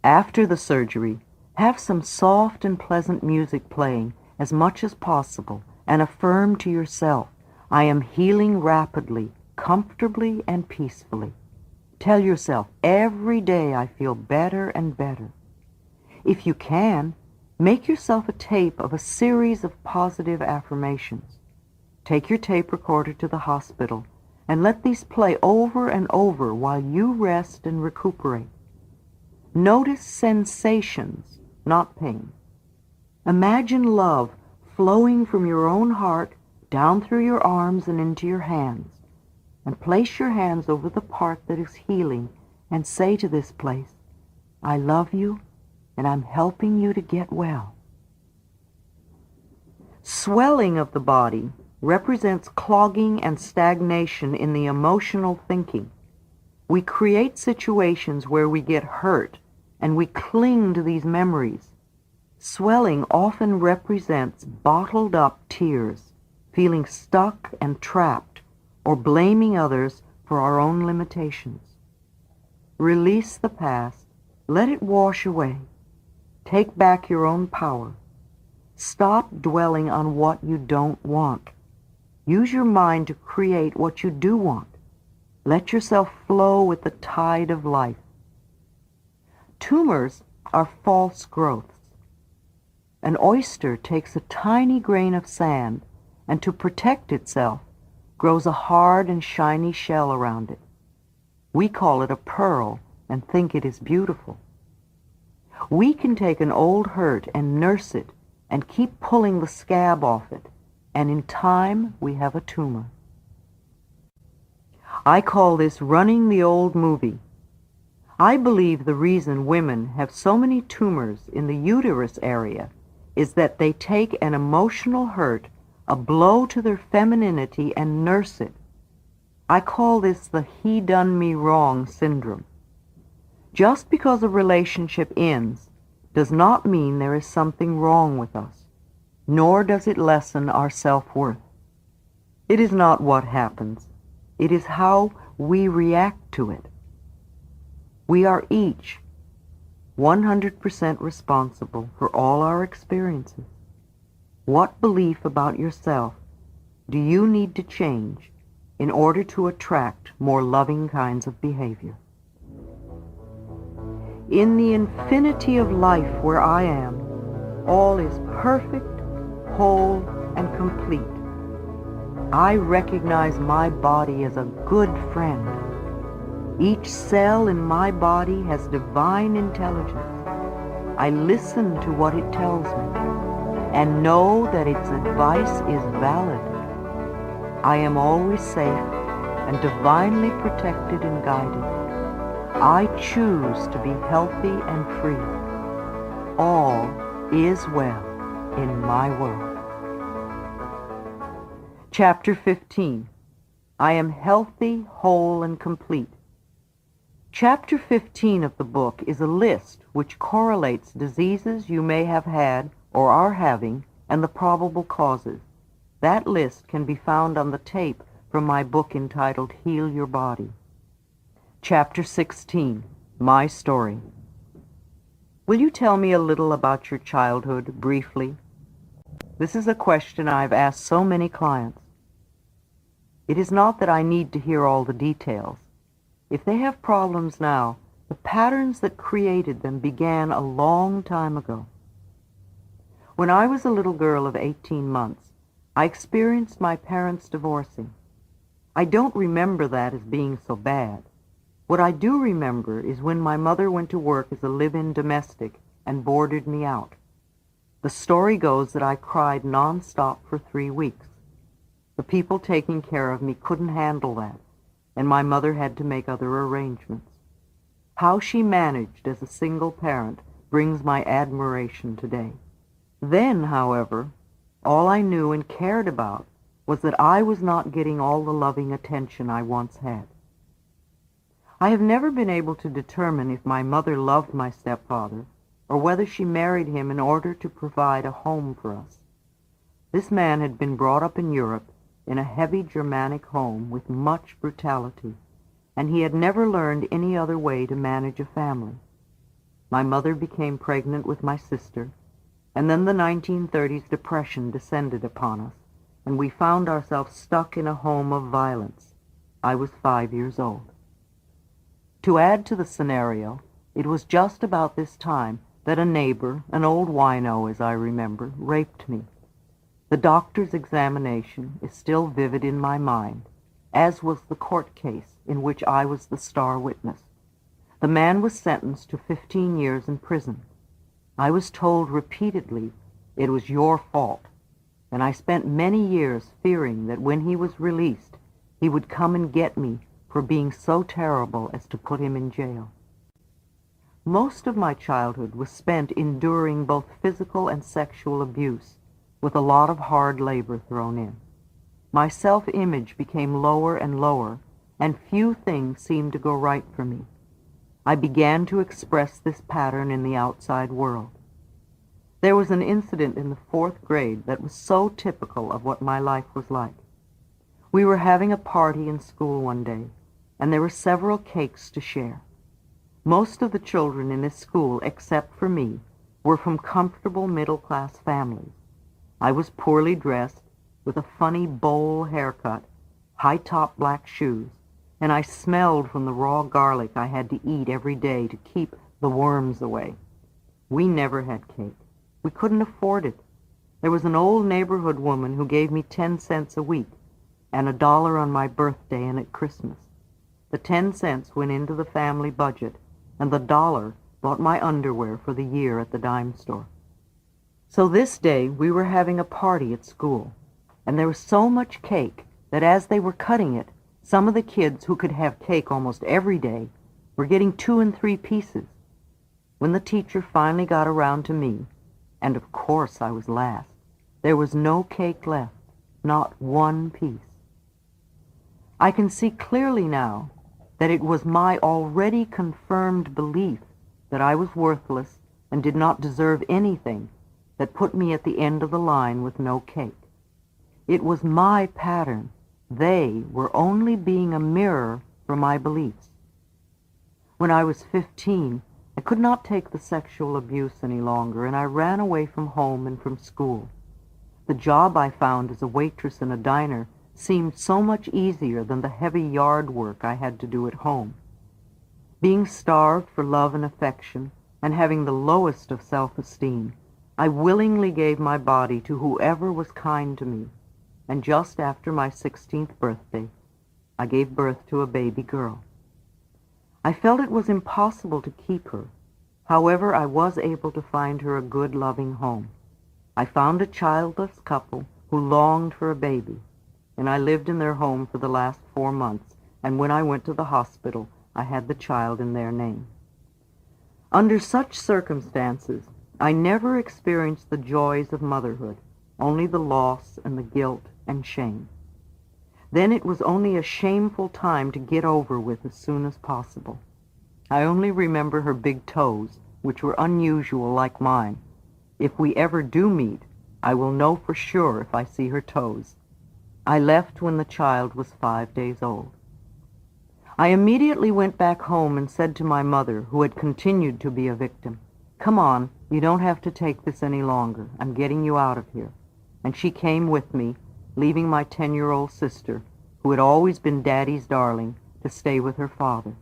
After the surgery, have some soft and pleasant music playing as much as possible and affirm to yourself, I am healing rapidly, comfortably, and peacefully. Tell yourself, every day I feel better and better. If you can, make yourself a tape of a series of positive affirmations. Take your tape recorder to the hospital and let these play over and over while you rest and recuperate. Notice sensations, not pain. Imagine love flowing from your own heart down through your arms and into your hands. And place your hands over the part that is healing and say to this place, I love you and I'm helping you to get well. Swelling of the body represents clogging and stagnation in the emotional thinking. We create situations where we get hurt and we cling to these memories. Swelling often represents bottled up tears, feeling stuck and trapped, or blaming others for our own limitations. Release the past. Let it wash away. Take back your own power. Stop dwelling on what you don't want. Use your mind to create what you do want. Let yourself flow with the tide of life. Tumors are false growths. An oyster takes a tiny grain of sand and to protect itself grows a hard and shiny shell around it. We call it a pearl and think it is beautiful. We can take an old hurt and nurse it and keep pulling the scab off it, and in time we have a tumor. I call this running the old movie. I believe the reason women have so many tumors in the uterus area is that they take an emotional hurt, a blow to their femininity, and nurse it. I call this the he done me wrong syndrome. Just because a relationship ends does not mean there is something wrong with us, nor does it lessen our self-worth. It is not what happens. It is how we react to it. We are each 100% responsible for all our experiences. What belief about yourself do you need to change in order to attract more loving kinds of behavior? In the infinity of life where I am, all is perfect, whole, and complete. I recognize my body as a good friend. Each cell in my body has divine intelligence. I listen to what it tells me and know that its advice is valid. I am always safe and divinely protected and guided. I choose to be healthy and free. All is well in my world. Chapter 15. I am healthy, whole, and complete. Chapter 15 of the book is a list which correlates diseases you may have had or are having and the probable causes. That list can be found on the tape from my book entitled Heal Your Body. Chapter 16. My Story. Will you tell me a little about your childhood, briefly? This is a question I've asked so many clients. It is not that I need to hear all the details. If they have problems now, the patterns that created them began a long time ago. When I was a little girl of 18 months, I experienced my parents divorcing. I don't remember that as being so bad. What I do remember is when my mother went to work as a live-in domestic and boarded me out. The story goes that I cried nonstop for 3 weeks. The people taking care of me couldn't handle that, and my mother had to make other arrangements. How she managed as a single parent brings my admiration today. Then, however, all I knew and cared about was that I was not getting all the loving attention I once had. I have never been able to determine if my mother loved my stepfather or whether she married him in order to provide a home for us. This man had been brought up in Europe in a heavy Germanic home with much brutality, and he had never learned any other way to manage a family. My mother became pregnant with my sister, and then the 1930s depression descended upon us, and we found ourselves stuck in a home of violence. I was 5 years old. To add to the scenario, it was just about this time that a neighbor, an old wino as I remember, raped me. The doctor's examination is still vivid in my mind, as was the court case in which I was the star witness. The man was sentenced to 15 years in prison. I was told repeatedly, "It was your fault," and I spent many years fearing that when he was released, he would come and get me for being so terrible as to put him in jail. Most of my childhood was spent enduring both physical and sexual abuse, with a lot of hard labor thrown in. My self-image became lower and lower, and few things seemed to go right for me. I began to express this pattern in the outside world. There was an incident in the 4th grade that was so typical of what my life was like. We were having a party in school one day, and there were several cakes to share. Most of the children in this school, except for me, were from comfortable middle-class families. I was poorly dressed, with a funny bowl haircut, high-top black shoes, and I smelled from the raw garlic I had to eat every day to keep the worms away. We never had cake. We couldn't afford it. There was an old neighborhood woman who gave me 10 cents a week, and $1 on my birthday and at Christmas. The 10 cents went into the family budget, and the $1 bought my underwear for the year at the dime store. So this day we were having a party at school, and there was so much cake that as they were cutting it, some of the kids who could have cake almost every day were getting 2 and 3 pieces. When the teacher finally got around to me, and of course I was last, there was no cake left, not 1 piece. I can see clearly now that it was my already confirmed belief that I was worthless and did not deserve anything that put me at the end of the line with no cake. It was my pattern. They were only being a mirror for my beliefs. When I was 15, I could not take the sexual abuse any longer, and I ran away from home and from school. The job I found as a waitress in a diner seemed so much easier than the heavy yard work I had to do at home. Being starved for love and affection, and having the lowest of self-esteem, I willingly gave my body to whoever was kind to me, and just after my 16th birthday, I gave birth to a baby girl. I felt it was impossible to keep her. However, I was able to find her a good, loving home. I found a childless couple who longed for a baby, and I lived in their home for the last 4 months, and when I went to the hospital, I had the child in their name. Under such circumstances, I never experienced the joys of motherhood, only the loss and the guilt and shame. Then it was only a shameful time to get over with as soon as possible. I only remember her big toes, which were unusual like mine. If we ever do meet, I will know for sure if I see her toes. I left when the child was 5 days old. I immediately went back home and said to my mother, who had continued to be a victim, "Come on, you don't have to take this any longer. I'm getting you out of here." And she came with me, leaving my 10-year-old sister, who had always been Daddy's darling, to stay with her father.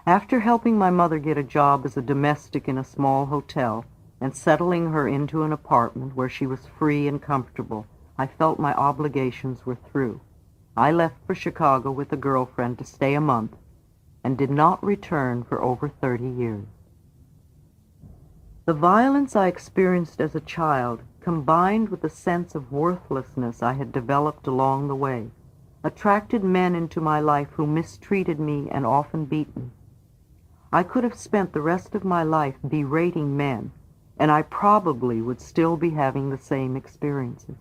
After helping my mother get a job as a domestic in a small hotel and settling her into an apartment where she was free and comfortable, I felt my obligations were through. I left for Chicago with a girlfriend to stay a month and did not return for over 30 years. The violence I experienced as a child, combined with the sense of worthlessness I had developed along the way, attracted men into my life who mistreated me and often beat me. I could have spent the rest of my life berating men, and I probably would still be having the same experiences.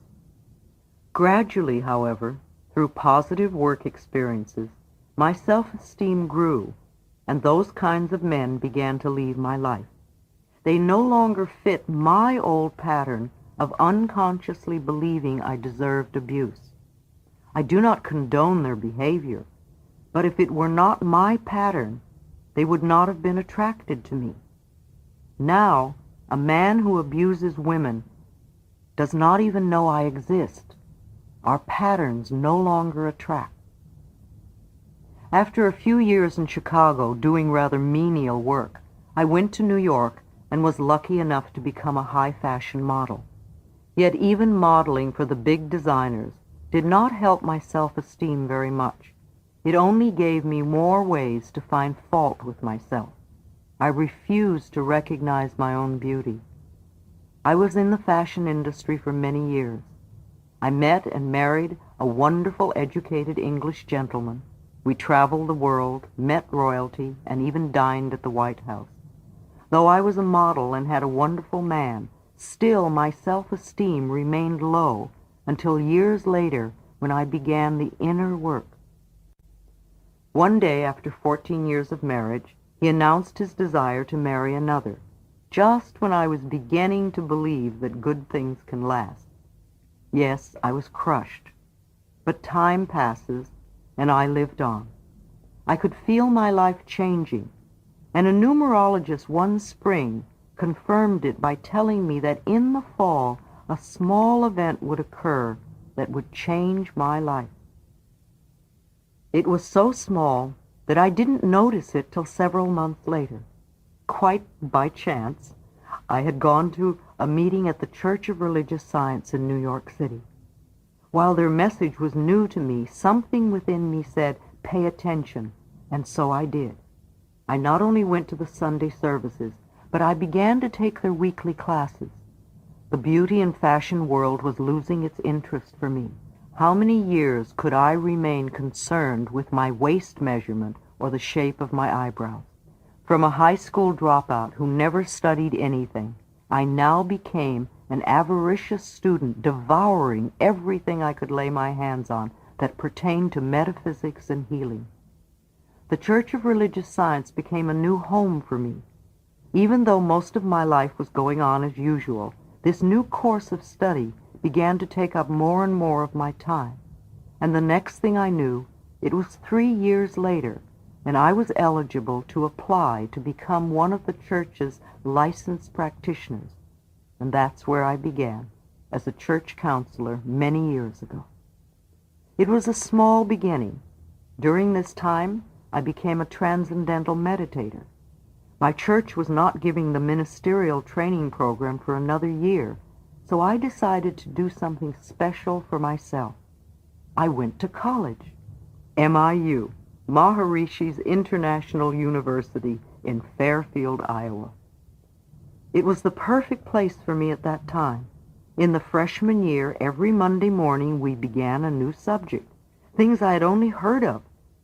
Gradually, however, through positive work experiences, my self-esteem grew, and those kinds of men began to leave my life. They no longer fit my old pattern of unconsciously believing I deserved abuse. I do not condone their behavior, but if it were not my pattern, they would not have been attracted to me. Now, a man who abuses women does not even know I exist. Our patterns no longer attract. After a few years in Chicago doing rather menial work, I went to New York and was lucky enough to become a high-fashion model. Yet even modeling for the big designers did not help my self-esteem very much. It only gave me more ways to find fault with myself. I refused to recognize my own beauty. I was in the fashion industry for many years. I met and married a wonderful, educated English gentleman. We traveled the world, met royalty, and even dined at the White House. Though I was a model and had a wonderful man, still my self-esteem remained low until years later when I began the inner work. One day, after 14 years of marriage, he announced his desire to marry another, just when I was beginning to believe that good things can last. Yes, I was crushed, but time passes, and I lived on. I could feel my life changing, and a numerologist one spring confirmed it by telling me that in the fall a small event would occur that would change my life. It was so small that I didn't notice it till several months later. Quite by chance, I had gone to a meeting at the Church of Religious Science in New York City. While their message was new to me, something within me said, "Pay attention," and so I did. I not only went to the Sunday services, but I began to take their weekly classes. The beauty and fashion world was losing its interest for me. How many years could I remain concerned with my waist measurement or the shape of my eyebrows? From a high school dropout who never studied anything, I now became an avaricious student, devouring everything I could lay my hands on that pertained to metaphysics and healing. The Church of Religious Science became a new home for me. Even though most of my life was going on as usual, this new course of study began to take up more and more of my time. And the next thing I knew, it was 3 years later, and I was eligible to apply to become one of the church's licensed practitioners. And that's where I began, as a church counselor many years ago. It was a small beginning. During this time, I became a transcendental meditator. My church was not giving the ministerial training program for another year, so I decided to do something special for myself. I went to college. MIU, Maharishi's International University in Fairfield, Iowa. It was the perfect place for me at that time. In the freshman year, every Monday morning we began a new subject, things I had only heard of,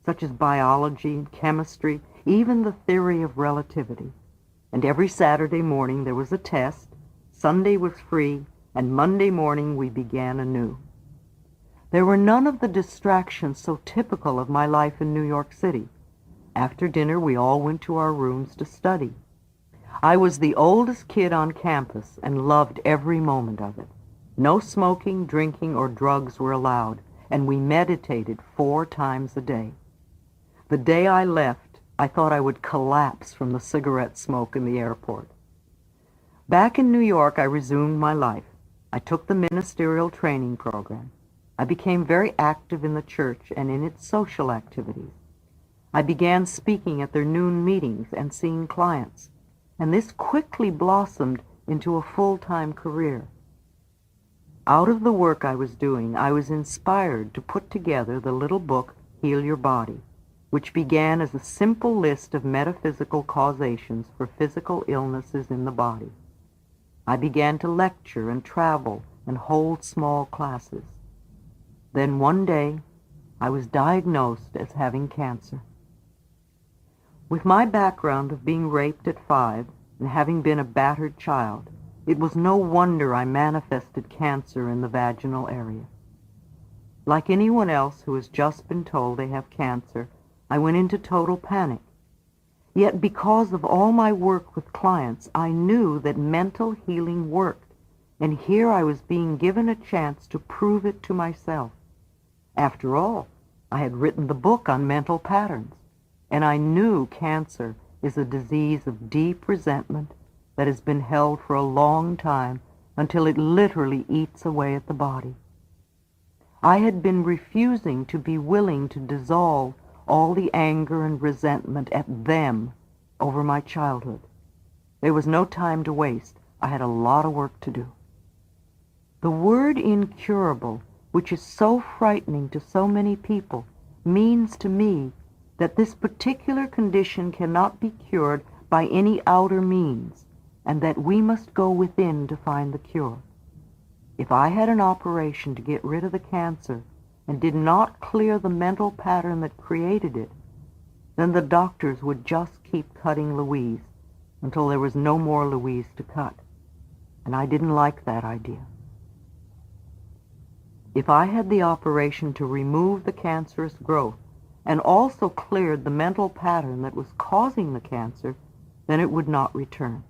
such as biology, chemistry, even the theory of relativity. And every Saturday morning there was a test, Sunday was free, and Monday morning we began anew. There were none of the distractions so typical of my life in New York City. After dinner, we all went to our rooms to study. I was the oldest kid on campus and loved every moment of it. No smoking, drinking, or drugs were allowed, and we meditated 4 times a day. The day I left, I thought I would collapse from the cigarette smoke in the airport. Back in New York, I resumed my life. I took the ministerial training program. I became very active in the church and in its social activities. I began speaking at their noon meetings and seeing clients, and this quickly blossomed into a full-time career. Out of the work I was doing, I was inspired to put together the little book, Heal Your Body, which began as a simple list of metaphysical causations for physical illnesses in the body. I began to lecture and travel and hold small classes. Then one day, I was diagnosed as having cancer. With my background of being raped at 5 and having been a battered child, it was no wonder I manifested cancer in the vaginal area. Like anyone else who has just been told they have cancer, I went into total panic. Yet because of all my work with clients, I knew that mental healing worked, and here I was being given a chance to prove it to myself. After all, I had written the book on mental patterns, and I knew cancer is a disease of deep resentment that has been held for a long time until it literally eats away at the body. I had been refusing to be willing to dissolve all the anger and resentment at them over my childhood. There was no time to waste. I had a lot of work to do. The word incurable, which is so frightening to so many people, means to me that this particular condition cannot be cured by any outer means, and that we must go within to find the cure. If I had an operation to get rid of the cancer and did not clear the mental pattern that created it, then the doctors would just keep cutting Louise until there was no more Louise to cut. And I didn't like that idea. If I had the operation to remove the cancerous growth and also cleared the mental pattern that was causing the cancer, then it would not return.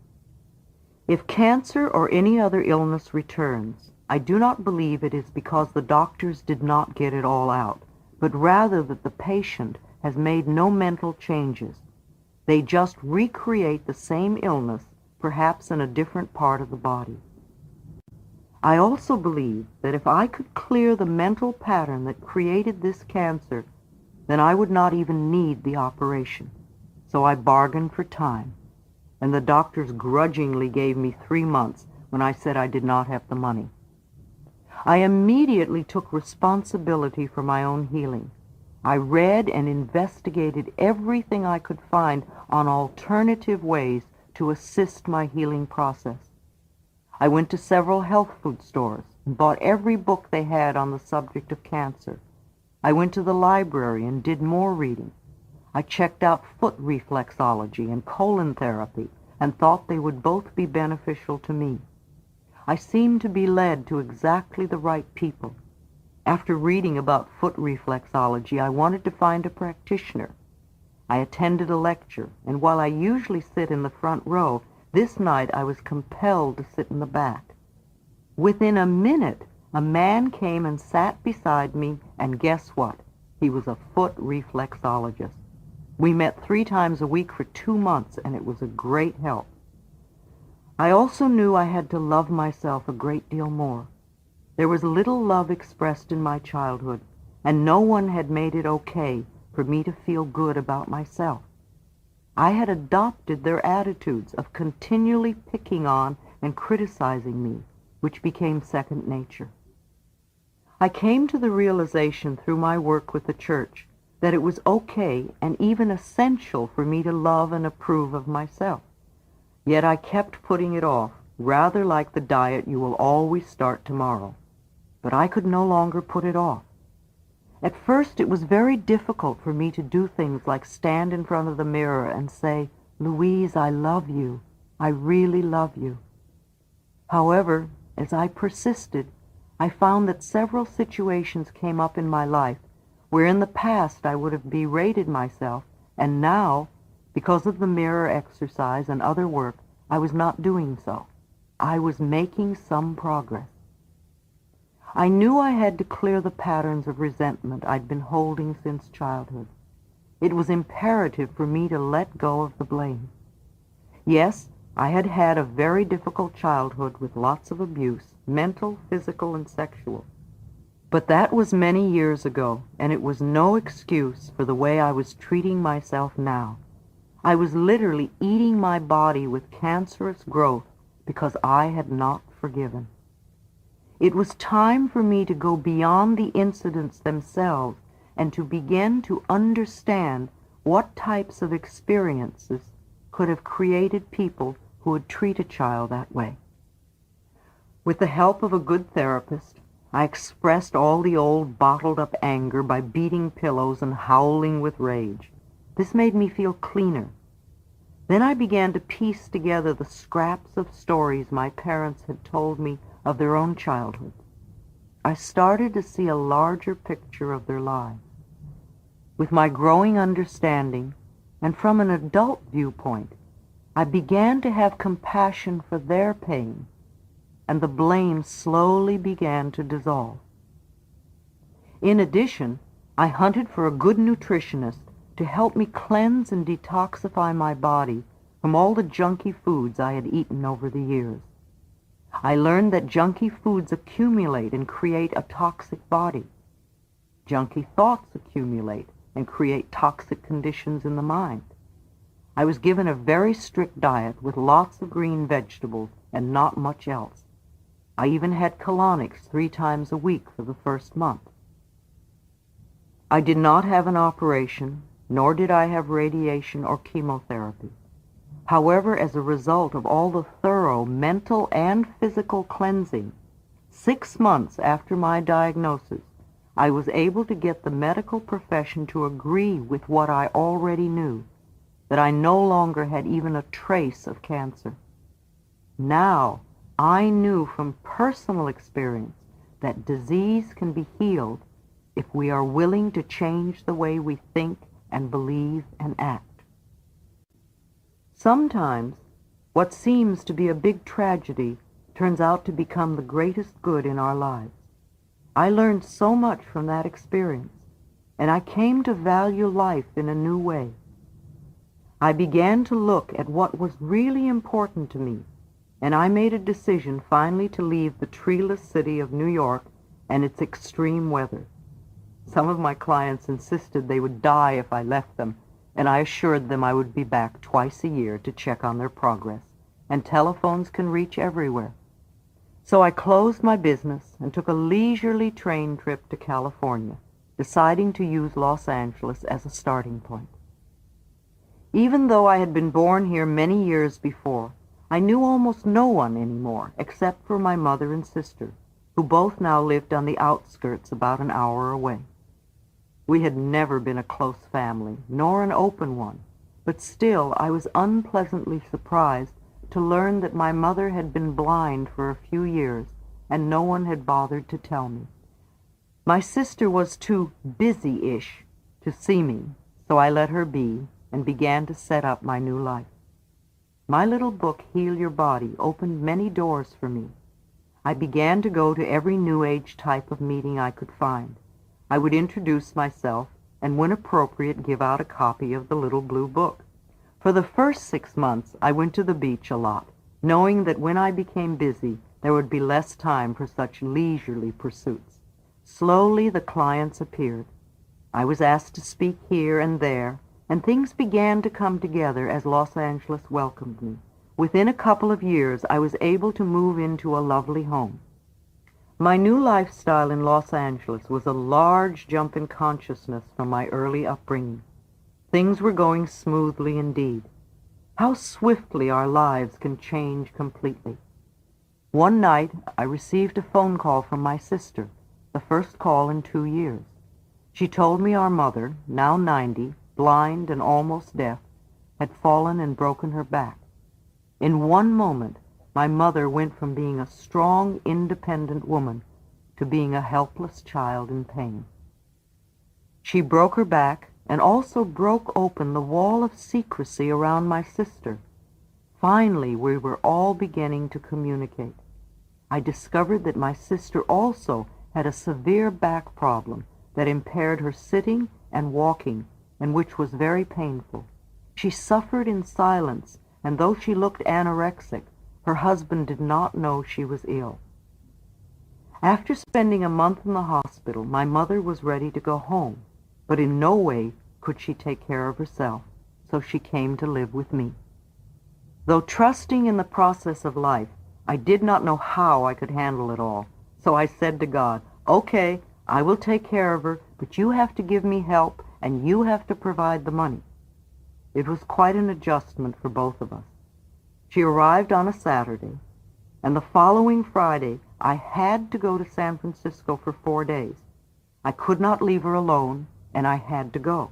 If cancer or any other illness returns, I do not believe it is because the doctors did not get it all out, but rather that the patient has made no mental changes. They just recreate the same illness, perhaps in a different part of the body. I also believe that if I could clear the mental pattern that created this cancer, then I would not even need the operation. So I bargained for time, and the doctors grudgingly gave me 3 months when I said I did not have the money. I immediately took responsibility for my own healing. I read and investigated everything I could find on alternative ways to assist my healing process. I went to several health food stores and bought every book they had on the subject of cancer. I went to the library and did more reading. I checked out foot reflexology and colon therapy and thought they would both be beneficial to me. I seemed to be led to exactly the right people. After reading about foot reflexology, I wanted to find a practitioner. I attended a lecture, and while I usually sit in the front row, this night I was compelled to sit in the back. Within a minute, a man came and sat beside me, and guess what? He was a foot reflexologist. We met 3 times a week for 2 months, and it was a great help. I also knew I had to love myself a great deal more. There was little love expressed in my childhood, and no one had made it okay for me to feel good about myself. I had adopted their attitudes of continually picking on and criticizing me, which became second nature. I came to the realization through my work with the church that it was okay and even essential for me to love and approve of myself. Yet I kept putting it off, rather like the diet you will always start tomorrow. But I could no longer put it off. At first, it was very difficult for me to do things like stand in front of the mirror and say, "Louise, I love you. I really love you." However, as I persisted, I found that several situations came up in my life where in the past I would have berated myself, and now, because of the mirror exercise and other work, I was not doing so. I was making some progress. I knew I had to clear the patterns of resentment I'd been holding since childhood. It was imperative for me to let go of the blame. Yes, I had had a very difficult childhood with lots of abuse, mental, physical, and sexual. But that was many years ago, and it was no excuse for the way I was treating myself now. I was literally eating my body with cancerous growth because I had not forgiven. It was time for me to go beyond the incidents themselves and to begin to understand what types of experiences could have created people who would treat a child that way. With the help of a good therapist, I expressed all the old bottled-up anger by beating pillows and howling with rage. This made me feel cleaner. Then I began to piece together the scraps of stories my parents had told me of their own childhood. I started to see a larger picture of their lives. With my growing understanding, and from an adult viewpoint, I began to have compassion for their pain, and the blame slowly began to dissolve. In addition, I hunted for a good nutritionist to help me cleanse and detoxify my body from all the junky foods I had eaten over the years. I learned that junky foods accumulate and create a toxic body. Junky thoughts accumulate and create toxic conditions in the mind. I was given a very strict diet with lots of green vegetables and not much else. I even had colonics 3 times a week for the first month. I did not have an operation, nor did I have radiation or chemotherapy. However, as a result of all the thorough mental and physical cleansing, 6 months after my diagnosis, I was able to get the medical profession to agree with what I already knew, that I no longer had even a trace of cancer. Now, I knew from personal experience that disease can be healed if we are willing to change the way we think and believe and act. Sometimes, what seems to be a big tragedy turns out to become the greatest good in our lives. I learned so much from that experience, and I came to value life in a new way. I began to look at what was really important to me, and I made a decision finally to leave the treeless city of New York and its extreme weather. Some of my clients insisted they would die if I left them, and I assured them I would be back twice a year to check on their progress, and telephones can reach everywhere. So I closed my business and took a leisurely train trip to California, deciding to use Los Angeles as a starting point. Even though I had been born here many years before, I knew almost no one anymore except for my mother and sister, who both now lived on the outskirts about an hour away. We had never been a close family, nor an open one, but still I was unpleasantly surprised to learn that my mother had been blind for a few years, and no one had bothered to tell me. My sister was too busy-ish to see me, so I let her be and began to set up my new life. My little book, Heal Your Body, opened many doors for me. I began to go to every New Age type of meeting I could find. I would introduce myself, and when appropriate, give out a copy of the little blue book. For the first 6 months, I went to the beach a lot, knowing that when I became busy, there would be less time for such leisurely pursuits. Slowly, the clients appeared. I was asked to speak here and there, and things began to come together as Los Angeles welcomed me. Within a couple of years, I was able to move into a lovely home. My new lifestyle in Los Angeles was a large jump in consciousness from my early upbringing. Things were going smoothly indeed. How swiftly our lives can change completely. One night, I received a phone call from my sister, the first call in 2 years. She told me our mother, now 90, blind and almost deaf, had fallen and broken her back. In one moment, my mother went from being a strong, independent woman to being a helpless child in pain. She broke her back and also broke open the wall of secrecy around my sister. Finally, we were all beginning to communicate. I discovered that my sister also had a severe back problem that impaired her sitting and walking, and which was very painful. She suffered in silence, and though she looked anorexic, her husband did not know she was ill. After spending a month in the hospital, my mother was ready to go home, but in no way could she take care of herself, so she came to live with me. Though trusting in the process of life, I did not know how I could handle it all, so I said to God, "Okay, I will take care of her, but you have to give me help, and you have to provide the money." It was quite an adjustment for both of us. She arrived on a Saturday, and the following Friday I had to go to San Francisco for 4 days. I could not leave her alone, and I had to go.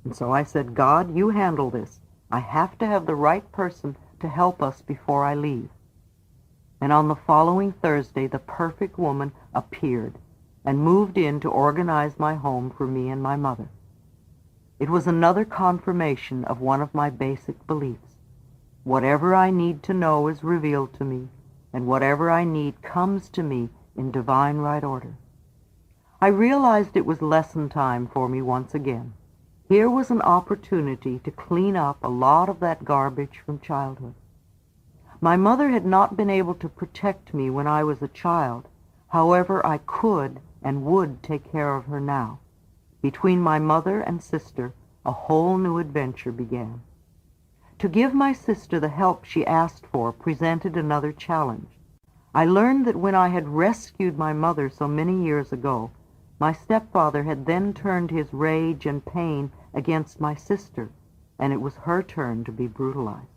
And so I said, "God, you handle this. I have to have the right person to help us before I leave." And on the following Thursday, the perfect woman appeared and moved in to organize my home for me and my mother. It was another confirmation of one of my basic beliefs. Whatever I need to know is revealed to me, and whatever I need comes to me in divine right order. I realized it was lesson time for me once again. Here was an opportunity to clean up a lot of that garbage from childhood. My mother had not been able to protect me when I was a child. However, I could and would take care of her now. Between my mother and sister, a whole new adventure began. To give my sister the help she asked for presented another challenge. I learned that when I had rescued my mother so many years ago, my stepfather had then turned his rage and pain against my sister, and it was her turn to be brutalized.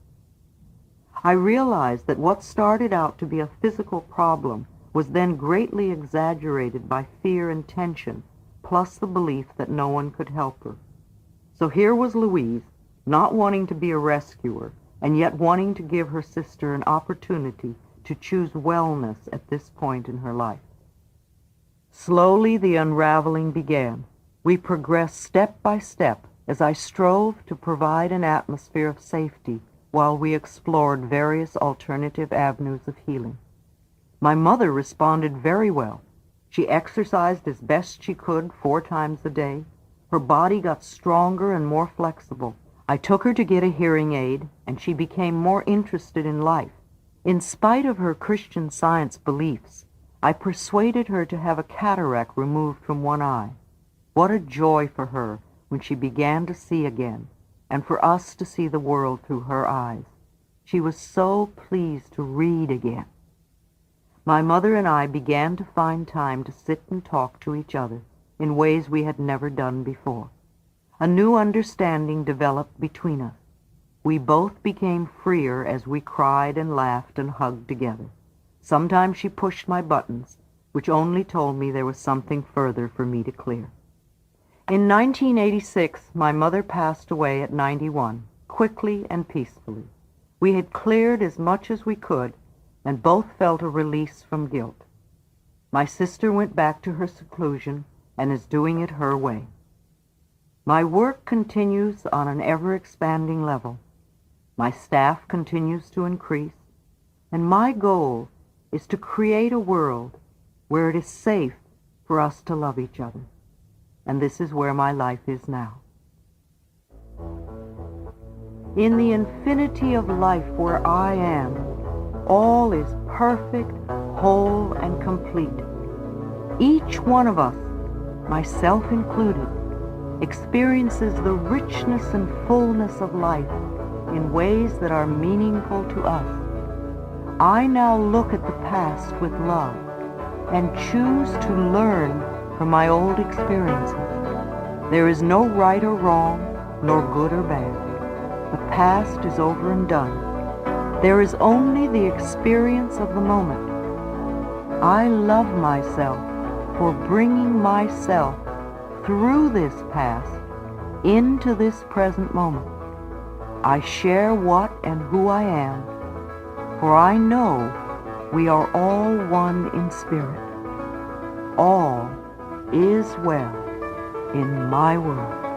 I realized that what started out to be a physical problem was then greatly exaggerated by fear and tension, plus the belief that no one could help her. So here was Louise, not wanting to be a rescuer, and yet wanting to give her sister an opportunity to choose wellness at this point in her life. Slowly the unraveling began. We progressed step by step as I strove to provide an atmosphere of safety while we explored various alternative avenues of healing. My mother responded very well. She exercised as best she could 4 times a day. Her body got stronger and more flexible. I took her to get a hearing aid, and she became more interested in life. In spite of her Christian Science beliefs, I persuaded her to have a cataract removed from one eye. What a joy for her when she began to see again, and for us to see the world through her eyes. She was so pleased to read again. My mother and I began to find time to sit and talk to each other in ways we had never done before. A new understanding developed between us. We both became freer as we cried and laughed and hugged together. Sometimes she pushed my buttons, which only told me there was something further for me to clear. In 1986, my mother passed away at 91, quickly and peacefully. We had cleared as much as we could, and both felt a release from guilt. My sister went back to her seclusion and is doing it her way. My work continues on an ever-expanding level. My staff continues to increase, and my goal is to create a world where it is safe for us to love each other. And this is where my life is now. In the infinity of life where I am, all is perfect, whole, and complete. Each one of us, myself included, experiences the richness and fullness of life in ways that are meaningful to us. I now look at the past with love and choose to learn from my old experiences. There is no right or wrong, nor good or bad. The past is over and done. There is only the experience of the moment. I love myself for bringing myself through this past into this present moment. I share what and who I am, for I know we are all one in spirit. All is well in my world.